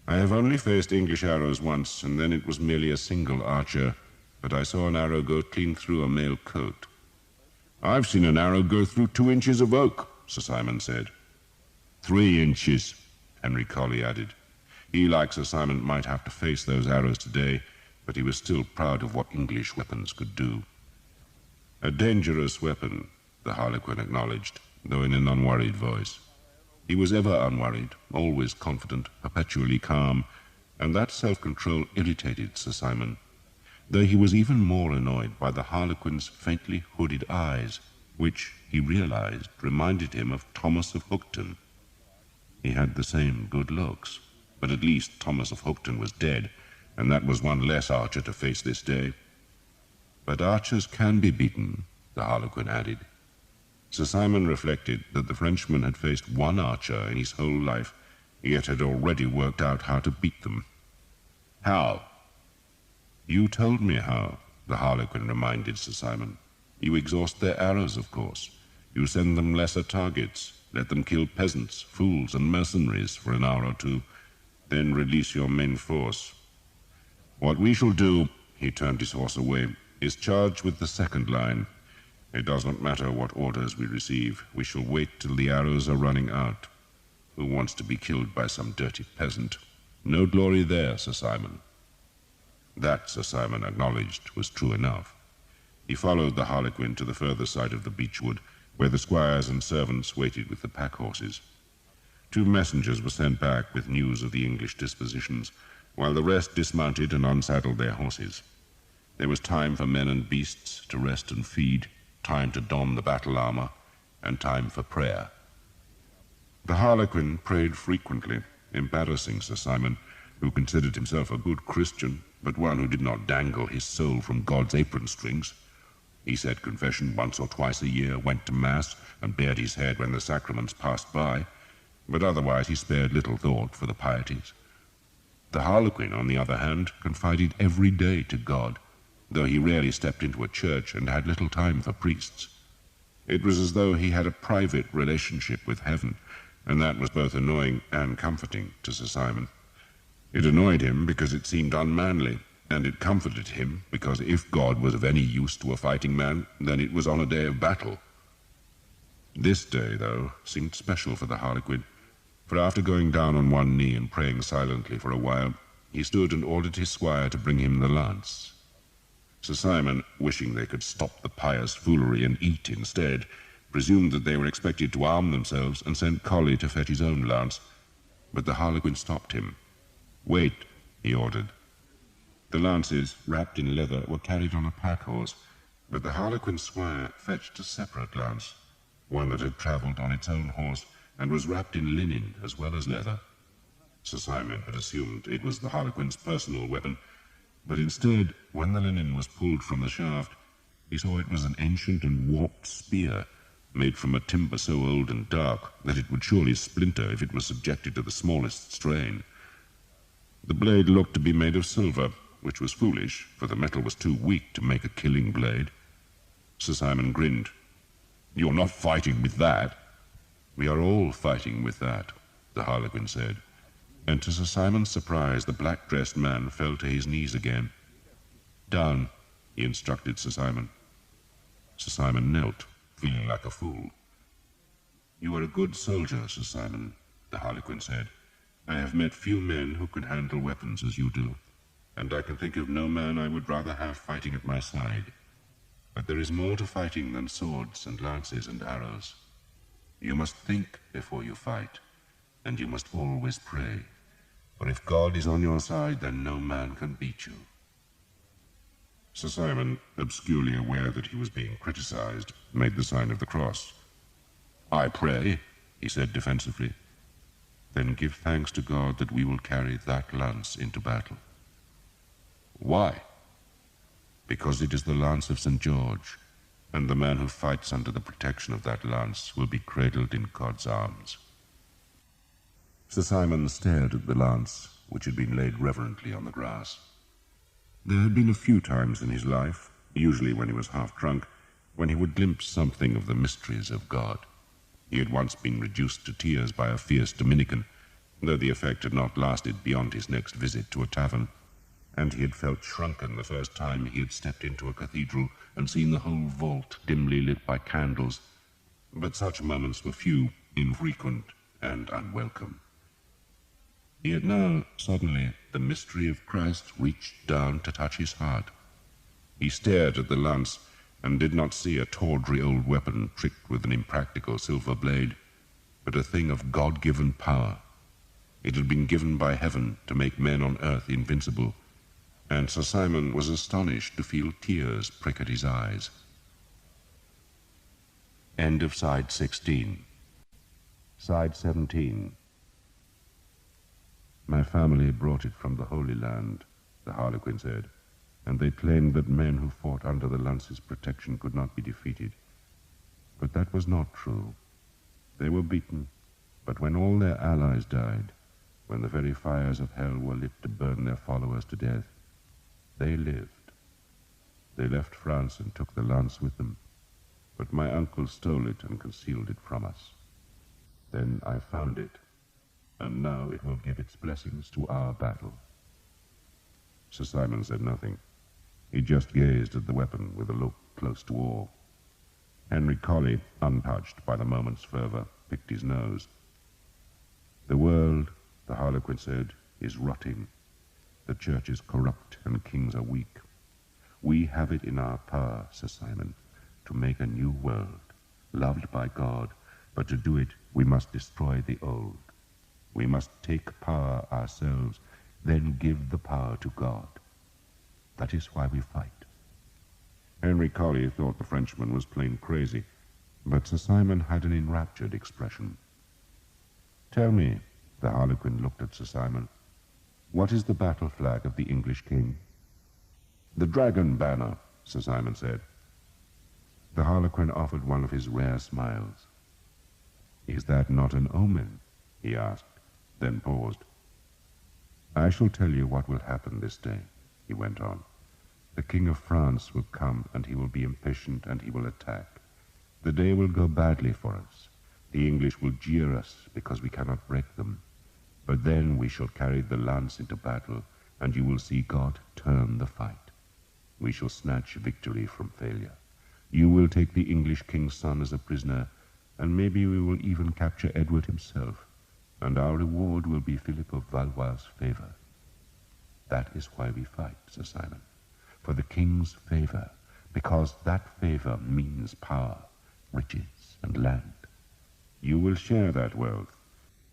"I have only faced English arrows once, and then it was merely a single archer, but I saw an arrow go clean through a mail coat." "I've seen an arrow go through 2 inches of oak," Sir Simon said. 3 inches, Henry Colley added. He, like Sir Simon, might have to face those arrows today, but he was still proud of what English weapons could do. "A dangerous weapon," the Harlequin acknowledged, though in an unworried voice. He was ever unworried, always confident, perpetually calm, and that self-control irritated Sir Simon, though he was even more annoyed by the Harlequin's faintly hooded eyes, which, he realized, reminded him of Thomas of Hookton. He had the same good looks, but at least Thomas of Hookton was dead, and that was one less archer to face this day. "But archers can be beaten," the Harlequin added. Sir Simon reflected that the Frenchman had faced 1 archer in his whole life, yet had already worked out how to beat them. "How?" "You told me how," the Harlequin reminded Sir Simon. "You exhaust their arrows, of course. You send them lesser targets, let them kill peasants, fools, and mercenaries for an hour or 2, then release your main force. What we shall do," he turned his horse away, "is charge with the second line. It does not matter what orders we receive. We shall wait till the arrows are running out. Who wants to be killed by some dirty peasant? No glory there, Sir Simon." That, Sir Simon acknowledged, was true enough. He followed the Harlequin to the further side of the beechwood, where the squires and servants waited with the pack-horses. 2 messengers were sent back with news of the English dispositions, while the rest dismounted and unsaddled their horses. There was time for men and beasts to rest and feed, time to don the battle armor, and time for prayer. The Harlequin prayed frequently, embarrassing Sir Simon, who considered himself a good Christian, but one who did not dangle his soul from God's apron strings. He said confession once or twice a year, went to Mass, and bared his head when the sacraments passed by, but otherwise he spared little thought for the pieties. The Harlequin, on the other hand, confided every day to God, though he rarely stepped into a church and had little time for priests. It was as though he had a private relationship with heaven, and that was both annoying and comforting to Sir Simon. It annoyed him because it seemed unmanly, and it comforted him because if God was of any use to a fighting man, then it was on a day of battle. This day, though, seemed special for the Harlequin, for after going down on one knee and praying silently for a while, he stood and ordered his squire to bring him the lance. Sir Simon, wishing they could stop the pious foolery and eat instead, presumed that they were expected to arm themselves and sent Colley to fetch his own lance. But the Harlequin stopped him. "Wait," he ordered. The lances, wrapped in leather, were carried on a pack-horse, but the Harlequin's squire fetched a separate lance, one that had travelled on its own horse and was wrapped in linen as well as leather. Sir Simon had assumed it was the Harlequin's personal weapon, but instead, when the linen was pulled from the shaft, he saw it was an ancient and warped spear, made from a timber so old and dark that it would surely splinter if it was subjected to the smallest strain. The blade looked to be made of silver, which was foolish, for the metal was too weak to make a killing blade. Sir Simon grinned. "You're not fighting with that." "We are all fighting with that," the Harlequin said, and to Sir Simon's surprise the black-dressed man fell to his knees again. "Down," he instructed Sir Simon. Sir Simon knelt, feeling like a fool. "You are a good soldier, Sir Simon," the Harlequin said. "I have met few men who could handle weapons as you do, and I can think of no man I would rather have fighting at my side. But there is more to fighting than swords and lances and arrows. You must think before you fight, and you must always pray, for if God is on your side, then no man can beat you." Sir Simon, obscurely aware that he was being criticized, made the sign of the cross. "I pray," he said defensively. "Then give thanks to God that we will carry that lance into battle." "Why?" "Because it is the lance of St. George, and the man who fights under the protection of that lance will be cradled in God's arms." Sir Simon stared at the lance, which had been laid reverently on the grass. There had been a few times in his life, usually when he was half drunk, when he would glimpse something of the mysteries of God. He had once been reduced to tears by a fierce Dominican, though the effect had not lasted beyond his next visit to a tavern, and he had felt shrunken the first time he had stepped into a cathedral and seen the whole vault dimly lit by candles. But such moments were few, infrequent, and unwelcome. Yet now, suddenly, the mystery of Christ reached down to touch his heart. He stared at the lance, and did not see a tawdry old weapon tricked with an impractical silver blade, but a thing of God-given power. It had been given by heaven to make men on earth invincible, and Sir Simon was astonished to feel tears prick at his eyes. End of Side 16. Side 17. "My family brought it from the Holy Land," the Harlequin said, "and they claimed that men who fought under the lance's protection could not be defeated. But that was not true. They were beaten, but when all their allies died, when the very fires of hell were lit to burn their followers to death, they lived. They left France and took the lance with them, but my uncle stole it and concealed it from us. Then I found it, and now it will give its blessings to our battle." Sir Simon said nothing. He just gazed at the weapon with a look close to awe. Henry Colley, untouched by the moment's fervor, picked his nose. "The world," the Harlequin said, "is rotting. The church is corrupt and kings are weak. We have it in our power, Sir Simon, to make a new world, loved by God, but to do it we must destroy the old. We must take power ourselves, then give the power to God. That is why we fight." Henry Colley thought the Frenchman was plain crazy, but Sir Simon had an enraptured expression. "Tell me," the Harlequin looked at Sir Simon, "what is the battle flag of the English king?" "The dragon banner," Sir Simon said. The Harlequin offered one of his rare smiles. "Is that not an omen?" he asked, then paused. I shall tell you what will happen this day, he went on. The King of France will come, and he will be impatient, and he will attack. The day will go badly for us. The English will jeer us because we cannot break them. But then we shall carry the lance into battle, and you will see God turn the fight. We shall snatch victory from failure. You will take the English king's son as a prisoner, and maybe we will even capture Edward himself, and our reward will be Philip of Valois' favor. That is why we fight, Sir Simon, for the king's favor, because that favor means power, riches, and land. You will share that wealth,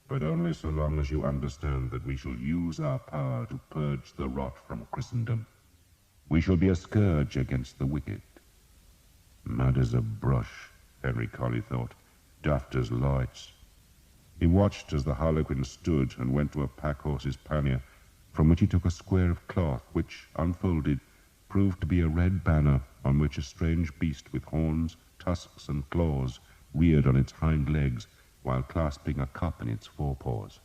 but only so long as you understand that we shall use our power to purge the rot from Christendom. We shall be a scourge against the wicked. Mad as a brush, Henry Colley thought, daft as lights. He watched as the Harlequin stood and went to a pack-horse's pannier, from which he took a square of cloth, which, unfolded, proved to be a red banner on which a strange beast with horns, tusks, and claws reared on its hind legs, while clasping a cup in its forepaws.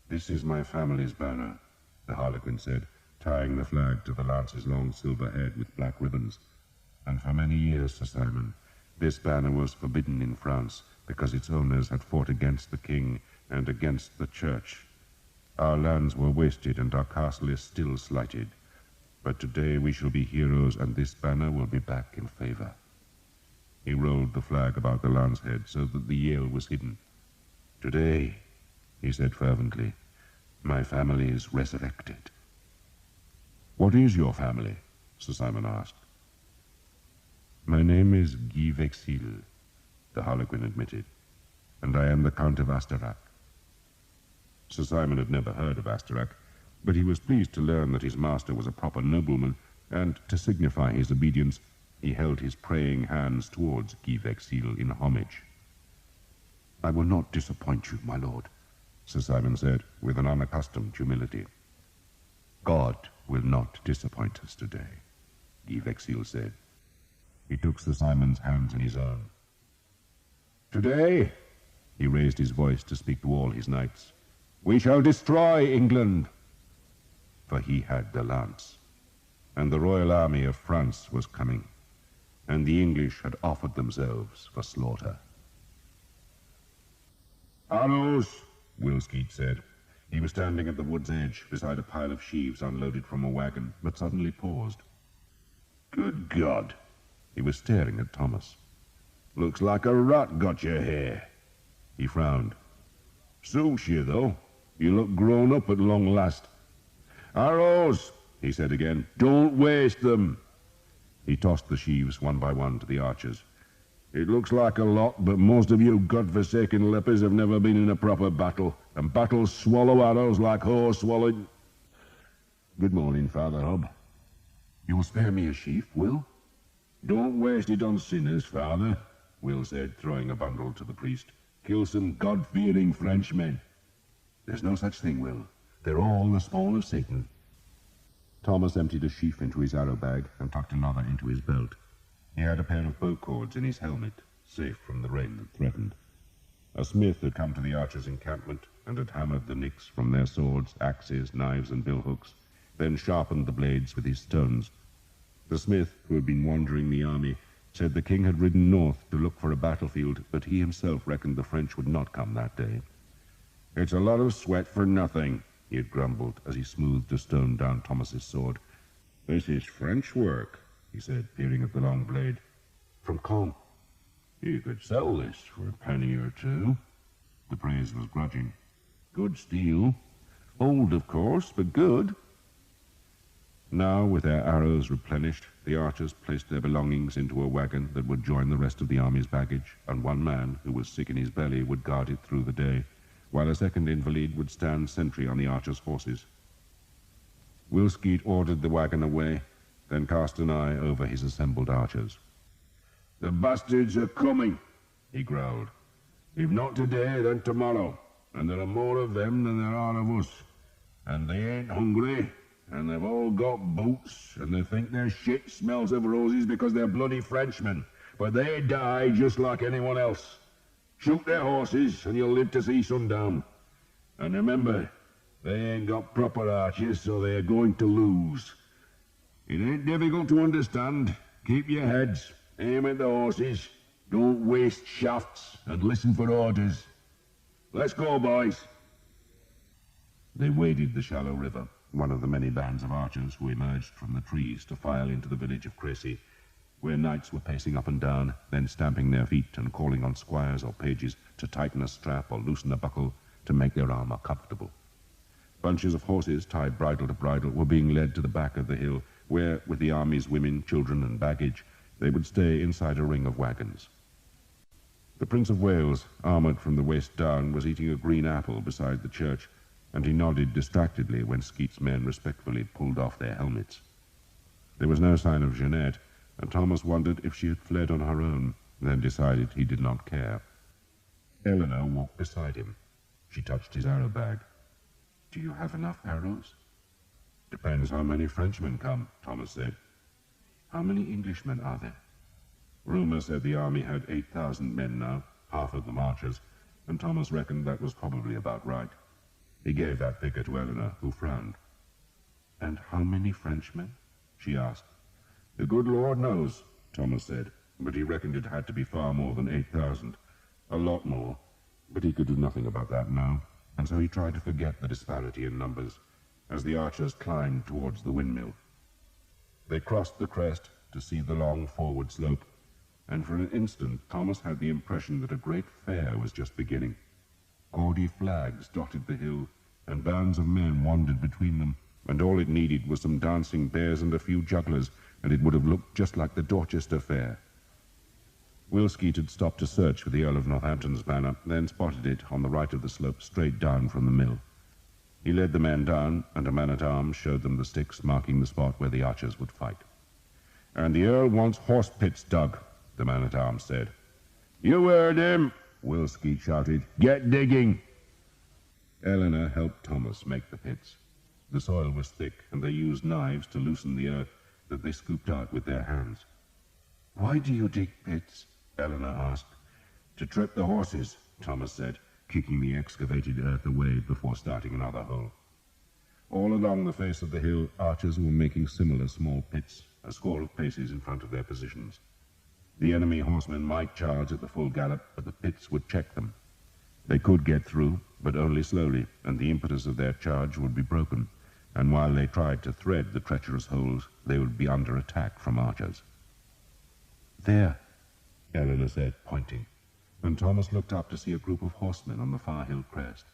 "This is my family's banner," the Harlequin said, tying the flag to the lance's long silver head with black ribbons. "And for many years, Sir Simon, this banner was forbidden in France because its owners had fought against the king and against the church. Our lands were wasted and our castle is still slighted. But today we shall be heroes, and this banner will be back in favor." He rolled the flag about the lance head so that the yell was hidden. "Today," he said fervently, "my family is resurrected." "What is your family?" Sir Simon asked. "My name is Guy Vexil," the Harlequin admitted, "and I am the Count of Asterac." Sir Simon had never heard of Asterac, but he was pleased to learn that his master was a proper nobleman, and to signify his obedience, he held his praying hands towards Guy Vexil in homage. "I will not disappoint you, my lord," Sir Simon said, with an unaccustomed humility. "God will not disappoint us today," Guy Vexil said. He took Sir Simon's hands in his own. "Today," he raised his voice to speak to all his knights, "we shall destroy England." For he had the lance, and the royal army of France was coming, and the English had offered themselves for slaughter. "Arrows," Will Skeet said. He was standing at the wood's edge, beside a pile of sheaves unloaded from a wagon, but suddenly paused. "Good God!" He was staring at Thomas. "Looks like a rat got your hair." He frowned. "Suits you, though. You look grown up at long last." "Arrows," he said again. "Don't waste them." He tossed the sheaves one by one to the archers. "It looks like a lot, but most of you godforsaken lepers have never been in a proper battle, and battles swallow arrows like horse swallowed." "Good morning, Father Hob." "You'll spare me a sheaf, Will?" "Don't waste it on sinners, Father," Will said, throwing a bundle to the priest. "Kill some God-fearing Frenchmen." "There's no such thing, Will. They're all the spawn of Satan." Thomas emptied a sheaf into his arrow bag and tucked another into his belt. He had a pair of bow cords in his helmet, safe from the rain that threatened. A smith had come to the archers' encampment and had hammered the nicks from their swords, axes, knives, and billhooks, then sharpened the blades with his stones. The smith, who had been wandering the army, said the king had ridden north to look for a battlefield, but he himself reckoned the French would not come that day. "It's a lot of sweat for nothing," he had grumbled as he smoothed a stone down Thomas's sword. "This is French work," he said, peering at the long blade. "From Caen." "You could sell this for a penny or two." The praise was grudging. "Good steel. Old, of course, but good." Now, with their arrows replenished, the archers placed their belongings into a wagon that would join the rest of the army's baggage, and one man, who was sick in his belly, would guard it through the day, while a second invalid would stand sentry on the archers' horses. Will Skeet ordered the wagon away, then cast an eye over his assembled archers. "The bastards are coming," he growled. "If not today, then tomorrow, and there are more of them than there are of us. And they ain't hungry, and they've all got boots, and they think their shit smells of roses because they're bloody Frenchmen, but they die just like anyone else. Shoot their horses, and you'll live to see sundown. And remember, They ain't got proper archers, so they're going to lose. It ain't difficult to understand. Keep your heads, aim at the horses, don't waste shafts, and listen for orders. Let's go, boys. They waded the shallow river, one of the many bands of archers who emerged from the trees to file into the village of Crécy, where knights were pacing up and down, then stamping their feet and calling on squires or pages to tighten a strap or loosen a buckle to make their armor comfortable. Bunches of horses, tied bridle to bridle, were being led to the back of the hill, where, with the army's women, children, and baggage, they would stay inside a ring of wagons. The Prince of Wales, armoured from the waist down, was eating a green apple beside the church, and he nodded distractedly when Skeet's men respectfully pulled off their helmets. There was no sign of Jeanette, and Thomas wondered if she had fled on her own, then decided he did not care. Eleanor walked beside him. She touched his arrow bag. "Do you have enough arrows?" "Depends how many Frenchmen come," Thomas said. "How many Englishmen are there?" Rumour said the army had 8,000 men now, half of them archers, and Thomas reckoned that was probably about right. He gave that figure to Eleanor, who frowned. "And how many Frenchmen?" she asked. "The good Lord knows," Thomas said, but he reckoned it had to be far more than 8,000. A lot more, but he could do nothing about that now, and so he tried to forget the disparity in numbers as the archers climbed towards the windmill. They crossed the crest to see the long forward slope, and for an instant Thomas had the impression that a great fair was just beginning. Gaudy flags dotted the hill, and bands of men wandered between them, and all it needed was some dancing bears and a few jugglers, and it would have looked just like the Dorchester Fair. Will Skeet had stopped to search for the Earl of Northampton's banner, then spotted it on the right of the slope straight down from the mill. He led the men down, and a man-at-arms showed them the sticks marking the spot where the archers would fight. "And the Earl wants horse pits dug," the man-at-arms said. "You heard him," Will Skeet shouted. "Get digging." Eleanor helped Thomas make the pits. The soil was thick, and they used knives to loosen the earth that they scooped out with their hands. "Why do you dig pits?" Eleanor asked. "To trip the horses," Thomas said, kicking the excavated earth away before starting another hole. All along the face of the hill, archers were making similar small pits, a score of paces in front of their positions. The enemy horsemen might charge at the full gallop, but the pits would check them. They could get through, but only slowly, and the impetus of their charge would be broken, and while they tried to thread the treacherous holes, they would be under attack from archers. "There," Eleanor said, pointing, and Thomas looked up to see a group of horsemen on the far hill crest.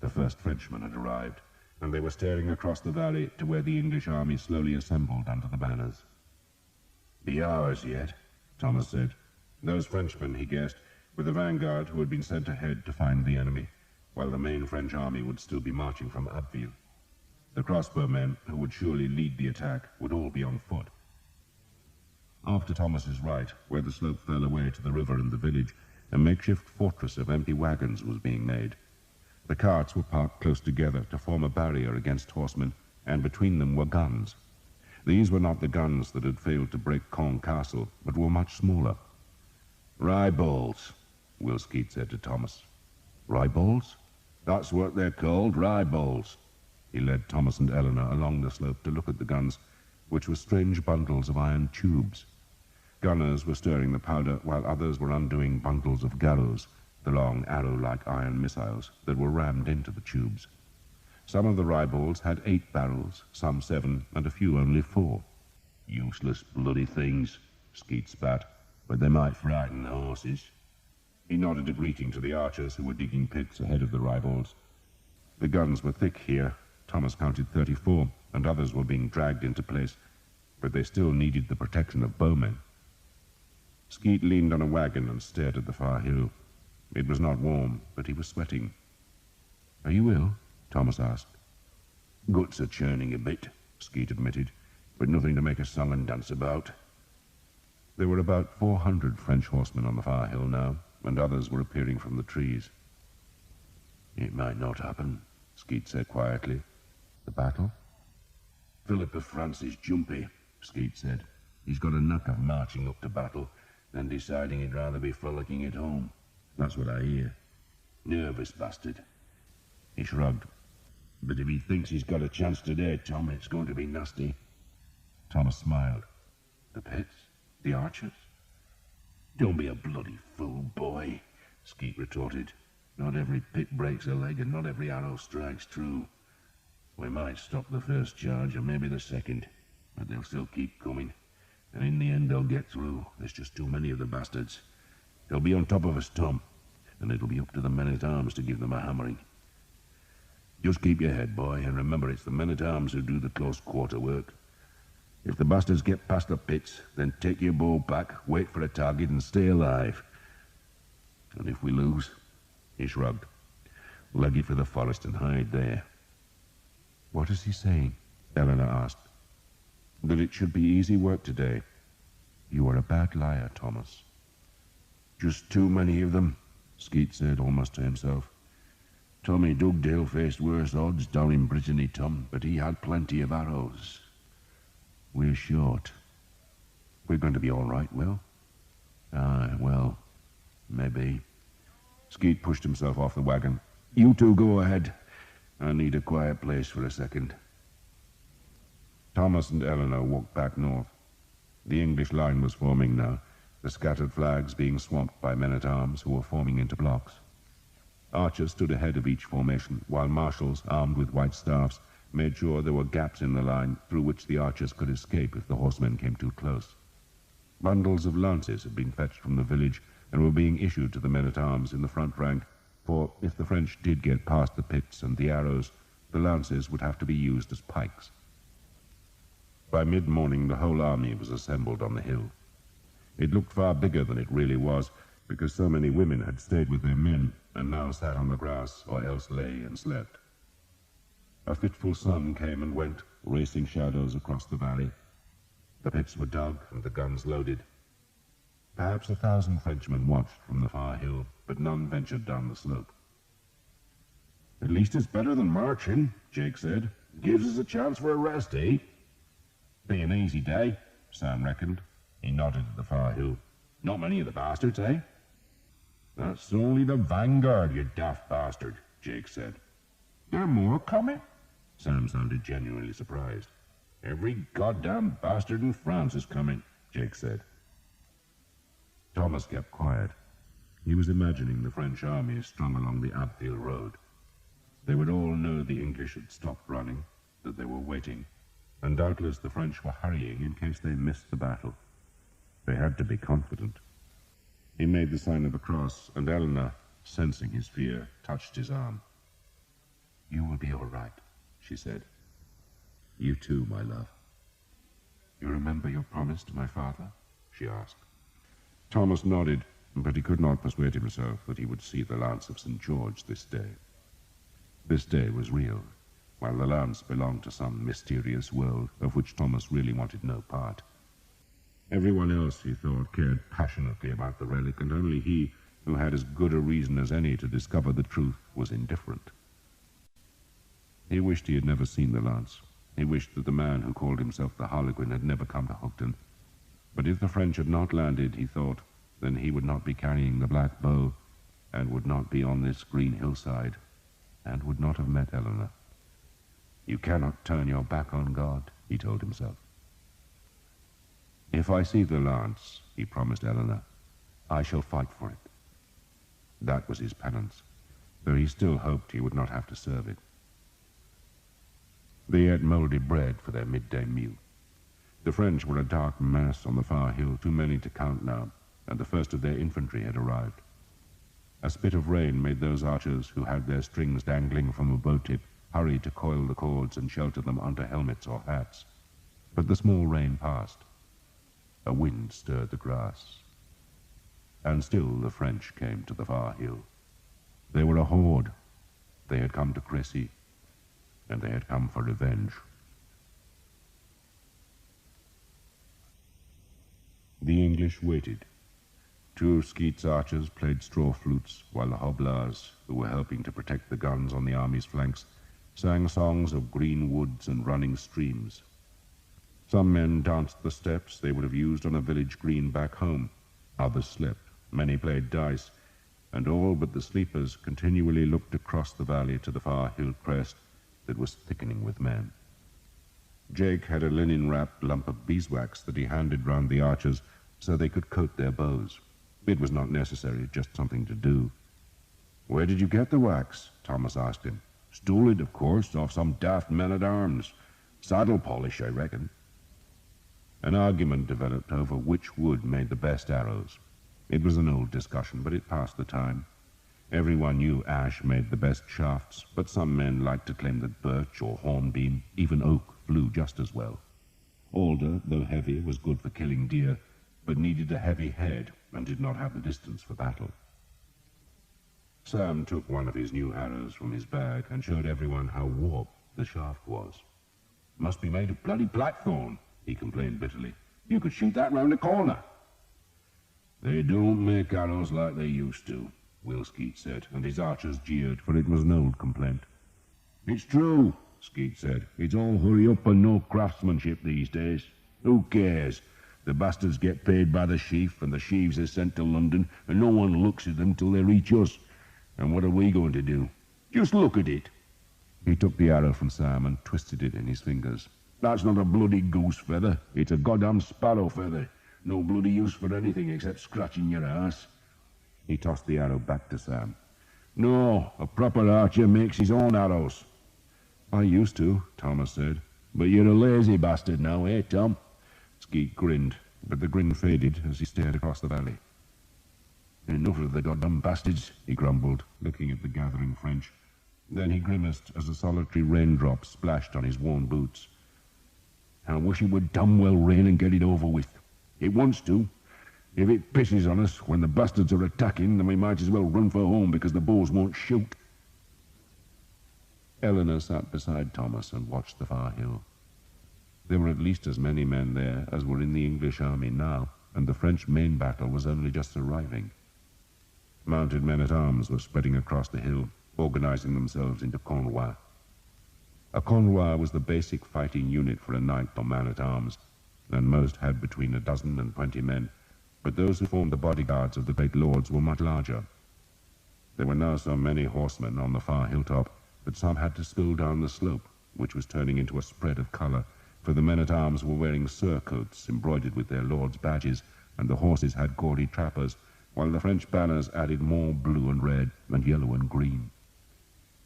The first Frenchmen had arrived, and they were staring across the valley to where the English army slowly assembled under the banners. "Be ours yet," Thomas said. Those Frenchmen, he guessed, were the vanguard who had been sent ahead to find the enemy, while the main French army would still be marching from Abbeville. The crossbowmen, who would surely lead the attack, would all be on foot. Off to Thomas's right, where the slope fell away to the river and the village, a makeshift fortress of empty wagons was being made. The carts were parked close together to form a barrier against horsemen, and between them were guns. These were not the guns that had failed to break Caen Castle, but were much smaller. "Ryeballs," Will Skeet said to Thomas. "Ryeballs?" "That's what they're called, ryeballs." He led Thomas and Eleanor along the slope to look at the guns, which were strange bundles of iron tubes. Gunners were stirring the powder, while others were undoing bundles of gallows, the long arrow-like iron missiles that were rammed into the tubes. Some of the ryeballs had 8 barrels, some 7, and a few only 4. "Useless bloody things," Skeet spat, "but they might frighten the horses." He nodded a greeting to the archers who were digging pits ahead of the ryeballs. The guns were thick here. Thomas counted 34, and others were being dragged into place, but they still needed the protection of bowmen. Skeet leaned on a wagon and stared at the far hill. It was not warm, but he was sweating. "Are you ill?" Thomas asked. "Guts are churning a bit," Skeet admitted, "but nothing to make a song and dance about." There were about 400 French horsemen on the far hill now, and others were appearing from the trees. "It might not happen," Skeet said quietly. "The battle?" "Philip of France is jumpy," Skeet said. "He's got a knack of marching up to battle, then deciding he'd rather be frolicking at home. That's what I hear. Nervous bastard." He shrugged. But if he thinks he's got a chance today, Tom, it's going to be nasty. Thomas smiled. The pits? The archers? Don't be a bloody fool, boy, Skeet retorted. Not every pit breaks a leg and not every arrow strikes true. We might stop the first charge or maybe the second, but they'll still keep coming. And in the end they'll get through. There's just too many of the bastards. They'll be on top of us, Tom, and it'll be up to the men-at-arms to give them a hammering. Just keep your head, boy, and remember it's the men-at-arms who do the close-quarter work. If the bastards get past the pits, then take your bow back, wait for a target, and stay alive. And if we lose, he shrugged, leg it for the forest and hide there. What is he saying? Eleanor asked. That it should be easy work today. You are a bad liar, Thomas. Just too many of them, Skeet said almost to himself. Tommy Dugdale faced worse odds down in Brittany, Tom, but he had plenty of arrows. We're short. We're going to be all right, Will. Aye, well, maybe. Skeet pushed himself off the wagon. You two go ahead. I need a quiet place for a second. Thomas and Eleanor walked back north. The English line was forming now, the scattered flags being swamped by men-at-arms who were forming into blocks. Archers stood ahead of each formation, while marshals, armed with white staffs, made sure there were gaps in the line through which the archers could escape if the horsemen came too close. Bundles of lances had been fetched from the village and were being issued to the men-at-arms in the front rank, for if the French did get past the pits and the arrows, the lances would have to be used as pikes. By mid-morning, the whole army was assembled on the hill. It looked far bigger than it really was, because so many women had stayed with their men and now sat on the grass or else lay and slept. A fitful sun came and went, racing shadows across the valley. The pits were dug and the guns loaded. Perhaps 1,000 Frenchmen watched from the far hill, but none ventured down the slope. At least it's better than marching, Jake said. Gives us a chance for a rest, eh? Be an easy day, Sam reckoned. He nodded at the far hill. Not many of the bastards, eh? That's only the vanguard, you daft bastard, Jake said. There are more coming? Sam sounded genuinely surprised. Every goddamn bastard in France is coming, Jake said. Thomas kept quiet. He was imagining the French army strung along the Abbeville road. They would all know the English had stopped running, that they were waiting, and doubtless the French were hurrying in case they missed the battle. They had to be confident. He made the sign of the cross, and Eleanor, sensing his fear, touched his arm. "You will be all right," she said. "You too, my love." "You remember your promise to my father?" she asked. Thomas nodded, but he could not persuade himself that he would see the lance of St. George this day. This day was real, while the lance belonged to some mysterious world of which Thomas really wanted no part. Everyone else, he thought, cared passionately about the relic, and only he, who had as good a reason as any to discover the truth, was indifferent. He wished he had never seen the lance. He wished that the man who called himself the Harlequin had never come to Hookton. But if the French had not landed, he thought, then he would not be carrying the black bow, and would not be on this green hillside, and would not have met Eleanor. "You cannot turn your back on God," he told himself. "If I see the lance," he promised Eleanor, "I shall fight for it." That was his penance, though he still hoped he would not have to serve it. They ate mouldy bread for their midday meal. The French were a dark mass on the far hill, too many to count now, and the first of their infantry had arrived. A spit of rain made those archers who had their strings dangling from a bow tip hurry to coil the cords and shelter them under helmets or hats. But the small rain passed. A wind stirred the grass. And still the French came to the far hill. They were a horde. They had come to Crécy, and they had come for revenge. The English waited. Two of Skeet's archers played straw flutes, while the hoblars, who were helping to protect the guns on the army's flanks, sang songs of green woods and running streams. Some men danced the steps they would have used on a village green back home. Others slept. Many played dice, and all but the sleepers continually looked across the valley to the far hill crest, that was thickening with men. Jake had a linen-wrapped lump of beeswax that he handed round the archers so they could coat their bows. It was not necessary, just something to do. "Where did you get the wax?" Thomas asked him. "Stole it, of course, off some daft men-at-arms. Saddle polish, I reckon." An argument developed over which wood made the best arrows. It was an old discussion, but it passed the time. Everyone knew ash made the best shafts, but some men liked to claim that birch or hornbeam, even oak, flew just as well. Alder, though heavy, was good for killing deer, but needed a heavy head and did not have the distance for battle. Sam took one of his new arrows from his bag and showed everyone how warped the shaft was. "Must be made of bloody blackthorn," he complained bitterly. "You could shoot that round the corner." "They don't make arrows like they used to," Will Skeet said, and his archers jeered, for it was an old complaint. "It's true," Skeet said. "It's all hurry up and no craftsmanship these days. Who cares? The bastards get paid by the sheaf, and the sheaves are sent to London, and no one looks at them till they reach us. And what are we going to do? Just look at it." He took the arrow from Sam and twisted it in his fingers. "That's not a bloody goose feather. It's a goddamn sparrow feather. No bloody use for anything except scratching your ass." He tossed the arrow back to Sam. "No, a proper archer makes his own arrows." "I used to," Thomas said. "But you're a lazy bastard now, eh, Tom?" Skeet grinned, but the grin faded as he stared across the valley. "Enough of the goddamn bastards," he grumbled, looking at the gathering French. Then he grimaced as a solitary raindrop splashed on his worn boots. "I wish it would damn well rain and get it over with. It wants to. If it pisses on us when the bastards are attacking, then we might as well run for home because the bows won't shoot." Eleanor sat beside Thomas and watched the far hill. There were at least as many men there as were in the English army now, and the French main battle was only just arriving. Mounted men-at-arms were spreading across the hill, organizing themselves into Cornwell. A Cornwell was the basic fighting unit for a knight or man-at-arms, and most had between a dozen and 20 men, but those who formed the bodyguards of the great lords were much larger. There were now so many horsemen on the far hilltop that some had to spill down the slope, which was turning into a spread of colour, for the men-at-arms were wearing surcoats embroidered with their lords' badges, and the horses had gaudy trappers, while the French banners added more blue and red and yellow and green.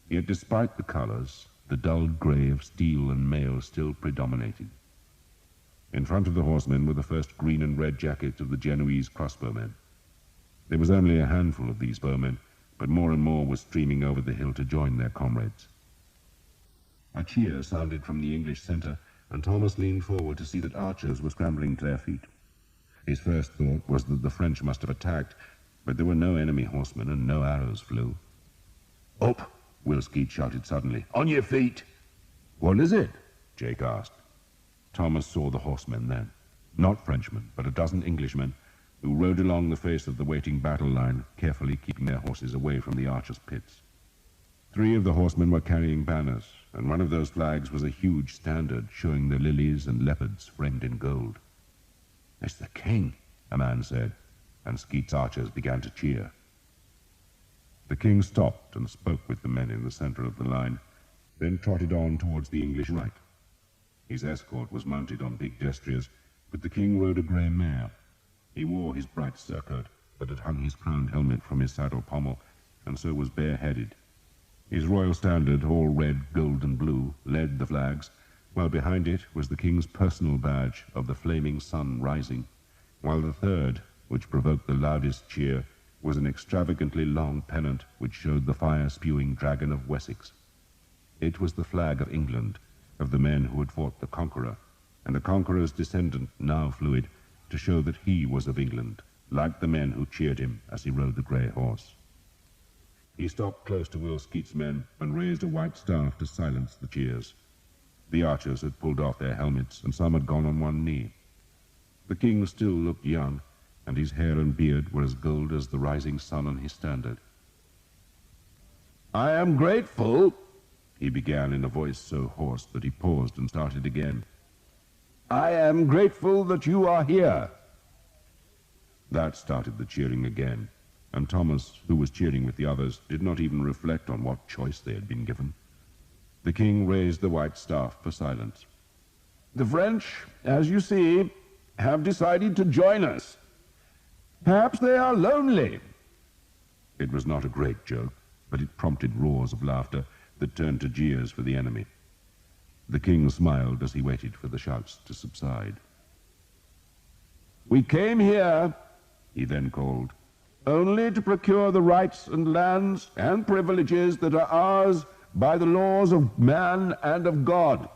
Yet despite the colours, the dull grey of steel and mail still predominated. In front of the horsemen were the first green and red jackets of the Genoese crossbowmen. There was only a handful of these bowmen, but more and more were streaming over the hill to join their comrades. A cheer sounded from the English centre, and Thomas leaned forward to see that archers were scrambling to their feet. His first thought was that the French must have attacked, but there were no enemy horsemen and no arrows flew. "Up!" Will Skeet shouted suddenly. "On your feet!" "What is it?" Jake asked. Thomas saw the horsemen then. Not Frenchmen, but a dozen Englishmen, who rode along the face of the waiting battle line, carefully keeping their horses away from the archers' pits. 3 of the horsemen were carrying banners, and one of those flags was a huge standard showing the lilies and leopards framed in gold. "It's the king," a man said, and Skeet's archers began to cheer. The king stopped and spoke with the men in the center of the line, then trotted on towards the English right. His escort was mounted on big destriers, but the king rode a grey mare. He wore his bright surcoat, but had hung his crowned helmet from his saddle pommel, and so was bareheaded. His royal standard, all red, gold, and blue, led the flags, while behind it was the king's personal badge of the flaming sun rising, while the third, which provoked the loudest cheer, was an extravagantly long pennant which showed the fire-spewing dragon of Wessex. It was the flag of England, of the men who had fought the Conqueror, and the Conqueror's descendant now flew it to show that he was of England, like the men who cheered him as he rode the grey horse. He stopped close to Will Skeet's men and raised a white staff to silence the cheers. The archers had pulled off their helmets, and some had gone on one knee. The king still looked young, and his hair and beard were as gold as the rising sun on his standard. "I am grateful," he began in a voice so hoarse that he paused and started again. "I am grateful that you are here." That started the cheering again, and Thomas, who was cheering with the others, did not even reflect on what choice they had been given. The king raised the white staff for silence. "The French, as you see, have decided to join us. Perhaps they are lonely." It was not a great joke, but it prompted roars of laughter that turned to jeers for the enemy. The king smiled as he waited for the shouts to subside. "We came here," he then called, "only to procure the rights and lands and privileges that are ours by the laws of man and of God.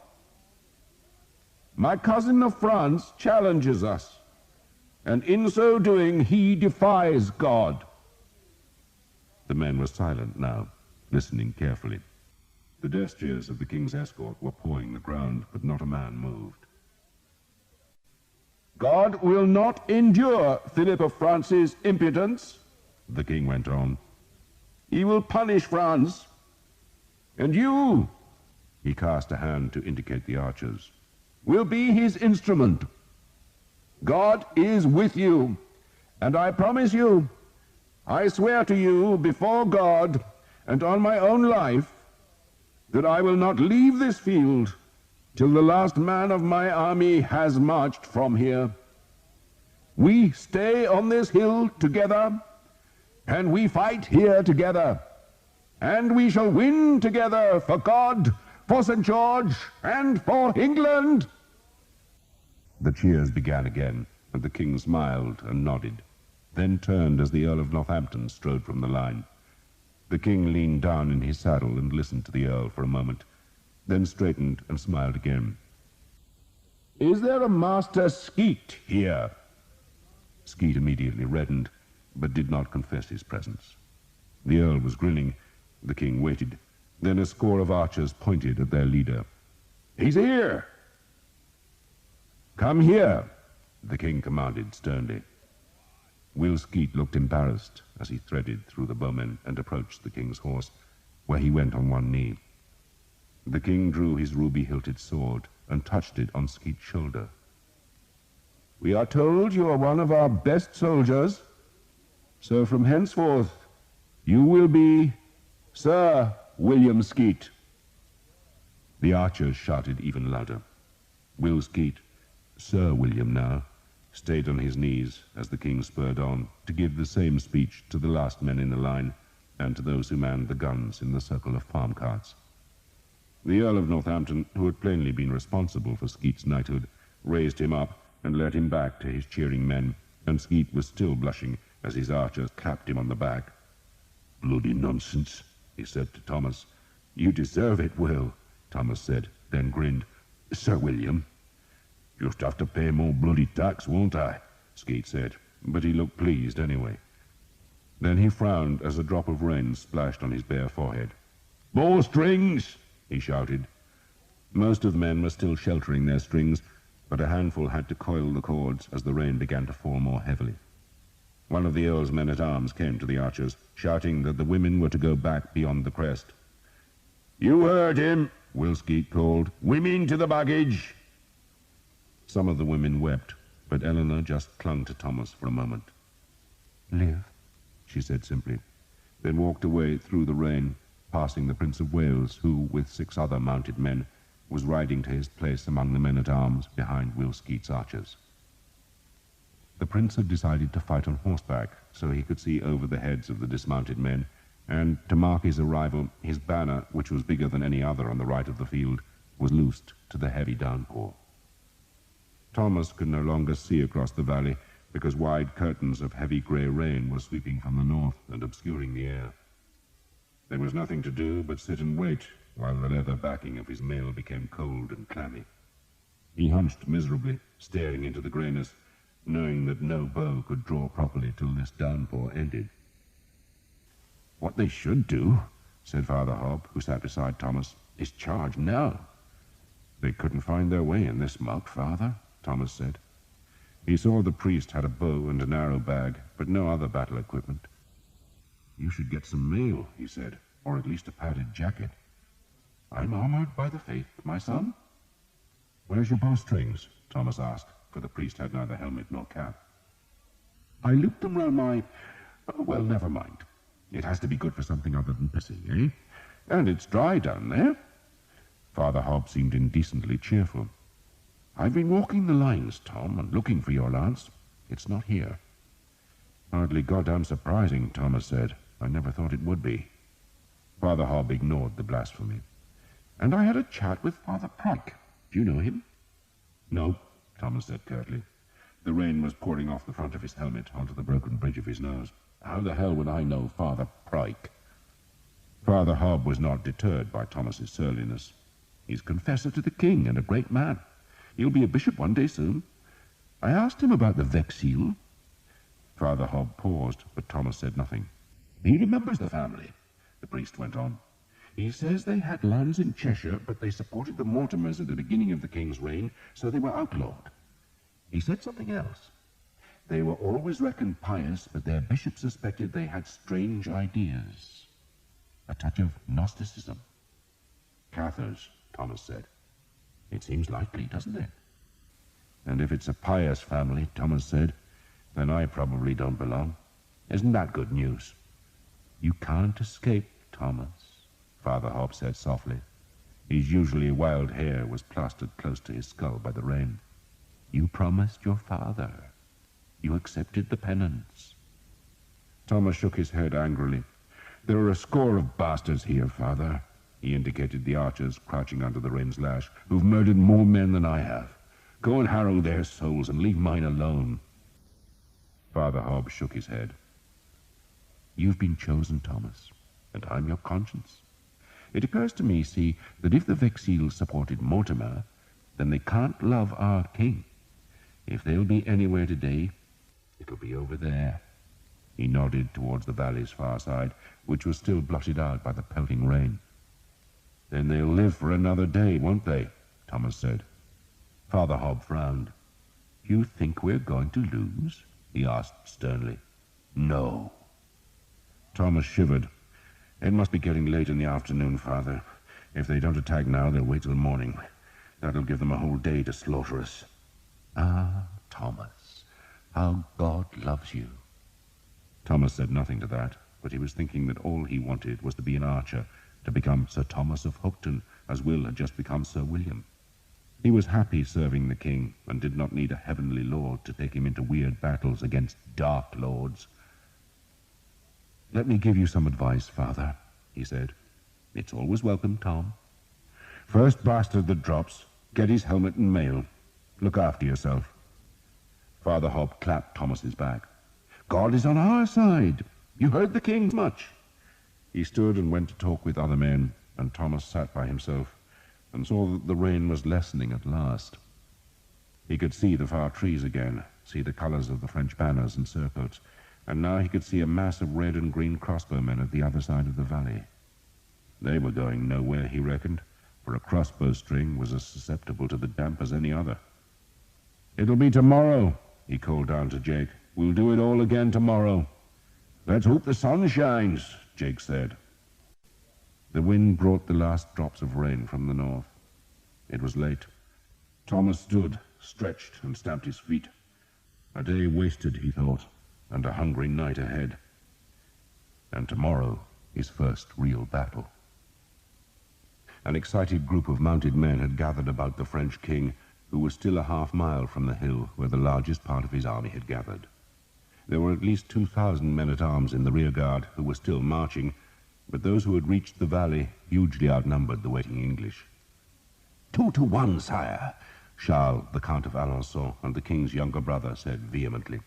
My cousin of France challenges us, and in so doing he defies God." The men were silent now, listening carefully. The destriers of the king's escort were pawing the ground, but not a man moved. "God will not endure Philip of France's impudence," the king went on. "He will punish France. And you," he cast a hand to indicate the archers, "will be his instrument. God is with you, and I promise you, I swear to you before God and on my own life, that I will not leave this field till the last man of my army has marched from here. We stay on this hill together, and we fight here together, and we shall win together for God, for St. George, and for England." The cheers began again, and the king smiled and nodded, then turned as the Earl of Northampton strode from the line. The king leaned down in his saddle and listened to the Earl for a moment, then straightened and smiled again. "Is there a Master Skeet here?" Skeet immediately reddened, but did not confess his presence. The Earl was grinning. The king waited. Then a score of archers pointed at their leader. "He's here!" "Come here," the king commanded sternly. Will Skeet looked embarrassed as he threaded through the bowmen and approached the king's horse, where he went on one knee. The king drew his ruby-hilted sword and touched it on Skeet's shoulder. "We are told you are one of our best soldiers, so from henceforth you will be Sir William Skeet." The archers shouted even louder. Will Skeet, Sir William now, stayed on his knees as the king spurred on to give the same speech to the last men in the line and to those who manned the guns in the circle of farm carts. The Earl of Northampton, who had plainly been responsible for Skeet's knighthood, raised him up and led him back to his cheering men, and Skeet was still blushing as his archers clapped him on the back. "Bloody nonsense," he said to Thomas. "You deserve it, Will," Thomas said, then grinned. "Sir William." "Just have to pay more bloody tax, won't I?" Skeet said, but he looked pleased anyway. Then he frowned as a drop of rain splashed on his bare forehead. "Bowstrings!" he shouted. Most of the men were still sheltering their strings, but a handful had to coil the cords as the rain began to fall more heavily. One of the Earl's men-at-arms came to the archers, shouting that the women were to go back beyond the crest. "You heard him," Will Skeet called. "Women to the baggage!" Some of the women wept, but Eleanor just clung to Thomas for a moment. "Live," she said simply, then walked away through the rain, passing the Prince of Wales, who, with 6 other mounted men, was riding to his place among the men-at-arms behind Will Skeet's archers. The prince had decided to fight on horseback so he could see over the heads of the dismounted men, and to mark his arrival, his banner, which was bigger than any other on the right of the field, was loosed to the heavy downpour. Thomas could no longer see across the valley because wide curtains of heavy grey rain were sweeping from the north and obscuring the air. There was nothing to do but sit and wait while the leather backing of his mail became cold and clammy. He hunched miserably, staring into the greyness, knowing that no bow could draw properly till this downpour ended. "What they should do," said Father Hobb, who sat beside Thomas, "is charge now." "They couldn't find their way in this muck, Father," Thomas said. He saw the priest had a bow and an arrow bag, but no other battle equipment. "You should get some mail," he said, "or at least a padded jacket." "I'm armored by the faith, my son." "Where's your bowstrings?" Thomas asked, for the priest had neither helmet nor cap. "I looped them round my... Oh, well, never mind. It has to be good for something other than pissing, eh? And it's dry down there. Father Hobb seemed indecently cheerful. "I've been walking the lines, Tom, and looking for your lance. It's not here." "Hardly goddamn surprising," Thomas said. "I never thought it would be." Father Hobb ignored the blasphemy. "And I had a chat with Father Pryke. Do you know him?" "No," Thomas said curtly. The rain was pouring off the front of his helmet onto the broken bridge of his nose. "How the hell would I know Father Pryke?" Father Hobb was not deterred by Thomas's surliness. "He's confessor to the king and a great man. He'll be a bishop one day soon. I asked him about the Vexil." Father Hobb paused, but Thomas said nothing. "He remembers the family," the priest went on. "He says they had lands in Cheshire, but they supported the Mortimers at the beginning of the king's reign, so they were outlawed. He said something else. They were always reckoned pious, but their bishop suspected they had strange ideas. A touch of Gnosticism." "Cathars," Thomas said. "It seems likely, doesn't it?" "And if it's a pious family," Thomas said, "then I probably don't belong. Isn't that good news?" "You can't escape, Thomas," Father Hobb said softly. His usually wild hair was plastered close to his skull by the rain. "You promised your father. You accepted the penance." Thomas shook his head angrily. "There are a score of bastards here, Father." He indicated the archers crouching under the rain's lash, "who've murdered more men than I have. Go and harrow their souls and leave mine alone." Father Hobb shook his head. "You've been chosen, Thomas, and I'm your conscience. It occurs to me, see, that if the Vexil supported Mortimer, then they can't love our king. If they'll be anywhere today, it'll be over there." He nodded towards the valley's far side, which was still blotted out by the pelting rain. "Then they'll live for another day, won't they?" Thomas said. Father Hobb frowned. "You think we're going to lose?" he asked sternly. "No." Thomas shivered. "It must be getting late in the afternoon, Father. If they don't attack now, they'll wait till morning. That'll give them a whole day to slaughter us." "Ah, Thomas, how God loves you." Thomas said nothing to that, but he was thinking that all he wanted was to be an archer, to become Sir Thomas of Hookton, as Will had just become Sir William. He was happy serving the king, and did not need a heavenly lord to take him into weird battles against dark lords. "Let me give you some advice, Father," he said. "It's always welcome, Tom. First bastard that drops, get his helmet and mail. Look after yourself." Father Hobb clapped Thomas's back. "God is on our side. You heard the king much." He stood and went to talk with other men, and Thomas sat by himself and saw that the rain was lessening at last. He could see the far trees again, see the colours of the French banners and surcoats, and now he could see a mass of red and green crossbowmen at the other side of the valley. They were going nowhere, he reckoned, for a crossbow string was as susceptible to the damp as any other. "It'll be tomorrow," he called down to Jake. "We'll do it all again tomorrow." "Let's hope the sun shines," Jake said. The wind brought the last drops of rain from the north. It was late. Thomas stood, stretched, and stamped his feet. A day wasted, he thought, and a hungry night ahead. And tomorrow, his first real battle. An excited group of mounted men had gathered about the French king, who was still a half-mile from the hill where the largest part of his army had gathered. There were at least 2,000 men-at-arms in the rearguard who were still marching, but those who had reached the valley hugely outnumbered the waiting English. 2-1, sire," Charles, the Count of Alençon, and the king's younger brother, said vehemently.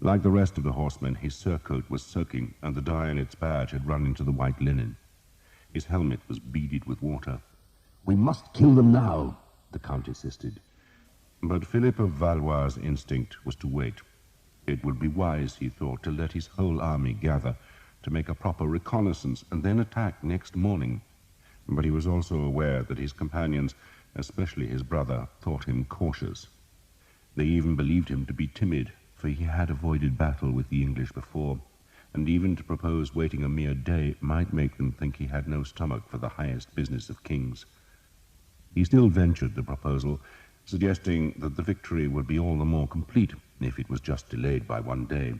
Like the rest of the horsemen, his surcoat was soaking, and the dye on its badge had run into the white linen. His helmet was beaded with water. "We must kill them now," the Count insisted. But Philip of Valois' instinct was to wait. It would be wise, he thought, to let his whole army gather, to make a proper reconnaissance, and then attack next morning. But he was also aware that his companions, especially his brother, thought him cautious. They even believed him to be timid, for he had avoided battle with the English before, and even to propose waiting a mere day might make them think he had no stomach for the highest business of kings. He still ventured the proposal, suggesting that the victory would be all the more complete if it was just delayed by one day.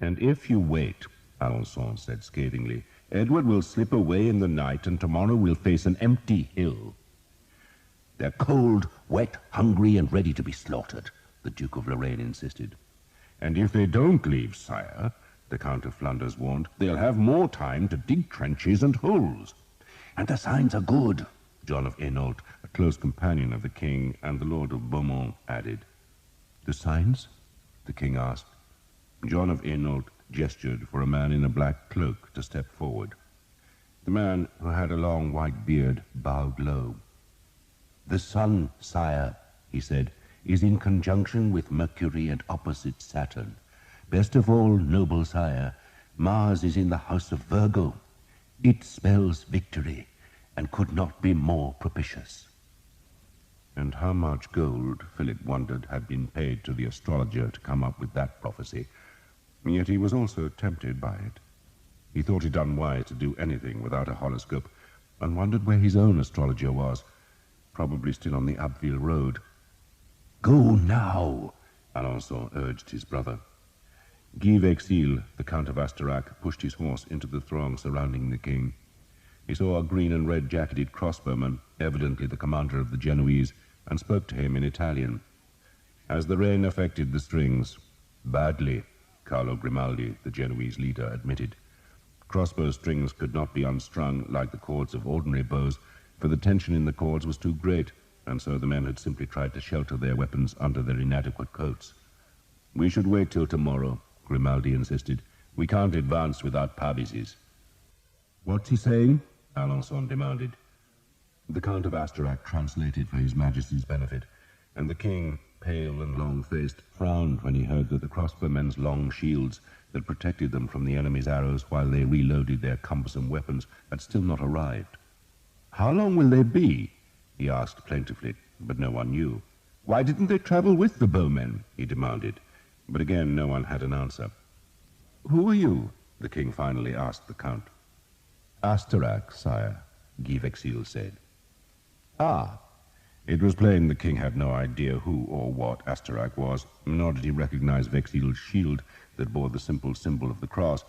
"And if you wait," Alençon said scathingly, "Edward will slip away in the night, and tomorrow we'll face an empty hill." They're cold, wet, hungry, and ready to be slaughtered, the Duke of Lorraine insisted. And if they don't leave, sire, the Count of Flanders warned, they'll have more time to dig trenches and holes. And the signs are good, John of Hainault, a close companion of the king, and the Lord of Beaumont added. The signs? The king asked. John of Hainault gestured for a man in a black cloak to step forward. The man, who had a long white beard, bowed low. The sun, sire, he said, is in conjunction with Mercury and opposite Saturn. Best of all, noble sire, Mars is in the house of Virgo. It spells victory, and could not be more propitious. And how much gold, Philip wondered, had been paid to the astrologer to come up with that prophecy. Yet he was also tempted by it. He thought it unwise to do anything without a horoscope, and wondered where his own astrologer was, probably still on the Abbeville road. Go now, Alençon urged his brother. Guy Vexil, the Count of Asterac, pushed his horse into the throng surrounding the king. He saw a green and red jacketed crossbowman, evidently the commander of the Genoese, and spoke to him in Italian. As the rain affected the strings, badly, Carlo Grimaldi, the Genoese leader, admitted. Crossbow strings could not be unstrung like the cords of ordinary bows, for the tension in the cords was too great, and so the men had simply tried to shelter their weapons under their inadequate coats. We should wait till tomorrow, Grimaldi insisted. We can't advance without pavises. What's he saying? Alençon demanded. The Count of Asterac translated for his Majesty's benefit, and the king, pale and long-faced, frowned when he heard that the crossbowmen's long shields that protected them from the enemy's arrows while they reloaded their cumbersome weapons had still not arrived. How long will they be? He asked plaintively, but no one knew. Why didn't they travel with the bowmen? He demanded, but again no one had an answer. Who are you? The king finally asked the Count. Asterac, sire, Guy Vexil said. Ah. It was plain the king had no idea who or what Asterac was, nor did he recognize Vexil's shield that bore the simple symbol of the cross,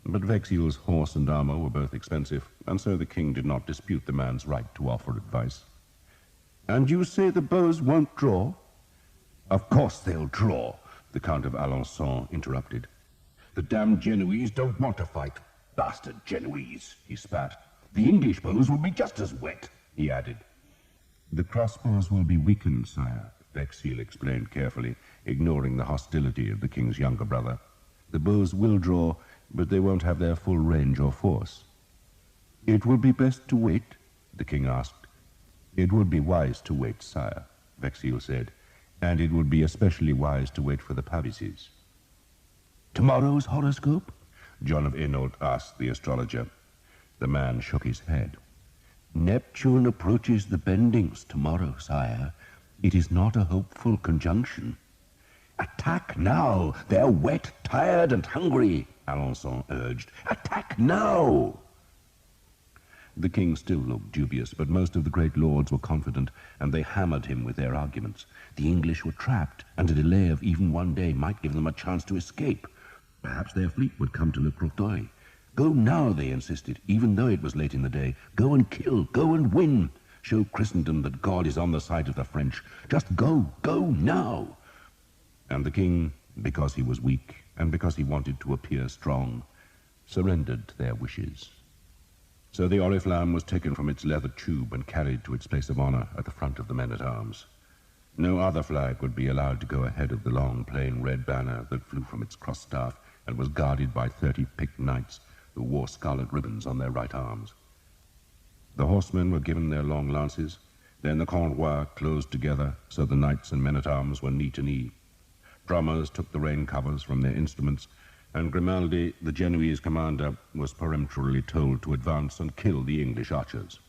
but Vexil's horse and armor were both expensive, and so the king did not dispute the man's right to offer advice. And you say the bows won't draw? Of course they'll draw, the Count of Alençon interrupted. The damned Genoese don't want to fight. Bastard Genoese, he spat. The English bows will be just as wet, he added. The crossbows will be weakened, sire, Vexil explained carefully, ignoring the hostility of the king's younger brother. The bows will draw, but they won't have their full range or force. It will be best to wait, the king asked. It would be wise to wait, sire, Vexil said, and it would be especially wise to wait for the pavises. Tomorrow's horoscope? John of Hainault asked the astrologer. The man shook his head. Neptune approaches the bendings tomorrow, sire. It is not a hopeful conjunction. Attack now! They're wet, tired, and hungry, Alençon urged. Attack now! The king still looked dubious, but most of the great lords were confident, and they hammered him with their arguments. The English were trapped, and a delay of even one day might give them a chance to escape. Perhaps their fleet would come to Le Crotoy. Go now, they insisted, even though it was late in the day. Go and kill, go and win. Show Christendom that God is on the side of the French. Just go now. And the king, because he was weak, and because he wanted to appear strong, surrendered to their wishes. So the Oriflamme was taken from its leather tube and carried to its place of honor at the front of the men-at-arms. No other flag would be allowed to go ahead of the long, plain red banner that flew from its cross-staff and was guarded by 30 picked knights who wore scarlet ribbons on their right arms. The horsemen were given their long lances, then the Cornwell closed together so the knights and men-at-arms were knee to knee. Drummers took the rain covers from their instruments, and Grimaldi, the Genoese commander, was peremptorily told to advance and kill the English archers.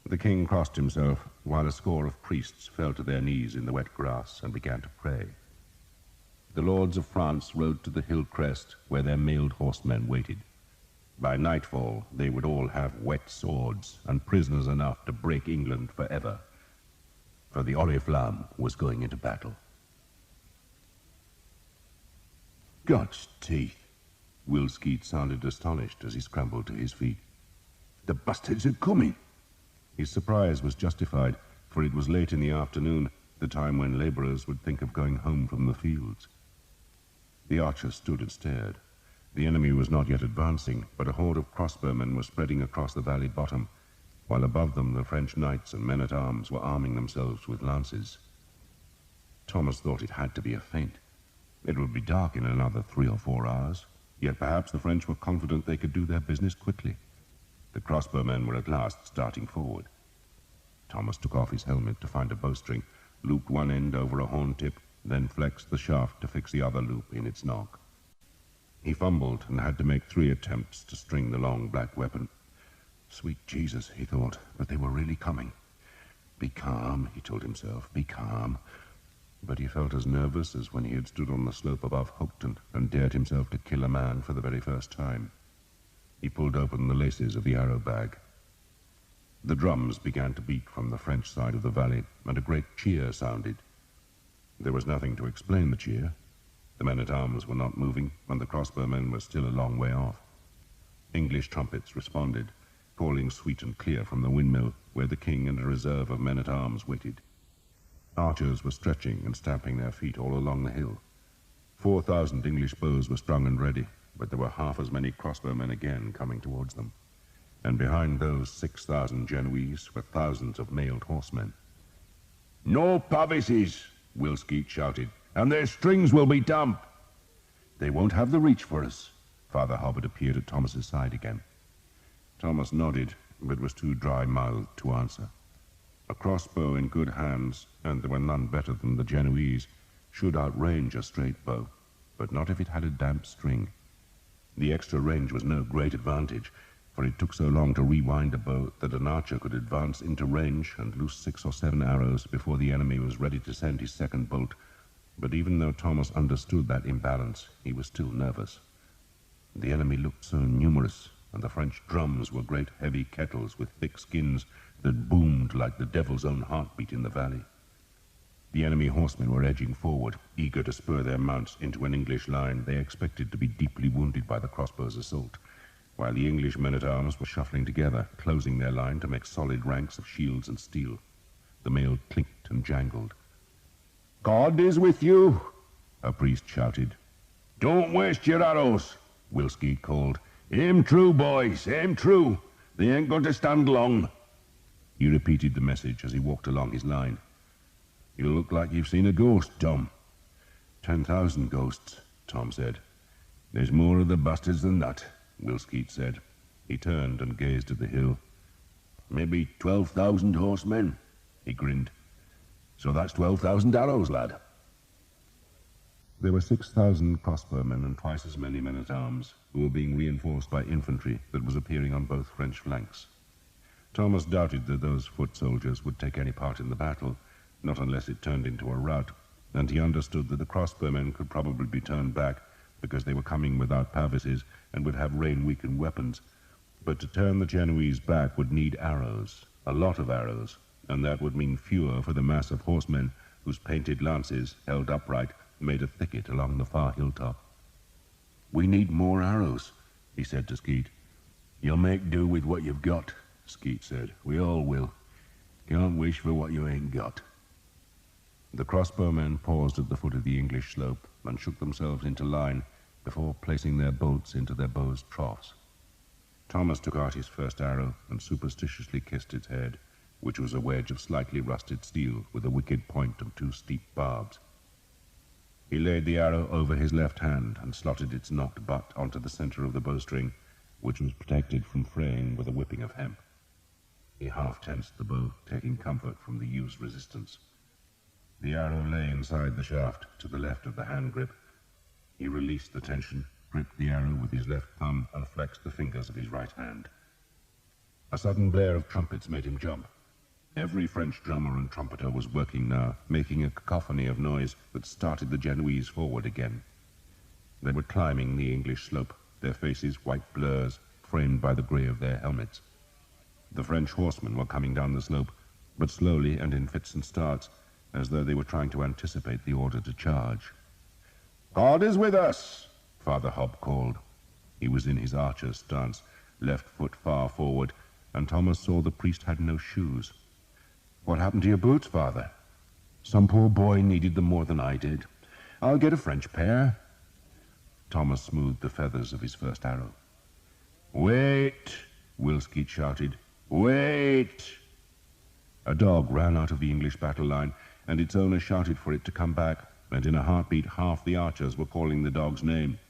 The king crossed himself, while a score of priests fell to their knees in the wet grass and began to pray. The lords of France rode to the hill crest where their mailed horsemen waited. By nightfall, they would all have wet swords and prisoners enough to break England forever, for the Oriflamme was going into battle. God's teeth! Will Skeet sounded astonished as he scrambled to his feet. The bastards are coming! His surprise was justified, for it was late in the afternoon, the time when labourers would think of going home from the fields. The archers stood and stared. The enemy was not yet advancing, but a horde of crossbowmen was spreading across the valley bottom, while above them the French knights and men-at-arms were arming themselves with lances. Thomas thought it had to be a feint. It would be dark in another 3 or 4 hours, yet perhaps the French were confident they could do their business quickly. The crossbowmen were at last starting forward. Thomas took off his helmet to find a bowstring, looped one end over a horn tip, then flexed the shaft to fix the other loop in its nock. He fumbled and had to make 3 attempts to string the long black weapon. Sweet Jesus, he thought, but they were really coming. Be calm, he told himself, be calm. But he felt as nervous as when he had stood on the slope above Hookton and dared himself to kill a man for the very first time. He pulled open the laces of the arrow bag. The drums began to beat from the French side of the valley, and a great cheer sounded. There was nothing to explain the cheer. The men-at-arms were not moving, and the crossbowmen were still a long way off. English trumpets responded, calling sweet and clear from the windmill, where the king and a reserve of men-at-arms waited. Archers were stretching and stamping their feet all along the hill. 4,000 English bows were strung and ready, but there were half as many crossbowmen again coming towards them. And behind those 6,000 Genoese were thousands of mailed horsemen. "No pavises!" Will Skeet shouted, "and their strings will be damp." "They won't have the reach for us." Father Hobbit appeared at Thomas's side again. Thomas nodded, but was too dry-mouthed to answer. A crossbow in good hands, and there were none better than the Genoese, should outrange a straight bow, but not if it had a damp string. The extra range was no great advantage, for it took so long to rewind a bow that an archer could advance into range and loose 6 or 7 arrows before the enemy was ready to send his second bolt. But even though Thomas understood that imbalance, he was still nervous. The enemy looked so numerous, and the French drums were great heavy kettles with thick skins that boomed like the devil's own heartbeat in the valley. The enemy horsemen were edging forward, eager to spur their mounts into an English line they expected to be deeply wounded by the crossbow's assault, while the English men-at-arms were shuffling together, closing their line to make solid ranks of shields and steel. The mail clinked and jangled. "God is with you," a priest shouted. "Don't waste your arrows," Will Skeet called. "Aim true, boys, aim true. They ain't going to stand long." He repeated the message as he walked along his line. "You look like you've seen a ghost, Tom." 10,000 ghosts, Tom said. "There's more of the bastards than that," Will Skeet said. He turned and gazed at the hill. "Maybe 12,000 horsemen," he grinned. "So that's 12,000 arrows, lad." There were 6,000 crossbowmen and twice as many men-at-arms, who were being reinforced by infantry that was appearing on both French flanks. Thomas doubted that those foot soldiers would take any part in the battle, not unless it turned into a rout, and he understood that the crossbowmen could probably be turned back because they were coming without pavises and would have rain-weakened weapons. But to turn the Genoese back would need arrows, a lot of arrows, and that would mean fewer for the mass of horsemen whose painted lances, held upright, made a thicket along the far hilltop. "We need more arrows," he said to Skeet. "You'll make do with what you've got," Skeet said. "We all will. Can't wish for what you ain't got." The crossbowmen paused at the foot of the English slope and shook themselves into line before placing their bolts into their bows' troughs. Thomas took out his first arrow and superstitiously kissed its head, which was a wedge of slightly rusted steel with a wicked point and 2 steep barbs. He laid the arrow over his left hand and slotted its knocked butt onto the center of the bowstring, which was protected from fraying with a whipping of hemp. He half-tensed the bow, taking comfort from the used resistance. The arrow lay inside the shaft, to the left of the hand grip. He released the tension, gripped the arrow with his left thumb, and flexed the fingers of his right hand. A sudden blare of trumpets made him jump. Every French drummer and trumpeter was working now, making a cacophony of noise that started the Genoese forward again. They were climbing the English slope, their faces white blurs, framed by the grey of their helmets. The French horsemen were coming down the slope, but slowly and in fits and starts, as though they were trying to anticipate the order to charge. "God is with us," Father Hobb called. He was in his archer's stance, left foot far forward, and Thomas saw the priest had no shoes. What happened to your boots, father? Some poor boy needed them more than I did. I'll get a French pair. Thomas smoothed the feathers of his first arrow. Wait, Will Skeet shouted. Wait! A dog ran out of the English battle line, and its owner shouted for it to come back, and in a heartbeat half the archers were calling the dog's name.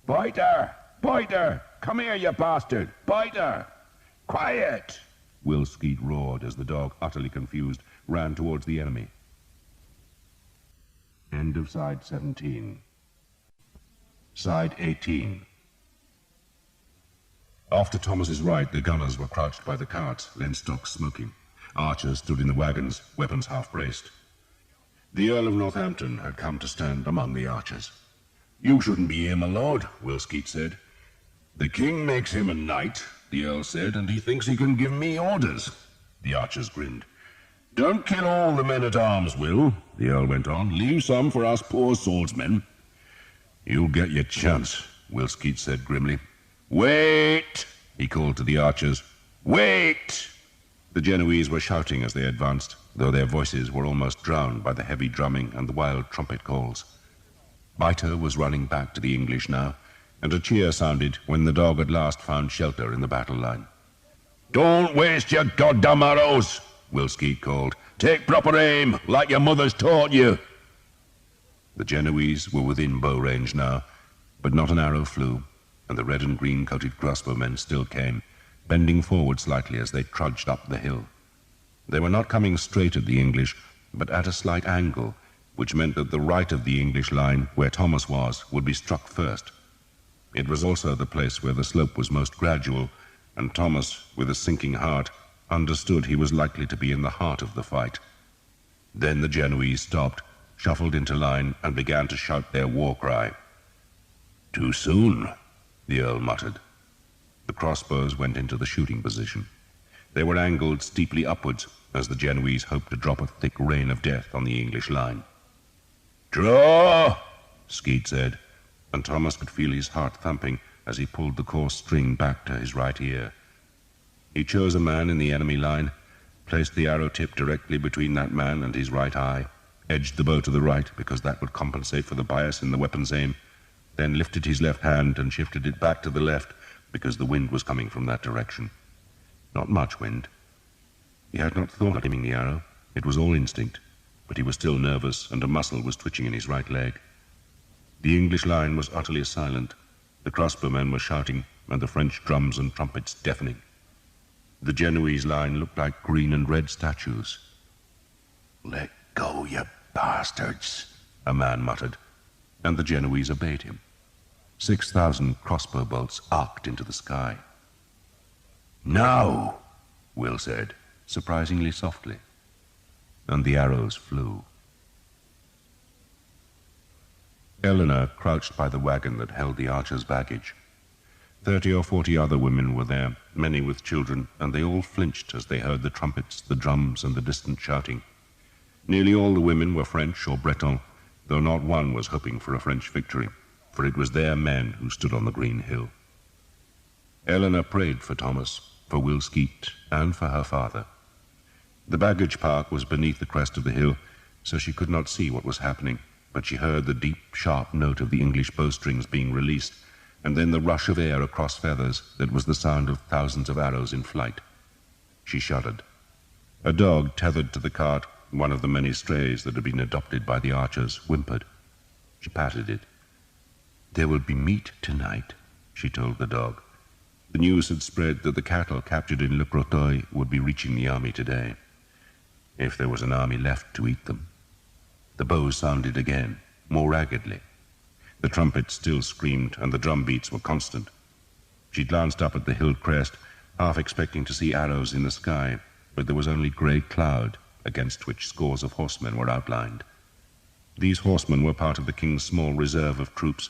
Biter! Biter! Come here, you bastard! Biter! Quiet! Will Skeet roared as the dog, utterly confused, ran towards the enemy. End of side 17. Side 18. Off to Thomas's right, the gunners were crouched by the carts, linstocks smoking. Archers stood in the wagons, weapons half-braced. The Earl of Northampton had come to stand among the archers. You shouldn't be here, my lord, Will Skeet said. The king makes him a knight, the Earl said, and he thinks he can give me orders. The archers grinned. Don't kill all the men-at-arms, Will, the Earl went on. Leave some for us poor swordsmen. You'll get your chance, Will Skeet said grimly. Wait, he called to the archers. Wait! The Genoese were shouting as they advanced, though their voices were almost drowned by the heavy drumming and the wild trumpet calls. Biter was running back to the English now, and a cheer sounded when the dog at last found shelter in the battle line. Don't waste your goddamn arrows, Will Skeet called. Take proper aim, like your mother's taught you. The Genoese were within bow range now, but not an arrow flew, and the red and green-coated crossbowmen still came, bending forward slightly as they trudged up the hill. They were not coming straight at the English, but at a slight angle, which meant that the right of the English line, where Thomas was, would be struck first. It was also the place where the slope was most gradual, and Thomas, with a sinking heart, understood he was likely to be in the heart of the fight. Then the Genoese stopped, shuffled into line, and began to shout their war cry. Too soon, the Earl muttered. The crossbows went into the shooting position. They were angled steeply upwards, as the Genoese hoped to drop a thick rain of death on the English line. Draw! Skeet said, and Thomas could feel his heart thumping as he pulled the coarse string back to his right ear. He chose a man in the enemy line, placed the arrow tip directly between that man and his right eye, edged the bow to the right because that would compensate for the bias in the weapon's aim, then lifted his left hand and shifted it back to the left because the wind was coming from that direction. Not much wind. He had not thought of aiming the arrow. It was all instinct, but he was still nervous and a muscle was twitching in his right leg. The English line was utterly silent. The crossbowmen were shouting and the French drums and trumpets deafening. The Genoese line looked like green and red statues. Let go, you bastards, a man muttered, and the Genoese obeyed him. 6,000 crossbow bolts arced into the sky. Now, Will said, surprisingly softly, and the arrows flew. Eleanor crouched by the wagon that held the archer's baggage. 30 or 40 other women were there, many with children, and they all flinched as they heard the trumpets, the drums, and the distant shouting. Nearly all the women were French or Breton, though not one was hoping for a French victory, for it was their men who stood on the green hill. Eleanor prayed for Thomas, for Will Skeet, and for her father. The baggage park was beneath the crest of the hill, so she could not see what was happening, but she heard the deep, sharp note of the English bowstrings being released, and then the rush of air across feathers that was the sound of thousands of arrows in flight. She shuddered. A dog tethered to the cart, one of the many strays that had been adopted by the archers, whimpered. She patted it. There will be meat tonight, she told the dog. The news had spread that the cattle captured in Le Croteuil would be reaching the army today, if there was an army left to eat them. The bows sounded again, more raggedly. The trumpets still screamed, and the drum beats were constant. She glanced up at the hill crest, half expecting to see arrows in the sky, but there was only grey cloud, against which scores of horsemen were outlined. These horsemen were part of the king's small reserve of troops,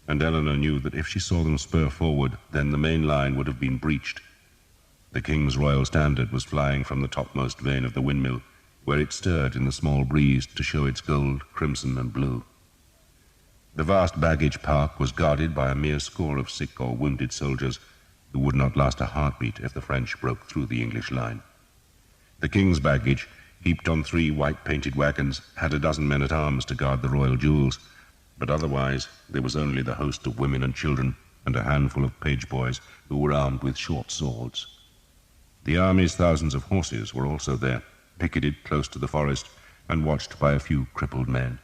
and Eleanor knew that if she saw them spur forward, then the main line would have been breached. The king's royal standard was flying from the topmost vane of the windmill, where it stirred in the small breeze to show its gold, crimson, and blue. The vast baggage park was guarded by a mere score of sick or wounded soldiers who would not last a heartbeat if the French broke through the English line. The king's baggage, heaped on 3 white-painted wagons, had a dozen men-at-arms to guard the royal jewels, but otherwise there was only the host of women and children and a handful of page boys who were armed with short swords. The army's thousands of horses were also there, picketed close to the forest and watched by a few crippled men.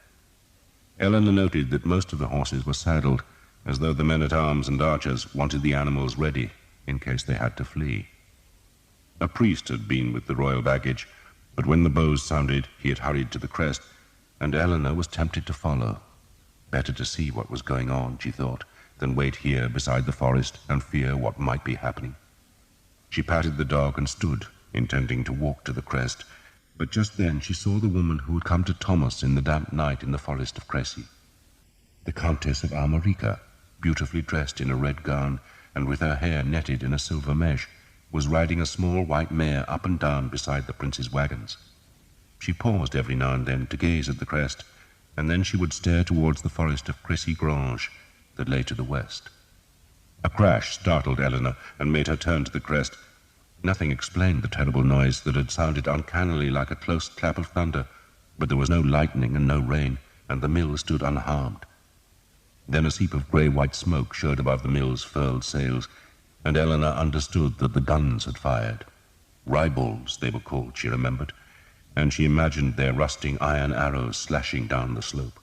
Eleanor noted that most of the horses were saddled, as though the men-at-arms and archers wanted the animals ready in case they had to flee. A priest had been with the royal baggage, but when the bows sounded, he had hurried to the crest, and Eleanor was tempted to follow. Better to see what was going on, she thought, than wait here beside the forest and fear what might be happening. She patted the dog and stood, intending to walk to the crest, but just then she saw the woman who had come to Thomas in the damp night in the forest of Cressy. The Countess of Armorica, beautifully dressed in a red gown and with her hair netted in a silver mesh, was riding a small white mare up and down beside the prince's wagons. She paused every now and then to gaze at the crest, and then she would stare towards the forest of Cressy Grange that lay to the west. A crash startled Eleanor and made her turn to the crest. Nothing explained the terrible noise that had sounded uncannily like a close clap of thunder, but there was no lightning and no rain, and the mill stood unharmed. Then a seep of grey-white smoke showed above the mill's furled sails, and Eleanor understood that the guns had fired. Ribalds, they were called, she remembered, and she imagined their rusting iron arrows slashing down the slope.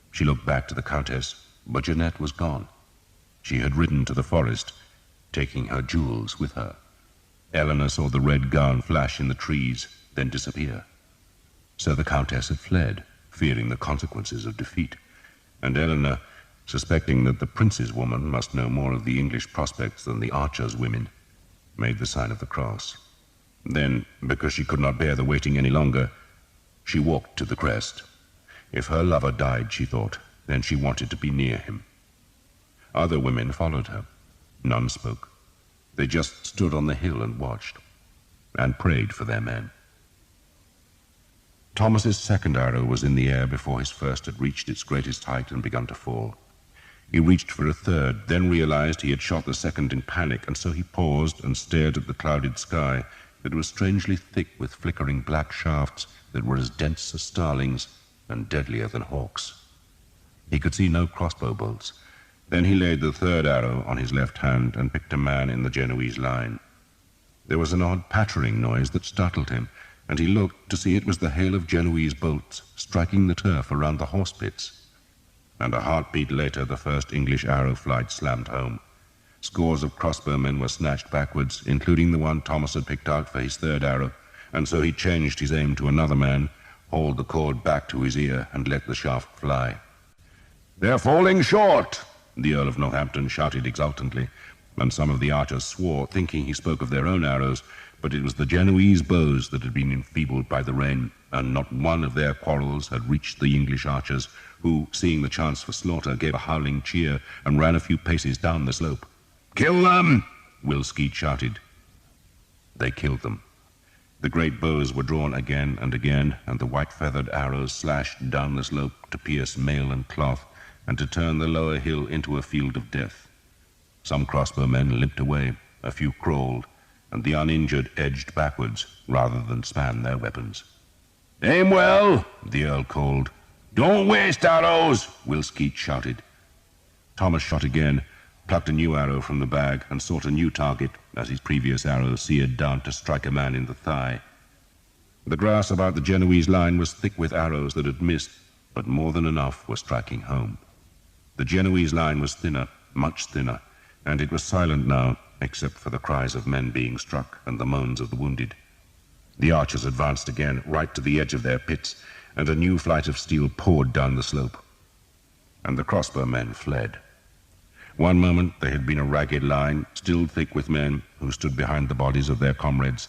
She looked back to the Countess, but Jeanette was gone. She had ridden to the forest, taking her jewels with her. Eleanor saw the red gown flash in the trees, then disappear. So the Countess had fled, fearing the consequences of defeat, and Eleanor, suspecting that the prince's woman must know more of the English prospects than the archer's women, made the sign of the cross. Then, because she could not bear the waiting any longer, she walked to the crest. If her lover died, she thought, then she wanted to be near him. Other women followed her. None spoke. They just stood on the hill and watched, and prayed for their men. Thomas's second arrow was in the air before his first had reached its greatest height and begun to fall. He reached for a third, then realized he had shot the second in panic, and so he paused and stared at the clouded sky that was strangely thick with flickering black shafts that were as dense as starlings and deadlier than hawks. He could see no crossbow bolts. Then he laid the third arrow on his left hand and picked a man in the Genoese line. There was an odd pattering noise that startled him, and he looked to see it was the hail of Genoese bolts striking the turf around the horse pits. And a heartbeat later, the first English arrow flight slammed home. Scores of crossbowmen were snatched backwards, including the one Thomas had picked out for his third arrow, and so he changed his aim to another man, hauled the cord back to his ear, and let the shaft fly. "They're falling short!" the Earl of Northampton shouted exultantly, and some of the archers swore, thinking he spoke of their own arrows, but it was the Genoese bows that had been enfeebled by the rain, and not one of their quarrels had reached the English archers, who, seeing the chance for slaughter, gave a howling cheer and ran a few paces down the slope. "Kill them!" Will Skeet shouted. They killed them. The great bows were drawn again and again, and the white-feathered arrows slashed down the slope to pierce mail and cloth, and to turn the lower hill into a field of death. Some crossbowmen limped away, a few crawled, and the uninjured edged backwards rather than span their weapons. "Aim well!" the Earl called. "Don't waste arrows!" Will Skeet shouted. Thomas shot again, plucked a new arrow from the bag, and sought a new target as his previous arrow seared down to strike a man in the thigh. The grass about the Genoese line was thick with arrows that had missed, but more than enough were striking home. The Genoese line was thinner, much thinner, and it was silent now, except for the cries of men being struck and the moans of the wounded. The archers advanced again, right to the edge of their pits, and a new flight of steel poured down the slope. And the crossbowmen fled. One moment they had been a ragged line, still thick with men who stood behind the bodies of their comrades,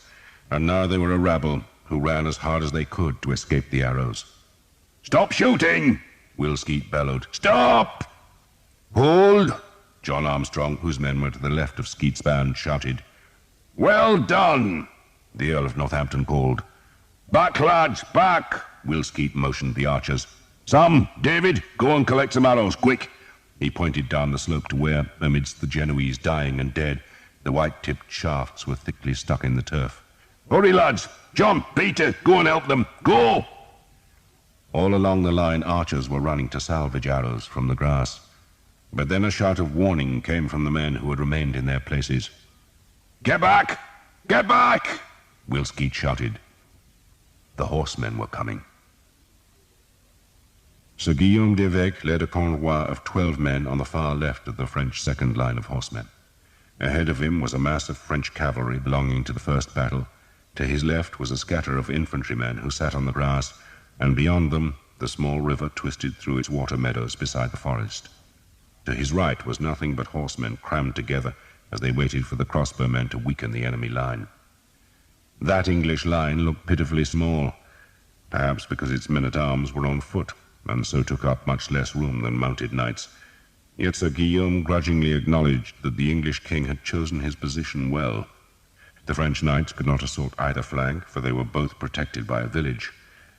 and now they were a rabble who ran as hard as they could to escape the arrows. "Stop shooting!" Will Skeet bellowed. "Stop!" "Hold!" John Armstrong, whose men were to the left of Skeet's band, shouted. "Well done!" the Earl of Northampton called. "Back, lads, back!" Will Skeet motioned the archers. "Sam, David, go and collect some arrows, quick!" He pointed down the slope to where, amidst the Genoese dying and dead, the white-tipped shafts were thickly stuck in the turf. Hurry, lads! Jump! Beat it! Go and help them! Go! All along the line, archers were running to salvage arrows from the grass. But then a shout of warning came from the men who had remained in their places. Get back! Get back! Will Skeet shouted. The horsemen were coming. Sir Guillaume d'Evêque led a convoi of 12 men on the far left of the French second line of horsemen. Ahead of him was a mass of French cavalry belonging to the first battle. To his left was a scatter of infantrymen who sat on the grass, and beyond them the small river twisted through its water meadows beside the forest. To his right was nothing but horsemen crammed together as they waited for the crossbowmen to weaken the enemy line. That English line looked pitifully small, perhaps because its men-at-arms were on foot, and so took up much less room than mounted knights. Yet Sir Guillaume grudgingly acknowledged that the English king had chosen his position well. The French knights could not assault either flank, for they were both protected by a village.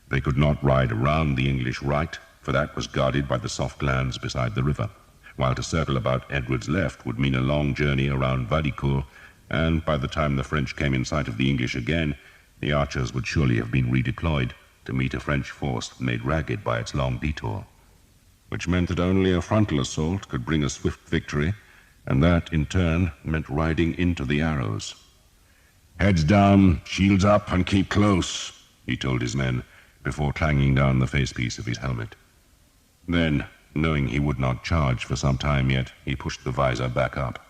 They could not ride around the English right, for that was guarded by the soft lands beside the river, while to circle about Edward's left would mean a long journey around Vaudicourt, and by the time the French came in sight of the English again, the archers would surely have been redeployed to meet a French force made ragged by its long detour, which meant that only a frontal assault could bring a swift victory, and that, in turn, meant riding into the arrows. Heads down, shields up, and keep close, he told his men, before clanging down the facepiece of his helmet. Then, knowing he would not charge for some time yet, he pushed the visor back up.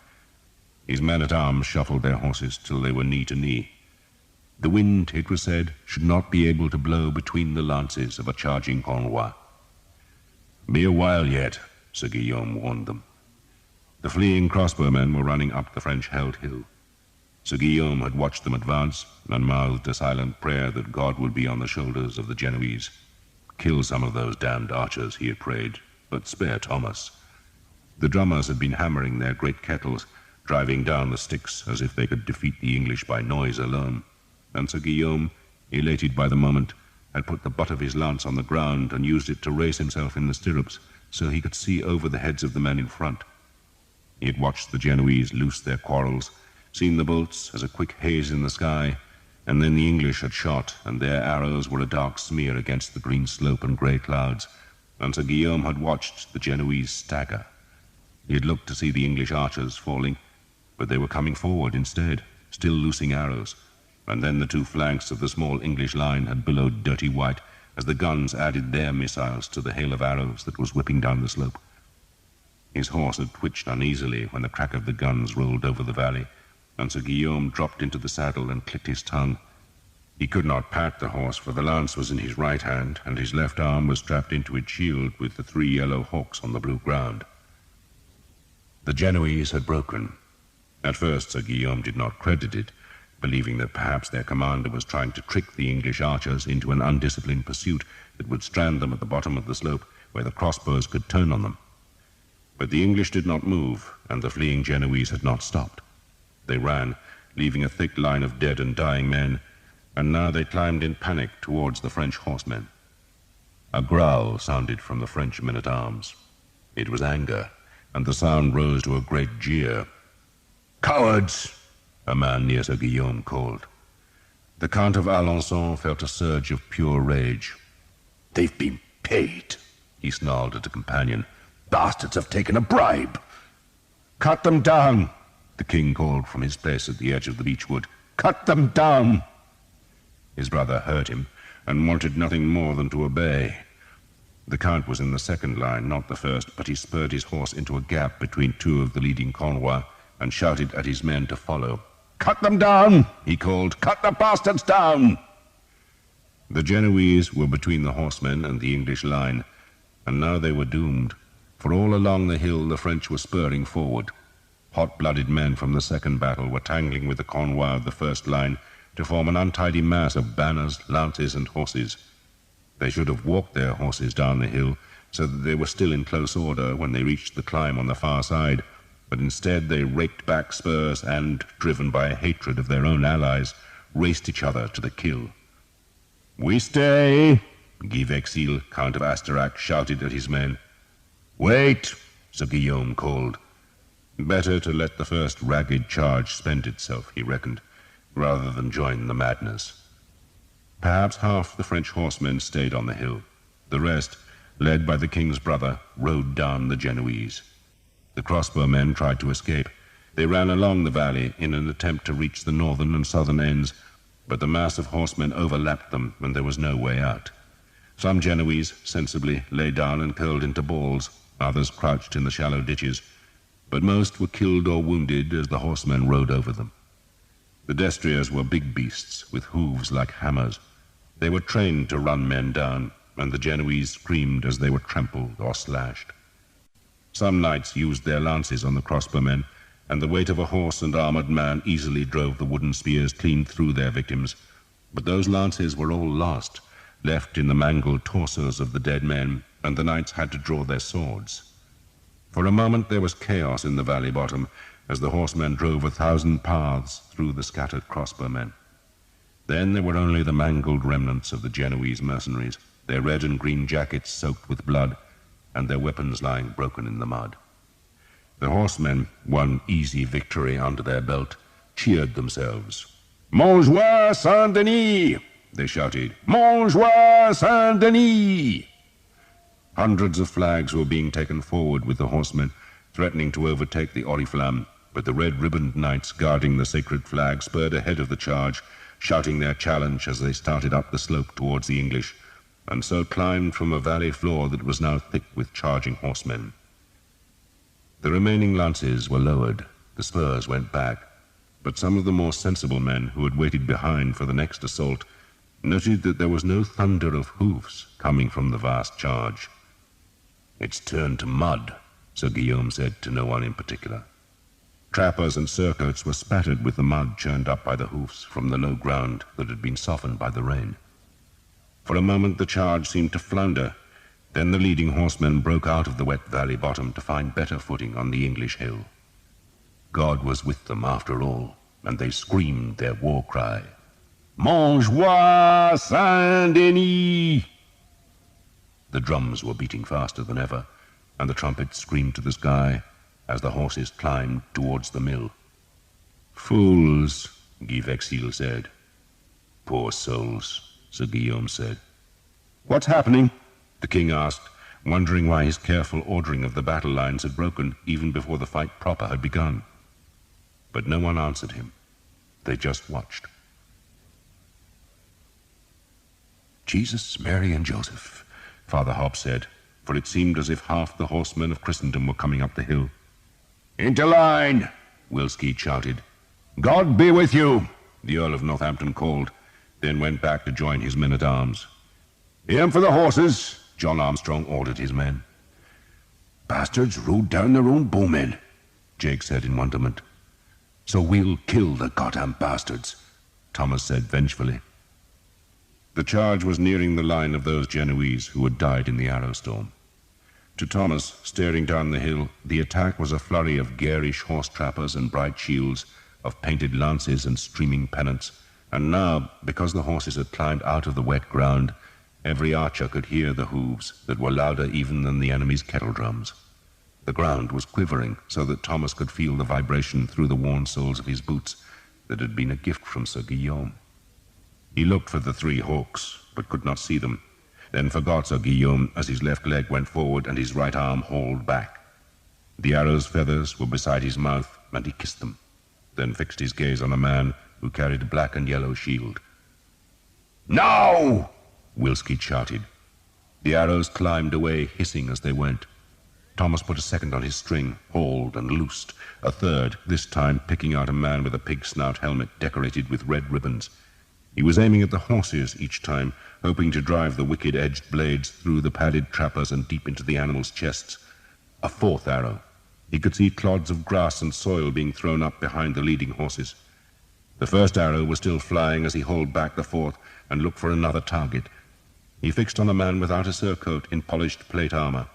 His men-at-arms shuffled their horses till they were knee to knee. The wind, it was said, should not be able to blow between the lances of a charging convoi. Be a while yet, Sir Guillaume warned them. The fleeing crossbowmen were running up the French-held hill. Sir Guillaume had watched them advance, and mouthed a silent prayer that God would be on the shoulders of the Genoese. Kill some of those damned archers, he had prayed, but spare Thomas. The drummers had been hammering their great kettles, driving down the sticks as if they could defeat the English by noise alone, and Sir Guillaume, elated by the moment, had put the butt of his lance on the ground and used it to raise himself in the stirrups so he could see over the heads of the men in front. He had watched the Genoese loose their quarrels, seen the bolts as a quick haze in the sky, and then the English had shot, and their arrows were a dark smear against the green slope and grey clouds, and Sir Guillaume had watched the Genoese stagger. He had looked to see the English archers falling, but they were coming forward instead, still loosing arrows, and then the two flanks of the small English line had billowed dirty white as the guns added their missiles to the hail of arrows that was whipping down the slope. His horse had twitched uneasily when the crack of the guns rolled over the valley, and Sir Guillaume dropped into the saddle and clicked his tongue. He could not pat the horse, for the lance was in his right hand, and his left arm was strapped into its shield with the 3 yellow hawks on the blue ground. The Genoese had broken. At first Sir Guillaume did not credit it, believing that perhaps their commander was trying to trick the English archers into an undisciplined pursuit that would strand them at the bottom of the slope where the crossbows could turn on them. But the English did not move, and the fleeing Genoese had not stopped. They ran, leaving a thick line of dead and dying men, and now they climbed in panic towards the French horsemen. A growl sounded from the French men-at-arms. It was anger, and the sound rose to a great jeer. "Cowards!" a man near Sir Guillaume called. The Count of Alençon felt a surge of pure rage. "They've been paid," he snarled at a companion. "Bastards have taken a bribe." "Cut them down!" the king called from his place at the edge of the beechwood. "Cut them down!" His brother heard him, and wanted nothing more than to obey. The Count was in the second line, not the first, but he spurred his horse into a gap between 2 of the leading convoy, and shouted at his men to follow. "Cut them down!" he called. "Cut the bastards down!" The Genoese were between the horsemen and the English line, and now they were doomed, for all along the hill the French were spurring forward. Hot-blooded men from the second battle were tangling with the convoy of the first line to form an untidy mass of banners, lances, and horses. They should have walked their horses down the hill so that they were still in close order when they reached the climb on the far side, but instead they raked back spurs and, driven by a hatred of their own allies, raced each other to the kill. "We stay!" Guy Vexil, Count of Asterac, shouted at his men. "Wait!" Sir Guillaume called. Better to let the first ragged charge spend itself, he reckoned. rather than join the madness. Perhaps half the French horsemen stayed on the hill. The rest, led by the king's brother, rode down the Genoese. The crossbowmen tried to escape. They ran along the valley in an attempt to reach the northern and southern ends, but the mass of horsemen overlapped them, and there was no way out. Some Genoese sensibly lay down and curled into balls, others crouched in the shallow ditches, but most were killed or wounded as the horsemen rode over them. The destriers were big beasts with hooves like hammers. They were trained to run men down, and the Genoese screamed as they were trampled or slashed. Some knights used their lances on the crossbowmen, and the weight of a horse and armored man easily drove the wooden spears clean through their victims. But those lances were all lost, left in the mangled torsos of the dead men, and the knights had to draw their swords. For a moment there was chaos in the valley bottom, as the horsemen drove 1,000 paths through the scattered crossbowmen. Then there were only the mangled remnants of the Genoese mercenaries, their red and green jackets soaked with blood, and their weapons lying broken in the mud. The horsemen, one easy victory under their belt, cheered themselves. "Montjoie Saint-Denis!" they shouted. "Montjoie Saint-Denis!" Hundreds of flags were being taken forward with the horsemen, threatening to overtake the Oriflamme, but the red-ribboned knights guarding the sacred flag spurred ahead of the charge, shouting their challenge as they started up the slope towards the English, and so climbed from a valley floor that was now thick with charging horsemen. The remaining lances were lowered, the spurs went back, but some of the more sensible men who had waited behind for the next assault noted that there was no thunder of hoofs coming from the vast charge. "It's turned to mud," Sir Guillaume said to no one in particular. Trappers and surcoats were spattered with the mud churned up by the hoofs from the low ground that had been softened by the rain. For a moment the charge seemed to flounder. Then the leading horsemen broke out of the wet valley bottom to find better footing on the English hill. God was with them after all, and they screamed their war cry, "Montjoie Saint-Denis!" The drums were beating faster than ever, and the trumpets screamed to the sky as the horses climbed towards the mill. "Fools," Guy Vexil said. "Poor souls," Sir Guillaume said. "What's happening?" the king asked, wondering why his careful ordering of the battle lines had broken even before the fight proper had begun. But no one answered him. They just watched. "Jesus, Mary, and Joseph," Father Hobbs said, for it seemed as if half the horsemen of Christendom were coming up the hill. "Into line!" Wilskeed shouted. "God be with you!" the Earl of Northampton called, then went back to join his men-at-arms. "Aim for the horses!" John Armstrong ordered his men. "Bastards rode down their own bowmen," Jake said in wonderment. "So we'll kill the goddamn bastards," Thomas said vengefully. The charge was nearing the line of those Genoese who had died in the arrow storm. To Thomas, staring down the hill, the attack was a flurry of garish horse trappers and bright shields, of painted lances and streaming pennants, and now, because the horses had climbed out of the wet ground, every archer could hear the hooves that were louder even than the enemy's kettle drums. The ground was quivering so that Thomas could feel the vibration through the worn soles of his boots that had been a gift from Sir Guillaume. He looked for the 3 hawks, but could not see them, then forgot Sir Guillaume as his left leg went forward and his right arm hauled back. The arrow's feathers were beside his mouth, and he kissed them, then fixed his gaze on a man who carried a black and yellow shield. "Now!" Wilskeed shouted. The arrows climbed away, hissing as they went. Thomas put a second on his string, hauled and loosed, a third, this time picking out a man with a pig-snout helmet decorated with red ribbons. He was aiming at the horses each time, hoping to drive the wicked-edged blades through the padded trappers and deep into the animals' chests. A 4th arrow. He could see clods of grass and soil being thrown up behind the leading horses. The first arrow was still flying as he hauled back the 4th and looked for another target. He fixed on a man without a surcoat in polished plate armor.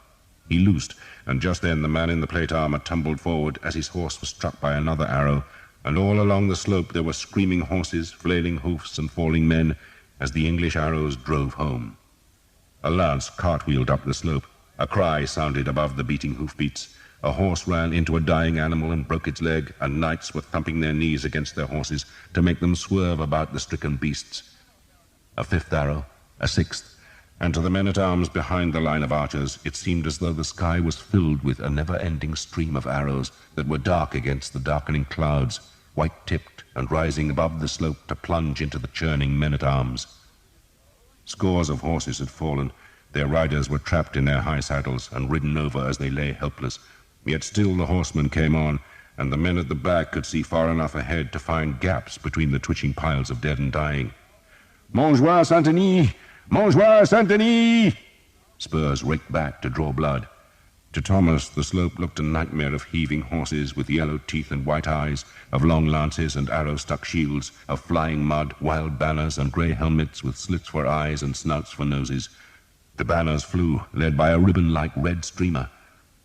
He loosed, and just then the man in the plate armor tumbled forward as his horse was struck by another arrow, and all along the slope there were screaming horses, flailing hoofs, and falling men as the English arrows drove home. A lance cartwheeled up the slope. A cry sounded above the beating hoofbeats. A horse ran into a dying animal and broke its leg, and knights were thumping their knees against their horses to make them swerve about the stricken beasts. A fifth arrow, a sixth, and to the men-at-arms behind the line of archers it seemed as though the sky was filled with a never-ending stream of arrows that were dark against the darkening clouds, white-tipped and rising above the slope to plunge into the churning men-at-arms. Scores of horses had fallen. Their riders were trapped in their high saddles and ridden over as they lay helpless. Yet still the horsemen came on, and the men at the back could see far enough ahead to find gaps between the twitching piles of dead and dying. "Montjoie Saint-Denis! Montjoie Saint-Denis!" Spurs raked back to draw blood. To Thomas, the slope looked a nightmare of heaving horses with yellow teeth and white eyes, of long lances and arrow-stuck shields, of flying mud, wild banners, and grey helmets with slits for eyes and snouts for noses. The banners flew, led by a ribbon-like red streamer.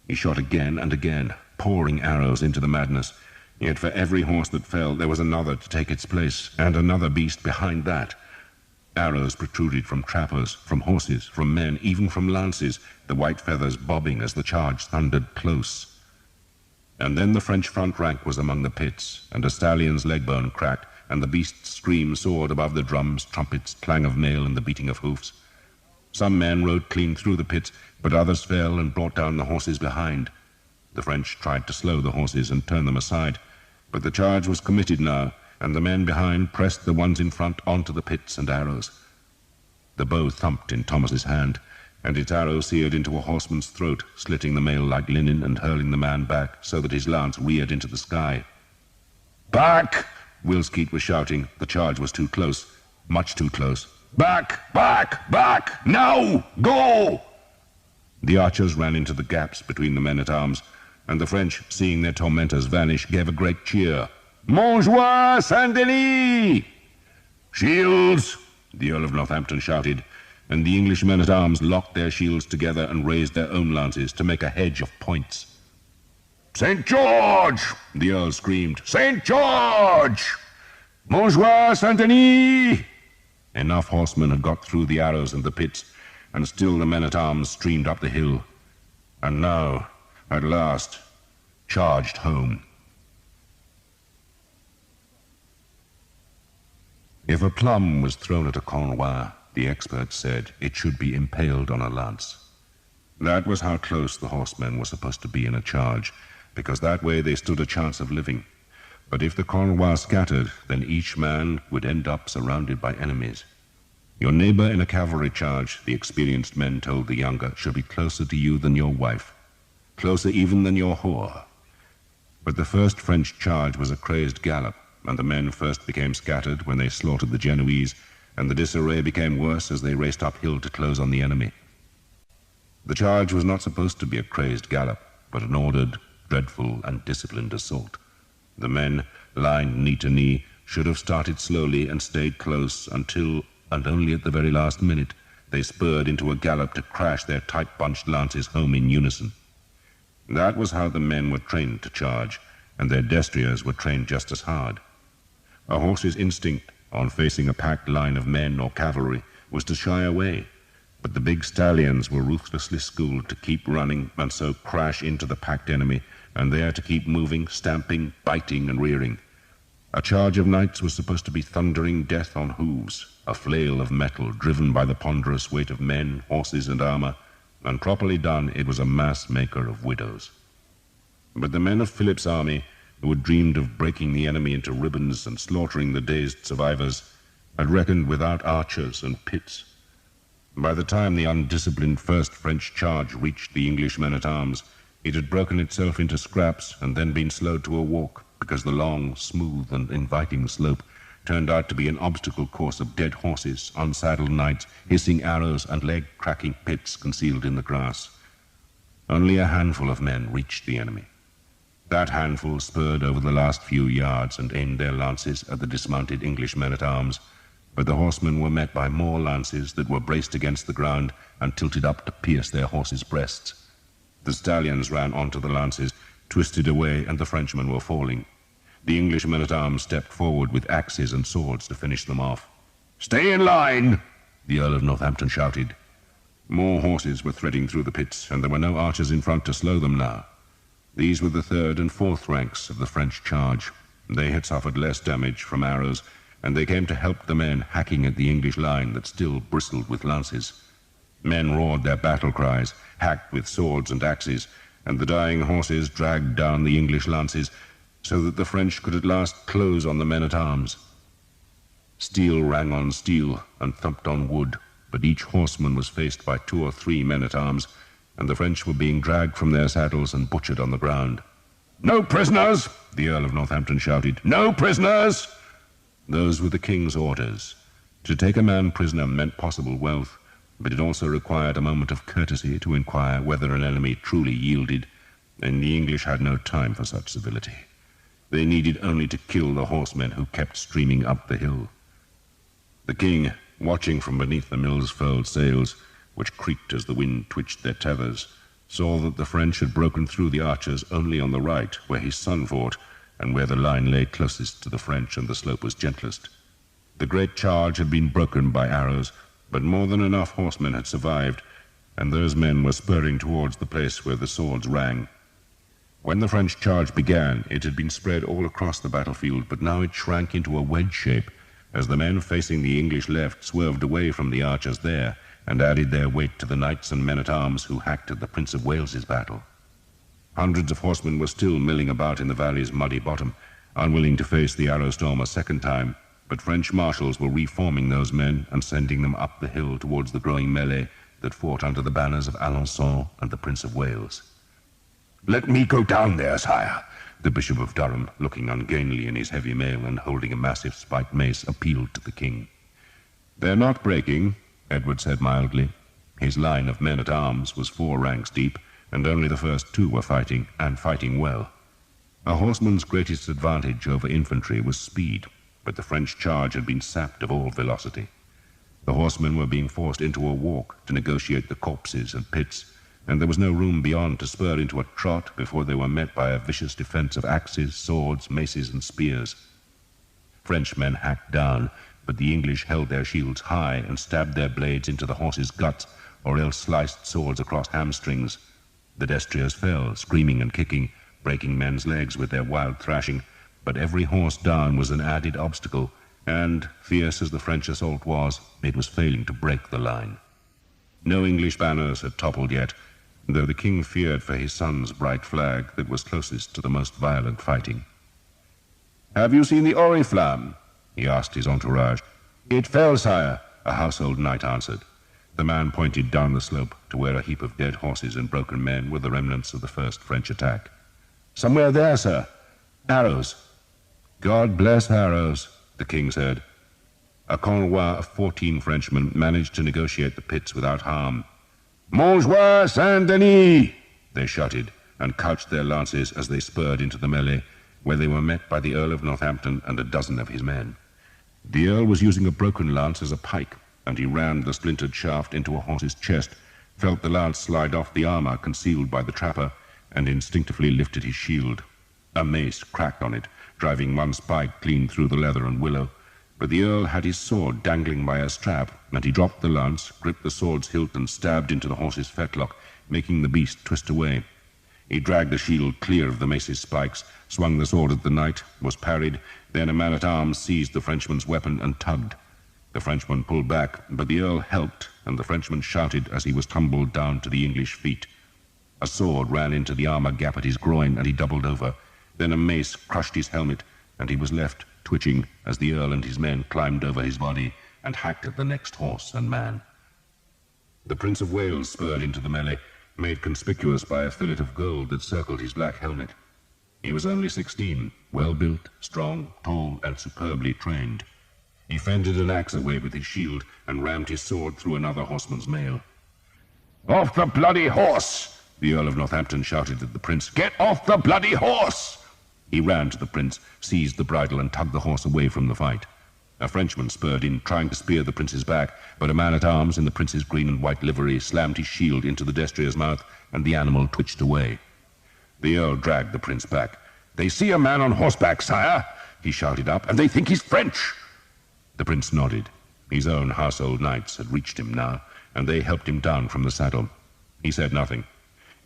He shot again and again, pouring arrows into the madness. Yet for every horse that fell, there was another to take its place, and another beast behind that. Arrows protruded from trappers, from horses, from men, even from lances, the white feathers bobbing as the charge thundered close. And then the French front rank was among the pits, and a stallion's leg bone cracked, and the beast's scream soared above the drums, trumpets, clang of mail, and the beating of hoofs. Some men rode clean through the pits, but others fell and brought down the horses behind. The French tried to slow the horses and turn them aside, but the charge was committed now, and the men behind pressed the ones in front onto the pits and arrows. The bow thumped in Thomas's hand, and its arrow seared into a horseman's throat, slitting the mail like linen and hurling the man back so that his lance reared into the sky. "Back!" Wilskeet was shouting. The charge was too close, much too close. "Back! Back! Back! Now! Go!" The archers ran into the gaps between the men-at-arms, and the French, seeing their tormentors vanish, gave a great cheer. "Montjoie Saint-Denis!" "Shields!" the Earl of Northampton shouted, and the English men-at-arms locked their shields together and raised their own lances to make a hedge of points. "St. George!" the Earl screamed. "St. George! Montjoie Saint-Denis!" Enough horsemen had got through the arrows and the pits, and still the men-at-arms streamed up the hill, and now, at last, charged home. If a plum was thrown at a Cornwell, the experts said it should be impaled on a lance. That was how close the horsemen were supposed to be in a charge, because that way they stood a chance of living. But if the Cornwell scattered, then each man would end up surrounded by enemies. Your neighbor in a cavalry charge, the experienced men told the younger, should be closer to you than your wife, closer even than your whore. But the first French charge was a crazed gallop, and the men first became scattered when they slaughtered the Genoese, and the disarray became worse as they raced uphill to close on the enemy. The charge was not supposed to be a crazed gallop, but an ordered, dreadful, and disciplined assault. The men, lined knee to knee, should have started slowly and stayed close until, and only at the very last minute, they spurred into a gallop to crash their tight-bunched lances home in unison. That was how the men were trained to charge, and their destriers were trained just as hard. A horse's instinct, on facing a packed line of men or cavalry, was to shy away, but the big stallions were ruthlessly schooled to keep running and so crash into the packed enemy, and there to keep moving, stamping, biting, and rearing. A charge of knights was supposed to be thundering death on hooves, a flail of metal driven by the ponderous weight of men, horses, and armor, and properly done it was a mass maker of widows. But the men of Philip's army, who had dreamed of breaking the enemy into ribbons and slaughtering the dazed survivors, had reckoned without archers and pits. By the time the undisciplined first French charge reached the English men-at-arms, it had broken itself into scraps and then been slowed to a walk, because the long, smooth, and inviting slope turned out to be an obstacle course of dead horses, unsaddled knights, hissing arrows, and leg-cracking pits concealed in the grass. Only a handful of men reached the enemy. That handful spurred over the last few yards and aimed their lances at the dismounted English men-at-arms, but the horsemen were met by more lances that were braced against the ground and tilted up to pierce their horses' breasts. The stallions ran onto the lances, twisted away, and the Frenchmen were falling. The English men-at-arms stepped forward with axes and swords to finish them off. "Stay in line!" the Earl of Northampton shouted. More horses were threading through the pits, and there were no archers in front to slow them now. These were the third and fourth ranks of the French charge. They had suffered less damage from arrows, and they came to help the men hacking at the English line that still bristled with lances. Men roared their battle cries, hacked with swords and axes, and the dying horses dragged down the English lances, so that the French could at last close on the men-at-arms. Steel rang on steel and thumped on wood, but each horseman was faced by 2 or 3 men-at-arms, and the French were being dragged from their saddles and butchered on the ground. "No prisoners!" the Earl of Northampton shouted. "No prisoners!" Those were the king's orders. To take a man prisoner meant possible wealth, but it also required a moment of courtesy to inquire whether an enemy truly yielded, and the English had no time for such civility. They needed only to kill the horsemen who kept streaming up the hill. The king, watching from beneath the mill's furled sails, which creaked as the wind twitched their tethers, saw that the French had broken through the archers only on the right, where his son fought, and where the line lay closest to the French and the slope was gentlest. The great charge had been broken by arrows, but more than enough horsemen had survived, and those men were spurring towards the place where the swords rang. When the French charge began, it had been spread all across the battlefield, but now it shrank into a wedge shape, as the men facing the English left swerved away from the archers there, and added their weight to the knights and men-at-arms who hacked at the Prince of Wales's battle. Hundreds of horsemen were still milling about in the valley's muddy bottom, unwilling to face the arrow storm a second time, but French marshals were reforming those men and sending them up the hill towards the growing melee that fought under the banners of Alençon and the Prince of Wales. "Let me go down there, sire," the Bishop of Durham, looking ungainly in his heavy mail and holding a massive spiked mace, appealed to the king. "They're not breaking," Edward said mildly. His line of men-at-arms was 4 ranks deep, and only the first 2 were fighting, and fighting well. A horseman's greatest advantage over infantry was speed, but the French charge had been sapped of all velocity. The horsemen were being forced into a walk to negotiate the copses and pits, and there was no room beyond to spur into a trot before they were met by a vicious defense of axes, swords, maces, and spears. Frenchmen hacked down, but the English held their shields high and stabbed their blades into the horses' guts, or else sliced swords across hamstrings. The destriers fell, screaming and kicking, breaking men's legs with their wild thrashing, but every horse down was an added obstacle, and, fierce as the French assault was, it was failing to break the line. No English banners had toppled yet, though the king feared for his son's bright flag that was closest to the most violent fighting. "Have you seen the Oriflamme?" he asked his entourage. "It fell, sire," a household knight answered. The man pointed down the slope to where a heap of dead horses and broken men were the remnants of the first French attack. "Somewhere there, sir. Arrows." "God bless arrows," the king said. A convoi of 14 Frenchmen managed to negotiate the pits without harm. "Montjoie Saint-Denis!" they shouted, and couched their lances as they spurred into the melee, where they were met by the Earl of Northampton and a dozen of his men. The Earl was using a broken lance as a pike, and he rammed the splintered shaft into a horse's chest, felt the lance slide off the armor concealed by the trapper, and instinctively lifted his shield. A mace cracked on it, driving one spike clean through the leather and willow, but the Earl had his sword dangling by a strap, and he dropped the lance, gripped the sword's hilt, and stabbed into the horse's fetlock, making the beast twist away. He dragged the shield clear of the mace's spikes, swung the sword at the knight, was parried, then a man-at-arms seized the Frenchman's weapon and tugged. The Frenchman pulled back, but the Earl helped, and the Frenchman shouted as he was tumbled down to the English feet. A sword ran into the armor gap at his groin, and he doubled over. Then a mace crushed his helmet, and he was left twitching as the Earl and his men climbed over his body and hacked at the next horse and man. The Prince of Wales spurred into the melee, made conspicuous by a fillet of gold that circled his black helmet. He was only 16, well-built, strong, tall, and superbly trained. He fended an axe away with his shield and rammed his sword through another horseman's mail. "Off the bloody horse!" the Earl of Northampton shouted at the prince. "Get off the bloody horse!" He ran to the prince, seized the bridle, and tugged the horse away from the fight. A Frenchman spurred in, trying to spear the prince's back, but a man-at-arms in the prince's green and white livery slammed his shield into the destrier's mouth, and the animal twitched away. The Earl dragged the prince back. "They see a man on horseback, sire," he shouted up, "and they think he's French." The prince nodded. His own household knights had reached him now, and they helped him down from the saddle. He said nothing.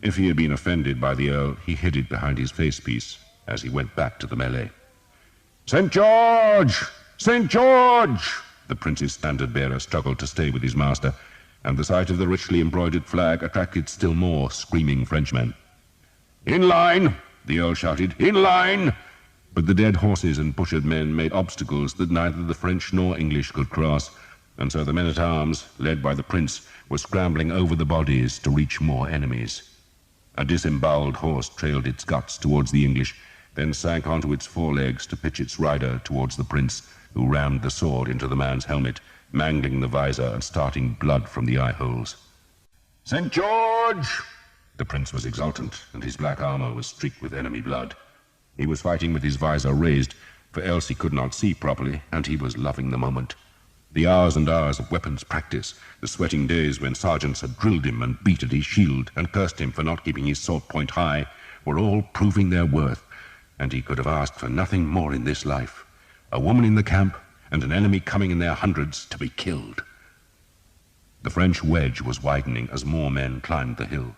If he had been offended by the Earl, he hid it behind his facepiece as he went back to the melee. "St. George! St. George!" The prince's standard-bearer struggled to stay with his master, and the sight of the richly embroidered flag attracted still more screaming Frenchmen. "In line!" the Earl shouted. "In line!" But the dead horses and butchered men made obstacles that neither the French nor English could cross, and so the men-at-arms, led by the prince, were scrambling over the bodies to reach more enemies. A disemboweled horse trailed its guts towards the English, then sank onto its forelegs to pitch its rider towards the prince, who rammed the sword into the man's helmet, mangling the visor and starting blood from the eye-holes. "St. George!" The prince was exultant, and his black armor was streaked with enemy blood. He was fighting with his visor raised, for else he could not see properly, and he was loving the moment. The hours and hours of weapons practice, the sweating days when sergeants had drilled him and beat at his shield and cursed him for not keeping his sword point high, were all proving their worth, and he could have asked for nothing more in this life. A woman in the camp, and an enemy coming in their hundreds to be killed. The French wedge was widening as more men climbed the hill.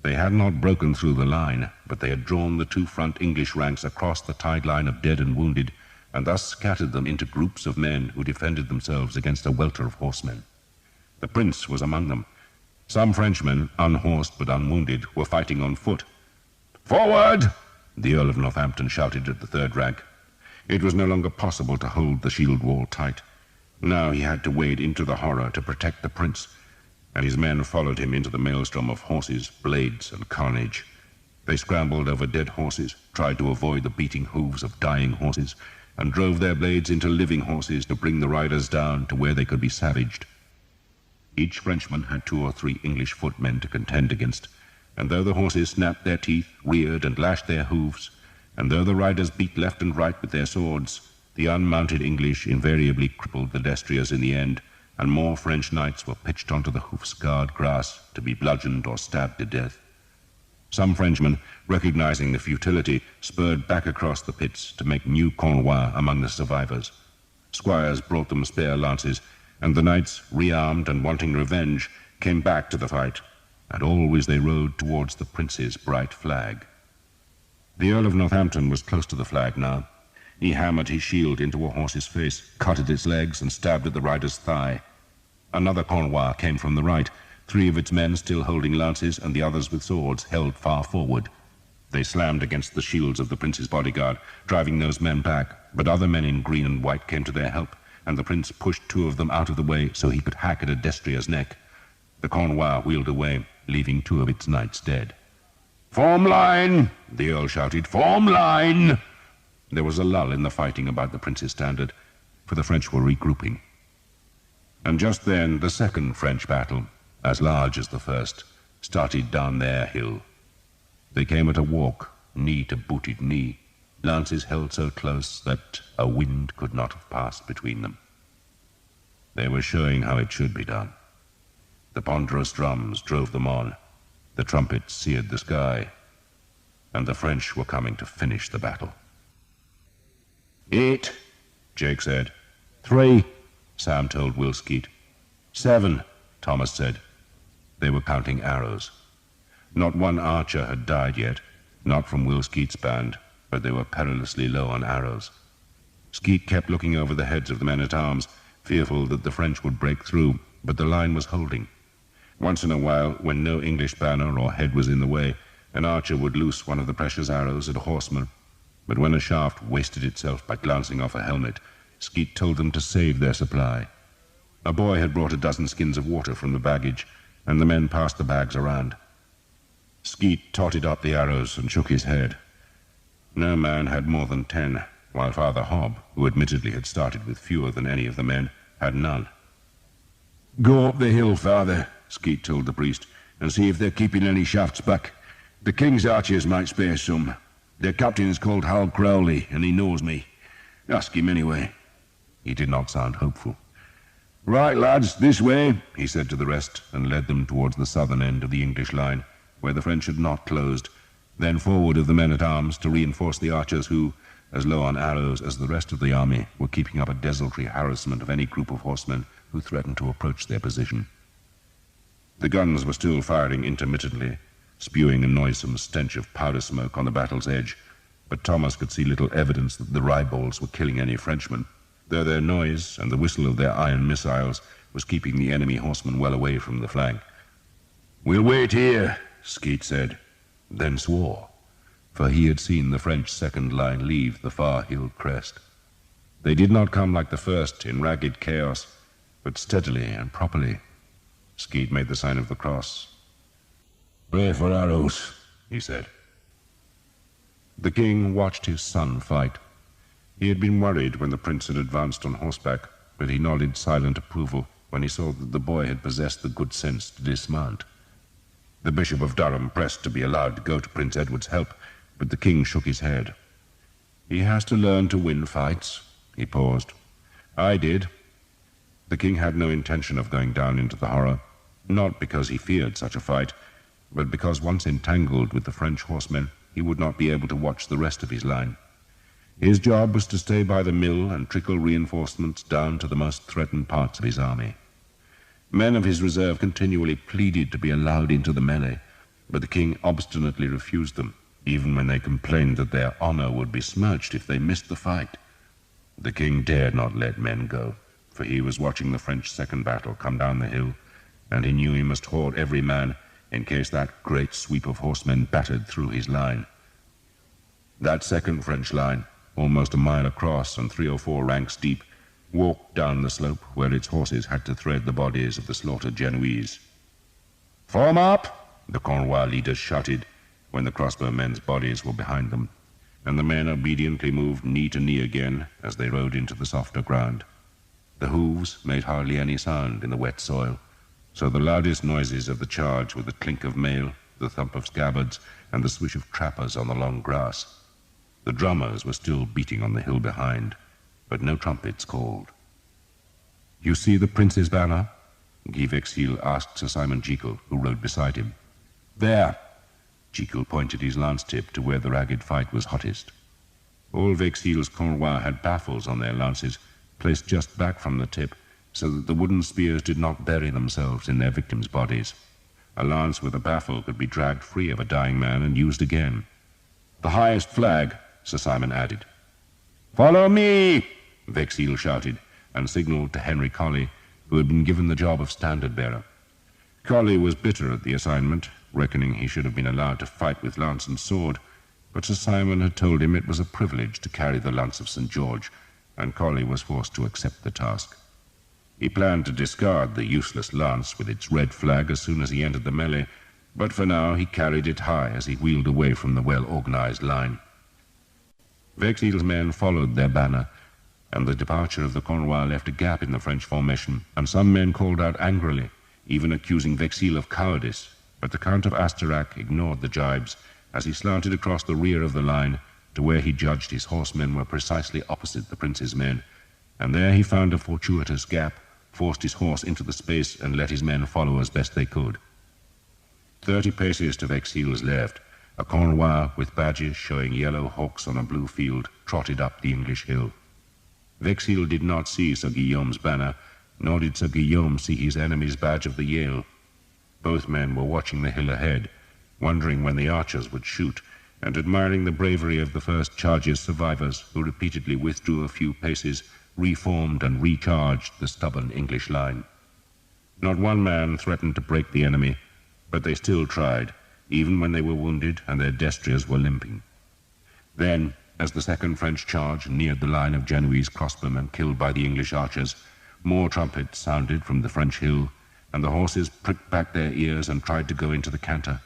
They had not broken through the line, but they had drawn the two front English ranks across the tide line of dead and wounded, and thus scattered them into groups of men who defended themselves against a welter of horsemen. The prince was among them. Some Frenchmen, unhorsed but unwounded, were fighting on foot. "Forward!" the Earl of Northampton shouted at the third rank. It was no longer possible to hold the shield wall tight. Now he had to wade into the horror to protect the prince, and his men followed him into the maelstrom of horses, blades, and carnage. They scrambled over dead horses, tried to avoid the beating hooves of dying horses, and drove their blades into living horses to bring the riders down to where they could be savaged. Each Frenchman had 2 or 3 English footmen to contend against, and though the horses snapped their teeth, reared, and lashed their hooves, and though the riders beat left and right with their swords, the unmounted English invariably crippled the destriers in the end, and more French knights were pitched onto the hoof-scarred grass to be bludgeoned or stabbed to death. Some Frenchmen, recognizing the futility, spurred back across the pits to make new Cornwell among the survivors. Squires brought them spare lances, and the knights, rearmed and wanting revenge, came back to the fight, and always they rode towards the prince's bright flag. The Earl of Northampton was close to the flag now. He hammered his shield into a horse's face, cut at its legs, and stabbed at the rider's thigh. Another Cornwell came from the right, 3 of its men still holding lances, and the others with swords held far forward. They slammed against the shields of the prince's bodyguard, driving those men back, but other men in green and white came to their help, and the prince pushed 2 of them out of the way so he could hack at a destrier's neck. The Cornwell wheeled away, leaving 2 of its knights dead. "Form line!" the Earl shouted. "Form line!" There was a lull in the fighting about the prince's standard, for the French were regrouping. And just then the second French battle, as large as the first, started down their hill. They came at a walk, knee to booted knee, lances held so close that a wind could not have passed between them. They were showing how it should be done. The ponderous drums drove them on, the trumpets seared the sky, and the French were coming to finish the battle. 8, Jake said. 3, Sam told Will Skeet. 7, Thomas said. They were counting arrows. Not one archer had died yet, not from Will Skeet's band, but they were perilously low on arrows. Skeet kept looking over the heads of the men-at-arms, fearful that the French would break through, but the line was holding. Once in a while, when no English banner or head was in the way, an archer would loose one of the precious arrows at a horseman, but when a shaft wasted itself by glancing off a helmet, Skeet told them to save their supply. A boy had brought a dozen skins of water from the baggage, and the men passed the bags around. Skeet totted up the arrows and shook his head. No man had more than 10, while Father Hobb, who admittedly had started with fewer than any of the men, had none. "Go up the hill, Father," Skeet told the priest, "and see if they're keeping any shafts back. The king's archers might spare some. Their captain is called Hal Crowley, and he knows me. Ask him anyway." He did not sound hopeful. "Right, lads, this way," he said to the rest, and led them towards the southern end of the English line, where the French had not closed, then forward of the men-at-arms to reinforce the archers who, as low on arrows as the rest of the army, were keeping up a desultory harassment of any group of horsemen who threatened to approach their position. The guns were still firing intermittently. spewing a noisome stench of powder smoke on the battle's edge, but Thomas could see little evidence that the ryeballs were killing any Frenchmen, though their noise and the whistle of their iron missiles was keeping the enemy horsemen well away from the flank. "We'll wait here," Skeet said, then swore, for he had seen the French second line leave the far hill crest. They did not come like the first in ragged chaos, but steadily and properly. Skeet made the sign of the cross. "Pray for arrows," he said. The king watched his son fight. He had been worried when the prince had advanced on horseback, but he nodded silent approval when he saw that the boy had possessed the good sense to dismount. The Bishop of Durham pressed to be allowed to go to Prince Edward's help, but the king shook his head. "He has to learn to win fights." He paused. "I did." The king had no intention of going down into the horror, not because he feared such a fight, but because once entangled with the French horsemen, he would not be able to watch the rest of his line. His job was to stay by the mill and trickle reinforcements down to the most threatened parts of his army. Men of his reserve continually pleaded to be allowed into the melee, but the king obstinately refused them, even when they complained that their honor would be smirched if they missed the fight. The king dared not let men go, for he was watching the French second battle come down the hill, and he knew he must hoard every man in case that great sweep of horsemen battered through his line. That second French line, almost a mile across and 3 or 4 ranks deep, walked down the slope where its horses had to thread the bodies of the slaughtered Genoese. "Form up!" the Cornwell leaders shouted when the crossbowmen's bodies were behind them, and the men obediently moved knee to knee again as they rode into the softer ground. The hooves made hardly any sound in the wet soil, so the loudest noises of the charge were the clink of mail, the thump of scabbards, and the swish of trappers on the long grass. The drummers were still beating on the hill behind, but no trumpets called. "You see the prince's banner?" Guy Vexil asked Sir Simon Jekyll, who rode beside him. "There." Jekyll pointed his lance-tip to where the ragged fight was hottest. All Vexil's Cornwell had baffles on their lances, placed just back from the tip, so that the wooden spears did not bury themselves in their victims' bodies. A lance with a baffle could be dragged free of a dying man and used again. "The highest flag," Sir Simon added. "Follow me!" Vexil shouted, and signalled to Henry Colley, who had been given the job of standard-bearer. Colley was bitter at the assignment, reckoning he should have been allowed to fight with lance and sword, but Sir Simon had told him it was a privilege to carry the lance of St. George, and Colley was forced to accept the task. He planned to discard the useless lance with its red flag as soon as he entered the melee, but for now he carried it high as he wheeled away from the well-organized line. Vexil's men followed their banner, and the departure of the Cornwell left a gap in the French formation, and some men called out angrily, even accusing Vexil of cowardice, but the Count of Asterac ignored the jibes as he slanted across the rear of the line to where he judged his horsemen were precisely opposite the prince's men, and there he found a fortuitous gap, forced his horse into the space, and let his men follow as best they could. 30 paces to Vexil's left, a Cornwell with badges showing yellow hawks on a blue field trotted up the English hill. Vexil did not see Sir Guillaume's banner, nor did Sir Guillaume see his enemy's badge of the Yale. Both men were watching the hill ahead, wondering when the archers would shoot, and admiring the bravery of the first charge's survivors, who repeatedly withdrew a few paces, reformed and recharged the stubborn English line. Not one man threatened to break the enemy, but they still tried, even when they were wounded and their destriers were limping. Then, as the second French charge neared the line of Genoese crossbowmen killed by the English archers, more trumpets sounded from the French hill, and the horses pricked back their ears and tried to go into the canter.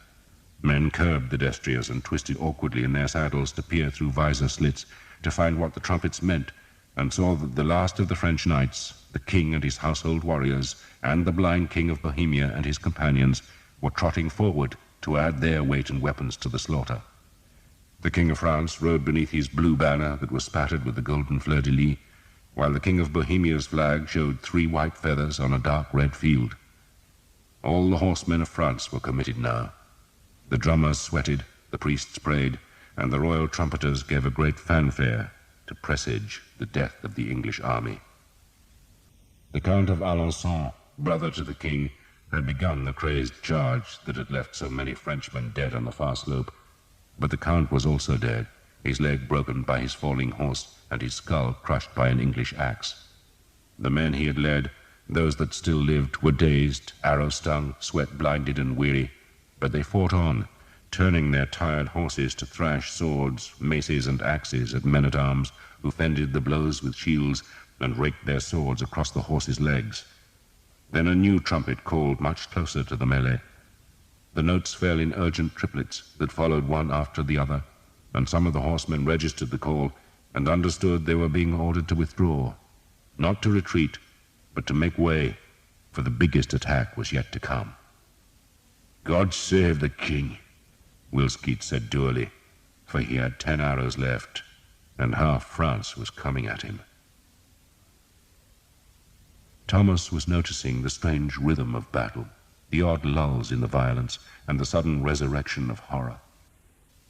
Men curbed the destriers and twisted awkwardly in their saddles to peer through visor slits to find what the trumpets meant, and saw that the last of the French knights, the king and his household warriors, and the blind king of Bohemia and his companions, were trotting forward to add their weight and weapons to the slaughter. The King of France rode beneath his blue banner that was spattered with the golden fleur-de-lis, while the King of Bohemia's flag showed 3 white feathers on a dark red field. All the horsemen of France were committed now. The drummers sweated, the priests prayed, and the royal trumpeters gave a great fanfare to presage the death of the English army. The Count of Alençon, brother to the king, had begun the crazed charge that had left so many Frenchmen dead on the far slope. But the Count was also dead, his leg broken by his falling horse and his skull crushed by an English axe. The men he had led, those that still lived, were dazed, arrow-stung, sweat-blinded and weary, but they fought on, turning their tired horses to thrash swords, maces and axes at men-at-arms who fended the blows with shields and raked their swords across the horses' legs. Then a new trumpet called much closer to the melee. The notes fell in urgent triplets that followed one after the other, and some of the horsemen registered the call and understood they were being ordered to withdraw, not to retreat, but to make way, for the biggest attack was yet to come. "God save the king," Will Skeet said dourly, for he had 10 arrows left, and half France was coming at him. Thomas was noticing the strange rhythm of battle, the odd lulls in the violence, and the sudden resurrection of horror.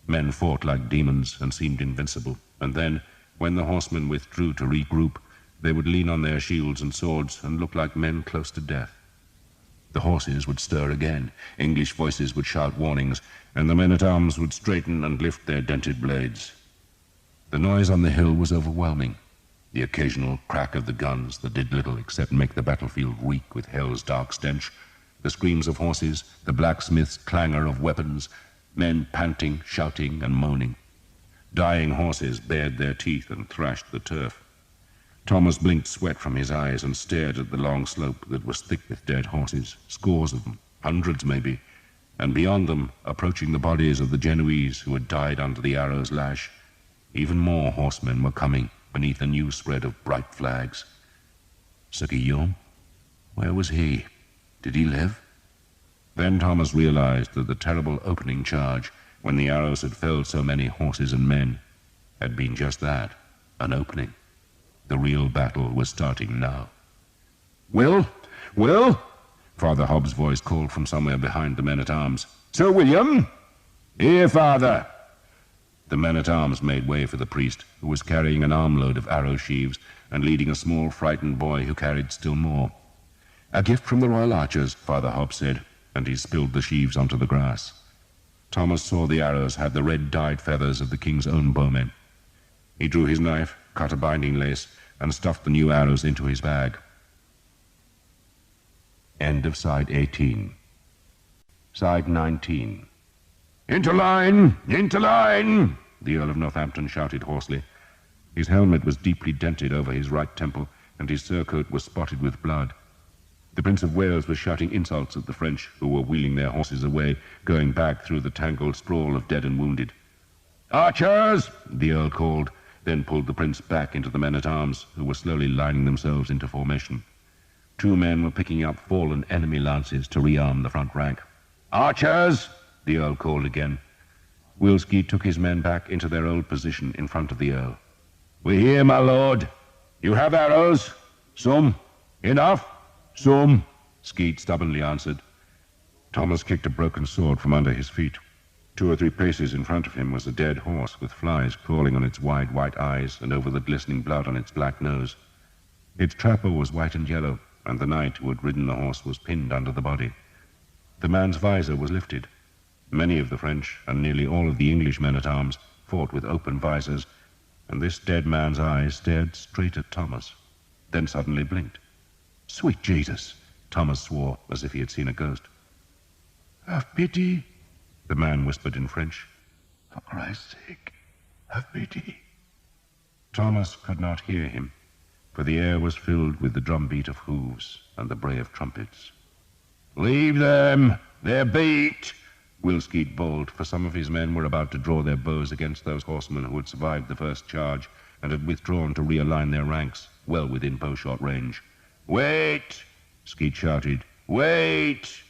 Men fought like demons and seemed invincible, and then, when the horsemen withdrew to regroup, they would lean on their shields and swords and look like men close to death. The horses would stir again, English voices would shout warnings, and the men-at-arms would straighten and lift their dented blades. The noise on the hill was overwhelming. The occasional crack of the guns that did little except make the battlefield reek with hell's dark stench, the screams of horses, the blacksmith's clangor of weapons, men panting, shouting, and moaning. Dying horses bared their teeth and thrashed the turf. Thomas blinked sweat from his eyes and stared at the long slope that was thick with dead horses, scores of them, hundreds maybe, and beyond them, approaching the bodies of the Genoese who had died under the arrow's lash. Even more horsemen were coming beneath a new spread of bright flags. Sir Guillaume? Where was he? Did he live? Then Thomas realized that the terrible opening charge, when the arrows had felled so many horses and men, had been just that, an opening. The real battle was starting now. "Will? Will?" Father Hobbs' voice called from somewhere behind the men-at-arms. "Sir William?" "Here, father." The men-at-arms made way for the priest, who was carrying an armload of arrow sheaves and leading a small frightened boy who carried still more. "A gift from the Royal Archers," Father Hobbs said, and he spilled the sheaves onto the grass. Thomas saw the arrows had the red-dyed feathers of the king's own bowmen. He drew his knife, cut a binding lace, and stuffed the new arrows into his bag. End of side 18. Side 19. "Into line! Into line!" the Earl of Northampton shouted hoarsely. His helmet was deeply dented over his right temple, and his surcoat was spotted with blood. The Prince of Wales was shouting insults at the French, who were wheeling their horses away, going back through the tangled sprawl of dead and wounded. "Archers!" the Earl called, then pulled the Prince back into the men-at-arms, who were slowly lining themselves into formation. 2 men were picking up fallen enemy lances to rearm the front rank. "Archers!" the Earl called again. Will Skeet took his men back into their old position in front of the Earl. "We're here, my lord. You have arrows? Some? Enough?" "Some," Skeet stubbornly answered. Thomas kicked a broken sword from under his feet. 2 or 3 paces in front of him was a dead horse with flies crawling on its wide white eyes and over the glistening blood on its black nose. Its trapper was white and yellow, and the knight who had ridden the horse was pinned under the body. The man's visor was lifted. Many of the French, and nearly all of the English men-at-arms, fought with open visors, and this dead man's eyes stared straight at Thomas, then suddenly blinked. "Sweet Jesus!" Thomas swore, as if he had seen a ghost. "Have pity," the man whispered in French. "For Christ's sake, have pity." Thomas could not hear him, for the air was filled with the drumbeat of hooves and the bray of trumpets. "Leave them! They're beat!" Will Skeet bawled, for some of his men were about to draw their bows against those horsemen who had survived the first charge and had withdrawn to realign their ranks, well within bow-shot range. "Wait!" Skeet shouted. "Wait!"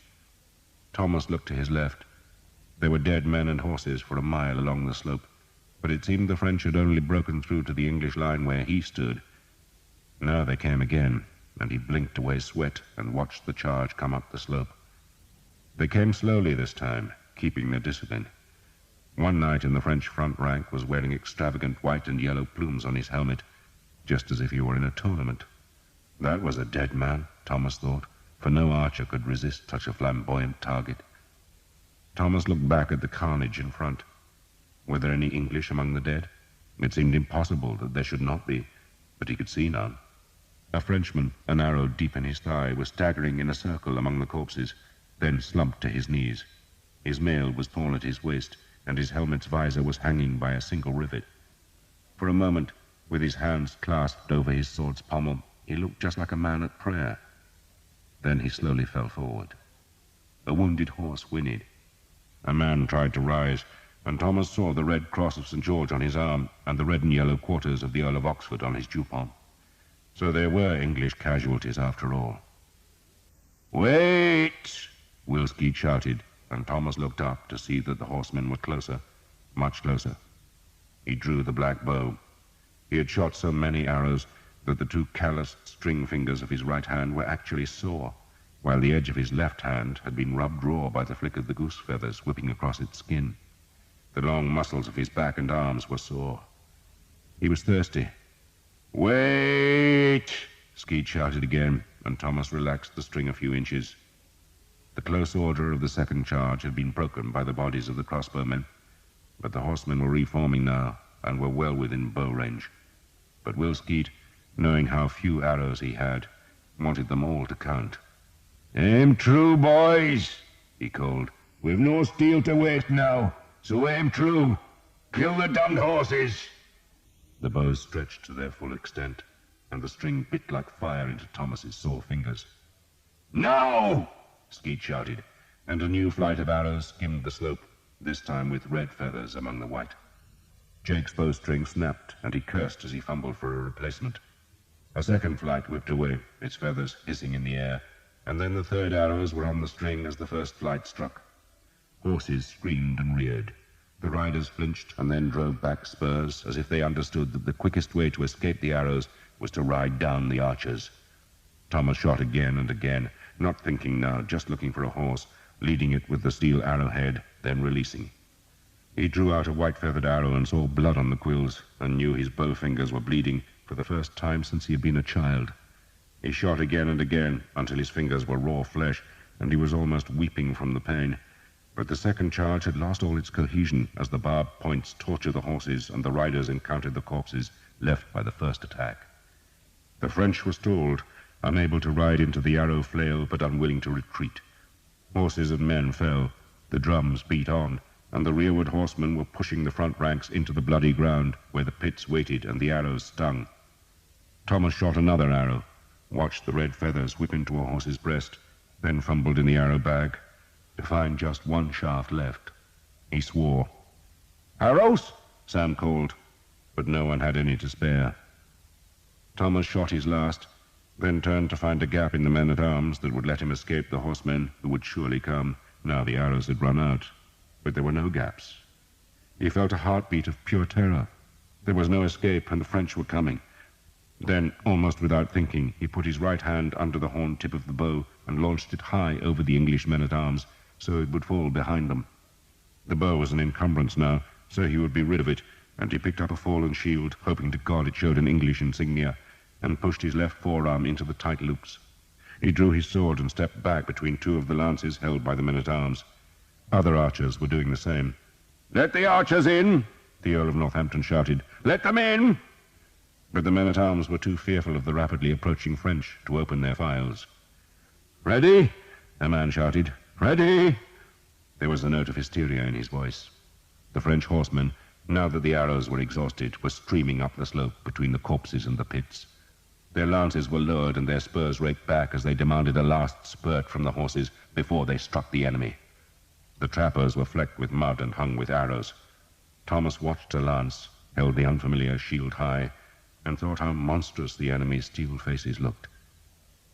Thomas looked to his left. There were dead men and horses for a mile along the slope, but it seemed the French had only broken through to the English line where he stood. Now they came again, and he blinked away sweat and watched the charge come up the slope. They came slowly this time, keeping their discipline. One knight in the French front rank was wearing extravagant white and yellow plumes on his helmet, just as if he were in a tournament. That was a dead man, Thomas thought, for no archer could resist such a flamboyant target. Thomas looked back at the carnage in front. Were there any English among the dead? It seemed impossible that there should not be, but he could see none. A Frenchman, an arrow deep in his thigh, was staggering in a circle among the corpses, then slumped to his knees. His mail was torn at his waist, and his helmet's visor was hanging by a single rivet. For a moment, with his hands clasped over his sword's pommel, he looked just like a man at prayer. Then he slowly fell forward. A wounded horse whinnied. A man tried to rise, and Thomas saw the red cross of St. George on his arm and the red and yellow quarters of the Earl of Oxford on his jupon. So there were English casualties after all. "Wait!" Will Skeet shouted, and Thomas looked up to see that the horsemen were closer, much closer. He drew the black bow. He had shot so many arrows that the two calloused string fingers of his right hand were actually sore, while the edge of his left hand had been rubbed raw by the flick of the goose feathers whipping across its skin. The long muscles of his back and arms were sore. He was thirsty. "Wait!" Skeet shouted again, and Thomas relaxed the string a few inches. The close order of the second charge had been broken by the bodies of the crossbowmen, but the horsemen were reforming now and were well within bow range. But Will Skeet, knowing how few arrows he had, wanted them all to count. "Aim true, boys," he called. "We've no steel to waste now, so aim true. Kill the damned horses." The bows stretched to their full extent, and the string bit like fire into Thomas's sore fingers. "Now!" Skeet shouted, and a new flight of arrows skimmed the slope, this time with red feathers among the white. Jake's bowstring snapped, and he cursed as he fumbled for a replacement. A second flight whipped away, its feathers hissing in the air, and then the third arrows were on the string as the first flight struck. Horses screamed and reared. The riders flinched and then drove back spurs, as if they understood that the quickest way to escape the arrows was to ride down the archers. Thomas shot again and again, not thinking now, just looking for a horse, leading it with the steel arrowhead, then releasing. He drew out a white-feathered arrow and saw blood on the quills, and knew his bow fingers were bleeding for the first time since he had been a child. He shot again and again, until his fingers were raw flesh, and he was almost weeping from the pain. But the second charge had lost all its cohesion as the barbed points tortured the horses and the riders encountered the corpses left by the first attack. The French were stalled, unable to ride into the arrow flail, but unwilling to retreat. Horses and men fell, the drums beat on, and the rearward horsemen were pushing the front ranks into the bloody ground where the pits waited and the arrows stung. Thomas shot another arrow, watched the red feathers whip into a horse's breast, then fumbled in the arrow bag to find just one shaft left. He swore. "Arrows!" Sam called, but no one had any to spare. Thomas shot his last, then turned to find a gap in the men-at-arms that would let him escape the horsemen who would surely come, now the arrows had run out. But there were no gaps. He felt a heartbeat of pure terror. There was no escape, and the French were coming. Then, almost without thinking, he put his right hand under the horn tip of the bow and launched it high over the English men-at-arms, so it would fall behind them. The bow was an encumbrance now, so he would be rid of it, and he picked up a fallen shield, hoping to God it showed an English insignia, and pushed his left forearm into the tight loops. He drew his sword and stepped back between two of the lances held by the men-at-arms. Other archers were doing the same. "Let the archers in!" the Earl of Northampton shouted. "Let them in!" But the men-at-arms were too fearful of the rapidly approaching French to open their files. "Ready?" a man shouted. "Ready!" There was a note of hysteria in his voice. The French horsemen, now that the arrows were exhausted, were streaming up the slope between the corpses and the pits. Their lances were lowered and their spurs raked back as they demanded a last spurt from the horses before they struck the enemy. The trappers were flecked with mud and hung with arrows. Thomas watched a lance, held the unfamiliar shield high, and thought how monstrous the enemy's steel faces looked.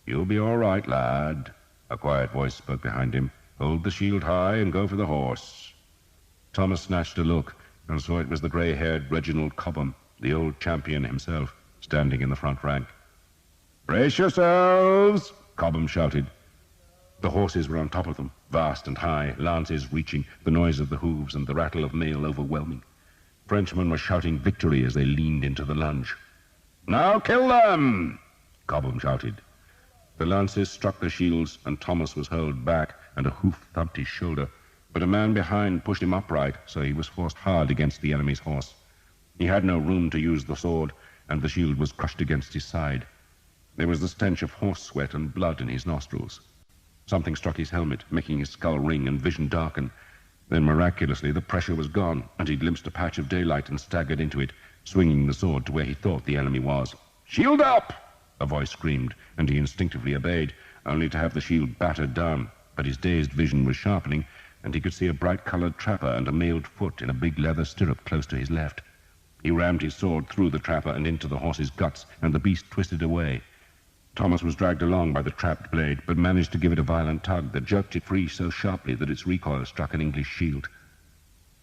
"You'll be all right, lad," a quiet voice spoke behind him. "Hold the shield high and go for the horse." Thomas snatched a look and saw it was the grey-haired Reginald Cobham, the old champion himself, standing in the front rank. "Brace yourselves!" Cobham shouted. The horses were on top of them, vast and high, lances reaching, the noise of the hooves and the rattle of mail overwhelming. Frenchmen were shouting victory as they leaned into the lunge. "Now kill them!" Cobham shouted. The lances struck the shields, and Thomas was hurled back, and a hoof thumped his shoulder. But a man behind pushed him upright, so he was forced hard against the enemy's horse. He had no room to use the sword, and the shield was crushed against his side. There was the stench of horse sweat and blood in his nostrils. Something struck his helmet, making his skull ring and vision darken. Then miraculously the pressure was gone, and he glimpsed a patch of daylight and staggered into it, swinging the sword to where he thought the enemy was. "Shield up!" a voice screamed, and he instinctively obeyed, only to have the shield battered down. But his dazed vision was sharpening, and he could see a bright-colored trapper and a mailed foot in a big leather stirrup close to his left. He rammed his sword through the trapper and into the horse's guts, and the beast twisted away. Thomas was dragged along by the trapped blade, but managed to give it a violent tug that jerked it free so sharply that its recoil struck an English shield.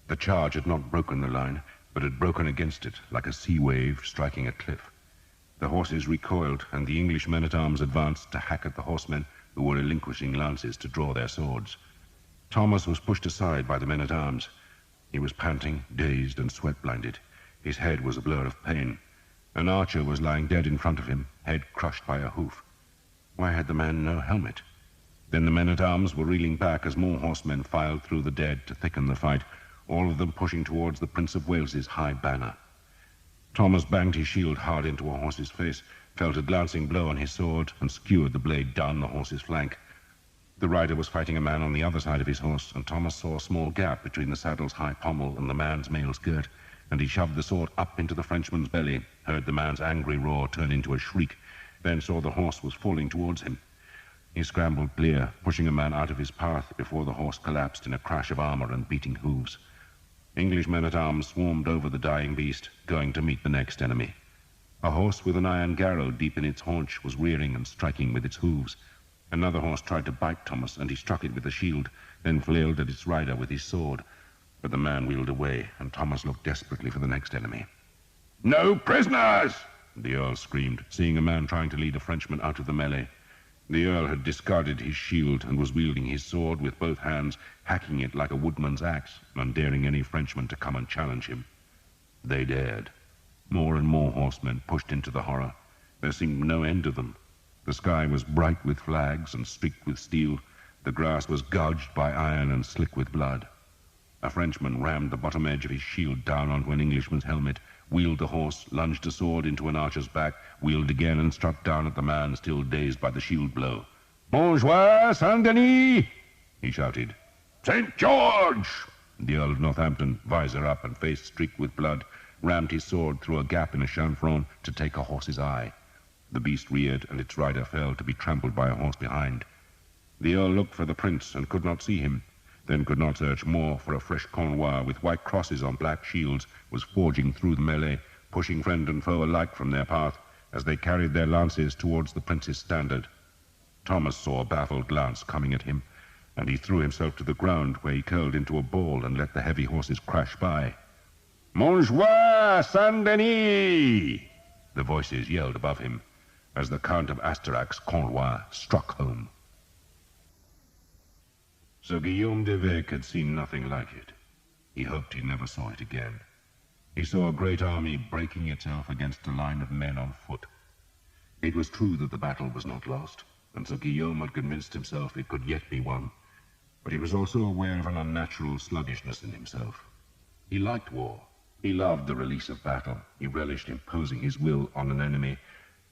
The charge had not broken the line, but had broken against it like a sea wave striking a cliff. The horses recoiled, and the English men-at-arms advanced to hack at the horsemen who were relinquishing lances to draw their swords. Thomas was pushed aside by the men-at-arms. He was panting, dazed, and sweat-blinded. His head was a blur of pain. An archer was lying dead in front of him, head crushed by a hoof. Why had the man no helmet? Then the men-at-arms were reeling back as more horsemen filed through the dead to thicken the fight, all of them pushing towards the Prince of Wales's high banner. Thomas banged his shield hard into a horse's face, felt a glancing blow on his sword, and skewered the blade down the horse's flank. The rider was fighting a man on the other side of his horse, and Thomas saw a small gap between the saddle's high pommel and the man's mail skirt, and he shoved the sword up into the Frenchman's belly, heard the man's angry roar turn into a shriek, then saw the horse was falling towards him. He scrambled clear, pushing a man out of his path before the horse collapsed in a crash of armor and beating hooves. English men-at-arms swarmed over the dying beast, going to meet the next enemy. A horse with an iron garrow deep in its haunch was rearing and striking with its hooves. Another horse tried to bite Thomas, and he struck it with the shield, then flailed at its rider with his sword. But the man wheeled away, and Thomas looked desperately for the next enemy. "No prisoners!" the Earl screamed, seeing a man trying to lead a Frenchman out of the melee. The Earl had discarded his shield and was wielding his sword with both hands, hacking it like a woodman's axe, and daring any Frenchman to come and challenge him. They dared. More and more horsemen pushed into the horror. There seemed no end to them. The sky was bright with flags and streaked with steel. The grass was gouged by iron and slick with blood. A Frenchman rammed the bottom edge of his shield down onto an Englishman's helmet, wheeled the horse, lunged a sword into an archer's back, wheeled again and struck down at the man still dazed by the shield blow. "Bonjour, Saint-Denis!" he shouted. "St. George!" The Earl of Northampton, visor up and face streaked with blood, rammed his sword through a gap in a chanfron to take a horse's eye. The beast reared, and its rider fell to be trampled by a horse behind. The Earl looked for the prince and could not see him, then could not search more, for a fresh Cornwell with white crosses on black shields was forging through the melee, pushing friend and foe alike from their path as they carried their lances towards the prince's standard. Thomas saw a baffled lance coming at him, and he threw himself to the ground, where he curled into a ball and let the heavy horses crash by. "Bonjour, Saint-Denis!" the voices yelled above him, as the Count of Astorac's Cornwell struck home. Sir Guillaume de Vec had seen nothing like it. He hoped he never saw it again. He saw a great army breaking itself against a line of men on foot. It was true that the battle was not lost, and Sir Guillaume had convinced himself it could yet be won. But he was also aware of an unnatural sluggishness in himself. He liked war. He loved the release of battle. He relished imposing his will on an enemy,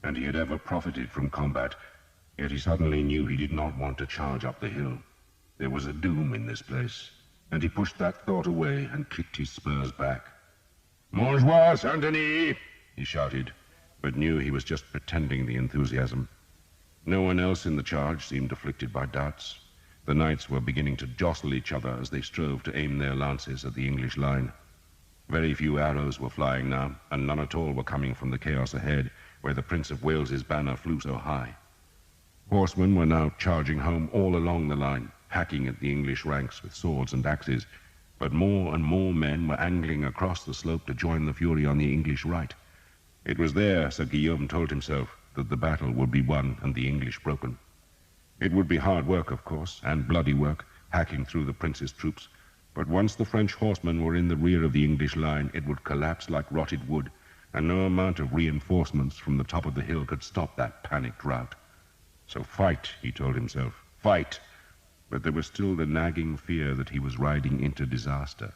and he had ever profited from combat. Yet he suddenly knew he did not want to charge up the hill. There was a doom in this place, and he pushed that thought away and kicked his spurs back. "Bonjour, Saint-Denis!" he shouted, but knew he was just pretending the enthusiasm. No one else in the charge seemed afflicted by doubts. The knights were beginning to jostle each other as they strove to aim their lances at the English line. Very few arrows were flying now, and none at all were coming from the chaos ahead, where the Prince of Wales's banner flew so high. Horsemen were now charging home all along the line, hacking at the English ranks with swords and axes, but more and more men were angling across the slope to join the fury on the English right. It was there, Sir Guillaume told himself, that the battle would be won and the English broken. It would be hard work, of course, and bloody work, hacking through the prince's troops, but once the French horsemen were in the rear of the English line, it would collapse like rotted wood, and no amount of reinforcements from the top of the hill could stop that panicked rout. So fight, he told himself, fight. But there was still the nagging fear that he was riding into disaster.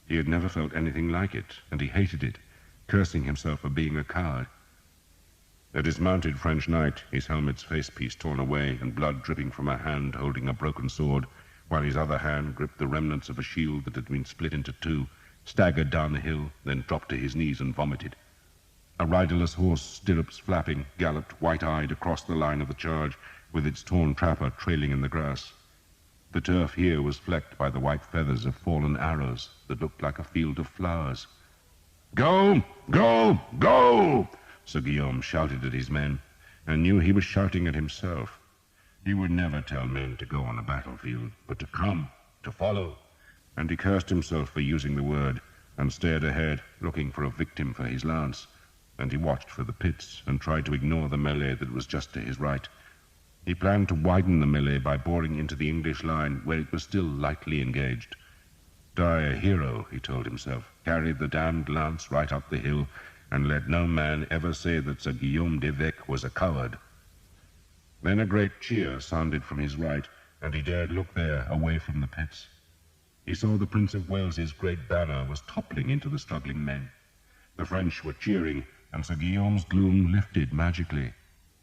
He had never felt anything like it, and he hated it, cursing himself for being a coward. A dismounted French knight, his helmet's facepiece torn away and blood dripping from a hand holding a broken sword, while his other hand gripped the remnants of a shield that had been split into two, staggered down the hill, then dropped to his knees and vomited. A riderless horse, stirrups flapping, galloped white-eyed across the line of the charge, with its torn trapper trailing in the grass. The turf here was flecked by the white feathers of fallen arrows that looked like a field of flowers. "Go! Go! Go!" Sir Guillaume shouted at his men, and knew he was shouting at himself. He would never tell men to go on a battlefield, but to come, to follow. And he cursed himself for using the word, and stared ahead, looking for a victim for his lance. And he watched for the pits, and tried to ignore the melee that was just to his right. He planned to widen the melee by boring into the English line, where it was still lightly engaged. Die a hero, he told himself, carried the damned lance right up the hill, and let no man ever say that Sir Guillaume d'Evêque was a coward. Then a great cheer sounded from his right, and he dared look there, away from the pits. He saw the Prince of Wales's great banner was toppling into the struggling men. The French were cheering, and Sir Guillaume's gloom lifted magically,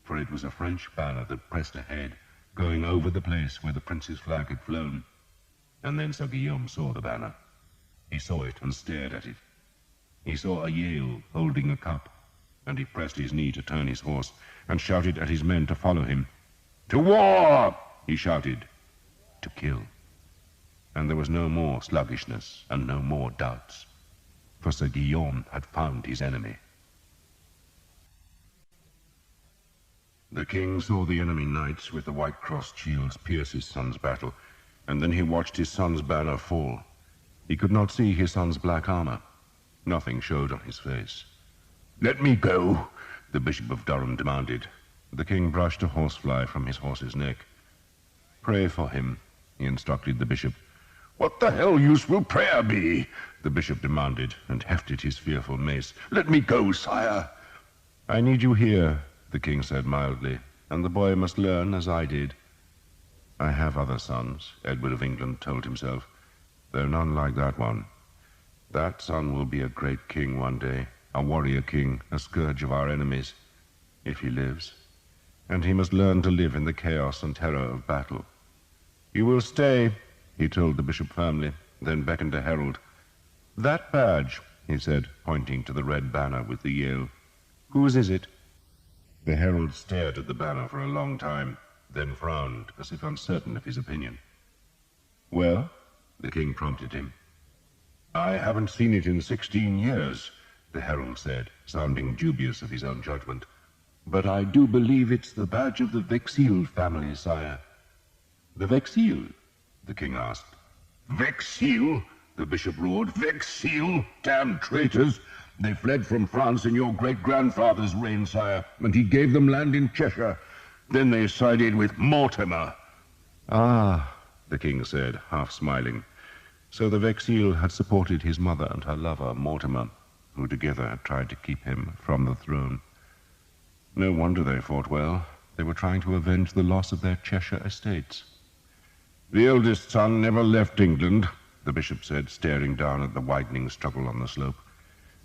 for it was a French banner that pressed ahead, going over the place where the prince's flag had flown. And then Sir Guillaume saw the banner. He saw it and stared at it. He saw a Yale holding a cup, and he pressed his knee to turn his horse, and shouted at his men to follow him. "To war!" he shouted. To kill. And there was no more sluggishness, and no more doubts, for Sir Guillaume had found his enemy. The king saw the enemy knights with the white-crossed shields pierce his son's battle, and then he watched his son's banner fall. He could not see his son's black armor. Nothing showed on his face. "Let me go," the Bishop of Durham demanded. The king brushed a horsefly from his horse's neck. "Pray for him," he instructed the bishop. "What the hell use will prayer be?" the bishop demanded, and hefted his fearful mace. "Let me go, sire." "I need you here," the king said mildly, "and the boy must learn as I did." "I have other sons," Edward of England told himself, "though none like that one. That son will be a great king one day, a warrior king, a scourge of our enemies, if he lives. And he must learn to live in the chaos and terror of battle." "You will stay," he told the bishop firmly, then beckoned to Harold. "That badge," he said, pointing to the red banner with the Yale. "Whose is it?" The herald stared at the banner for a long time, then frowned, as if uncertain of his opinion. "Well?" the king prompted him. "I haven't seen it in 16 years, the herald said, sounding dubious of his own judgment. "But I do believe it's the badge of the Vexil family, sire." "The Vexil?" the king asked. "Vexil?" the bishop roared. "Vexil? Damned traitors! They fled from France in your great-grandfather's reign, sire, and he gave them land in Cheshire. Then they sided with Mortimer." "Ah," the king said, half smiling. So the Vexil had supported his mother and her lover, Mortimer, who together had tried to keep him from the throne. No wonder they fought well. They were trying to avenge the loss of their Cheshire estates. "The eldest son never left England," the bishop said, staring down at the widening struggle on the slope.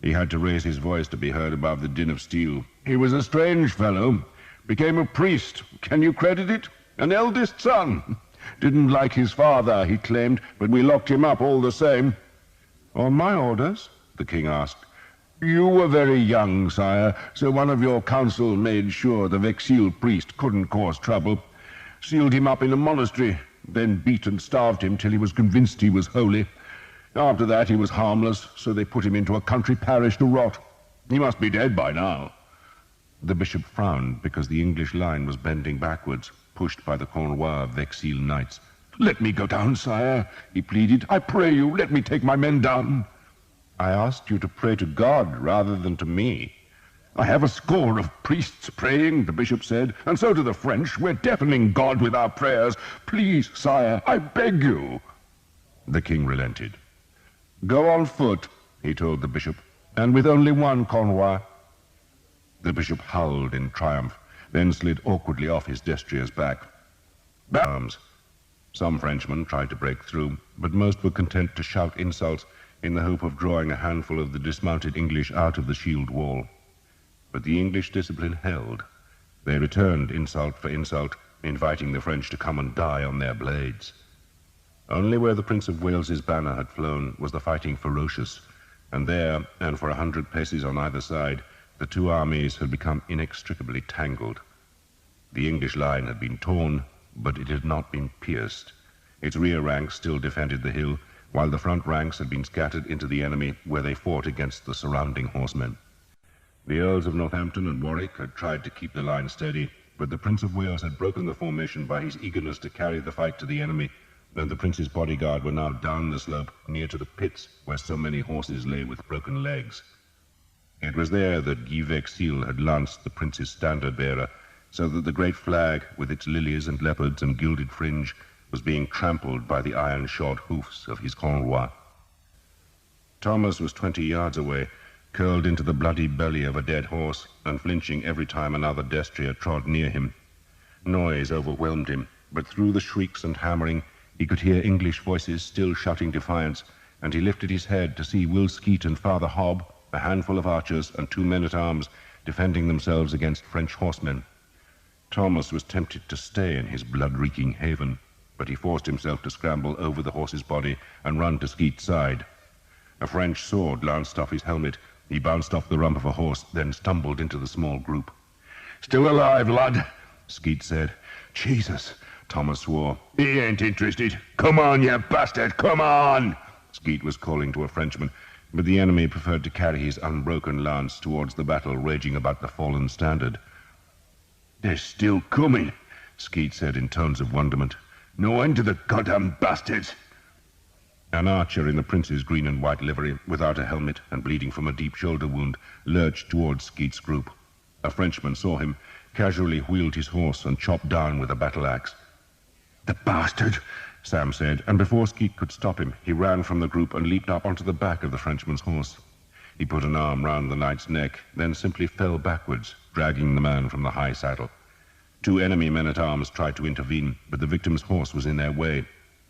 He had to raise his voice to be heard above the din of steel. "He was a strange fellow. Became a priest. Can you credit it? An eldest son. Didn't like his father, he claimed, but we locked him up all the same." "On my orders?" the king asked. "You were very young, sire, so one of your council made sure the Vexil priest couldn't cause trouble. Sealed him up in a monastery, then beat and starved him till he was convinced he was holy. After that he was harmless, so they put him into a country parish to rot. He must be dead by now." The bishop frowned because the English line was bending backwards, pushed by the Cornwell Vexil knights. "Let me go down, sire," he pleaded. "I pray you, let me take my men down." "I asked you to pray to God rather than to me." "I have a score of priests praying," the bishop said, "and so do the French. We're deafening God with our prayers. Please, sire, I beg you." The king relented. "Go on foot," he told the bishop, "and with only one convoy." The bishop howled in triumph. then slid awkwardly off his destrier's back. Arms. Some Frenchmen tried to break through, but most were content to shout insults in the hope of drawing a handful of the dismounted English out of the shield wall. But the English discipline held. They returned insult for insult, inviting the French to come and die on their blades. Only where the Prince of Wales's banner had flown was the fighting ferocious, and there, and for 100 paces on either side, the two armies had become inextricably tangled. The English line had been torn, but it had not been pierced. Its rear ranks still defended the hill, while the front ranks had been scattered into the enemy, where they fought against the surrounding horsemen. The Earls of Northampton and Warwick had tried to keep the line steady, but the Prince of Wales had broken the formation by his eagerness to carry the fight to the enemy, and the Prince's bodyguard were now down the slope, near to the pits where so many horses lay with broken legs. It was there that Guy Vexil had lanced the Prince's standard-bearer, so that the great flag, with its lilies and leopards and gilded fringe, was being trampled by the iron-shod hoofs of his Cornwell. Thomas was 20 yards away, curled into the bloody belly of a dead horse, and flinching every time another destrier trod near him. Noise overwhelmed him, but through the shrieks and hammering he could hear English voices still shouting defiance, and he lifted his head to see Will Skeet and Father Hobb, a handful of archers and 2 men-at-arms, defending themselves against French horsemen. Thomas was tempted to stay in his blood-reeking haven, but he forced himself to scramble over the horse's body and run to Skeet's side. A French sword lanced off his helmet. He bounced off the rump of a horse, then stumbled into the small group. "Still alive, lad," Skeet said. "Jesus," Thomas swore. "he ain't interested. Come on, you bastard, come on!" Skeet was calling to a Frenchman, but the enemy preferred to carry his unbroken lance towards the battle raging about the fallen standard. "They're still coming," Skeet said in tones of wonderment. "No end to the goddamn bastards." An archer in the Prince's green and white livery, without a helmet and bleeding from a deep shoulder wound, lurched towards Skeet's group. A Frenchman saw him, casually wheeled his horse and chopped down with a battle-axe. "The bastard," Sam said, and before Skeet could stop him, he ran from the group and leaped up onto the back of the Frenchman's horse. He put an arm round the knight's neck, then simply fell backwards, dragging the man from the high saddle. 2 enemy men-at-arms tried to intervene, but the victim's horse was in their way.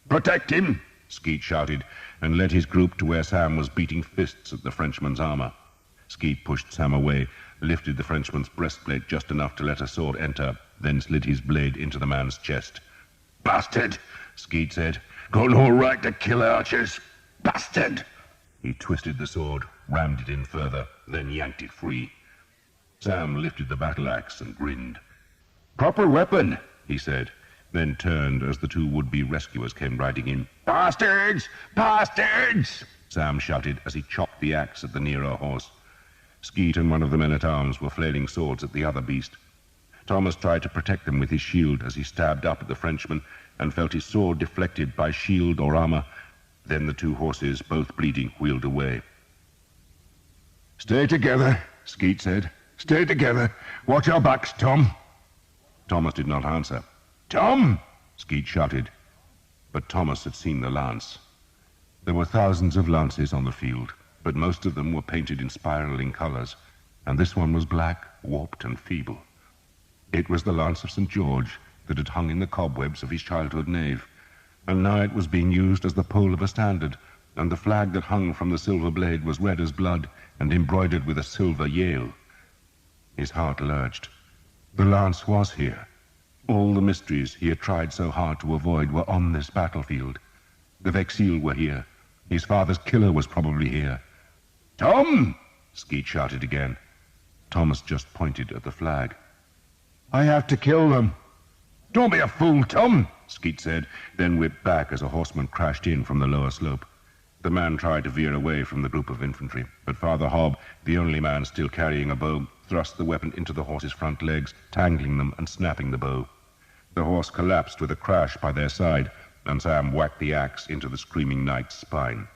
"Protect him!" Skeet shouted, and led his group to where Sam was beating fists at the Frenchman's armor. Skeet pushed Sam away, lifted the Frenchman's breastplate just enough to let a sword enter, then slid his blade into the man's chest. "Bastard," Skeet said. "got no right to kill archers. Bastard!" He twisted the sword, rammed it in further, then yanked it free. Sam lifted the battle-axe and grinned. "Proper weapon," he said, then turned as the 2 would-be rescuers came riding in. "Bastards! Bastards!" Sam shouted as he chopped the axe at the nearer horse. Skeet and one of the men-at-arms were flailing swords at the other beast. Thomas tried to protect them with his shield as he stabbed up at the Frenchman and felt his sword deflected by shield or armor. Then the 2 horses, both bleeding, wheeled away. "Stay together," Skeet said. "Stay together. Watch our backs, Tom." Thomas did not answer. "Tom!" Skeet shouted. But Thomas had seen the lance. There were thousands of lances on the field, but most of them were painted in spiraling colors, and this one was black, warped, and feeble. It was the lance of St. George that had hung in the cobwebs of his childhood nave, and now it was being used as the pole of a standard, and the flag that hung from the silver blade was red as blood and embroidered with a silver yale. His heart lurched. The lance was here. All the mysteries he had tried so hard to avoid were on this battlefield. The Vexil were here. His father's killer was probably here. "Tom!" Skeet shouted again. Thomas just pointed at the flag. "I have to kill them." "Don't be a fool, Tom," Skeet said, then whipped back as a horseman crashed in from the lower slope. The man tried to veer away from the group of infantry, but Father Hobb, the only man still carrying a bow, thrust the weapon into the horse's front legs, tangling them and snapping the bow. The horse collapsed with a crash by their side, and Sam whacked the axe into the screaming knight's spine.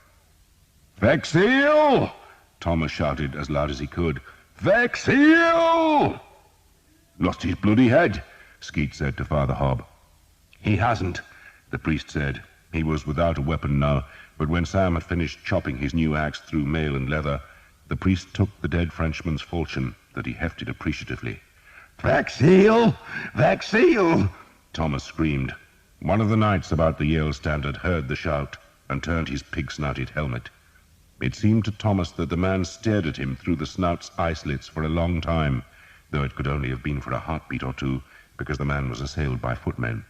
"Vexil!" Thomas shouted as loud as he could. "Vexil!" "Lost his bloody head," Skeet said to Father Hobb. "He hasn't," the priest said. He was without a weapon now, but when Sam had finished chopping his new axe through mail and leather, the priest took the dead Frenchman's falchion that he hefted appreciatively. Vaxil! Vaxil! Thomas screamed. One of the knights about the Yale standard heard the shout and turned his pig-snouted helmet. It seemed to Thomas that the man stared at him through the snout's eye slits for a long time, though it could only have been for a heartbeat or two, because the man was assailed by footmen.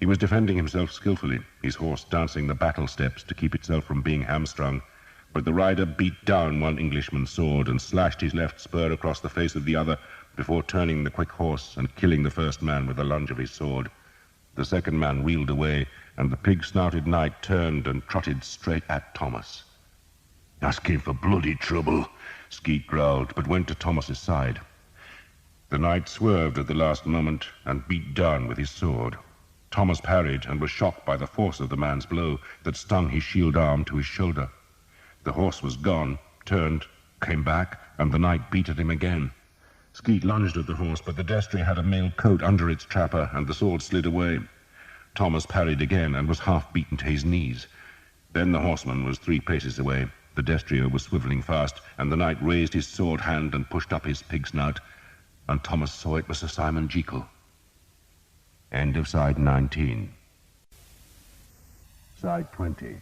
He was defending himself skillfully, his horse dancing the battle steps to keep itself from being hamstrung, but the rider beat down one Englishman's sword and slashed his left spur across the face of the other before turning the quick horse and killing the first man with a lunge of his sword. The second man reeled away, and the pig-snouted knight turned and trotted straight at Thomas. Asking for bloody trouble, Skeet growled, but went to Thomas's side. The knight swerved at the last moment and beat down with his sword. Thomas parried and was shocked by the force of the man's blow that stung his shield arm to his shoulder. The horse was gone, turned, came back, and the knight beat at him again. Skeet lunged at the horse, but the destrier had a mail coat under its trapper, and the sword slid away. Thomas parried again and was half beaten to his knees. Then the horseman was 3 paces away. The destrier was swivelling fast, and the knight raised his sword hand and pushed up his pig snout, and Thomas saw it was Sir Simon Jekyll. End of side 19. Side 20.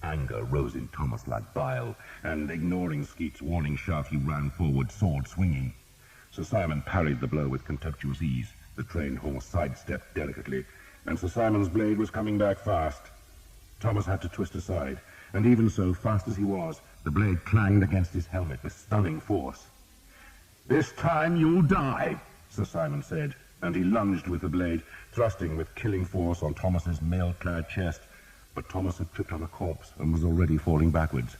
Anger rose in Thomas like bile, and ignoring Skeet's warning shout, he ran forward, sword swinging. Sir Simon parried the blow with contemptuous ease. The trained horse sidestepped delicately, and Sir Simon's blade was coming back fast. Thomas had to twist aside, and even so, fast as he was, the blade clanged against his helmet with stunning force. "This time you'll die," Sir Simon said, and he lunged with the blade, thrusting with killing force on Thomas's mail-clad chest. But Thomas had tripped on a corpse and was already falling backwards.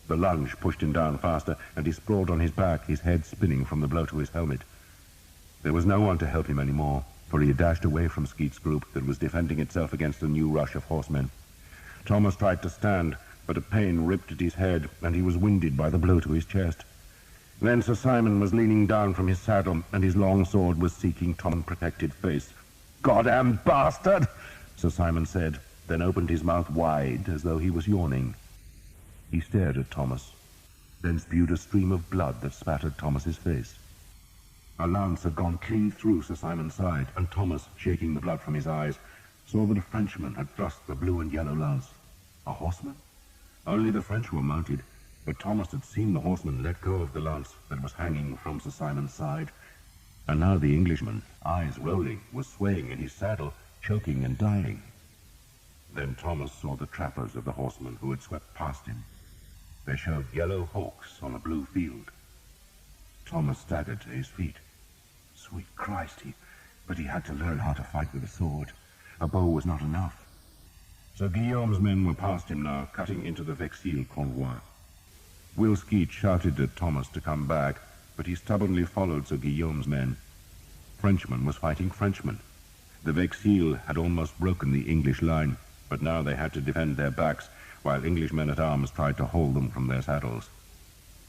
The lunge pushed him down faster, and he sprawled on his back, his head spinning from the blow to his helmet. There was no one to help him any more, for he had dashed away from Skeet's group that was defending itself against a new rush of horsemen. Thomas tried to stand, but a pain ripped at his head, and he was winded by the blow to his chest. Then Sir Simon was leaning down from his saddle, and his long sword was seeking Tom's protected face. "Goddamn bastard!" Sir Simon said, then opened his mouth wide as though he was yawning. He stared at Thomas, then spewed a stream of blood that spattered Thomas's face. A lance had gone clean through Sir Simon's side, and Thomas, shaking the blood from his eyes, saw that a Frenchman had thrust the blue and yellow lance. A horseman? Only the French were mounted, but Thomas had seen the horseman let go of the lance that was hanging from Sir Simon's side. And now the Englishman, eyes rolling, was swaying in his saddle, choking and dying. Then Thomas saw the trappers of the horsemen who had swept past him. They showed yellow hawks on a blue field. Thomas staggered to his feet. Sweet Christ, but he had to learn how to fight with a sword. A bow was not enough. Sir Guillaume's men were past him now, cutting into the Vexil Cornwell. Will Skeet shouted at Thomas to come back, but he stubbornly followed Sir Guillaume's men. Frenchman was fighting Frenchman. The Vexil had almost broken the English line, but now they had to defend their backs, while English men-at-arms tried to hold them from their saddles.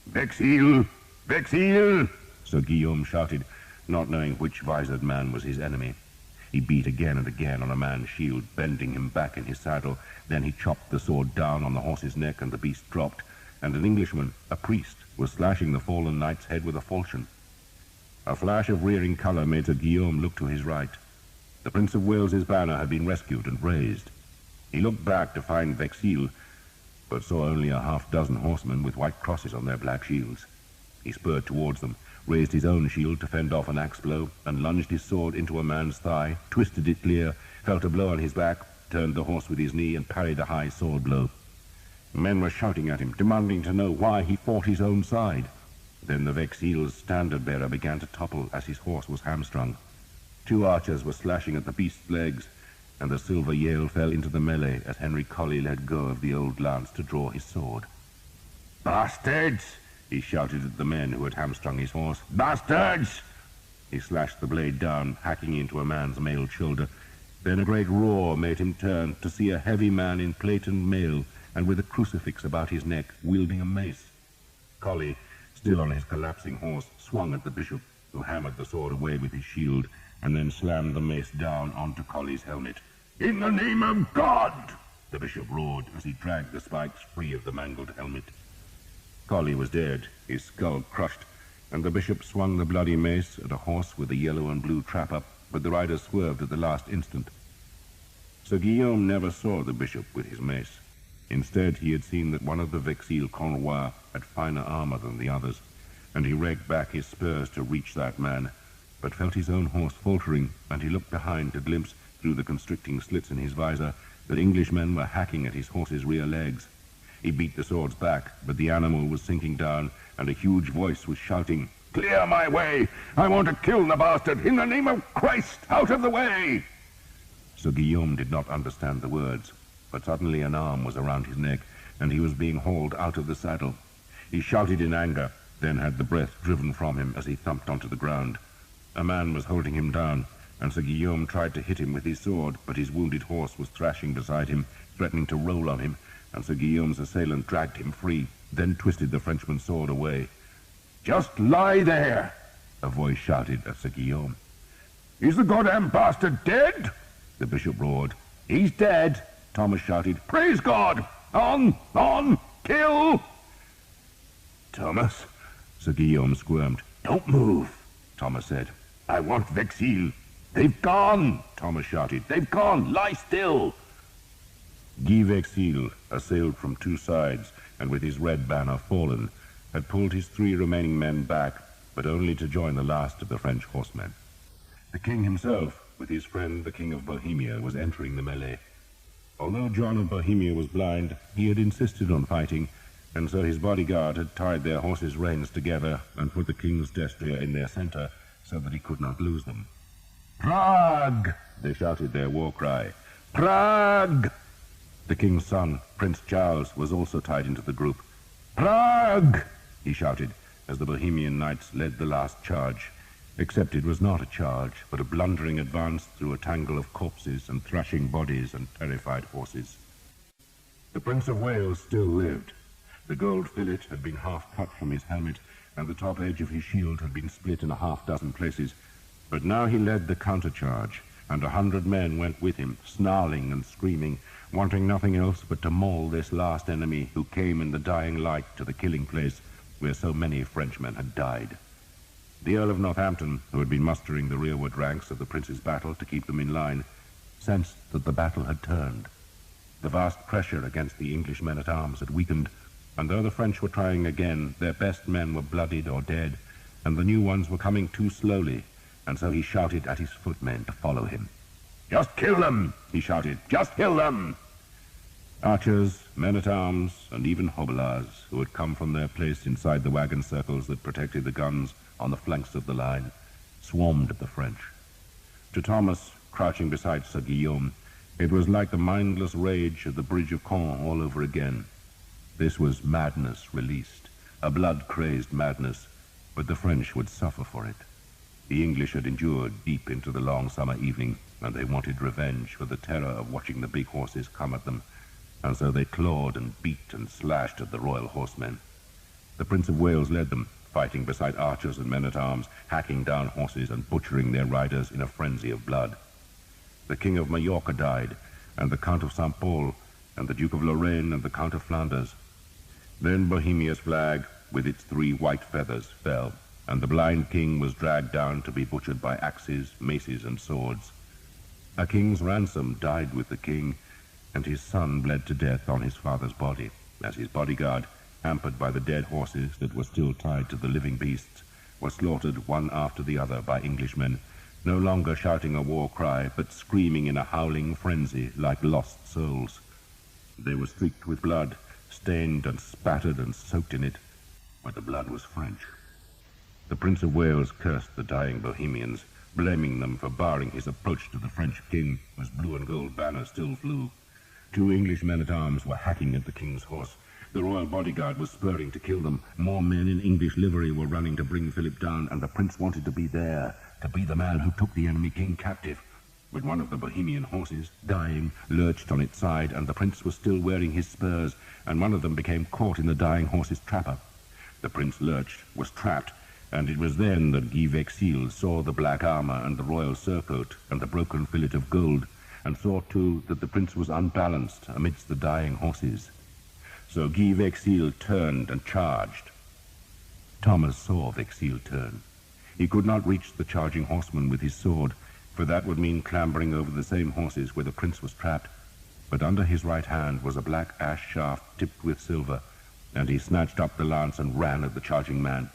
"Vexil! Vexil!" Sir Guillaume shouted, not knowing which visored man was his enemy. He beat again and again on a man's shield, bending him back in his saddle. Then he chopped the sword down on the horse's neck, and the beast dropped, and an Englishman, a priest, was slashing the fallen knight's head with a falchion. A flash of rearing colour made Sir Guillaume look to his right. The Prince of Wales's banner had been rescued and raised. He looked back to find Vexil, but saw only a half-dozen horsemen with white crosses on their black shields. He spurred towards them, raised his own shield to fend off an axe blow, and lunged his sword into a man's thigh, twisted it clear, felt a blow on his back, turned the horse with his knee, and parried a high sword blow. Men were shouting at him, demanding to know why he fought his own side. Then the Vexil's standard-bearer began to topple as his horse was hamstrung. 2 archers were slashing at the beast's legs, and the silver Yale fell into the melee as Henry Colley let go of the old lance to draw his sword. "Bastards!" he shouted at the men who had hamstrung his horse. "Bastards!" He slashed the blade down, hacking into a man's mailed shoulder. Then a great roar made him turn to see a heavy man in plate and mail, and with a crucifix about his neck, wielding a mace. Colley, still on his collapsing horse, swung at the bishop, who hammered the sword away with his shield, and then slammed the mace down onto Colley's helmet. "In the name of God!" the bishop roared as he dragged the spikes free of the mangled helmet. collie was dead, his skull crushed, and the bishop swung the bloody mace at a horse with a yellow and blue trap up, but the rider swerved at the last instant. Sir Guillaume never saw the bishop with his mace. Instead, he had seen that one of the Vexil Cornwell had finer armor than the others, and he raked back his spurs to reach that man, but felt his own horse faltering, and he looked behind to glimpse, through the constricting slits in his visor, that Englishmen were hacking at his horse's rear legs. He beat the swords back, but the animal was sinking down, and a huge voice was shouting, "Clear my way! I want to kill the bastard! In the name of Christ, out of the way!" Sir Guillaume did not understand the words, but suddenly an arm was around his neck, and he was being hauled out of the saddle. He shouted in anger, then had the breath driven from him as he thumped onto the ground. A man was holding him down, and Sir Guillaume tried to hit him with his sword, but his wounded horse was thrashing beside him, threatening to roll on him, and Sir Guillaume's assailant dragged him free, then twisted the Frenchman's sword away. "Just lie there!" a voice shouted at Sir Guillaume. "Is the goddamn bastard dead?" the bishop roared. "He's dead," Thomas shouted. "Praise God! On! Kill!" "Thomas," Sir Guillaume squirmed. "Don't move," Thomas said. "I want Vexil." "They've gone!" Thomas shouted. "They've gone! Lie still!" Guy Vexil, assailed from two sides, and with his red banner fallen, had pulled his 3 remaining men back, but only to join the last of the French horsemen. The king himself, with his friend the King of Bohemia, was entering the melee. Although John of Bohemia was blind, he had insisted on fighting, and so his bodyguard had tied their horses' reins together and put the king's destrier in their center so that he could not lose them. "Prague!" they shouted their war cry. "Prague!" The king's son, Prince Charles, was also tied into the group. "Prague!" he shouted, as the Bohemian knights led the last charge, except it was not a charge, but a blundering advance through a tangle of corpses and thrashing bodies and terrified horses. The Prince of Wales still lived. The gold fillet had been half cut from his helmet, and the top edge of his shield had been split in a half-dozen places, but now he led the countercharge, and 100 men went with him, snarling and screaming, wanting nothing else but to maul this last enemy who came in the dying light to the killing place where so many Frenchmen had died. The Earl of Northampton, who had been mustering the rearward ranks of the prince's battle to keep them in line, sensed that the battle had turned. The vast pressure against the English men-at-arms had weakened, and though the French were trying again, their best men were bloodied or dead, and the new ones were coming too slowly, and so he shouted at his footmen to follow him. "Just kill them!" he shouted. "Just kill them!" Archers, men-at-arms, and even hobelards, who had come from their place inside the wagon circles that protected the guns on the flanks of the line, swarmed at the French. To Thomas, crouching beside Sir Guillaume, it was like the mindless rage of the Bridge of Caen all over again. This was madness released, a blood-crazed madness, but the French would suffer for it. The English had endured deep into the long summer evening, and they wanted revenge for the terror of watching the big horses come at them, and so they clawed and beat and slashed at the royal horsemen. The Prince of Wales led them, fighting beside archers and men-at-arms, hacking down horses and butchering their riders in a frenzy of blood. The King of Mallorca died, and the Count of St. Paul, and the Duke of Lorraine and the Count of Flanders. Then Bohemia's flag, with its 3 white feathers, fell, and the blind king was dragged down to be butchered by axes, maces, and swords. A king's ransom died with the king, and his son bled to death on his father's body, as his bodyguard, hampered by the dead horses that were still tied to the living beasts, were slaughtered one after the other by Englishmen, no longer shouting a war cry, but screaming in a howling frenzy like lost souls. They were streaked with blood, stained and spattered and soaked in it, but the blood was French. The Prince of Wales cursed the dying Bohemians, blaming them for barring his approach to the French king, whose blue and gold banner still flew. 2 English men-at-arms were hacking at the king's horse. The royal bodyguard was spurring to kill them. More men in English livery were running to bring Philip down, and the prince wanted to be there, to be the man who took the enemy king captive. But one of the Bohemian horses, dying, lurched on its side, and the prince was still wearing his spurs, and one of them became caught in the dying horse's trapper. The prince lurched, was trapped, and it was then that Guy Vexil saw the black armor and the royal surcoat and the broken fillet of gold, and saw too that the prince was unbalanced amidst the dying horses. So Guy Vexil turned and charged. Thomas saw Vexil turn. He could not reach the charging horseman with his sword, for that would mean clambering over the same horses where the prince was trapped. But under his right hand was a black ash shaft tipped with silver, and he snatched up the lance and ran at the charging man.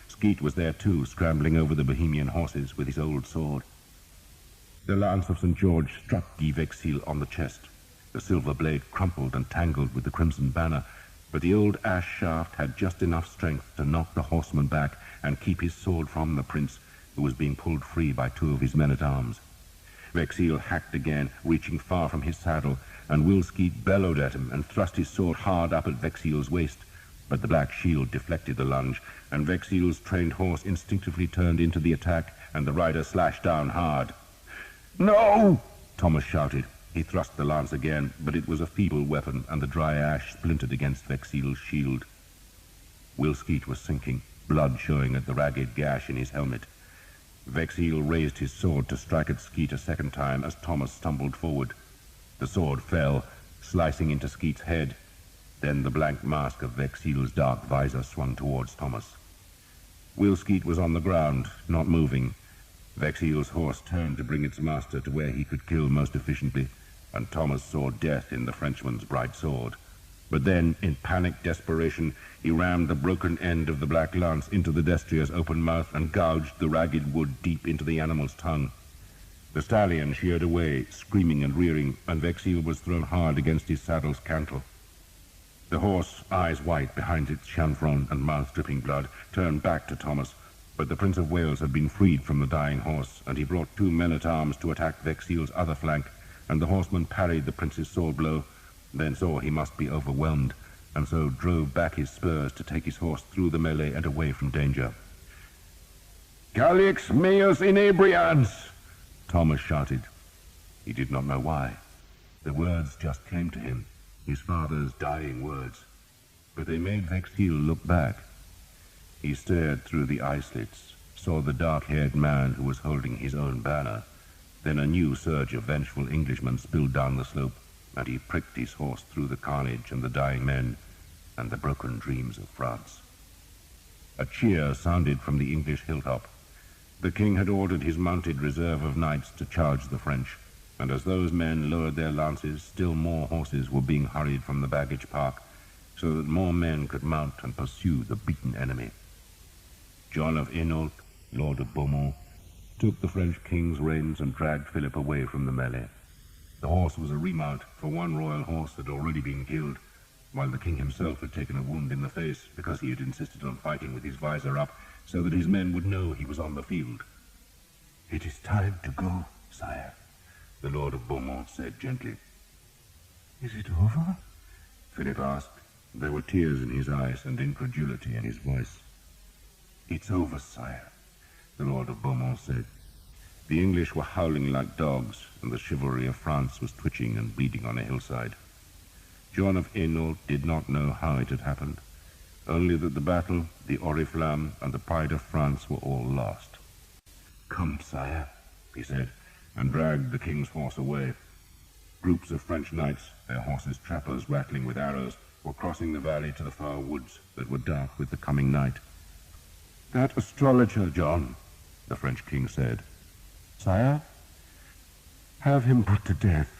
Skeet was there too, scrambling over the Bohemian horses with his old sword. The lance of St. George struck Guy Vexil on the chest. The silver blade crumpled and tangled with the crimson banner, but the old ash shaft had just enough strength to knock the horseman back and keep his sword from the prince, who was being pulled free by two of his men-at-arms. Vexil hacked again, reaching far from his saddle, and Will Skeet bellowed at him and thrust his sword hard up at Vexil's waist. But the black shield deflected the lunge, and Vexil's trained horse instinctively turned into the attack, and the rider slashed down hard. "No!" Thomas shouted. He thrust the lance again, but it was a feeble weapon, and the dry ash splintered against Vexil's shield. Will Skeet was sinking, blood showing at the ragged gash in his helmet. Vexil raised his sword to strike at Skeet a second time as Thomas stumbled forward. The sword fell, slicing into Skeet's head. Then the blank mask of Vexil's dark visor swung towards Thomas. Will Skeet was on the ground, not moving. Vexil's horse turned to bring its master to where he could kill most efficiently, and Thomas saw death in the Frenchman's bright sword. But then, in panic desperation, he rammed the broken end of the black lance into the destrier's open mouth and gouged the ragged wood deep into the animal's tongue. The stallion sheared away, screaming and rearing, and Vexil was thrown hard against his saddle's cantle. The horse, eyes white behind its chanfron and mouth dripping blood, turned back to Thomas, but the Prince of Wales had been freed from the dying horse, and he brought two men-at-arms to attack Vexil's other flank, and the horseman parried the prince's sword blow, then saw he must be overwhelmed, and so drove back his spurs to take his horse through the melee and away from danger. "Calix meus inebrians!" Thomas shouted. He did not know why. The words just came to him, his father's dying words, but they made Vexil look back. He stared through the eye slits, saw the dark-haired man who was holding his own banner. Then a new surge of vengeful Englishmen spilled down the slope, and he pricked his horse through the carnage and the dying men and the broken dreams of France. A cheer sounded from the English hilltop. The king had ordered his mounted reserve of knights to charge the French, and as those men lowered their lances, still more horses were being hurried from the baggage park, so that more men could mount and pursue the beaten enemy. John of Hainault, Lord of Beaumont, took the French king's reins and dragged Philip away from the melee. The horse was a remount, for one royal horse had already been killed, while the king himself had taken a wound in the face because he had insisted on fighting with his visor up, so that his men would know he was on the field. "It is time to go, sire," the Lord of Beaumont said gently. "Is it over?" Philip asked. There were tears in his eyes and incredulity in his voice. "It's over, sire," the Lord of Beaumont said. The English were howling like dogs, and the chivalry of France was twitching and bleeding on a hillside. John of Hainault did not know how it had happened, only that the battle, the Oriflamme, and the pride of France were all lost. "Come, sire," he said, and dragged the king's horse away. Groups of French knights, their horses' trappers rattling with arrows, were crossing the valley to the far woods that were dark with the coming night. "That astrologer, John," the French king said. "Sire, have him put to death.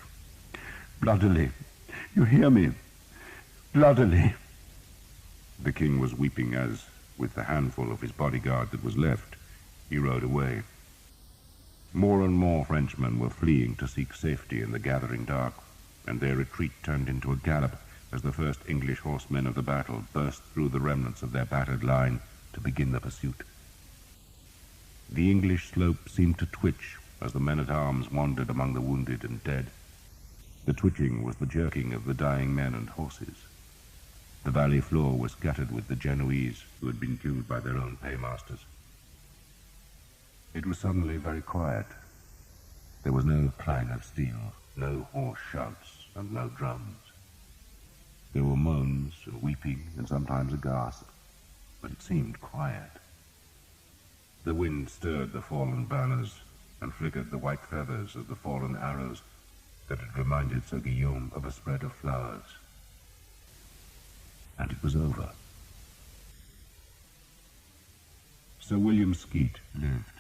Bloodily. You hear me? Bloodily." The king was weeping as, with the handful of his bodyguard that was left, he rode away. More and more Frenchmen were fleeing to seek safety in the gathering dark, and their retreat turned into a gallop as the first English horsemen of the battle burst through the remnants of their battered line to begin the pursuit. The English slope seemed to twitch as the men-at-arms wandered among the wounded and dead. The twitching was the jerking of the dying men and horses. The valley floor was scattered with the Genoese who had been killed by their own paymasters. It was suddenly very quiet. There was no clang of steel, no hoarse shouts, and no drums. There were moans and weeping and sometimes a gasp, but it seemed quiet. The wind stirred the fallen banners and flickered the white feathers of the fallen arrows that had reminded Sir Guillaume of a spread of flowers. and it was over. Sir William Skeet lived.